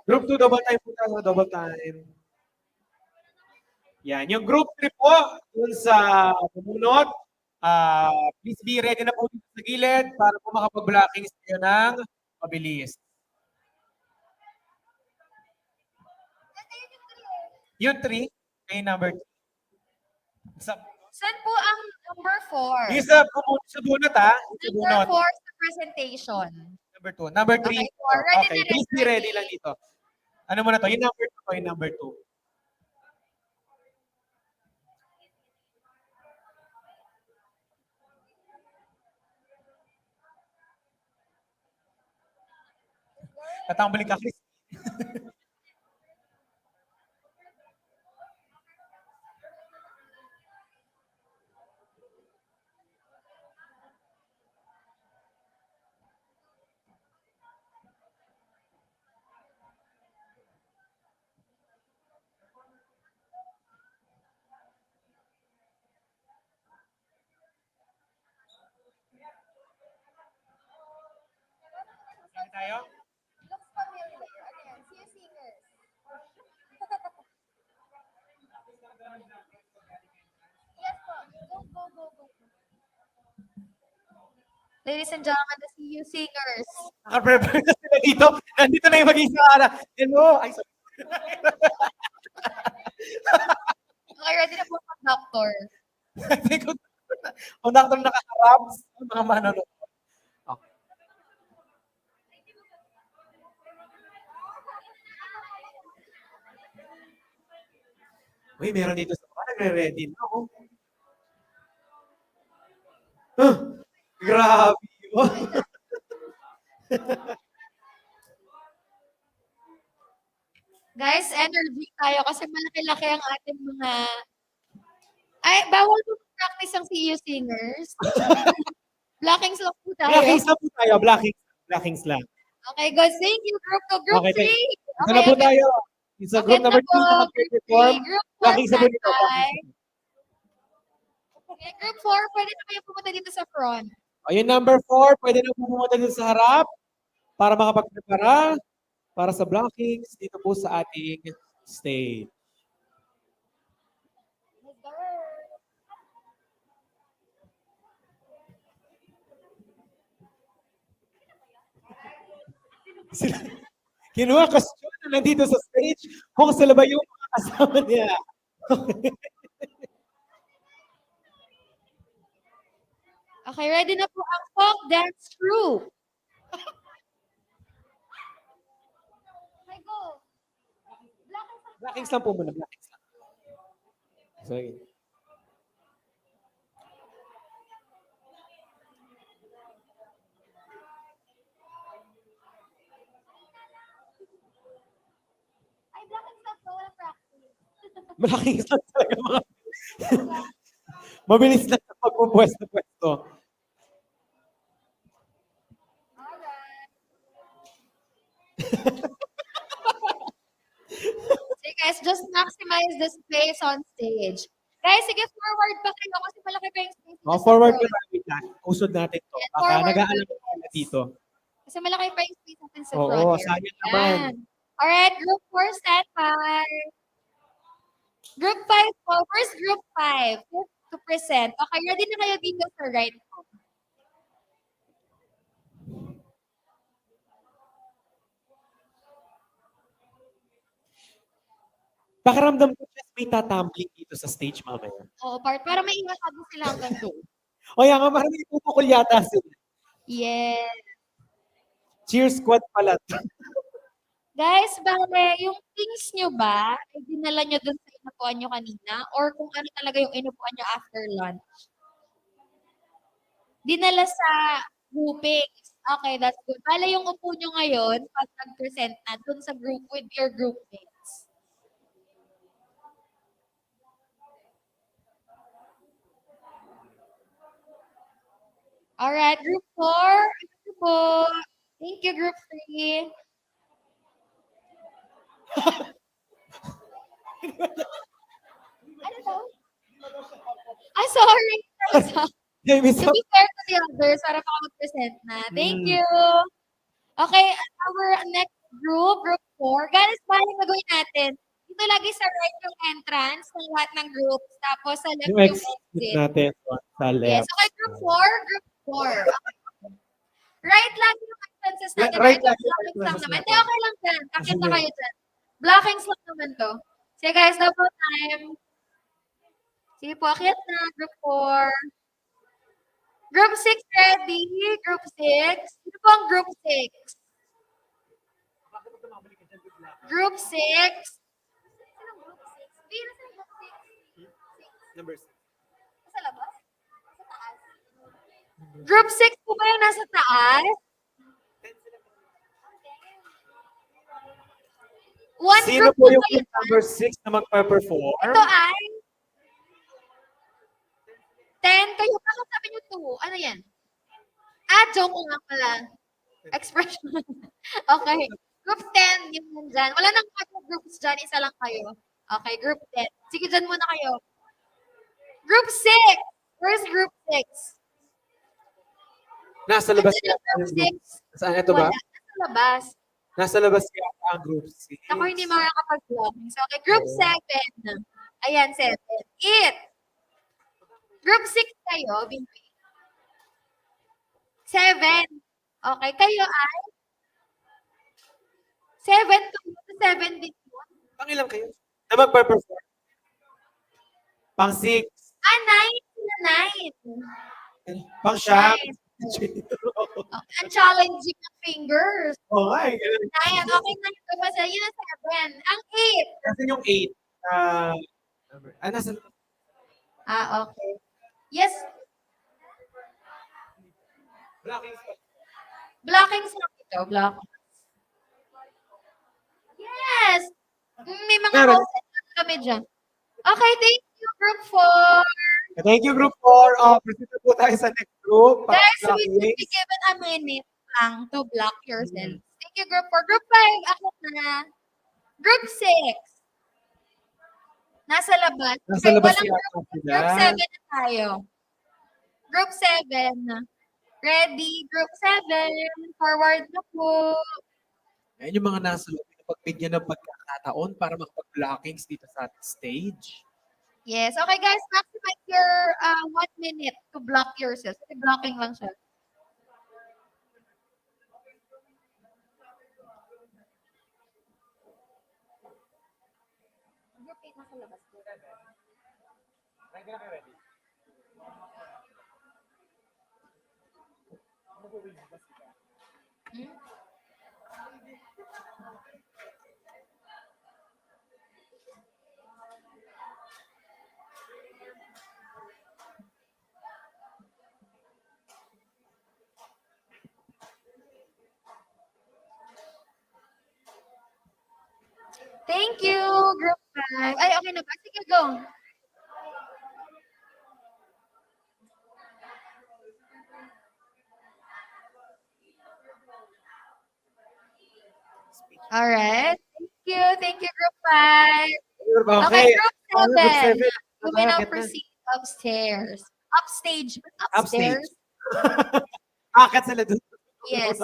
O: Group 2, double time po tayo, double time. Yan, yung group 3 po, dun sa bumunot, Please be ready na po dito sa gilid para po makapag-blockings kayo ng mabilis. Yung 3, kay number 2.
Q: Saan po ang number 4?
O: Yung sa bunot ha. Sa
Q: Number
O: bunot.
Q: 4 sa presentation.
O: Number 2. Number 3.
Q: Okay, 4. Ready
O: Okay,
Q: na
O: please be
Q: ready.
O: ready lang dito. Ano muna to? Yung number 2 ko, yung number 2. Tatambalik ka, Chris. Saan tayo?
Q: Looks familiar. Ano yan? See you singers. Yes po. Go. Ladies and gentlemen, the See You Singers.
O: Naka-prepare na sila dito. Nandito na yung mag-isa ara. Hello. Ay, sorry.
Q: Okay, ready na po ang conductor.
O: Kung doctor nakaharap, mga manonood. Okay. Uy, meron dito sa mga nagre-ready na. Oh. Grabe. Oh.
Q: Guys, energy tayo kasi malaki-laki ang ating mga... Ay, bawal po practice ang See You Singers. Blockings lang po tayo.
O: Blockings lang po tayo. Blockings lang.
Q: Okay, guys. Thank you. Group 2. Group 3.
O: Okay, isa na po tayo. Isa group number 2 na mag-perform. Blockings na po dito.
Q: Okay, group 4, pwede na kayo pumunta dito sa front.
O: Ayun, number 4, pwede na pumunta dito sa harap para makapagprepara para sa blockings dito po sa ating stage. Kinuha question na nandito sa stage kung sila ba yung mga kasama niya.
Q: Okay, ready na po ang folk dance crew. Okay, go.
O: Blockings lang po muna. Blockings lang. Sorry.
Q: Ay, blockings lang po. Walang practice.
O: Blockings lang talaga mga... Mabilis lang sa pagpupwesto-pwesto.
Q: Okay, guys, just maximize the space on stage. Guys, sige, forward pa kayo kasi malaki pa yung space.
O: Oh, forward ka namin lang. Usod natin to.
Q: Yeah,
O: Baka
Q: forward
O: nag-aalam
Q: pa.
O: ka na dito.
Q: Kasi malaki pa yung space natin sa
O: Oo,
Q: front. here.
O: sayang naman.
Q: Yan. Alright, group 4, stand by. Group 5 po. First group 5 to present. Okay, ready na kayo dito sa right po.
O: Pakiramdam ko just may tatumbling dito sa stage mamaya.
Q: Oo, para may iwasado sila hanggang doon.
O: O yan nga, maraming itutukol yata sila.
Q: Yes.
O: Cheer squad pala.
Q: Guys, bale, yung things nyo ba, ay dinala nyo dun sa inupuan nyo kanina? Or kung ano talaga yung inupuan nyo after lunch? Dinala sa groupings. Okay, that's good. Bale, yung upo nyo ngayon, pag nag-present na, dun sa group with your groupmates. Alright, group 4. Thank you po. Thank you, group 3. Ano daw? Ah, sorry. To be fair to the others, para makapag-present na. Thank you. Okay, our next group, group 4. Guys, paano gagawin natin? Dito dito lagi sa right yung entrance ng lahat ng groups. Tapos sa left
O: Yung
Q: yung
O: exit
Q: exit.
O: natin sa
Q: Yes.
O: left.
Q: Okay, group 4. Group 4. Right lang yung entrances natin.
O: Right
Q: Right,
O: lang
Q: yung
O: yung
Q: blockings lang
O: entrances
Q: naman. Hindi,
O: natin.
Q: okay lang dyan. Kakita
O: Sige.
Q: kayo dyan. Blockings lang naman to. Sige guys, double time. Sige po, akit na. Group 4. Group 6 ready. Group 6. Sino po ang group 6? Group 6. Sinong group 6? Di, nasa group 6?
O: Number 6.
Q: Nasa labas? Sa taas? Group 6 po ba yung nasa taas? One
O: Sino
Q: group
O: po
Q: po
O: yung
Q: kayo dyan?
O: number 6 na magpa-perform?
Q: Ito ay 10. Kayo, bakit sabi niyo 2? Ano yan? Joke lang pala. Expression. Okay. Group 10, yung nandyan. Wala nang other groups dyan. Isa lang kayo. Okay, group 10. Sige, dyan muna kayo. Group 6. Where's group 6?
O: Nasa labas
Q: Nandyan yung
O: yata
Q: group
O: yung group.
Q: 6.
O: Saan ito ba?
Q: Wala. Nasa labas.
O: Nasa labas yata ang group 6.
Q: Ako hindi makakapag-vlogging. So, okay, group 7. Ayan, 7. Eat. Group 6 kayo, Binti. 7. Okay, kayo ay 7 to 7 din yun.
O: Pang ilang kayo? Na magpa-perform? Pang 6.
Q: 9. Sila 9.
O: Pang siyam.
Q: Ang challenging ng fingers.
O: Oo nga eh.
Q: 9. Okay, 9 ko pa sila. Yun ang 7. Ang 8.
O: Kasi yung 8. Nasa
Q: Okay. Yes. Blockings lang ito. Blockings. Yes. May mga
O: Meron.
Q: content kami dyan. Okay, thank you, group 4.
O: Thank you, group 4. Proceed na po tayo sa next group.
Q: Guys, we will
O: Blockings.
Q: be given a minute lang to block yourself. Thank you, group 4. Group 5, akit na. Group 6. Nasa labas.
O: Nasa
Q: Okay,
O: labas
Q: walang
O: yata
Q: group.
O: sila.
Q: Group 7 na tayo. Group 7. Ready? Group 7. Forward na po.
O: Ayan yung mga nasa loob na pagbigyan ng pagkakataon para makapag-blockings dito sa ating stage.
Q: Yes. Okay, guys. Maximize your 1 minute to block yourself. Kasi blocking lang siya. Group 8 nasa labas. Thank you, group 5. Ay, okay na ba? Sige, go. Alright. Thank you, group 5. Okay, group 7. We will now proceed upstairs. Upstage. Upstairs.
O: Akit sila doon.
Q: Yes.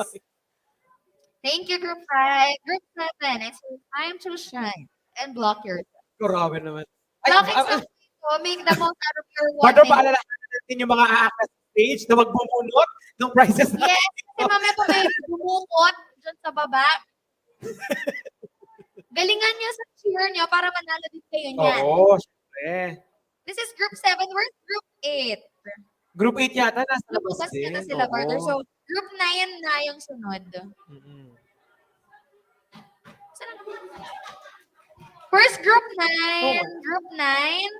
Q: Thank you, group 5. Group 7. It's your time to shine and block yourself.
O: Grabe naman.
Q: Blocking something to make the most out of your 1
O: Partner,
Q: minute.
O: paalalahanan natin yung mga aakas sa stage na magbubunot ng prizes natin.
Q: Yes, kasi mamaya pa may bumukot dyan sa baba. Galingan niyo sa cheer niyo para manalo din kayo niyan.
O: Oo, syempre.
Q: This is group 7. Where's group 8?
O: Group 8 yata, nasa labas
Q: Lumabas
O: din.
Q: na sila, partner.
O: Oo.
Q: So, group 9 na yung sunod. Saan na naman? Where's group 9? Group 9?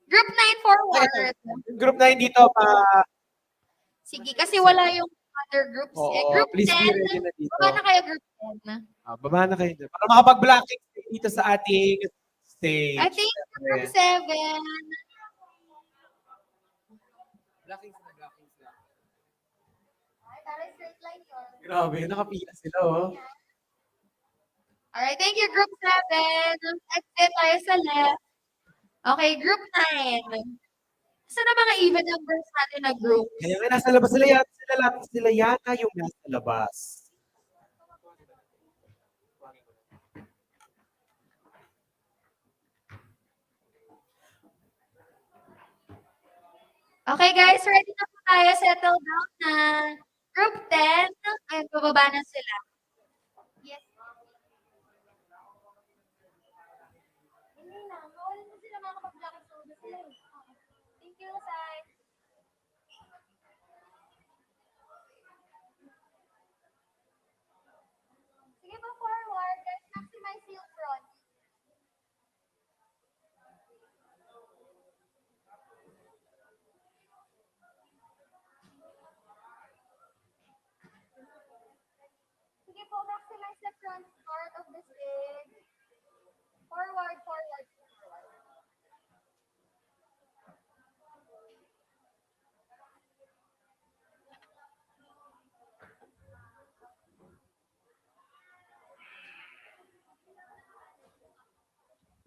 Q: Group 9 forward.
O: Group 9 dito pa.
Q: Sige, kasi wala yung other groups.
O: Oo,
Q: Group
O: please
Q: 10.
O: be ready na dito.
Q: Baba na kayo, group 10.
O: Baba na kayo dyan. Para makapag-blocking dito sa ating stage.
Q: I think group 7.
O: Blockings na. Grabe, nakapila sila, oh.
Q: Alright, thank you, group 7. Exit tayo sa left. Okay, group 9. Saan na mga even numbers natin na group?
O: Kaya nga, nasa labas sila yata. Sila yata yung nasa labas.
Q: Okay guys, ready na po tayo. Settle down na. Group 10. Ayun, bababa na sila. Yes. Hindi na. Mawalan mo sila makakapag-block sa ulo sila. Thank you, Sai. Sige pa forward. Guys, maximize yung front. Sige po, maximize the front part of the stage. Forward, forward, forward.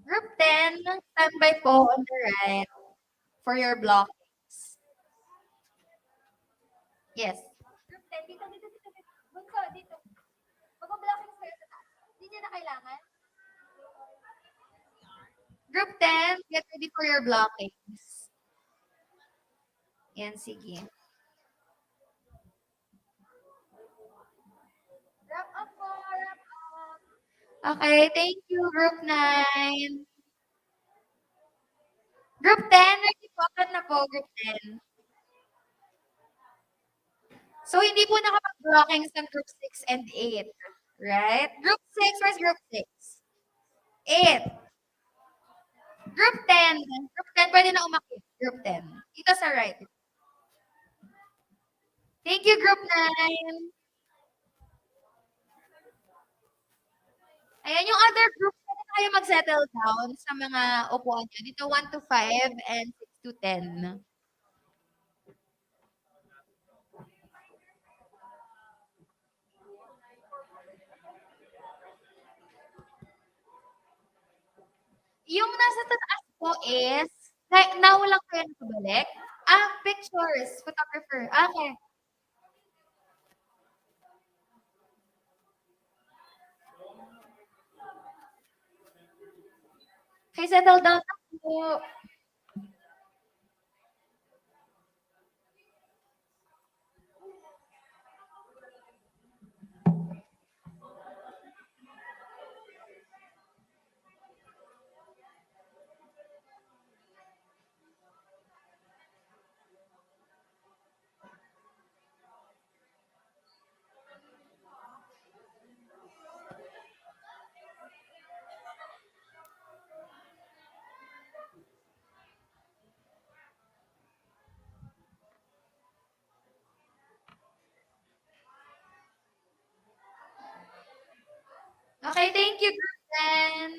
Q: Group 10, standby po on the right for your blockings. Yes. Group 10, dito, dito, dito, dito. Bunso, dito. Mag-blockings kayo sa taas. Hindi niya na kailangan. Group 10, get ready for your blockings. Yan, sige. Wrap up po, wrap up. Okay, thank you, Group 9. Group 10, ready po. Agad na po, Group 10. So, hindi po nakapag-blockings ng Group 6 and 8. Right? Group 6, where's Group 6? 8. Group 10. Group 10, pwede na umakit. Group 10. Dito sa right. Thank you, Group 9. Ayan, yung other groups, pwede na kayo mag-settle down sa mga upuan nyo. Dito, 1 to 5 and 6 to 10. Yung nasa taas po is, now lang kayo nakabalik. Pictures, photographer. Okay. Okay, settle down na po. Okay, thank you, Group 10.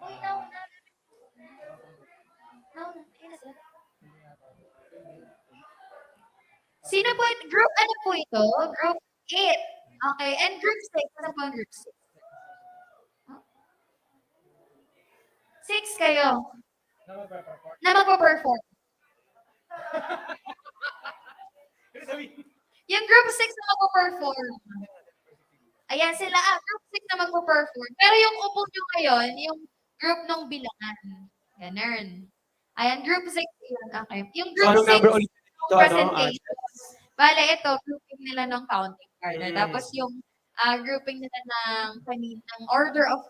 Q: Uy, now na. Now na. Sino po ito? Group ano po ito? Group 8. Okay, and Group 6. Ano po ang Group 6? 6 kayo. Na magpo-perform. Yung Group 6 na magpo-perform. Ayan sila, Group 6 na magpo-perform. Pero yung upo nyo ngayon, yung group nung bilangan. Ganun. Ayan, Group 6 yun. Okay. Yung
O: So,
Q: Group
O: anong
Q: 6,
O: number ulit ito?
Q: presentation. Bale, ito, grouping nila ng counting card. Tapos yung grouping nila ng order of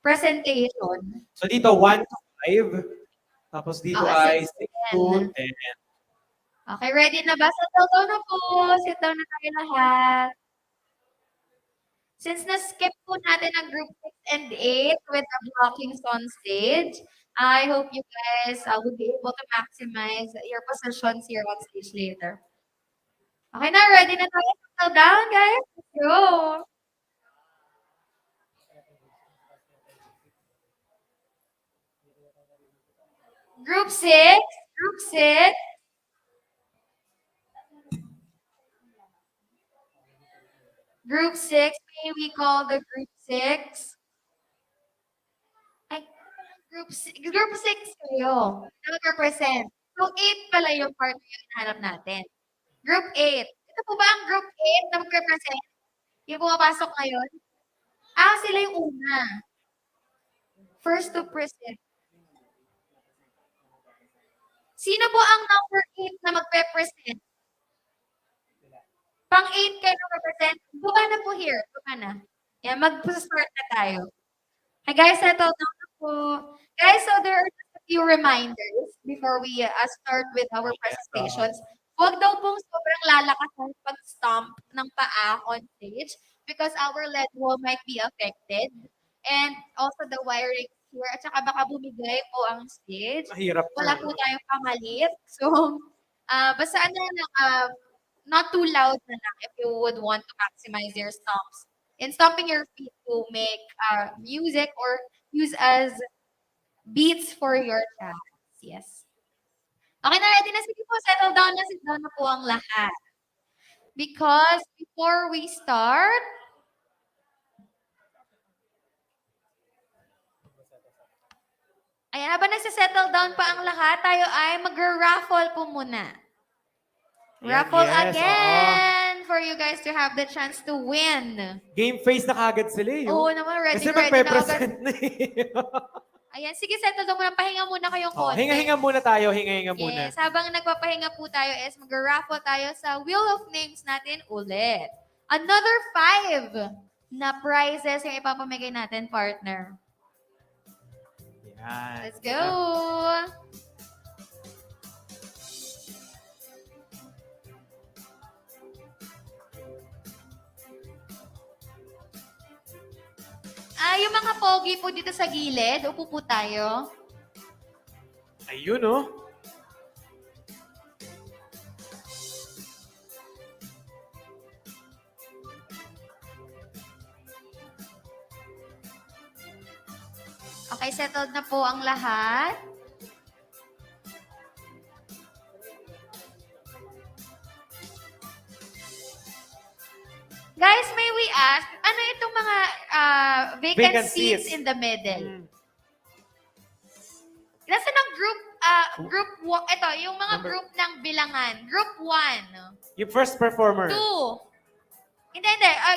Q: presentation.
O: So, dito, 1 to 5. Tapos dito ay 6 to 10.
Q: Okay, ready na ba? Settle down na po. Sit down na tayo lahat. Since na-skip po natin ang group 6 and 8 with the blockings on stage, I hope you guys will be able to maximize your positions here on stage later. Okay na, ready na tayo. Settle down, guys. Let's go. Group 6. Group 6. Group 6, may we call the group 6? Ay, group 6 kayo. Na mag-represent. So, 8 pala yung part na yung hinahanap natin. Group 8. Ito po ba ang group 8 na mag-represent? Yung pumapasok ngayon? Sila yung una. First to present. Sino po ang number 8 na magpe-present? Pang 8 kayo na mag-present. Bumana po here. Bumana. Yan, mag-start na tayo. Hi guys, settle down na po. Guys, so there are just a few reminders before we start with our presentations. Huwag daw pong sobrang lalakas ang pag-stomp ng paa on stage because our lead wall might be affected. And also the wiring here. At saka baka bumigay po ang stage.
O: Mahirap
Q: Wala
O: na.
Q: po tayong pamalit. So, basta ano lang, not too loud na lang if you would want to maximize your stomps. And stomping your feet to make music or use as beats for your chants. Yes. Okay na, ready na. Sige po, settle down na. Sit down na po ang lahat. Because before we start, ayan, habang nagsisettle down pa ang lahat, tayo ay mag-raffle po muna. Raffle
O: yes,
Q: again for you guys to have the chance to win.
O: Game face na kagad sila eh.
Q: Oo naman, ready
O: Kasi
Q: na agad.
O: magpe-present na eh.
Q: Ayan, sige, settle down muna. Pahinga muna kayong konti.
O: Hinga-hinga muna tayo, hinga-hinga muna.
Q: Yes, habang nagpapahinga po tayo is mag-raffle tayo sa Wheel of Names natin ulit. Another 5 na prizes yung ipapamigay natin, partner.
O: Yan.
Q: Let's go! Yung mga pogi po dito sa gilid, upo po tayo.
O: Ayun oh.
Q: Okay, settled na po ang lahat. Guys, may we ask, ano itong mga vacant seats in the middle? Nasaan ang ito, yung mga group ng bilangan. Group 1.
O: Yung first performer.
Q: 2. Hindi.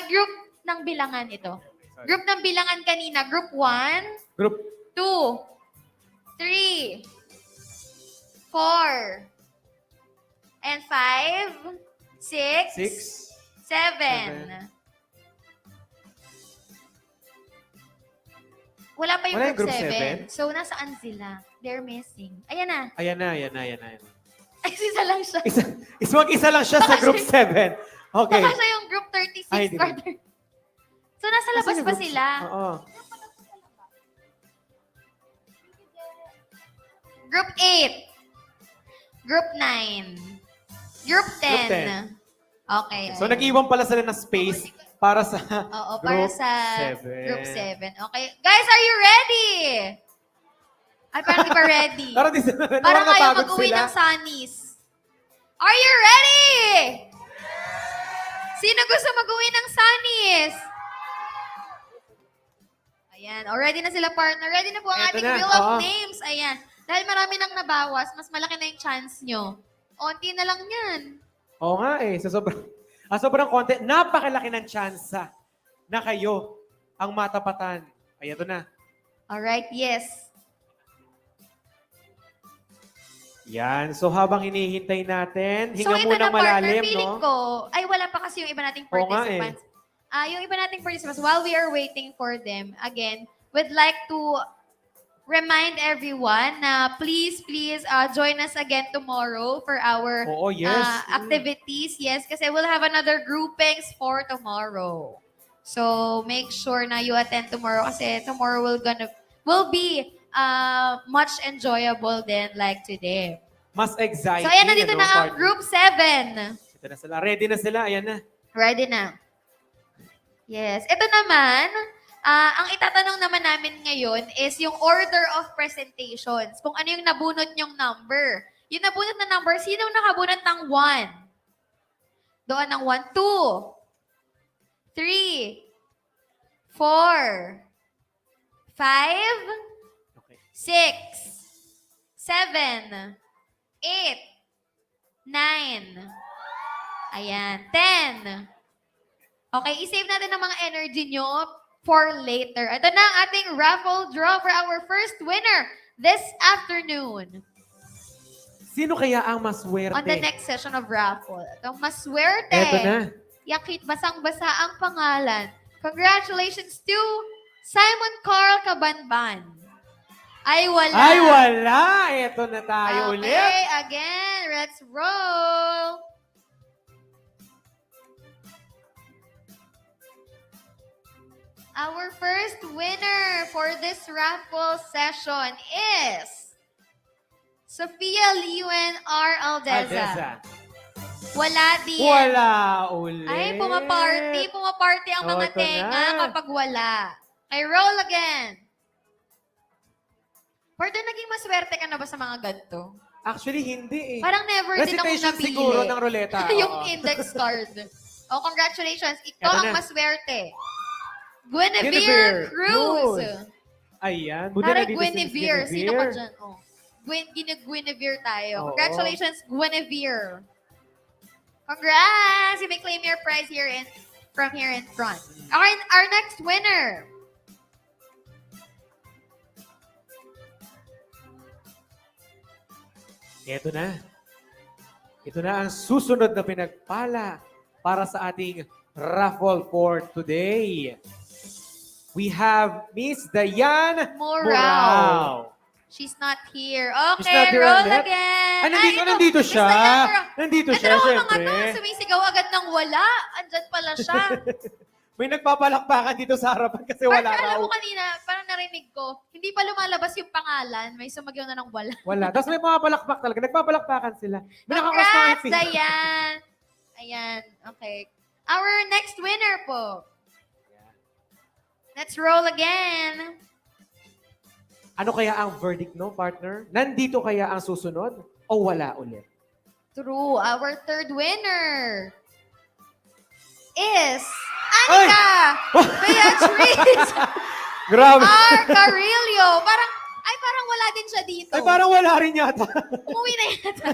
Q: Group ng bilangan ito. Group ng bilangan kanina. Group 1.
O: Group
Q: 2. 3. 4. And 5. 6. 7. Wala pa yung
O: Wala yung
Q: group
O: group
Q: 7. So, nasaan sila? They're missing. Ayan na.
O: Ayan na.
Q: Ay, isa lang siya.
O: Isa lang siya sa group 7. Okay.
Q: Baka siya yung group 36
O: Ay, di ba?
Q: quarter. So, nasa labas pa sila.
O: Oo.
Q: Group 8. Group 9. Group 10.
O: Group 10.
Q: Okay.
O: So, nag-iwan pala sila ng space para sa
Q: Oo, para
O: group
Q: sa
O: 7.
Q: group 7. Okay. Guys, are you ready? Ay, parang di pa ready. Parang kayo mag-uwi ng Sunnies. Are you ready? Sino gusto mag-uwi ng Sunnies? Ayan. Ready na sila, partner. Ready na po ang
O: Eto
Q: ating
O: na.
Q: Wheel of
O: Oo.
Q: Names. Ayan. Dahil marami nang nabawas, mas malaki na yung chance nyo. Onti na lang yan.
O: Oo nga eh. Sa sobrang konti, napakalaki ng tsansa na kayo ang matapatan. Ay, ito na.
Q: Alright, yes.
O: Yan. So, habang hinihintay natin,
Q: So,
O: hinga
Q: ito
O: muna
Q: na, partner,
O: malalim,
Q: feeling
O: no?
Q: ko, ay wala pa kasi yung iba nating
O: Oo nga eh.
Q: participants. Yung iba nating participants, while we are waiting for them, again, we'd like to remind everyone na please join us again tomorrow for our
O: Oo, yes.
Q: activities. Yes, kasi we'll have another groupings for tomorrow. So, make sure na you attend tomorrow kasi tomorrow will be much enjoyable than like today.
O: Mas exciting.
Q: So, ayan, nandito
O: ano,
Q: na ang
O: partner?
Q: group 7.
O: Ito na sila. Ready na sila. Ayan na.
Q: Ready na. Yes. Ito naman, ang itatanong naman namin ngayon is yung order of presentations. Kung ano yung nabunot nyong number. Yung nabunot na number, sino nakabunot ng 1? Doon ng 1, 2, 3, 4, 5, 6, 7, 8, 9, ayan, 10. Okay, i-save natin ang mga energy nyo for later. Ito na ang ating raffle draw for our first winner this afternoon.
O: Sino kaya ang
Q: on the
O: maswerte?
Q: next session of raffle. Itong maswerte.
O: Eto na.
Q: Yakit basang-basa ang pangalan. Congratulations to Simon Carl Cabanban. Ay, wala.
O: Ay, wala! Eto na tayo ulit.
Q: Okay, again, let's roll. Our first winner for this raffle session is Sofia Liwen R. Aldeza.
O: Aldeza.
Q: Wala din.
O: Wala ulit.
Q: Ay, pumaparty ang mga
O: Ito
Q: tenga
O: na.
Q: kapag wala. Okay, roll again. Pardon, naging maswerte ka na ba sa mga ganito?
O: Actually, hindi eh.
Q: Parang never din akong
O: Recitation
Q: napili.
O: siguro ng ruleta.
Q: Yung
O: Oo.
Q: index card. Oh, congratulations. Ikaw
O: Eto
Q: ang
O: na.
Q: maswerte. Guinevere Cruz.
O: Ayan. Buti
Q: Tara,
O: nandito si
Q: Guinevere. Sino ka
O: Guinevere.
Q: dyan? Oh. Guinevere tayo.
O: Oo.
Q: Congratulations, Guinevere. Congrats! You may claim your prize from here in front. Our next winner.
O: Ito na. Ito na ang susunod na pinagpala para sa ating raffle for today. We have Miss Dayan Morao.
Q: She's not here.
O: She's not
Q: Okay,
O: here
Q: roll
O: ulit?
Q: again.
O: Nandito
Q: Miss
O: siya.
Q: Dayan Morao.
O: Nandito
Q: Ito
O: siya,
Q: naman
O: syempre.
Q: mga to, sumisigaw agad ng wala. Andyan pala siya.
O: May nagpapalakpakan dito sa harapan kasi wala
Q: Parang alam
O: raw.
Q: mo kanina, parang narinig ko, hindi pa lumalabas yung pangalan, may sumagyaw na ng wala.
O: Wala. Tapos may mga palakpak talaga. Nagpapalakpakan sila. May
Q: Congrats,
O: nakakasma
Q: Dayan! Ayan, okay. Our next winner po. Let's roll again.
O: Ano kaya ang verdict, no, partner? Nandito kaya ang susunod o wala ulit?
Q: True. Our third winner is Anika Beatriz
O: Grabe.
Q: R. Carillo. Parang wala din siya dito.
O: Ay, parang wala rin yata.
Q: Umuwi na yata.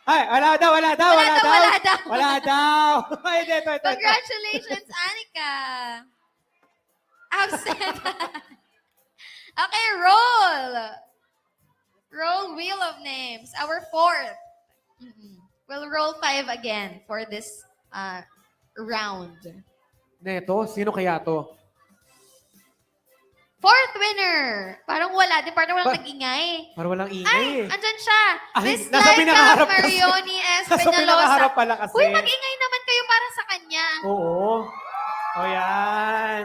O: Ay, wala daw.
Q: Wala daw.
O: Wala daw. Ay, ito.
Q: Congratulations, Anika. Absent. Okay, roll. Roll Wheel of Names. Our fourth. We'll roll 5 again for this round.
O: Neto, sino kaya to?
Q: Fourth winner. Parang wala. Di parang walang nag-ingay.
O: Parang walang ingay
Q: Ay,
O: eh.
Q: andyan siya.
O: Ay,
Q: Miss
O: nasa
Q: Laika
O: pinakaharap kasi.
Q: Marioni S.
O: Nasa pinakaharap
Q: Peñalosa.
O: pala kasi.
Q: Uy, mag-ingay naman kayo para sa kanya.
O: Oo. O yan.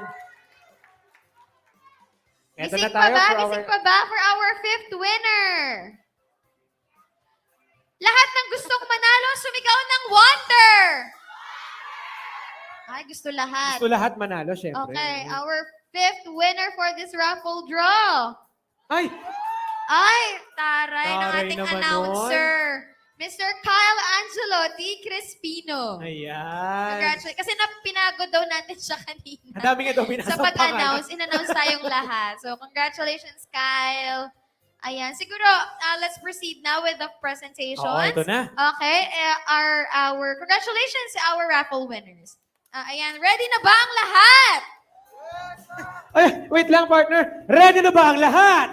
O: Eto na
Q: Gising
O: tayo for
Q: Gising pa ba for our fifth winner? Lahat ng gustong manalo, sumigaw ng wonder. Ay, gusto lahat.
O: Gusto lahat manalo, syempre.
Q: Okay, our fifth winner for this raffle draw.
O: Ay!
Q: Taray ng
O: Taray
Q: ating
O: naman
Q: announcer. Mr. Kyle Angelo T. Crispino.
O: Ayan.
Q: Congratulations. Kasi pinagod daw natin siya kanina.
O: Ang dami nga daw binasa
Q: Sa pag-announce, in-announce tayong lahat. So, congratulations, Kyle. Ayan. Siguro, let's proceed now with the presentations.
O: Oo, ito na.
Q: Okay. Our congratulations to our raffle winners. Ayan. Ready na ba ang lahat?
O: Ay, wait lang, partner. Ready na ba ang lahat?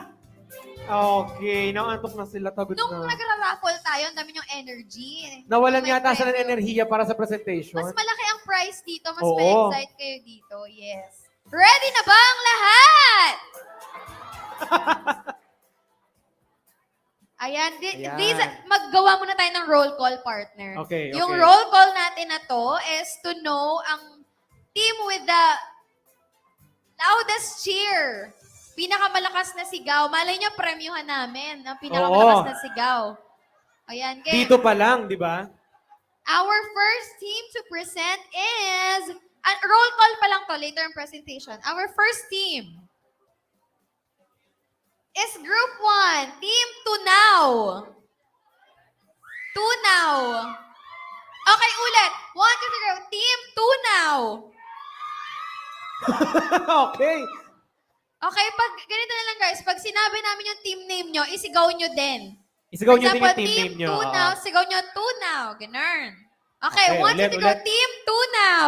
O: Okay, naantok na sila. Tagod
Q: Nung
O: na.
Q: nagra-raffle tayo, ang dami yung energy.
O: Nawalan
Q: May
O: yata sila ng
Q: premyo.
O: enerhiya para sa presentation.
Q: Mas malaki ang prize dito. Mas
O: Oo.
Q: ma-excite kayo dito. Yes. Ready na ba ang lahat? Ayan. These, maggawa muna tayo ng roll call, partner.
O: Okay,
Q: Yung
O: okay.
Q: roll call natin na to is to know ang team with the loudest cheer. Pinakamalakas na sigaw. Malay nyo, premyuhan namin ang pinakamalakas
O: Oo.
Q: na sigaw. Ayan. Kaya,
O: Dito pa lang, di ba?
Q: our first team to present is, roll call pa lang to, later in presentation. Our first team is Group 1, Team Tunaw. Tunaw. Okay, ulit. 1, 2, 3, Team Tunaw.
O: Okay.
Q: Okay, pag ganito na lang guys, pag sinabi namin yung team name nyo, isigaw nyo din.
O: Isigaw
Q: For
O: nyo din
Q: example,
O: yung team name nyo.
Q: Tunaw,
O: Oo.
Q: sigaw nyo Tunaw. Ganun. Okay,
O: Okay,
Q: 1, 2,
O: ulit,
Q: 3, go.
O: ulit.
Q: Team Tunaw.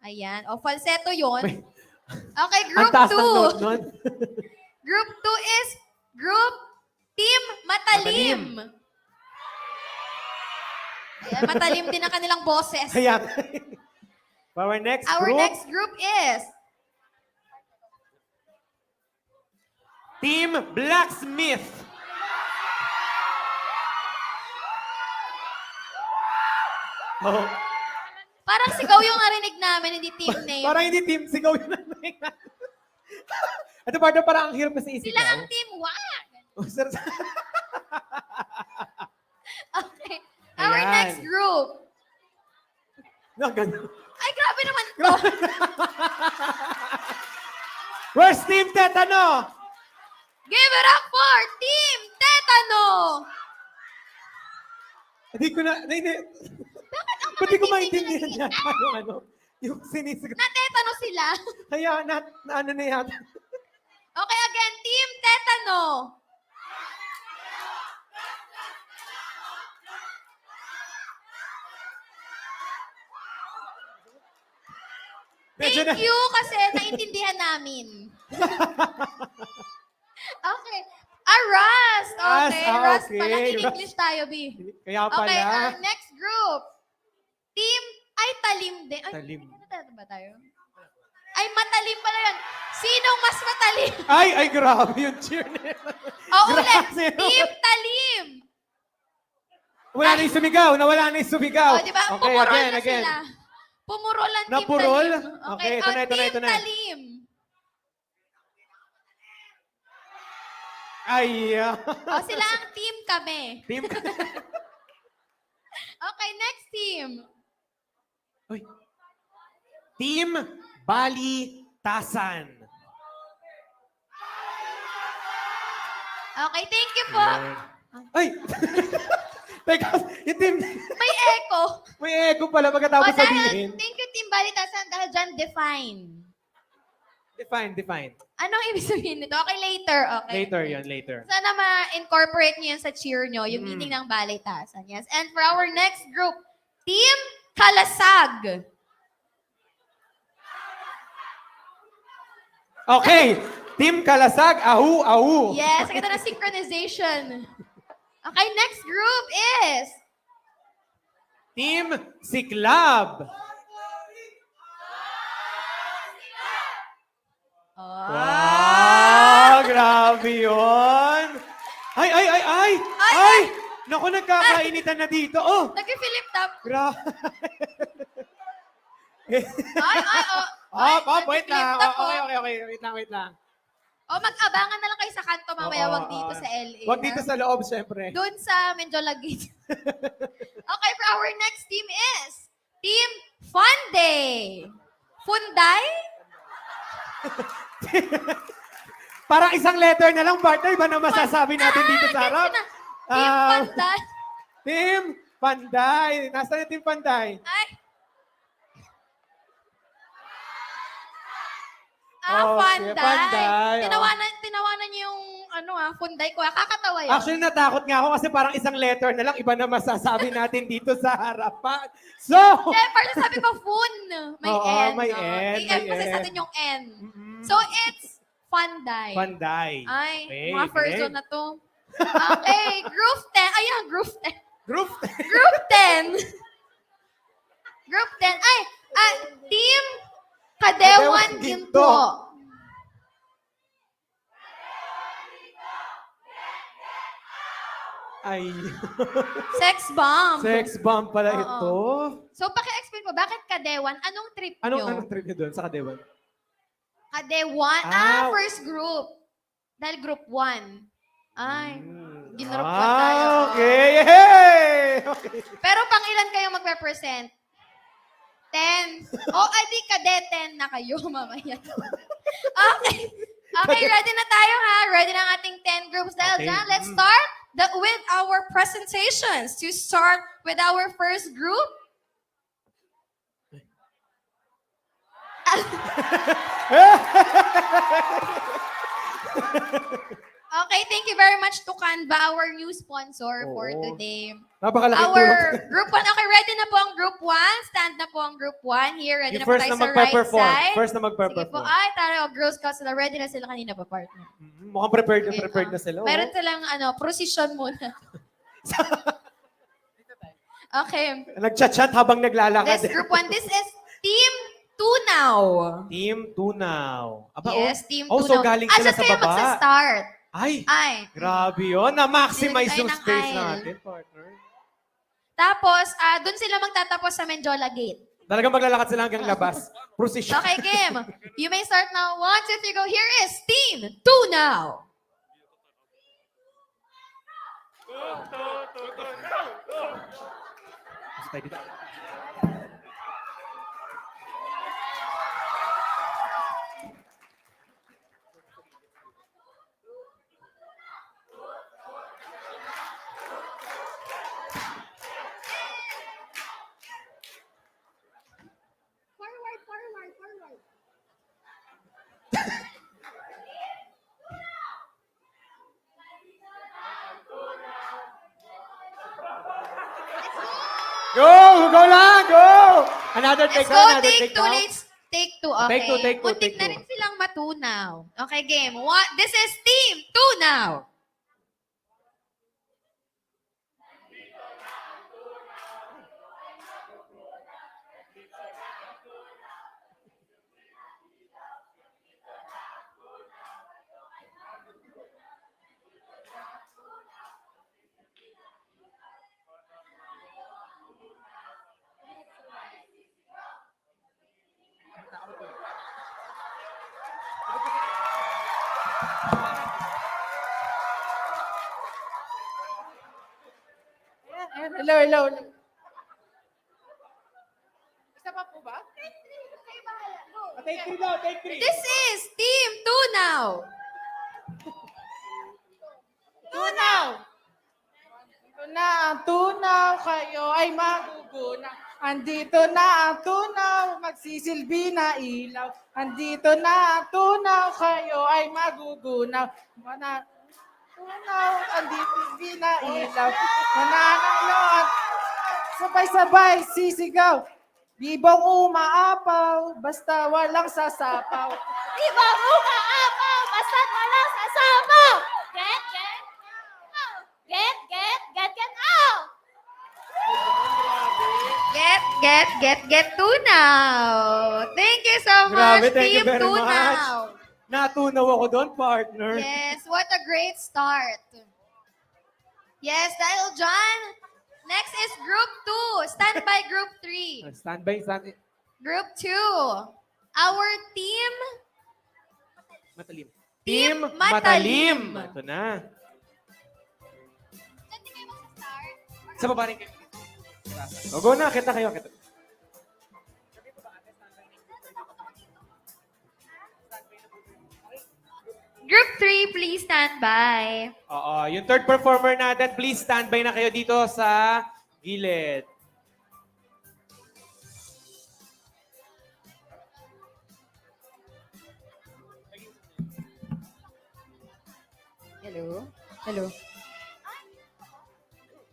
Q: Ayan. O, falsetto yun. Okay,
O: Ang
Q: group
O: taas ng
Q: 2.
O: note nun.
Q: Group 2 is Group Team Matalim. Ayan, matalim din ang kanilang boses.
O: Ayan. For our next
Q: Our
O: group,
Q: next group is
O: Team Blacksmith. Oh.
Q: parang sigaw yung narinig namin, hindi team name.
O: Parang hindi team sigaw yun. Ito partner, parang ang hirap kasi isigaw.
Q: Sila ang team wag.
O: Oh, sir.
Q: Okay. Our
O: Ayan.
Q: next group.
O: No, ganun.
Q: Ay, grabe naman to.
O: Where's Team Tetano?
Q: Give it up for Team Tetano.
O: Hindi ko na, hindi. Ba't di ko maintindihan yan? Yung sinisigaw.
Q: Na-tetano sila.
O: Kaya, na ano na yan?
Q: Okay, again, Team Tetano. Thank you kasi naintindihan namin. Okay. Rust. Okay, Rust
O: okay.
Q: pala. In
O: Rust.
Q: English tayo, B.
O: Kaya pala.
Q: Okay, our next group. Team, ay talim din. Ay,
O: Talim.
Q: ano ba tayo? Ay, matalim pala yun. Sinong mas matalim?
O: Ay, grabe yung cheer nila.
Q: Ulit.
O: Grabe.
Q: Team talim.
O: Wala na yung sumigaw. Nawala na yung sumigaw.
Q: O, di ba?
O: Okay,
Q: Pumurol
O: again,
Q: na
O: again.
Q: sila. Pumurol ang team
O: Napurol?
Q: talim.
O: Okay, ito na, ito na, ito
Q: Team
O: na.
Q: talim.
O: Ay,
Q: O, sila ang team kami.
O: Team
Q: Okay, next team.
O: Team Balitasan.
Q: Okay, thank you po.
O: Ay! Teka, yung team...
Q: May echo.
O: May echo pala pagkatapos
Q: dahil,
O: sabihin.
Q: thank you, Team Balitasan, dahil dyan, define.
O: Define.
Q: Anong ibig sabihin nito? Okay, later. Okay.
O: Later yun, later.
Q: Sana ma-incorporate nyo yan sa cheer nyo, yung meaning ng Balitasan. Yes. And for our next group, Team Kalasag.
O: Okay, Team Kalasag, ahu.
Q: Yes, kita na synchronization. Okay, next group is
O: Team Siklab. Wow, grabe yun. Ay! Naku, nagkakainitan na dito. Oh!
Q: Nag-Philip Top.
O: Grabe. Wait lang. Okay. Wait lang.
Q: O, mag-abangan na lang kayo sa kanto mamaya, wag dito sa LA.
O: Wag dito sa loob, syempre.
Q: Doon sa Menjola Gate. Okay, for our next team is Team Panday. Funday?
O: Parang isang letter na lang, partner. Iba na masasabi natin dito sa harap.
Q: Team Panday.
O: Team Panday. Nasaan yung Team Panday?
Q: Ay.
O: Okay,
Q: Panday.
O: Panday.
Q: Tinawanan niyo yung Funday ko. Kakatawa yun.
O: Actually, natakot nga ako kasi parang isang letter na lang. Iba na masasabi natin dito sa harapan. So,
Q: Parang sabi ko, Fun. May
O: Oo,
Q: N.
O: may
Q: no?
O: N, may
Q: I-emphasize
O: N.
Q: natin yung N. So, it's Panday.
O: Panday.
Q: Ay,
O: Okay,
Q: mga first
O: okay.
Q: zone na to. Okay, group 10. Ayan, group 10.
O: Group
Q: Group 10. Group 10. Ay, Team Kadewan Ginto.
O: Ay.
Q: Sex bomb.
O: Sex bomb pala
Q: Oo.
O: ito.
Q: So, paki-explain mo, bakit Kadewan? Anong trip
O: Anong
Q: nyo?
O: trip niyo doon sa Kadewan?
Q: Kadewan?
O: Ah.
Q: First group. Dahil group 1. Ay, ginroup 1
O: Ah,
Q: tayo.
O: okay. Yay! Okay.
Q: Pero pang ilan kayo magpe-present? 10. Di kadeten na kayo mamaya. Okay. Okay, ready na tayo ha. Ready na ang ating 10 groups. Dahil
O: Okay.
Q: dyan, let's start with our presentations. To start with our first group. Okay, thank you very much to Canva, our new sponsor for
O: Oo.
Q: today.
O: Napakalaking tulong.
Q: Our group 1, okay, ready na po ang group 1. Stand na po ang group 1. Here, ready
O: Yung
Q: na po
O: first
Q: tayo
O: na
Q: sa right
O: magpa-perform.
Q: side.
O: First na
Q: Sige po.
O: magpa-perform.
Q: Ay, tara, Girl Scouts na ready na sila kanina pa, partner.
O: Mukhang prepared na sila.
Q: Meron silang, procession muna. Okay.
O: Nagchat-chat habang naglalakad.
Q: This group 1, this is Team Tunaw.
O: Team Tunaw. Aba,
Q: Yes, Team
O: So
Q: Tunaw.
O: galing sila
Q: Dyan
O: sa
Q: kayo
O: baba.
Q: magsa-start.
O: Ay,
Q: Ay.
O: grabe yun. Na-maximize
Q: Nilagay
O: yung
Q: ng
O: space
Q: aisle.
O: natin, partner.
Q: Tapos, doon sila magtatapos sa Menjola Gate.
O: Talagang maglalakad sila hanggang labas. Precision.
Q: Okay, Kim. You may start now. 1, 2, 3, go. Here is Team Tunaw. Forward.
O: Go! Go lang! Go! Another take
Q: Let's go.
O: another
Q: Take
O: take
Q: two.
O: now.
Q: Let's take two. Okay.
O: Take two, take two,
Q: Muntik
O: take
Q: na
O: two.
Q: rin silang matunaw. Okay, game. What? This is Team Tunaw.
R: Hello. Isa pa po ba?
O: Take three daw, take three.
Q: This is Team Tunaw.
R: Tunaw! Tunaw kayo ay magugunaw. Andito na ang tunaw, magsisilbi na ilaw. Andito na ang tunaw, kayo ay magugunaw. Tunaw, andito silbi na ilaw. Mananalo, sabay-sabay sisigaw. Bibong umaapaw, basta walang sasapaw.
Q: Ibang umaapaw, basta't walang sasapaw. Get Tunaw. Thank you so much,
O: Grabe, thank you
Q: Team
O: very
Q: Tunaw.
O: much. Natunaw ako doon, partner.
Q: Yes, what a great start. Yes, dahil dyan, next is Group 2. Stand by Group 3.
O: Standby.
Q: Group 2. Our team,
O: Matalim.
Q: Team
O: Matalim.
Q: Matalim.
O: Ito na. Sa baba rin kayo. O, go na. Kita kayo.
Q: Group 3, please stand by.
O: Oo, yung third performer natin, please standby na kayo dito sa gilid.
Q: Hello.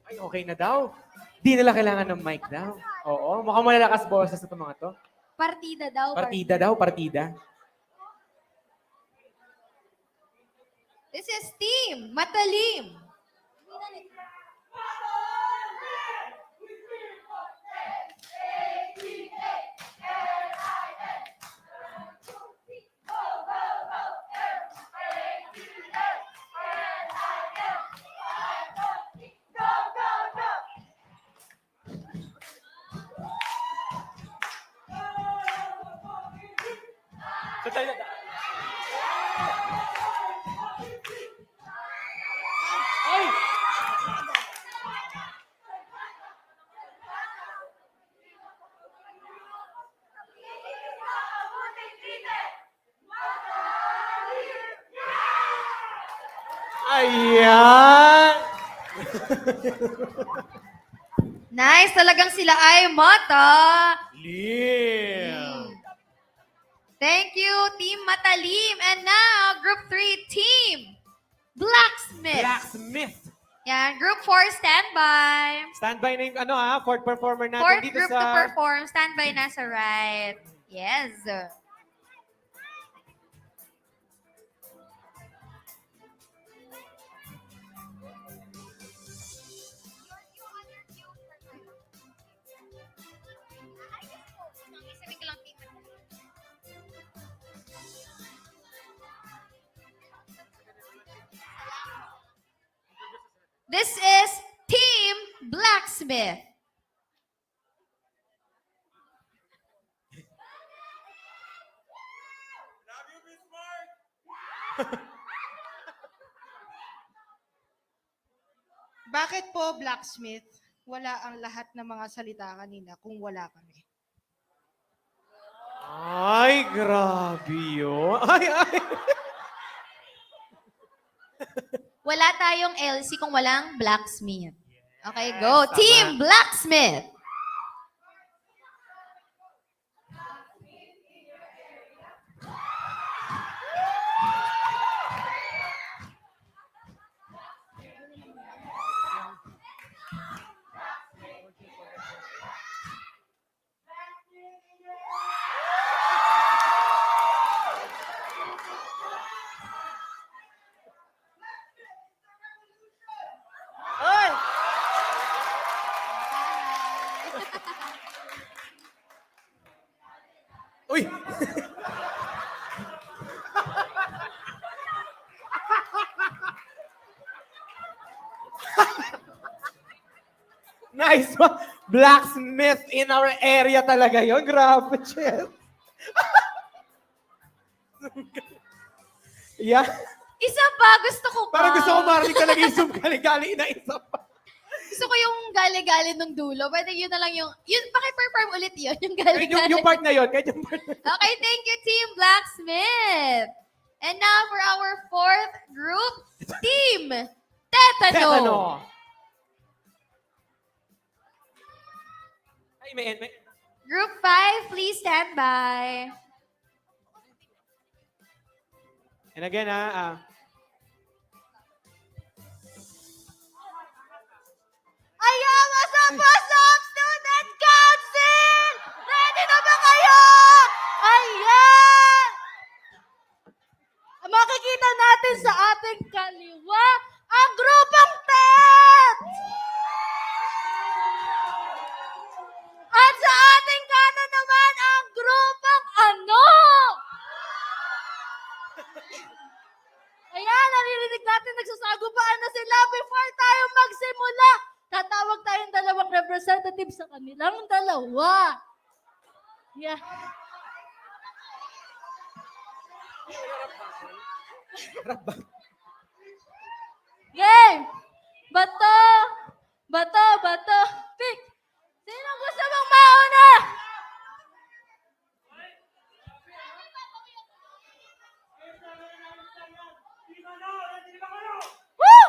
O: Ay, okay na daw. Di nila kailangan ng mic daw. Oo, mukhang malalakas boses na mga to.
Q: Partida daw.
O: Partida daw, partida.
Q: This is Team Matalim.
O: Ayan!
Q: Nice, talagang sila ay mata.
O: Lim!
Q: Thank you, Team Matalim. And now, Group 3 Team Blacksmith.
O: Blacksmith.
Q: Yan, group 4, standby.
O: Standby na yung fourth performer natin
Q: Fourth
O: dito
Q: group to
O: sa...
Q: perform, standby na sa right. Yes. This is Team Blacksmith.
R: Bakit po, blacksmith, wala ang lahat ng mga salita kanina kung wala kami?
O: Ay, grabe yun. Ay.
Q: Wala tayong LC kung walang blacksmith. Okay, go. Team Blacksmith.
O: Uy! Nice one. Blacksmith in our area talaga yon. Grabe, Chef. Yeah.
Q: Isa pa, gusto ko pa.
O: Parang gusto ko marinig talaga yung sumgali-gali na isa pa.
Q: Gusto ko yung gali-gali nung dulo. Pwede yun na lang yung paki-perform ulit yun, yung gali-gali.
O: Yung part na yun. Kahit yung part na yun.
Q: Okay, thank you, Team Blacksmith. And now for our fourth group, Team Tetano.
O: Tetano. Ay, may...
Q: Group 5, please stand by.
O: And again,
B: Ayan, masap-masap, Student Council! Ready na ba kayo? Ayan! Makikita natin sa ating kaliwa ang grupong TET! At sa ating kanan naman ang grupong ano? Ayan, naririnig natin nagsasagupaan na sila before tayo magsimula. Tatawag tayong dalawang representative sa kanilang dalawa. Yeah. Game! Bato! Bato! Bato! Pick! Sino gusto mong mauna? Woo!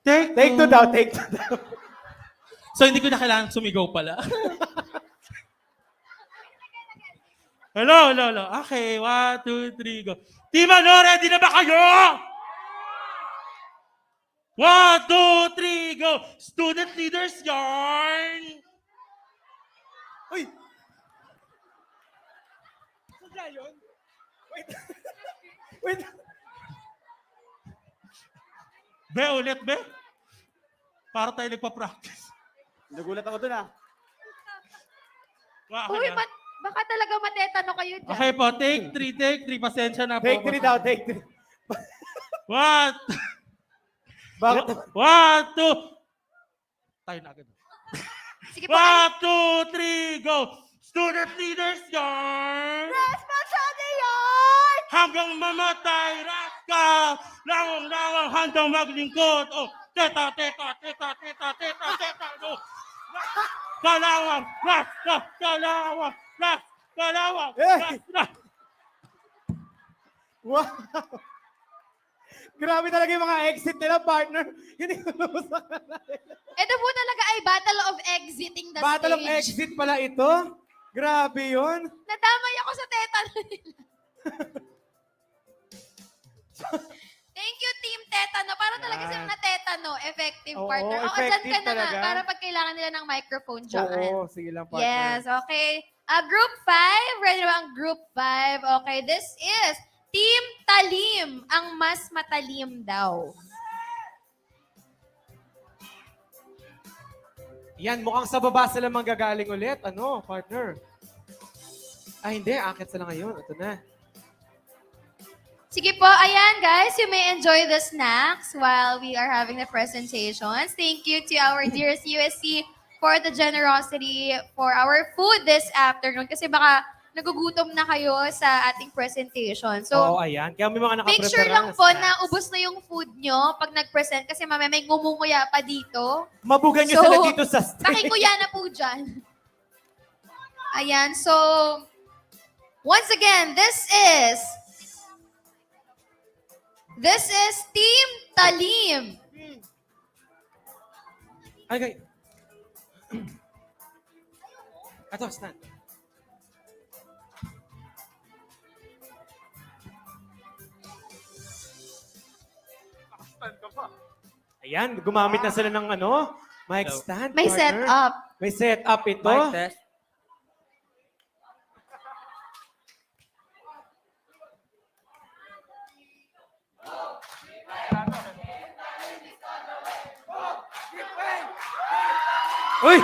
O: Take two daw, take two daw.
S: So, hindi ko na kailangan sumigaw pala. Hello. Okay, 1, 2, 3, go. Team ano, ready na ba kayo? 1, 2, 3, go. Student leaders, yarn.
O: Uy! Sadya yun? Wait. Wait.
S: Be, ulit, be. Para tayo nagpa-practice.
N: Nagulat ako dun
Q: Uy, baka talaga matetano kayo dyan.
S: Okay po, take 3. Pasensya na po.
O: Take 3 daw, take 3.
S: What?
O: Bakit?
S: 1, 2. Tayo na agad.
Q: Sige po.
S: 1, 2, 3, go. Student leaders, yarn.
B: Responsable yun!
S: Hanggang mamatay, raska. Lawang, handang maglingkod. Oh, teta. No. Kalawang, raska, kalawang.
O: Hey! Wow! Grabe talaga yung mga exit nila, partner. Hindi ko
Q: Ito po talaga ay battle of exiting the
O: Battle of
Q: stage.
O: exit pala ito. Grabe yun.
Q: Nadamay ako sa tetano nila. Thank you, Team Tetano. Para talaga silang na tetano. Effective,
O: Oo,
Q: partner. Oo, dyan
O: effective
Q: ka na nga.
O: talaga.
Q: Para pag kailangan nila ng microphone dyan.
O: Oo, sige lang, partner.
Q: Yes, okay. Group 5. Ready na ba ang Group 5? Okay, this is Team Talim. Ang mas matalim daw.
O: Yan, mukhang sa baba sila manggagaling ulit. Ano, partner? Hindi. Akit sila ngayon. Ito na.
Q: Sige po, ayan guys, you may enjoy the snacks while we are having the presentations. Thank you to our dearest USC for the generosity for our food this afternoon. Kasi baka nagugutom na kayo sa ating presentation. So,
O: Oo, ayan. Kaya may mga
Q: make
O: nakaprepare
Q: sure lang po na ubos na yung food nyo pag nag-present kasi mamaya may ngumunguya pa dito.
O: Mabugan nyo sila dito sa stage.
Q: Pakikuya na po dyan. Ayan, so, once again, this is Team Talim.
O: Okay. Ito, stand. Ayan, gumamit na sila ng mic stand,
Q: May
O: partner.
Q: setup.
O: May setup ito.
J: Mic test.
O: Uy!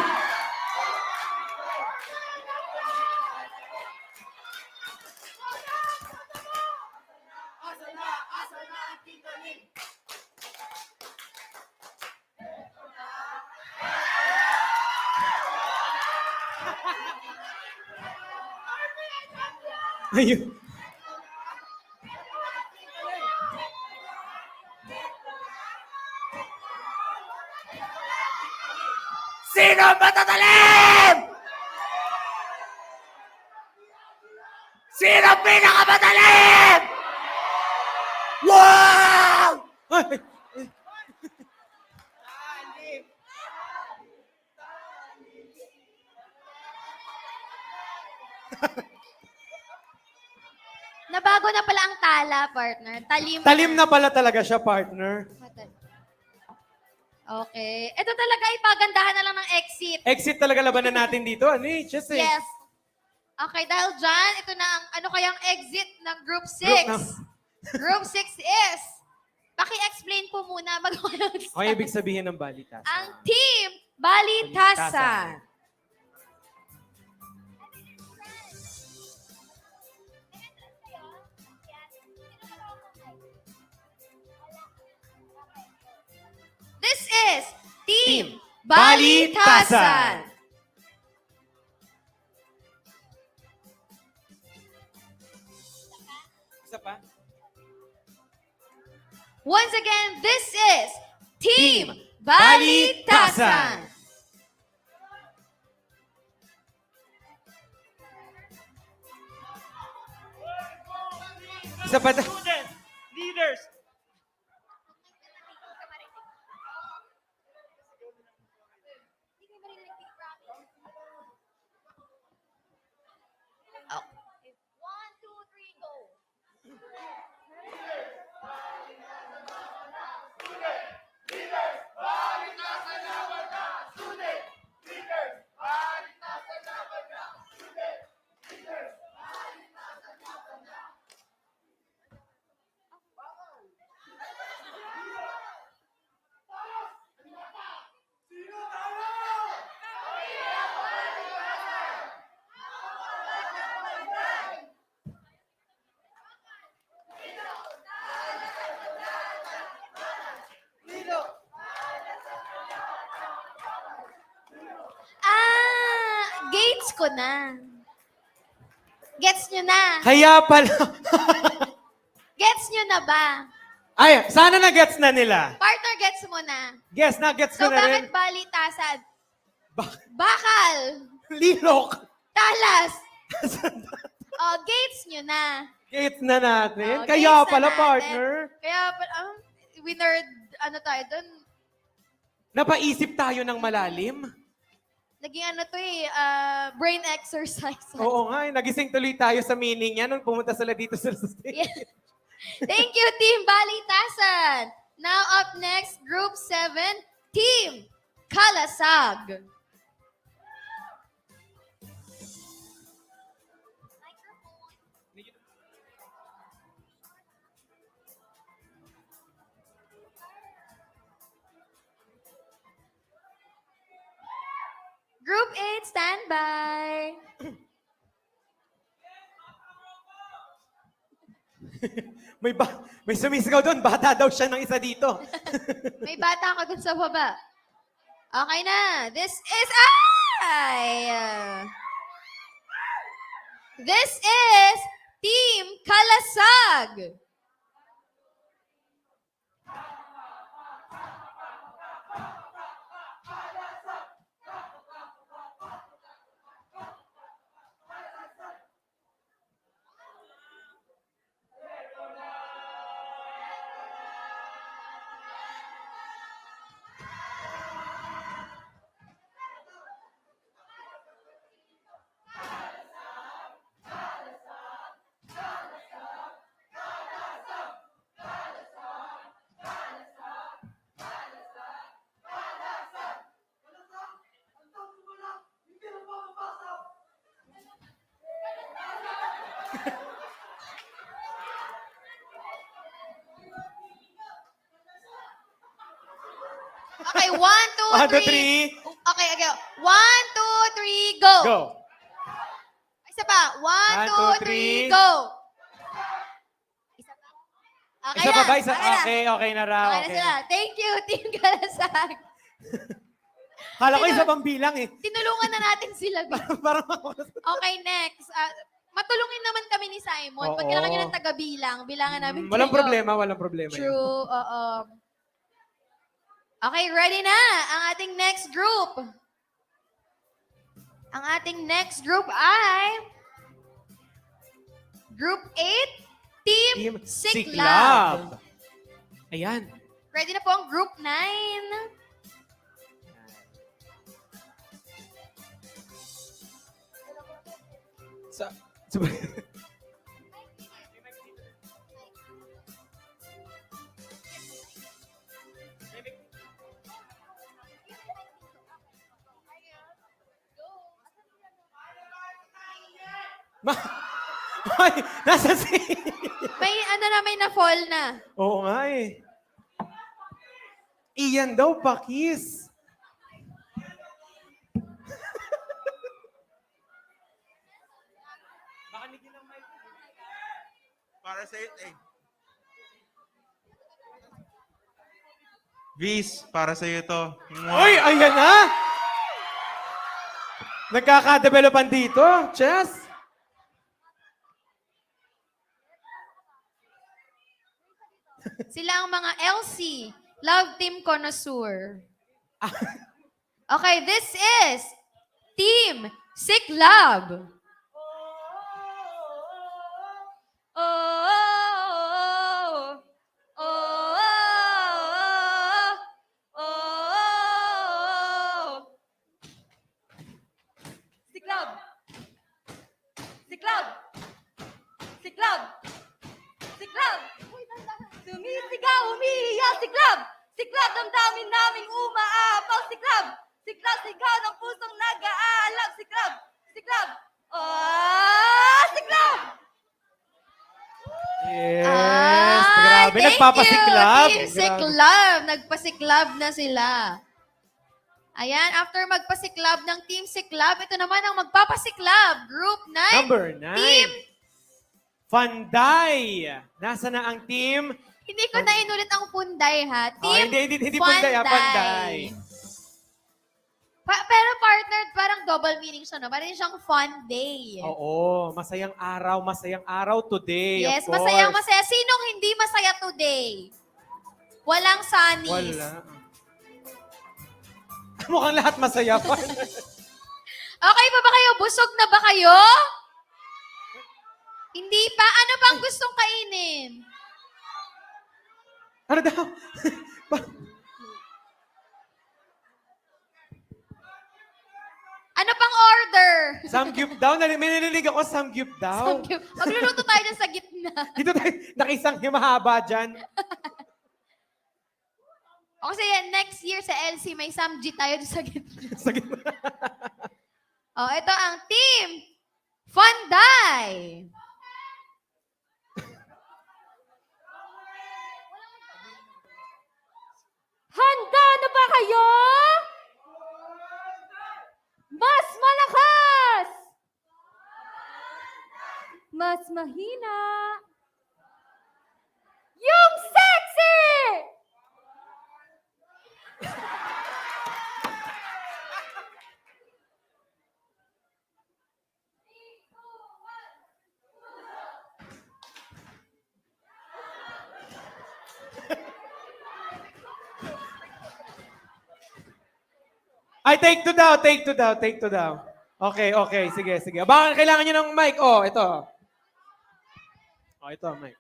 O: Ayun.
B: Sino ang matatalim? Sino ang pinakamatalim? Wow!
Q: Nabago na pala ang tala, partner. Talim.
O: Talim na pala talaga siya, partner.
Q: Okay. Ito talaga ipagandahan na lang ng exit.
O: Exit talaga labanan natin dito. Just eh.
Q: Yes. Okay, dahil dyan, ito na ang ano kayang exit ng Group 6. Group 6 is, paki-explain po muna bago kayo mag-start.
O: Ano ibig sabihin ng balita?
Q: Ang Team Balitasan. This is Team Balitasan.
O: Isa pa?
Q: Once again, this is Team Balitasan.
O: Isa pa.
S: Students, leaders,
Q: Gates ko na. Gets nyo na.
O: Kaya pala.
Q: Gets nyo na ba?
O: Ay, sana na-gets na nila.
Q: Partner, gets mo na.
O: Yes, na-gets
Q: So,
O: ko na rin.
Q: bakit balitasan? Bakal.
O: Lilok.
Q: Talas. Gates nyo na.
O: Gets na natin.
P: Oh,
O: Kaya
P: gets na
O: pala,
P: natin.
O: partner.
P: Kaya, winner, ano tayo dun,
O: Napaisip tayo ng malalim.
P: naging ano to brain exercise.
O: Oo nga, nagising tuloy tayo sa meaning niya nung pumunta sila dito sa stage.
P: Yeah. Thank you, Team Balitasan. Now up next, Group 7, Team Kalasag. Group 8, standby.
O: May sumisigaw doon, bata daw siya ng isa dito.
P: May bata ka dun sa baba. Okay na. This is Team Kalasag. Okay, 1, 2, 3. Okay. 1, 2, 3, go.
O: Go.
P: Isa pa. 1, 2, 3, go. Isa pa. Okay
O: Isa
P: na.
O: pa ba? Isa?
P: Okay na.
O: Okay na raw.
P: Okay na sila. Thank you, Team Kalasag.
O: Kala ko isa pang bilang eh.
P: Tinulungan na natin sila. Okay, next. Matulungin naman kami ni Simon. Pag
O: Oo.
P: kailangan nyo ng taga-bilang, bilangan namin
O: Walang
P: kayo.
O: walang problema. yun.
P: True, oo. Okay, ready na ang ating next group. Ang ating next group ay Group 8, Team Siklab.
O: Ayan.
P: Ready na po ang Group 9.
O: Ay, nasa si...
P: May na-fall na.
O: Oo nga eh. Iyan daw, pakis.
M: Para sa eh. Viz, para sa iyo to.
O: Uy, ayan na! Nagkaka-developan dito. Chess.
P: Sila ang mga LC, Love Team Connoisseur. Okay, this is Team Siklab.
T: Siklab! Siklab! Siklab! Siklab! Sumisigaw, umiiyak, siklab! Siklab, damdamin naming umaapaw, siklab! Siklab, sigaw ng pusong nag-aalab, siklab! Siklab! Oh, siklab!
O: Yes. Grabe, nagpapasiklab.
P: Team Siklab. Nagpasiklab na sila. Ayan, after magpasiklab ng Team Siklab, ito naman ang magpapasiklab. Group 9.
O: Number 9.
P: Team.
O: Panday. Nasa na ang team?
P: Hindi ko na inulit ang Punday, ha? Team
O: hindi Panday. Panday.
P: Pero partner, parang double meaning siya, no? Parang siyang fun day.
O: Oo, masayang araw today.
P: Yes,
O: of course.
P: masaya. Sinong hindi masaya today? Walang sunnies.
O: Wala. Mukhang lahat masaya pa.
P: Okay pa ba kayo? Busog na ba kayo?
Q: Hindi pa. Ano bang gustong kainin?
O: Ano daw?
Q: Ano pang order?
O: Samgyup daw. May narinig ako, samgyup daw.
Q: Samgyup. Magluluto tayo dyan sa gitna.
O: Dito tayo, nakisang mahaba dyan.
Q: O kasi next year sa LC, may samji tayo dyan sa gitna.
O: Sa gitna.
Q: O, ito ang Team Panday.
T: Handa na ba kayo? Mas malakas! Mas mahina. Yung sexy!
O: Ay, take two daw, take two daw, take two daw. Okay, okay. Sige, sige. Baka kailangan nyo ng mic. Oh, ito. Oh, ito, mic.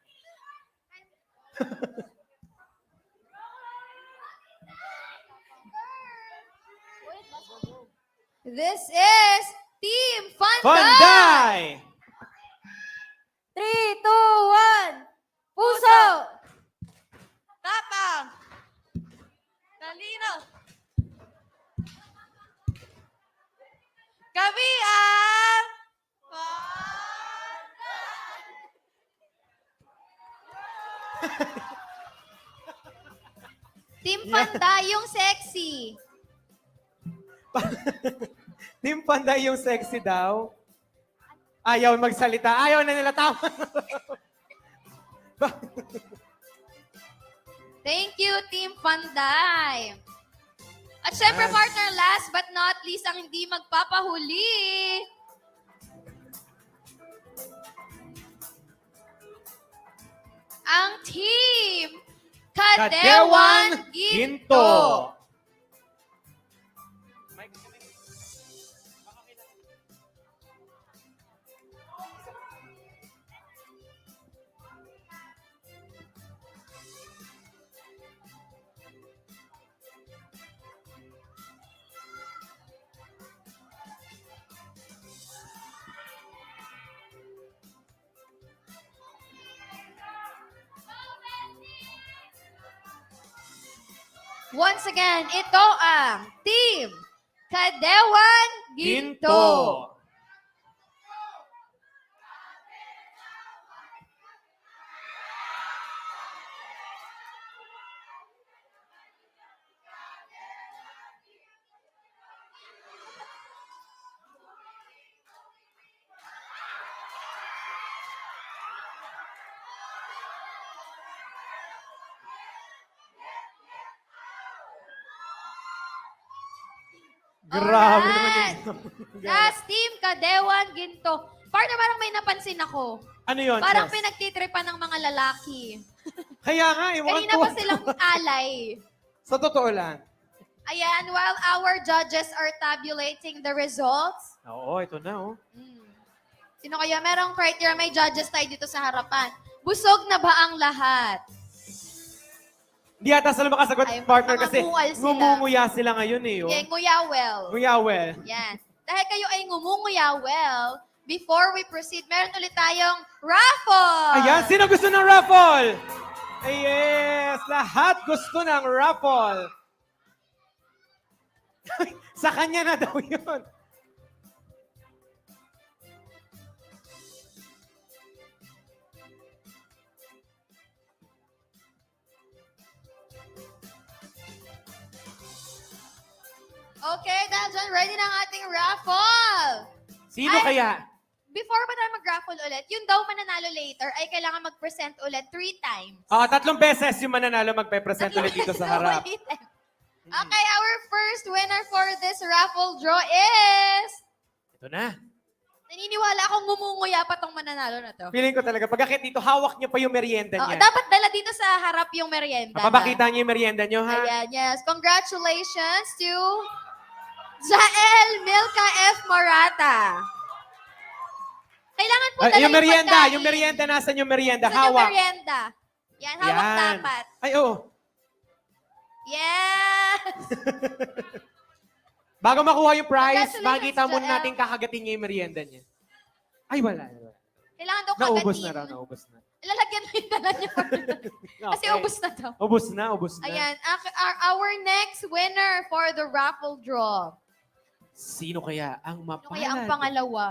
Q: This is Team Panday.
O: Panday!
T: 3, 2, 1. Puso!
P: Tapang! Talino! Kami ang...
Q: Team Panday, yung sexy.
O: Team Panday yung sexy daw. Ayaw magsalita. Ayaw na nila tama.
Q: Thank you, Team Panday. At syempre,
O: Yes.
Q: partner, last but not least, ang hindi magpapahuli. Ang Team Kadewan Ginto. Once again, ito ang Team Kadewan Ginto.
O: Ginto. Grabe naman yung...
Q: Last Team Kadewan Ginto. Partner, parang may napansin ako.
O: Ano yun?
Q: Parang
O: Yes.
Q: pinagtitripan ng mga lalaki.
O: Kaya nga, eh. mukhang
Q: Kanina pa
O: tuwa-
Q: silang alay.
O: Sa totoo lang.
Q: Ayan, while our judges are tabulating the results,
O: Oo, ito na, oh.
Q: sino kaya merong criteria, may judges tayo dito sa harapan. Busog na ba ang lahat?
O: Hindi yata sila makasagot,
Q: Ay,
O: partner,
Q: mga
O: kasi
Q: ngungal sila.
O: ngumunguya sila ngayon, eh. Oh.
Q: Okay, nguyawel.
O: Nguyawel.
Q: Yan. Dahil kayo ay ngumunguyawel, before we proceed, meron ulit tayong raffle!
O: Ayan, sino gusto ng raffle? Ay, yes, lahat gusto ng raffle. Sa kanya na daw yun.
Q: Okay, dahil dyan, ready na ang ating raffle!
O: Sino
Q: Ay,
O: kaya?
Q: Before pa tayo mag-raffle ulit, yung daw mananalo later ay kailangan mag-present ulit 3 times.
O: 3 beses yung mananalo magpe-present ulit dito sa harap.
Q: Okay, our first winner for this raffle draw is...
O: Ito na.
Q: Naniniwala akong ngumunguya pa tong mananalo na to.
O: Feeling ko talaga, pagkakit dito, hawak niyo pa yung merienda
Q: Oo,
O: niya.
Q: dapat dala dito sa harap yung merienda.
O: Papakita niyo yung merienda niyo, ha?
Q: Ayan, yes. Congratulations to Jael Milka F. Morata. Kailangan po
O: Ay,
Q: dala
O: yung merienda,
Q: pagkain.
O: yung merienda, nasan yung merienda?
Q: Saan yung
O: Hawak.
Q: merienda? Yan, hawak
O: Yan.
Q: dapat.
O: Ay, oo.
Q: Yes!
O: Bago makuha yung prize,
Q: Congratulations,
O: makikita muna
Q: Joel.
O: natin kakagatin niya yung merienda niya. Ay, wala.
Q: Kailangan daw
O: Naubos
Q: kagatin.
O: na raw, naubos na.
Q: Ilalagyan mo yung dala niya. Kasi
O: Okay.
Q: ubos na daw.
O: Ubos na, ubos na.
Q: Ayan, our next winner for the raffle draw.
O: Sino kaya ang mapalad?
Q: Ano kaya ang pangalawa?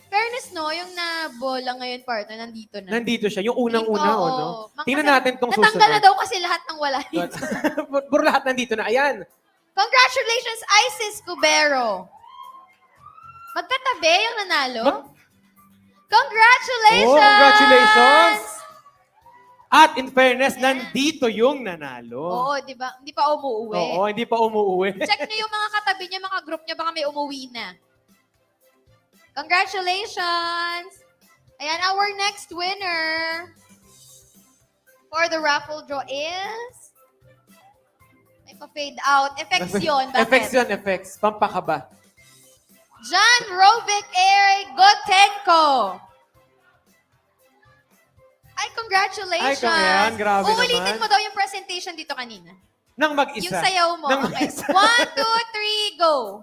Q: Fairness, no? Yung na-bola ngayon, partner, nandito na.
O: Nandito siya, yung unang-una,
Q: Oo.
O: no? Tingnan
Q: Kasi
O: natin tong susunod.
Q: Natanggal na daw kasi lahat ng wala.
O: Puro lahat nandito na. Ayan.
Q: Congratulations, Isis Cubero. Magkatabi yung nanalo. Congratulations!
O: Oh, congratulations! At in fairness, nandito yung nanalo.
Q: Oo, di ba? Hindi pa umuwi.
O: Oo, hindi pa umuwi.
Q: Check niyo yung mga katabi niya, mga group niya, baka may umuwi na. Congratulations! Ayan, our next winner for the raffle draw is... May pa-fade out. Effects yun. Bakit?
O: Effects yun, effects. Pampakaba.
Q: John Rovic Eric Gotenko. Ay, congratulations.
O: Ay, ayan, grabe
Q: Uulitin
O: naman.
Q: mo daw yung presentation dito kanina.
O: Nang mag-isa.
Q: Yung sayaw mo.
O: Nang
Q: Okay.
O: mag-isa.
Q: 1, 2, 3, go.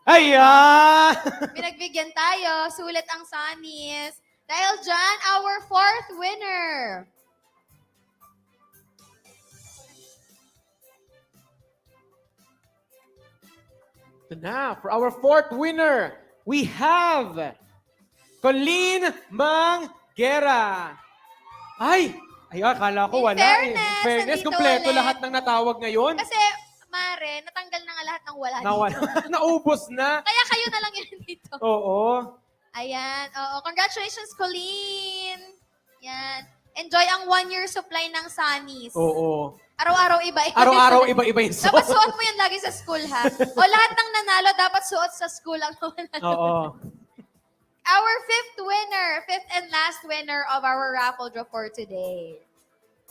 O: Ayan!
Q: Pinagbigyan tayo. Sulit ang Sunnies. Dahil dyan, our fourth winner.
O: Ito na, for our fourth winner, we have Colleen Manguera. Ay! Ay, akala ko wala eh. In fairness,
Q: nandito
O: kumpleto
Q: ulit.
O: lahat ng natawag ngayon.
Q: Kasi, Mare, natanggal na nga lahat ng wala
O: Nawala.
Q: dito.
O: Naubos na.
Q: Kaya kayo na lang yun dito.
O: Oo.
Q: Ayan. Oo. Congratulations, Colleen. Yan. Enjoy ang 1-year supply ng Sunnies.
O: Oo.
Q: Araw-araw iba-iba.
O: Araw-araw iba-iba yung
Q: Dapat
O: suot.
Q: suot mo yan lagi sa school, ha? O lahat ng nanalo, dapat suot sa school ang nanalo.
O: Oo.
Q: Our fifth and last winner of our raffle draw for today.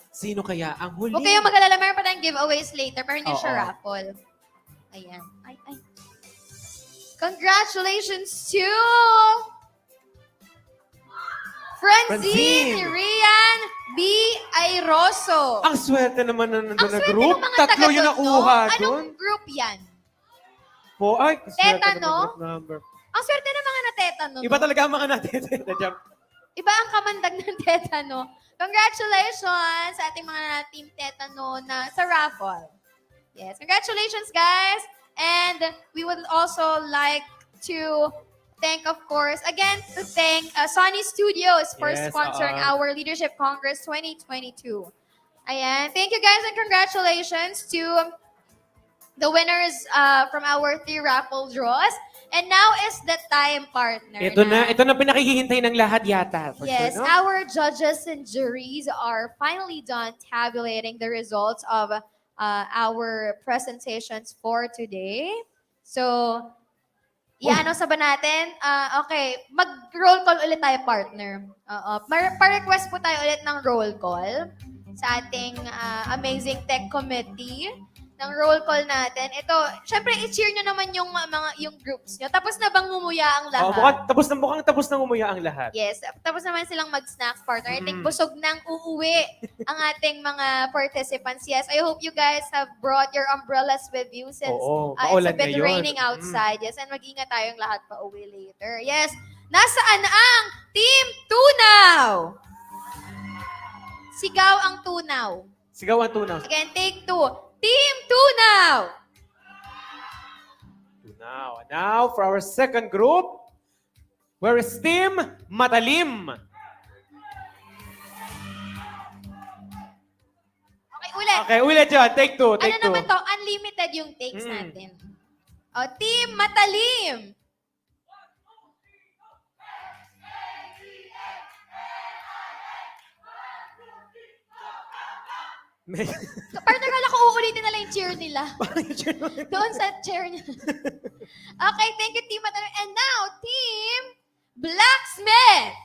O: Sino kaya ang huli?
Q: Huwag kayong mag-alala, meron pa tayong giveaways later, pero hindi siya
O: Oo.
Q: raffle. Ayan. Ay. Congratulations to Francine Rian B. Airoso.
O: Ang swerte naman na nandun na
Q: swerte
O: group.
Q: ng mga
O: Tatlo
Q: taga
O: yung
Q: doon,
O: nakuha
Q: no?
O: doon.
Q: Anong group yan?
O: Po, ay, swerte
Q: Tetano?
O: naman group number.
Q: Ang swerte ng mga natetano.
O: Iba talaga ang mga natin. Jump.
Q: Iba ang kamandag ng tetano. Congratulations sa ating mga team tetano na sa raffle. Yes, congratulations guys. And we would also like to thank, of course, again, to thank Sony Studios for
O: Yes,
Q: sponsoring our Leadership Congress 2022. Ayan. Thank you guys and congratulations to the winners from our 3 raffle draws. And now is the time, partner.
O: Ito na pinakihihintay ng lahat yata. For
Q: Yes,
O: sure, no?
Q: our judges and juries are finally done tabulating the results of our presentations for today. So, ano sa ba natin? Okay, mag-roll call ulit tayo, partner. Pa-request po tayo ulit ng roll call sa ating amazing tech committee ng roll call natin. Ito, syempre, i-cheer nyo naman yung yung groups nyo. Tapos na bang ngumuya ang lahat?
O: Mukhang tapos na umuya ang lahat.
Q: Yes. Tapos naman silang mag-snacks, partner. I think
O: Mm.
Q: busog nang uuwi ang ating mga participants. Yes, I hope you guys have brought your umbrellas with you since
O: Oo,
Q: it's a
O: maulan
Q: bit
O: ngayon.
Q: raining outside. Yes, and mag-ingat tayong lahat pa uwi later. Yes. Nasaan ang Team Tunaw? Sigaw ang Tunaw.
O: Sigaw ang tunaw.
Q: Again, take 2. Team Tunaw!
O: Now, for our second group, where is Team Matalim?
Q: Okay, ulit.
O: Okay, ulit yun. Take 2. Take
Q: Ano
O: 2.
Q: naman to? Unlimited yung takes natin. O, Team Matalim! Partner, kala ko uulitin na lang yung cheer nila. Doon sa chair niya. Okay, thank you, Team Matalim. And now, Team Blacksmith!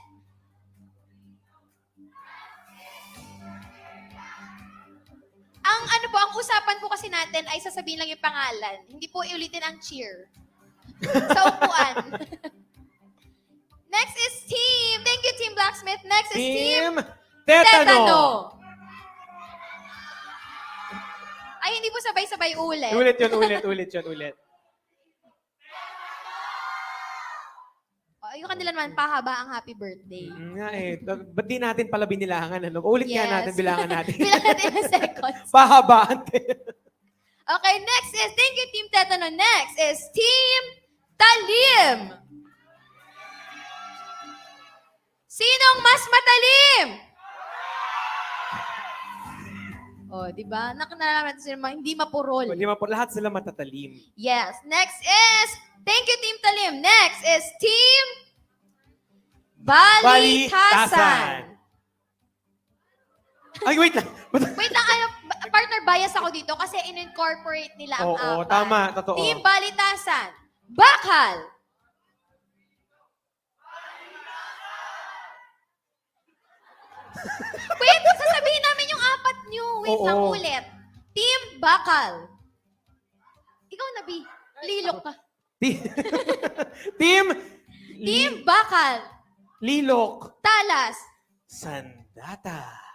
Q: Ang ano po, ang usapan po kasi natin ay sasabihin lang yung pangalan. Hindi po iulitin ang cheer. Sa upuan. Next is team. Thank you, Team Blacksmith. Next is team
O: Tetano.
Q: Ay, hindi po sabay-sabay ulit.
O: Ulit.
Q: Yung kanila naman, pahaba ang happy birthday.
O: Nga eh. Ba't di natin pala binilangan? Ano? Ulit nga natin, bilangan natin.
Q: Bilangan natin yung seconds.
O: Pahabaan.
Q: Okay, next is, thank you, Team Tetano. Next is Team Talim. Sinong mas matalim? Oh, di ba? Nakanalaman natin sila hindi mapurol.
O: Lahat sila matatalim.
Q: Yes. Next is, thank you, Team Talim. Next is Team Balitasan.
O: Ay, wait lang.
Q: Wait lang, partner, bias ako dito kasi in-incorporate nila ang
O: Oo,
Q: apat.
O: tama. Totoo.
Q: Team Balitasan. Bakal. Wait, sasabihin namin yung apat nyo. Wait lang
O: Oo.
Q: ulit. Team Bakal. Ikaw, Nabi. Lilok ka.
O: Team
Q: Team Bakal.
O: Lilok.
Q: Talas.
O: Sandata.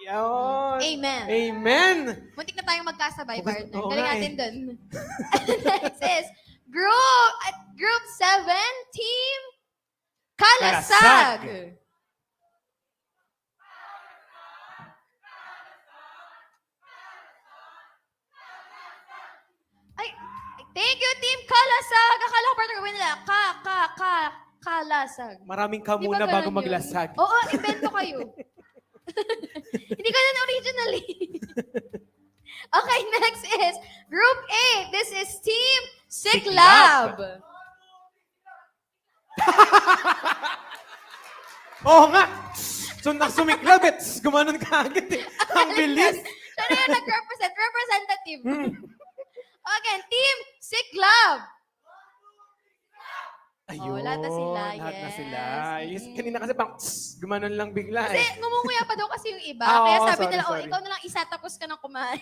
O: Yun.
Q: Amen.
O: Amen.
Q: Muntik na tayong magkasabay, partner.
O: oo
Q: Galing
O: nga
Q: natin dun. Next is Group 7, Team Kalasag. Ay, thank you, Team Kalasag. Akala ko partner gawin nila. Kalasag.
O: Maraming ka
Q: Di ba
O: muna bago
Q: ganun yun?
O: maglasag.
Q: Oo, invento kayo. Hindi ka na originally. Okay, next is Group 8. This is Team Siklab.
O: Oo nga. So, sumiklab eh. Gumanon ka agad eh. Ang bilis.
Q: Siya na yung representative. Okay, Team Siklab.
O: Ayun.
Q: lahat na sila.
O: Lahat na
Q: Yes.
O: sila. Yes, kanina kasi pang gumanon lang bigla
Q: Kasi
O: eh.
Q: ngumunguya pa daw kasi yung iba.
O: Ah,
Q: Kaya
O: oo,
Q: sabi
O: sorry,
Q: nila,
O: sorry.
Q: ikaw na lang isa tapos ka nang kumain.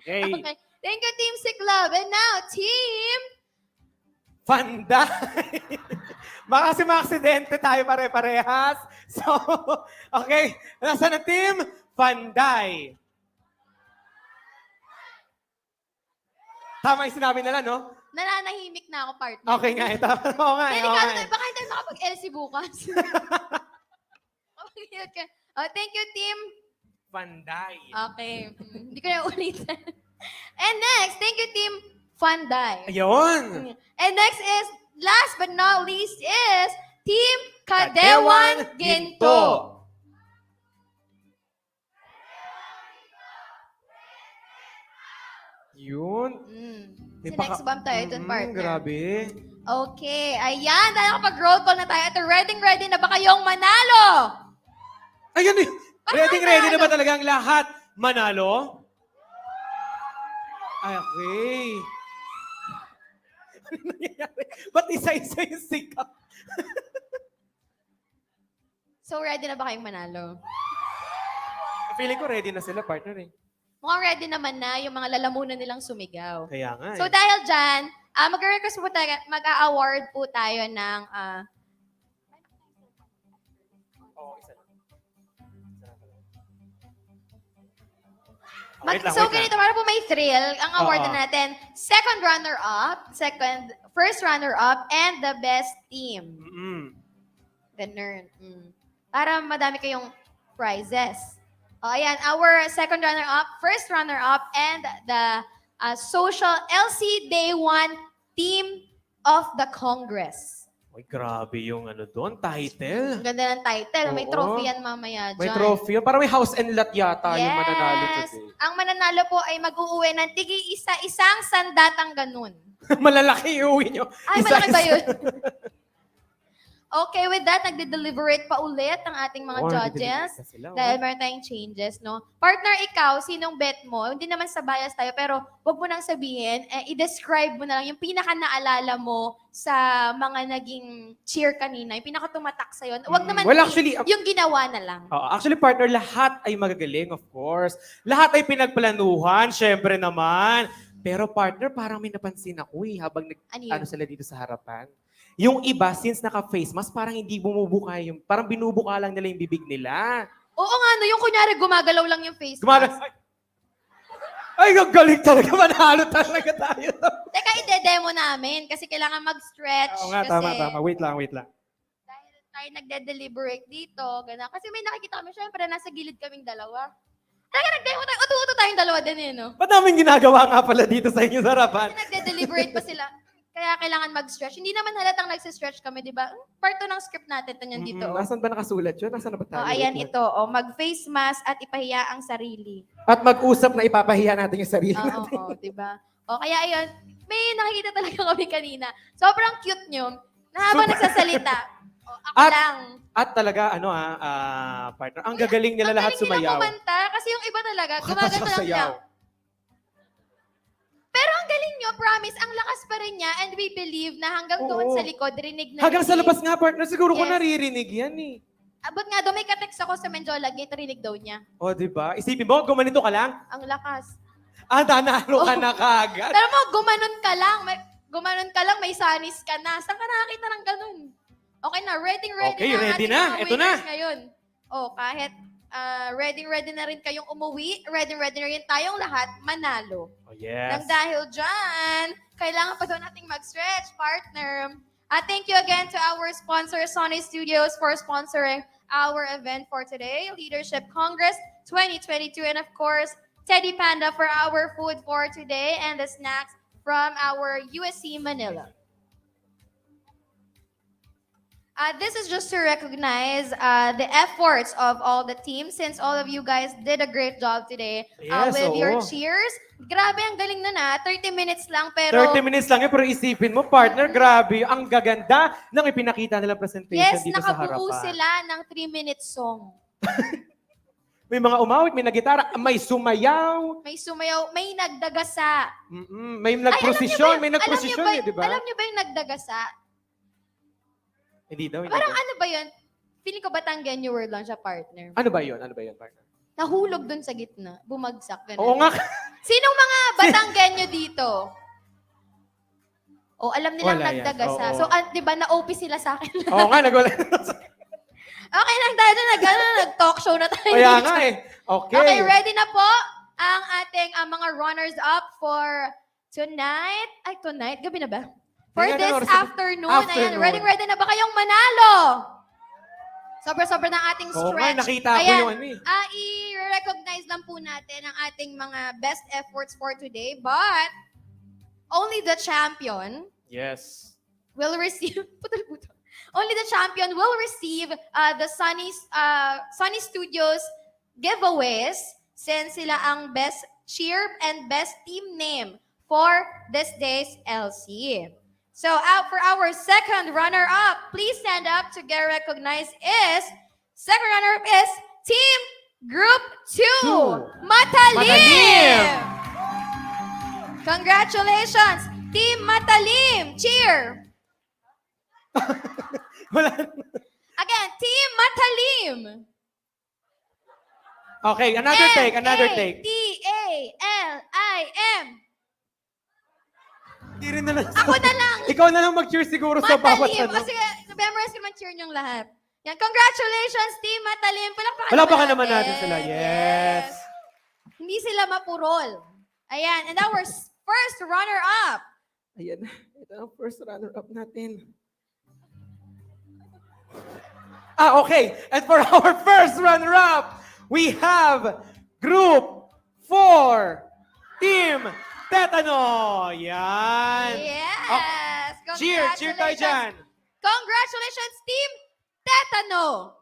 O: Okay.
Q: Okay. Thank you, Team Siklab. And now, Team
O: Panday. Baka kasi maaksidente tayo pare-parehas. So, okay. Nasa na team? Panday. Tama yung sinabi nila, no?
Q: nananahimik na ako, partner.
O: Okay nga, ito. Oo nga, oo
Q: Delikado
O: nga.
Q: tayo. Baka hindi tayo makapag-LC bukas. Okay. Thank you, Team
O: Panday.
Q: Okay. Hindi ko na ulitin. And next, thank you, Team Panday.
O: Ayun.
Q: And next is, last but not least, is Team Kadewan Ginto.
O: Yun.
Q: Si next bomb tayo dun, partner.
O: Grabe.
Q: Okay. Ayan, dahil nakapag-roll call na tayo. Ito, ready na ba kayong manalo?
O: Ayun eh. Ready na ba talaga ang lahat? Manalo? Ay, okay. Ano nangyayari? Ba't isa-isa yung sikap?
Q: So, ready na ba kayong manalo?
O: Feeling ko ready na sila, partner eh.
Q: Mukhang ready naman na yung mga lalamunan nilang sumigaw.
O: Kaya nga eh.
Q: So, dahil dyan, mag-request po tayo, mag-a-award po tayo ng
O: Wait lang,
Q: so,
O: wait lang.
Q: ganito, para po may thrill, ang award
O: Oo.
Q: na natin, second runner-up, first runner-up, and the best team. Ganun. Para madami kayong prizes. O, ayan, our second runner-up, first runner-up, and the social LC Day 1 Team of the Congress.
O: Ay, grabe yung ano doon, title.
Q: Ang ganda ng title. May
O: Oo.
Q: trophy yan mamaya dyan.
O: May trophy. Parang may house and lot yata yung mananalo
Q: Yes.
O: today.
Q: Ang mananalo po ay mag-uuwi ng isang sandatang ganun.
O: Malalaki iuwi nyo.
Q: Ay, malaki ba yun? Okay, with that, nagde-deliberate pa ulit ang ating mga
O: Oo,
Q: judges.
O: nagde-deliberate na sila, oh.
Q: Dahil meron tayong changes, no? Partner, ikaw, sinong bet mo? Hindi naman sa bias tayo, pero wag mo nang sabihin, i-describe mo na lang yung pinaka-naalala mo sa mga naging cheer kanina, yung pinaka-tumatak sa'yo. Wag naman
O: Well, actually,
Q: yung ginawa na lang.
O: Actually, partner, lahat ay magagaling, of course. Lahat ay pinagplanuhan, syempre naman. Pero partner, parang may napansin ako habang
Q: Ano yun?
O: sila dito sa harapan. Yung iba, since naka-face mask, parang hindi bumubuka yung, parang binubuka lang nila yung bibig nila.
Q: Oo nga, no, yung kunyari gumagalaw lang yung face
O: Gumagalaw.
Q: mask.
O: Ay, ang galing talaga. Manalo talaga tayo.
Q: Teka, ide-demo namin kasi kailangan mag-stretch.
O: Oo nga,
Q: kasi
O: tama. Wait lang.
Q: tayo nagde-deliberate dito. Ganun. Kasi may nakikita kami, syempre, nasa gilid kaming dalawa. Talaga nag-demo tayo. Uto-uto tayong dalawa din eh, no?
O: Ba't namin ginagawa nga pala dito sa inyo sa harapan?
Q: Kasi nagde-deliberate pa sila. Kaya kailangan mag-stretch. Hindi naman halatang nagsi-stretch kami, di ba? Part 2 ng script natin, tanyan dito.
O: Nasaan ba nakasulat yun? Nasaan na ba tayo?
Q: Oh, ayan
O: Wait lang.
Q: ito. Oh, mag-face mask at ipahiya ang sarili.
O: At mag-usap na ipapahiya natin yung sarili
Q: Oo,
O: natin.
Q: di ba? O, kaya ayun, may nakikita talaga kami kanina. Sobrang cute nyo. Na habang nagsasalita, ako lang.
O: At talaga, partner, ang gagaling nila lahat
Q: Galing
O: sumayaw.
Q: nilang kumanta kasi yung iba talaga, gumagano lang
O: Sasayaw.
Q: lang. Pero ang galing nyo, promise, ang lakas pa rin niya and we believe na hanggang doon
O: Oo.
Q: sa likod, rinig na
O: Hanggang sa
Q: rinig.
O: labas nga, partner, siguro ko
Q: Yes.
O: naririnig yan eh.
Q: Abot nga doon, may katext ako sa Menjola Gate, rinig daw niya.
O: O, di ba? Isipin mo, gumanito ka lang.
Q: Ang lakas.
O: Nanalo ka na kagad.
Q: Pero mo, gumanon ka lang, may sanis ka na. Saan ka nakakita ng ganun? Okay na, ready
O: Okay,
Q: na ang
O: ready
Q: ating
O: na.
Q: mga
O: Ito na.
Q: winners ngayon. Kahit ready na rin kayong umuwi, ready na rin tayong lahat manalo.
O: Oh, yes.
Q: Nang dahil dyan, kailangan pa daw nating mag-stretch, partner. Thank you again to our sponsor, Sony Studios, for sponsoring our event for today, Leadership Congress 2022. And of course, Teddy Panda for our food for today and the snacks from our USC Manila. This is just to recognize the efforts of all the teams since all of you guys did a great job today
O: Yes,
Q: with your
O: oo.
Q: cheers. Grabe, ang galing na 30 minutes lang pero
O: 30 minutes lang yun, pero isipin mo, partner, grabe, ang gaganda ng ipinakita nilang presentation
Q: yes,
O: dito sa
Q: nakabuo
O: harapan.
Q: sila ng 3-minute song.
O: May mga umawit, may nagitara, may sumayaw,
Q: May sumayaw, may nagdagasa.
O: may nagprosesyon, may nagprosesyon eh, di ba?
Q: Alam niyo ba yung nagdagasa?
O: Hindi daw, hindi
Q: Parang
O: daw.
Q: ano ba yun? Feeling ko Batanggenyo word lang siya, partner.
O: Ano ba yun, partner?
Q: Nahulog dun sa gitna. Bumagsak. Ganun.
O: Oo nga.
Q: Sinong mga Batanggenyo dito? Alam nilang
O: Wala yan.
Q: nagdagasa.
O: Oo.
Q: So, di ba, na-OP sila sa akin?
O: Oo nga, nagwala.
Q: Okay lang tayo na nag-talk show na tayo.
O: Kaya
Q: dito.
O: nga eh. Okay.
Q: Okay, ready na po ang ating mga runners-up for tonight. Ay, tonight? Gabi na ba? For
O: Hindi,
Q: this
O: ano, oras na ba?
Q: afternoon.
O: Afternoon.
Q: Ayan, ready na ba kayong manalo? Sobra-sobra ng ating
O: Oo nga,
Q: stretch.
O: nakita ko
Q: Ayan,
O: yung ano eh.
Q: i-recognize lang po natin ang ating mga best efforts for today. But, only the champion
O: Yes.
Q: will receive... Putol-putol. Only the champion will receive the Sunny Studios giveaways since sila ang best cheer and best team name for this day's LC. So for our second runner-up, please stand up to get recognized second runner-up is Team Group 2, Matalim! Congratulations, Team Matalim! Cheer! Again, Team Matalim!
O: Okay, another take.
Q: M-A-T-A-L-I-M.
O: Hindi rin na lang.
Q: Ako na lang.
O: Ikaw na lang mag-cheer siguro sa bawat
Q: Matalim.
O: ano.
Q: Sige, memorize ko naman cheer niyong lahat. Yan, congratulations, Team Matalim.
O: Palakpakan naman natin sila. Yes.
Q: Hindi sila mapurol. Ayan, and our first runner-up.
O: Ayan. Ito ang first runner-up natin. Okay. And for our first runner-up, we have Group 4, Team Tetano. Yan.
Q: Yes.
O: Cheer tayo dyan.
Q: Congratulations, Team Tetano.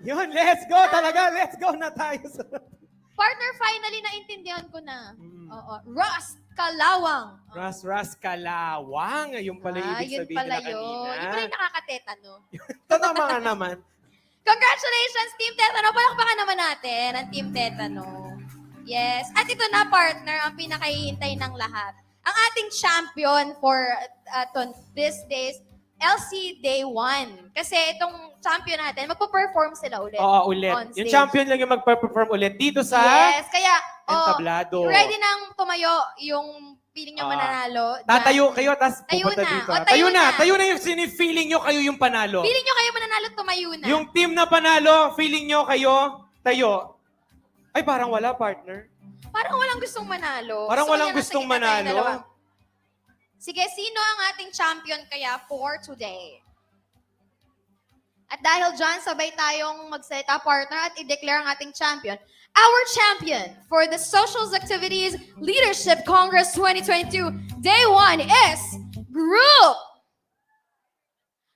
O: Yun, let's go talaga. Let's go na tayo.
Q: Partner, finally naintindihan ko na. Oo. Ross Kalawang.
O: Ras Kalawang. Yung pala yung ibig
Q: Yun
O: sabihin
Q: pala
O: nila
Q: yun.
O: kanina.
Q: Yung pala yung nakakatetano.
O: Tama nga naman.
Q: Congratulations, Team Tetano. Palakpakan naman natin ang Team Tetano. Yes. At ito na, partner, ang pinakahihintay ng lahat. Ang ating champion for this day's LC Day 1. Kasi itong champion natin, magpo-perform sila ulit.
O: Oo, ulit.
Q: On
O: Yung
Q: stage.
O: champion lang yung magpe-perform ulit dito sa
Q: Yes, kaya
O: entablado.
Q: ready nang tumayo yung feeling nyo mananalo. Dyan.
O: Tatayo kayo, tapos
Q: Tayo
O: pupunta
Q: na.
O: dito.
Q: O,
O: Tayo na. Tayo na yung feeling nyo kayo yung panalo.
Q: Feeling nyo kayo mananalo, tumayo na.
O: Yung team na panalo, feeling nyo kayo, tayo. Ay, parang wala, partner.
Q: Parang walang gustong manalo.
O: Parang
Q: Gusto ko
O: walang
Q: yan,
O: gustong
Q: nasa gitna tayong
O: manalo.
Q: dalawa. Sige, sino ang ating champion kaya for today? At dahil dyan, sabay tayong magsalita, partner, at i-declare ang ating champion. Our champion for the Socials Activities Leadership Congress 2022, Day 1 is Group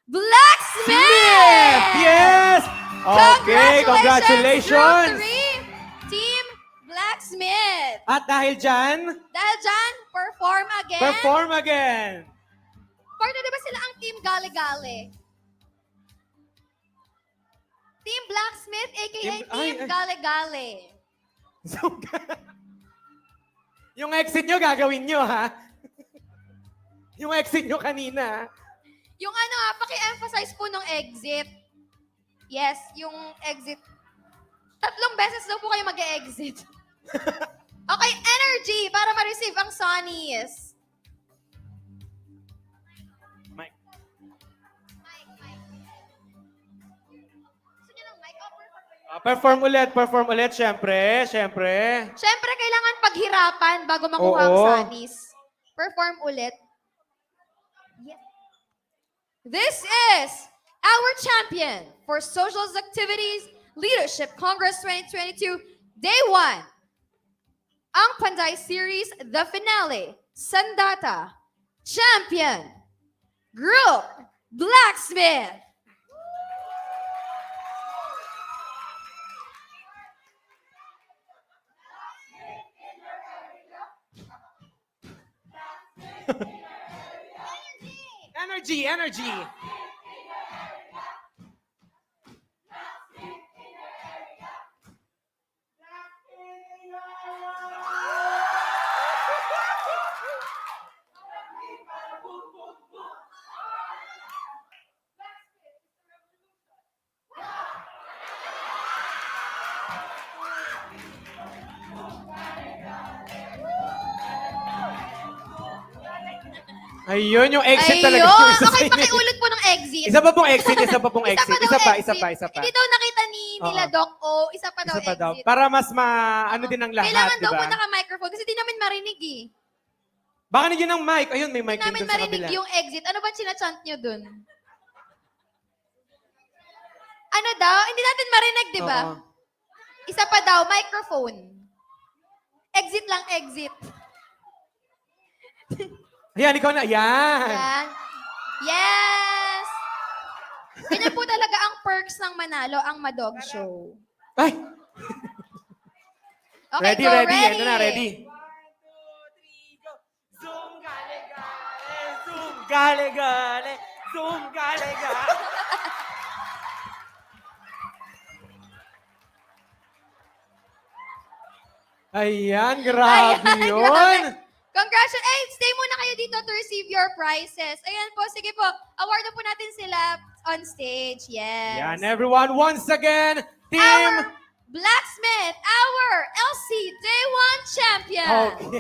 Q: Blacksmith!
O: Smith! Yes! Okay, congratulations!
Q: Group 3, Team Blacksmith!
O: At dahil dyan,
Q: Dahil dyan, perform again.
O: perform again.
Q: Partner, di ba sila ang Team Gale-Gale? Team Blacksmith, aka Team Gale-Gale.
O: Yung exit nyo, gagawin nyo, ha? Yung exit nyo kanina.
Q: Yung ano paki-emphasize po ng exit. Yes, yung exit. 3 beses daw po kayo mag-exit. Okay, energy para ma-receive ang Sonnies.
O: Perform ulit, syempre, syempre.
Q: Siyempre, kailangan paghirapan bago makuha ang
O: Oo.
Q: Sonnies. Perform ulit. This is our champion for Socials Activities Leadership Congress 2022, Day 1. Ang Panday Series, the finale, Sandata, Champion, Group Blacksmith.
O: Energy, energy. Ayun, yung exit talaga.
Q: Ayun!
O: Yung isa sa
Q: Okay,
O: inyo.
Q: pakiulit po ng exit.
O: Isa pa pong exit, isa pa pong exit.
Q: pa daw
O: Isa pa,
Q: exit.
O: isa pa, isa pa.
Q: Hindi daw nakita nila
O: Oo.
Q: Doc O. Isa pa daw
O: Isa pa daw.
Q: exit.
O: Para mas ano din ang lahat,
Q: Kailangan
O: di
Q: daw po
O: ba?
Q: naka-microphone kasi di namin marinig eh.
O: Baka nagyan ng mic. Ayun, may mic
Q: Hindi
O: din
Q: namin
O: dun sa
Q: marinig
O: kabila.
Q: yung exit. Ano ba sinachant nyo dun? Ano daw? Hindi natin marinig, di ba?
O: Oo.
Q: Isa pa daw, microphone. Exit lang, exit.
O: Ayan, ikaw na. Ayan.
Q: Yan. Yes! Ganyan po talaga ang perks ng manalo, ang Madog Show.
O: Ay!
Q: Okay,
O: Ready,
Q: go,
O: ready.
Q: ready.
O: Ano na, ready? Gale, gale. Zoom, gale, gale. Ayan, grabe yun.
Q: Congratulations! Hey, stay muna kayo dito to receive your prizes. Ayan po, sige po. Award na po natin sila on stage. Yes.
O: Yan, everyone, once again, Team...
Q: Our Blacksmith, our LC Day 1 champion.
O: Okay.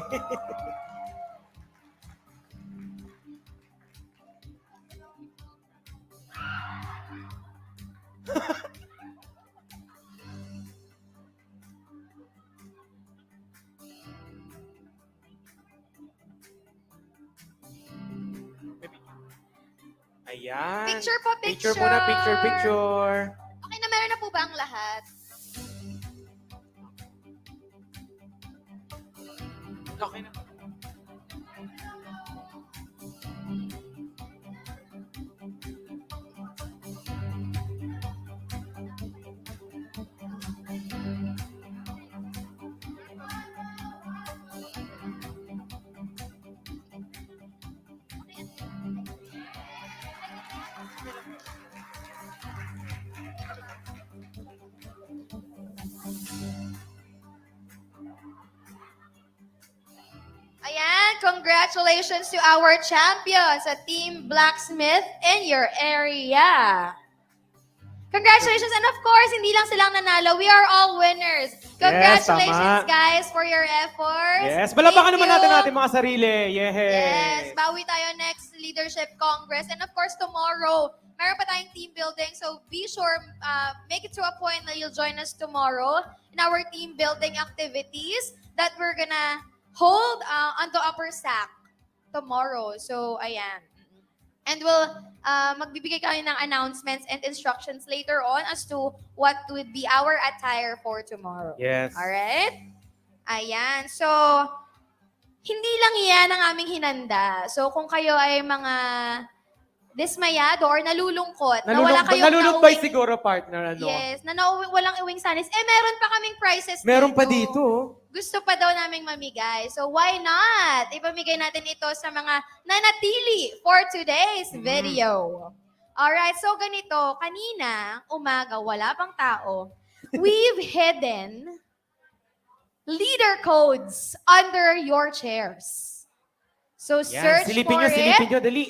O: Ayan.
Q: Picture po, picture.
O: Picture muna, picture, picture.
Q: Okay na, meron na po ba ang lahat?
O: Okay na.
Q: congratulations to our champions sa Team Blacksmith in your area. Congratulations, and of course, hindi lang silang nanalo, we are all winners. Congratulations,
O: tama.
Q: guys, for your efforts.
O: Yes, palapakan
Q: Thank
O: naman
Q: you.
O: natin ating mga sarili. Yes.
Q: Yes, bawi tayo next Leadership Congress. And of course, tomorrow, meron pa tayong team building. So be sure, make it to a point that you'll join us tomorrow in our team building activities that we're gonna hold on the upper stack tomorrow. So, ayan. And we'll magbibigay kami ng announcements and instructions later on as to what would be our attire for tomorrow.
O: Yes.
Q: Alright? Ayan. So, hindi lang yan ang aming hinanda. So, kung kayo ay mga dismayado or nalulungkot, na wala kayong
O: Nalulumbay
Q: nauwing-
O: siguro, partner. Ano?
Q: Yes, na walang iwing sanis. Meron pa kaming prizes
O: Meron pa
Q: dito.
O: dito. Oh.
Q: Gusto pa daw naming mamigay. So, why not? Ipamigay natin ito sa mga nanatili for today's video. Alright, so ganito. Kanina, umaga, wala pang tao. We've hidden leader codes under your chairs. So,
O: Yan,
Q: search
O: silipin
Q: for
O: nyo,
Q: it.
O: silipin nyo, dali.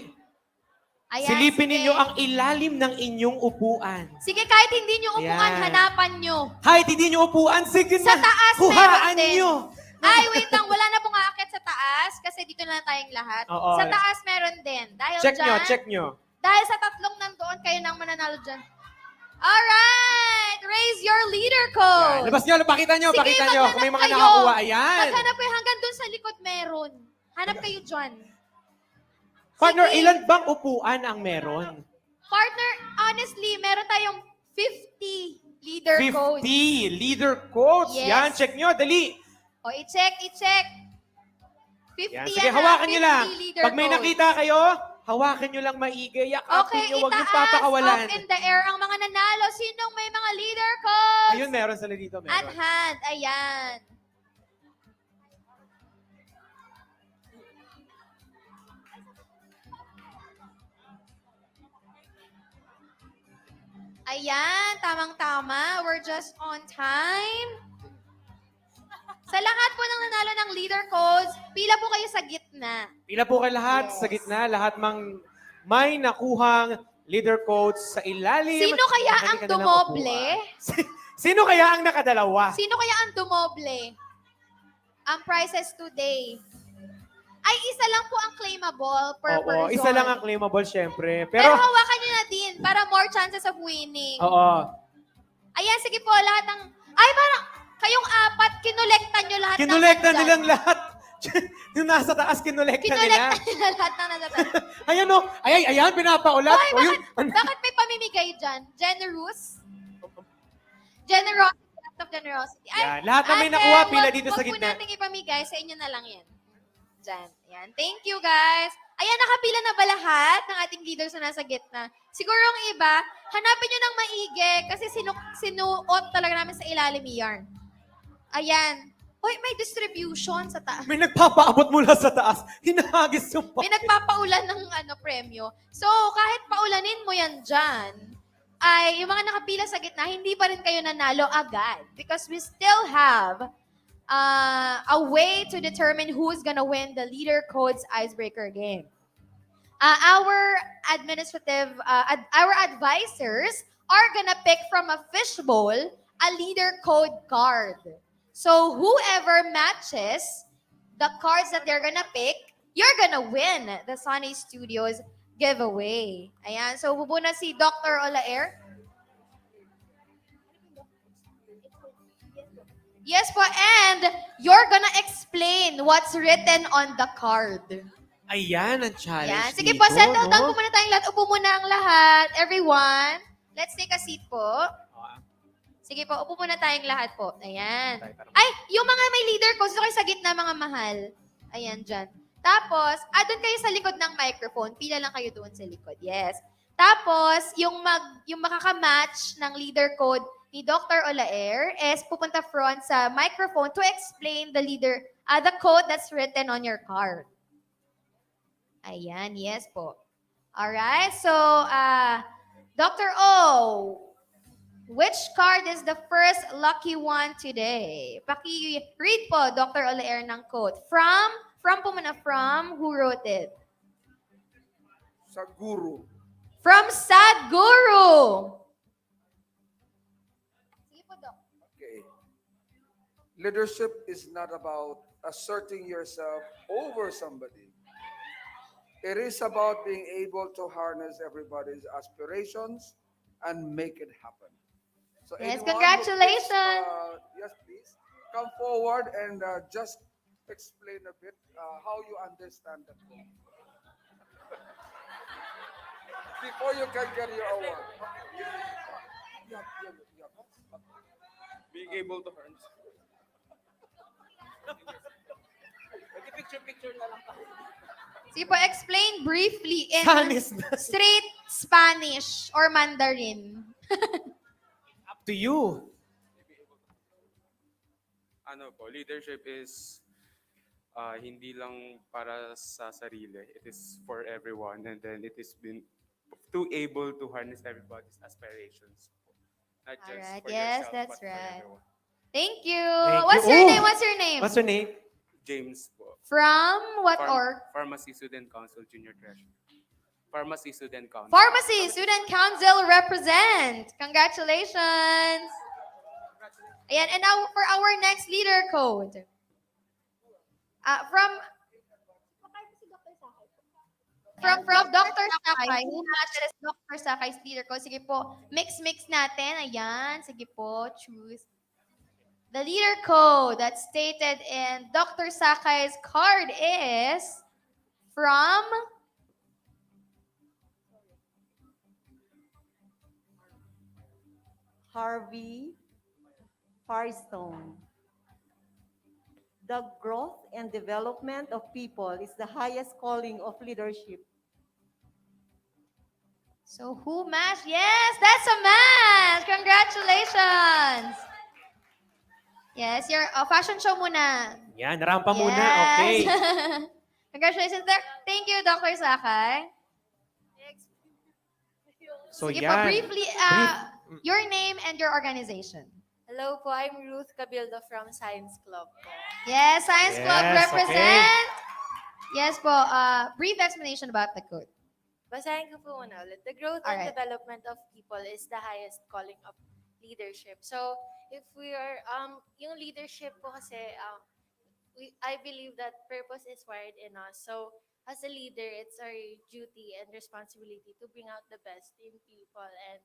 Q: Ayan,
O: Silipin
Q: sige.
O: ninyo ang ilalim ng inyong upuan.
Q: Sige, kahit hindi nyo upuan,
O: Ayan.
Q: hanapan nyo.
O: Kahit hindi nyo upuan, sige
Q: Sa
O: na.
Q: taas,
O: Kuhaan
Q: meron din.
O: nyo.
Q: Ay, wait lang. Wala na pong aakit sa taas kasi dito na lang tayong lahat.
O: Oo.
Q: Sa taas, meron din. Dahil
O: Check
Q: dyan,
O: nyo, check nyo.
Q: dahil sa tatlong nandoon, kayo nang mananalo dyan. Alright! Raise your leader code.
O: Yan, labas nyo, pakita nyo,
Q: Sige,
O: pakita nyo. Kung may mga
Q: maghanap
O: nakakuha,
Q: kayo.
O: ayan.
Q: Maghanap kayo hanggang dun sa likod meron. Hanap kayo dyan.
O: Partner,
Q: Sige.
O: ilan bang upuan ang meron?
Q: Partner, honestly, meron tayong 50 leader
O: 50
Q: codes.
O: leader codes.
Q: Yes.
O: Yan, check nyo, dali.
Q: O, i-check. 50
O: Yan,
Q: yan,
O: sige, hawakan nyo
Q: 50
O: lang.
Q: leader
O: Pag may
Q: codes.
O: nakita kayo, hawakan nyo lang maigi. Yakapin
Q: Okay,
O: nyo, huwag nyo
Q: itaas,
O: papakawalan.
Q: up in the air ang mga nanalo. Sinong may mga leader codes?
O: Ayun, meron sila dito,
Q: At
O: meron.
Q: hand, ayan. Ayan, tamang-tama. We're just on time. Sa lahat po ng nanalo ng leader codes, pila po kayo sa gitna.
O: Pila po kayo lahat sa gitna, lahat mang may nakuhang leader codes sa ilalim.
Q: Sino kaya
O: ng
Q: ang
O: kanilang
Q: dumoble?
O: upuan. Sino kaya ang nakadalawa?
Q: Sino kaya ang dumoble? Ang prizes today. Ay, isa lang po ang claimable per
O: Oo,
Q: person.
O: isa lang ang claimable, syempre.
Q: Pero
O: Pero,
Q: hawakan nyo na din para more chances of winning.
O: oo.
Q: Ayan, sige po, lahat ng... Ay, parang kayong apat, kinolektan nyo lahat
O: Kinolekta
Q: ng
O: nilang lahat. Yung nasa taas, kinolekta nila.
Q: Kinolektan nila lahat ng nasa taas.
O: Ayan o. Ayan, pinapaulat.
Q: Hoy,
O: O, yung,
Q: bakit may pamimigay dyan? Generous? Generosity, act of generosity. Ay,
O: Yan, lahat na may
Q: ate,
O: nakuha, pila
Q: wag-
O: dito sa
Q: wag po
O: gitna.
Q: natin ipamigay, sa inyo na lang yan. Dyan. Yan. Thank you, guys. Ayan, nakapila na ba lahat ng ating leaders na nasa gitna? Siguro ang iba, hanapin nyo ng maigi kasi sinuot talaga namin sa ilalim ni yarn. Ayan. Hoy, may distribution sa taas.
O: may nagpapaabot mula sa taas. Hinahagis yung
Q: May nagpapaulan ng premyo. So, kahit paulanin mo yan dyan, ay yung mga nakapila sa gitna, hindi pa rin kayo nanalo agad. Because we still have a way to determine who's gonna win the Leader Codes Icebreaker game. Our advisors are gonna pick from a fishbowl a Leader Code card. So whoever matches the cards that they're gonna pick, you're gonna win the Sunny Studios giveaway. Ayan, so bubuna si Dr. Olaer. Yes po, and you're gonna explain what's written on the card.
O: Ayan ang challenge
Q: Ayan. Sige
O: dito,
Q: po, settle down
O: no?
Q: po muna tayong lahat. Upo muna ang lahat. Everyone, let's take a seat po. Sige po, upo muna tayong lahat po. Ayan. Ay, yung mga may leader ko, gusto kayo sa gitna, mga mahal. Ayan, dyan. Tapos, doon kayo sa likod ng microphone. Pila lang kayo doon sa likod. Yes. Tapos, yung makakamatch ng leader code ni Dr. Olaer is pupunta front sa microphone to explain the code that's written on your card. Ayan, yes po. Alright, so, Dr. O, which card is the first lucky one today? Paki-read po, Dr. Olaer, ng code. From From po muna, from, who wrote it?
E: Sa guru.
Q: From Sadhguru.
E: Okay. Leadership is not about asserting yourself over somebody. It is about being able to harness everybody's aspirations and make it happen. So
Q: Yes,
E: anyone who picks,
Q: congratulations.
E: yes, please come forward and just explain a bit how you understand that quote before you can get your award. Yeah, yeah, yeah.
N: Being able to harness. Picture na lang tayo.
Q: Sige po, explain briefly in
O: Spanish.
Q: straight Spanish or Mandarin.
O: Up to you.
U: Ano po, leadership is hindi lang para sa sarili. It is for everyone, and then it is been to able to harness everybody's aspirations. Not just
Q: Alright,
U: for
Q: yes,
U: yourself,
Q: that's
U: but for
Q: right.
U: everyone.
Q: Thank you.
O: Thank
Q: What's
O: you.
Q: your
O: Oh!
Q: name? What's your name?
O: What's your name?
U: James po.
Q: From what org?
U: Pharmacy Student Council Junior Treasurer. Pharmacy Student Council.
Q: Pharmacy Student Council represent. Congratulations. Ayan, and now for our next leader code. From Dr. Sakay, who matches Dr. Sakay's leader code? Sige po, mix natin. Ayan, sige po, choose. The leader code that's stated in Dr. Sakay's card is from
I: Harvey Firestone. The growth and development of people is the highest calling of leadership.
Q: So who matched? Yes, that's a match. Congratulations. Yes, your fashion show muna.
O: Yan, rampa muna.
Q: Yes.
O: Okay.
Q: Congratulations. Thank you, Dr. Sakay.
O: So
Q: Sige po,
O: yan.
Q: briefly, your name and your organization.
V: Hello po, I'm Ruth Cabildo from Science Club po.
Q: Yes, Science Club
O: Yes,
Q: represent. Yes po, brief explanation about the code.
V: Basahin ko po muna ulit. The growth and
Q: Alright.
V: development of people is the highest calling of leadership. So, if we are, yung leadership po kasi, I believe that purpose is wired in us. So, as a leader, it's our duty and responsibility to bring out the best in people and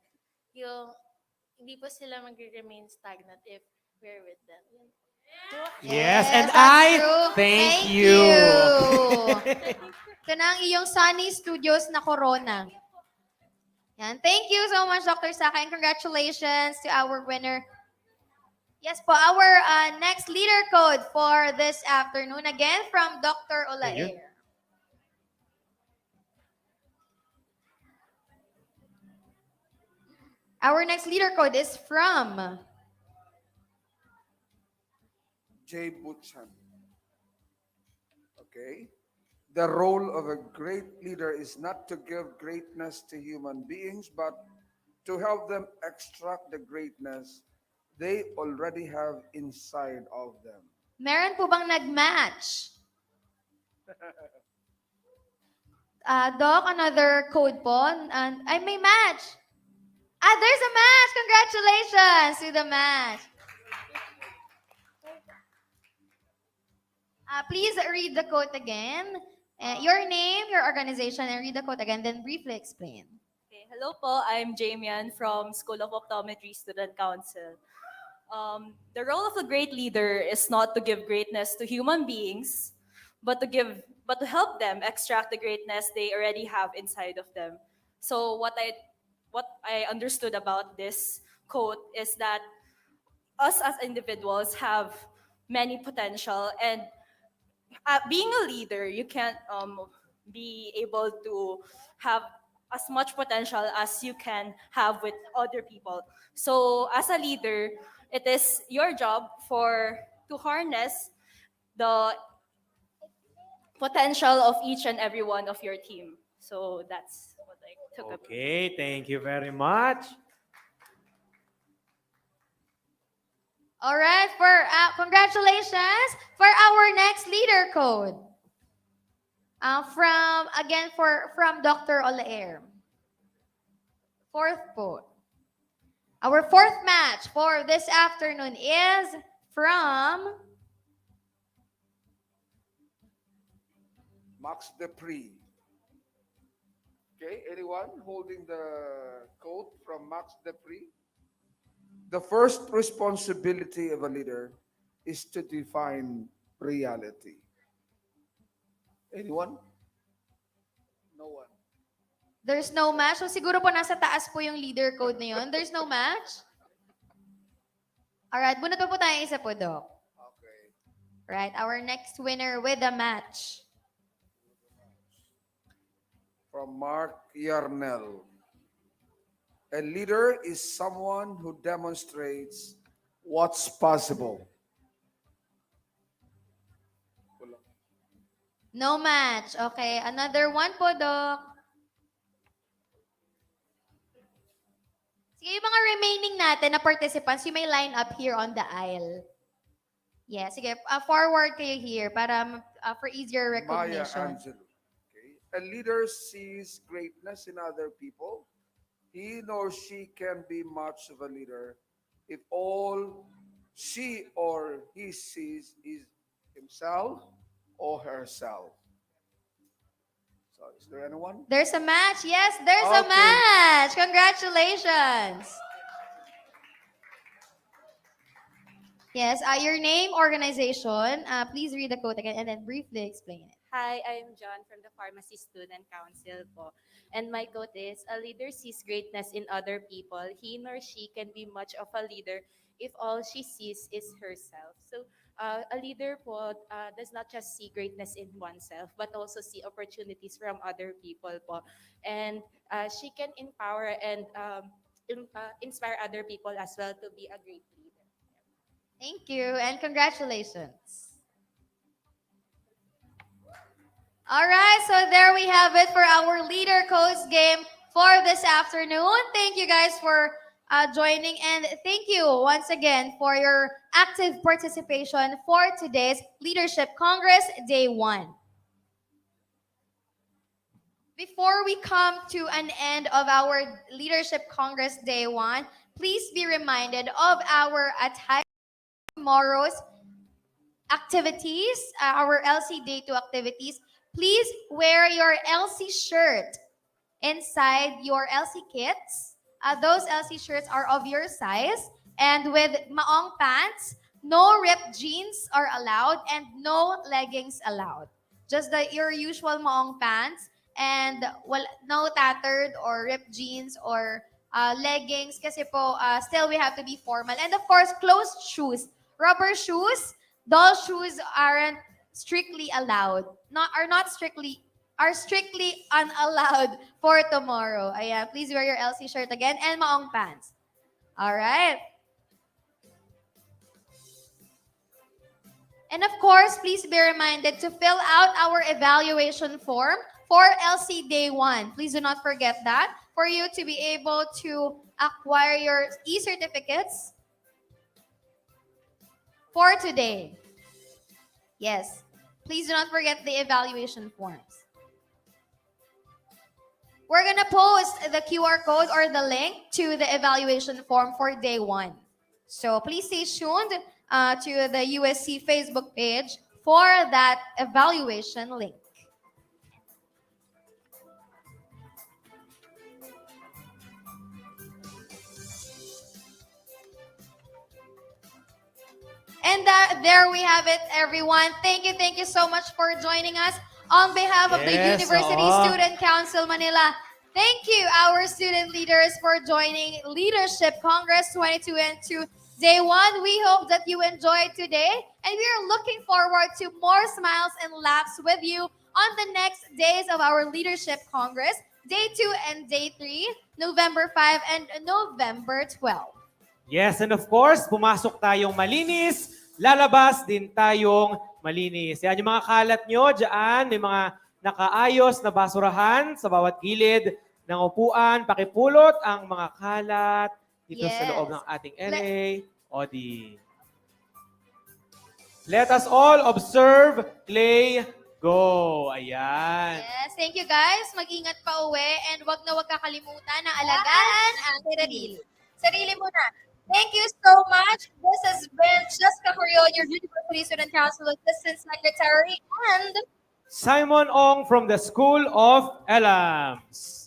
V: yung hindi po sila mag-remain stagnant if we're with them.
O: Yes, and
Q: that's
O: I
Q: true.
O: thank you.
Q: Ito na ang iyong Sunny Studios na corona. Yan. Thank you so much, Dr. Saka, and congratulations to our winner. Yes po, our next leader code for this afternoon, again from Dr. Olaer. Our next leader code is from
E: J. Butchan. Okay. The role of a great leader is not to give greatness to human beings, but to help them extract the greatness they already have inside of them.
Q: Meron po bang nag-match? Doc, another code po. And I may match. There's a match. Congratulations to the match. Please read the quote again. Your name, your organization, and read the quote again, then briefly explain.
W: Okay, hello po, I'm Jamian from School of Optometry Student Council. The role of a great leader is not to give greatness to human beings, but to help them extract the greatness they already have inside of them. So what I understood about this quote is that us as individuals have many potential, and being a leader, you can't be able to have as much potential as you can have with other people. So as a leader, it is your job to harness the potential of each and every one of your team. So that's what I took up.
O: Okay, thank you very much.
Q: All right, for congratulations for our next leader code. From Dr. Olaer. Fourth po. Our fourth match for this afternoon is from
E: Max Depre. Okay, anyone holding the quote from Max Depre? The first responsibility of a leader is to define reality. Anyone? No one.
Q: There's no match. So siguro po nasa taas po yung leader code na yun. There's no match. Alright, bunot pa po tayo isa po, Doc.
E: Okay.
Q: Right, our next winner with a match.
E: From Mark Yarnell. A leader is someone who demonstrates what's possible.
Q: No match. Okay, another one po, Doc. Sige, yung mga remaining natin na participants, you may line up here on the aisle. Yeah, sige, forward kayo here para for easier
E: Maya
Q: recognition.
E: Angelou. Okay. A leader sees greatness in other people. He nor she can be much of a leader if all she or he sees is himself or herself. So, is there anyone?
Q: There's a match. Yes, there's a
E: Okay.
Q: match. Congratulations. Yes, your name, organization. Please read the quote again and then briefly explain it.
D: Hi, I'm John from the Pharmacy Student Council po. And my quote is, a leader sees greatness in other people. He nor she can be much of a leader if all she sees is herself. So a leader po does not just see greatness in oneself, but also see opportunities from other people po. And she can empower and inspire other people as well to be a great leader.
Q: Thank you and congratulations. All right, so there we have it for our leader coach game for this afternoon. Thank you guys for joining and thank you once again for your active participation for today's Leadership Congress Day 1. Before we come to an end of our Leadership Congress Day 1, please be reminded of our attire tomorrow's activities, our LC Day 2 activities. Please wear your LC shirt inside your LC kits. Those LC shirts are of your size and with maong pants, no ripped jeans are allowed and no leggings allowed. Just your usual maong pants and no tattered or ripped jeans or leggings kasi po still we have to be formal. And of course, closed shoes. Rubber shoes, doll shoes aren't strictly allowed. Are strictly unallowed for tomorrow. Ayan, please wear your LC shirt again and maong pants. All right. And of course, please be reminded to fill out our evaluation form for LC Day 1. Please do not forget that for you to be able to acquire your e-certificates for today. Yes. Please do not forget the evaluation forms. We're going to post the QR code or the link to the evaluation form for Day 1. So please stay tuned to the USC Facebook page for that evaluation link. And there we have it, everyone. Thank you so much for joining us. On behalf of the
O: Yes,
Q: University
O: oo.
Q: Student Council Manila, thank you, our student leaders, for joining Leadership Congress 2022 Day 1. We hope that you enjoyed today, and we are looking forward to more smiles and laughs with you on the next days of our Leadership Congress, Day 2 and Day 3, November 5 and November 12.
O: Yes, and of course, pumasok tayong malinis, lalabas din tayong malinis. Yan yung mga kalat nyo dyan, may mga nakaayos na basurahan sa bawat gilid ng upuan. Pakipulot ang mga kalat dito sa loob ng ating LA. Odi. Let us all observe Clay go. Ayan.
Q: Yes, thank you guys. Mag-ingat pa uwi and wag kakalimutan na alagaan ang sarili. Sarili mo na. Thank you so much. This has been Jessica Coriol, your University Student Council Assistant Secretary, and
O: Simon Ong from the School of Elams.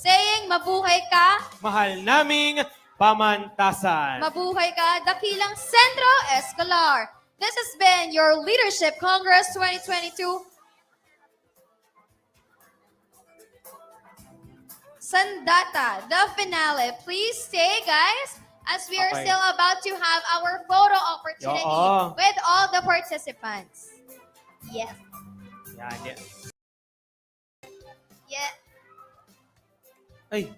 Q: saying mabuhay ka,
O: Mahal naming pamantasan.
Q: mabuhay ka, Dakilang Sentro Escolar. This has been your Leadership Congress 2022. Sandata, the finale. Please stay, guys, as we are
O: Okay.
Q: still about to have our photo opportunity
O: Oo.
Q: with all the participants. Yes.
O: Yan, yan.
Q: Yeah.
O: Ay,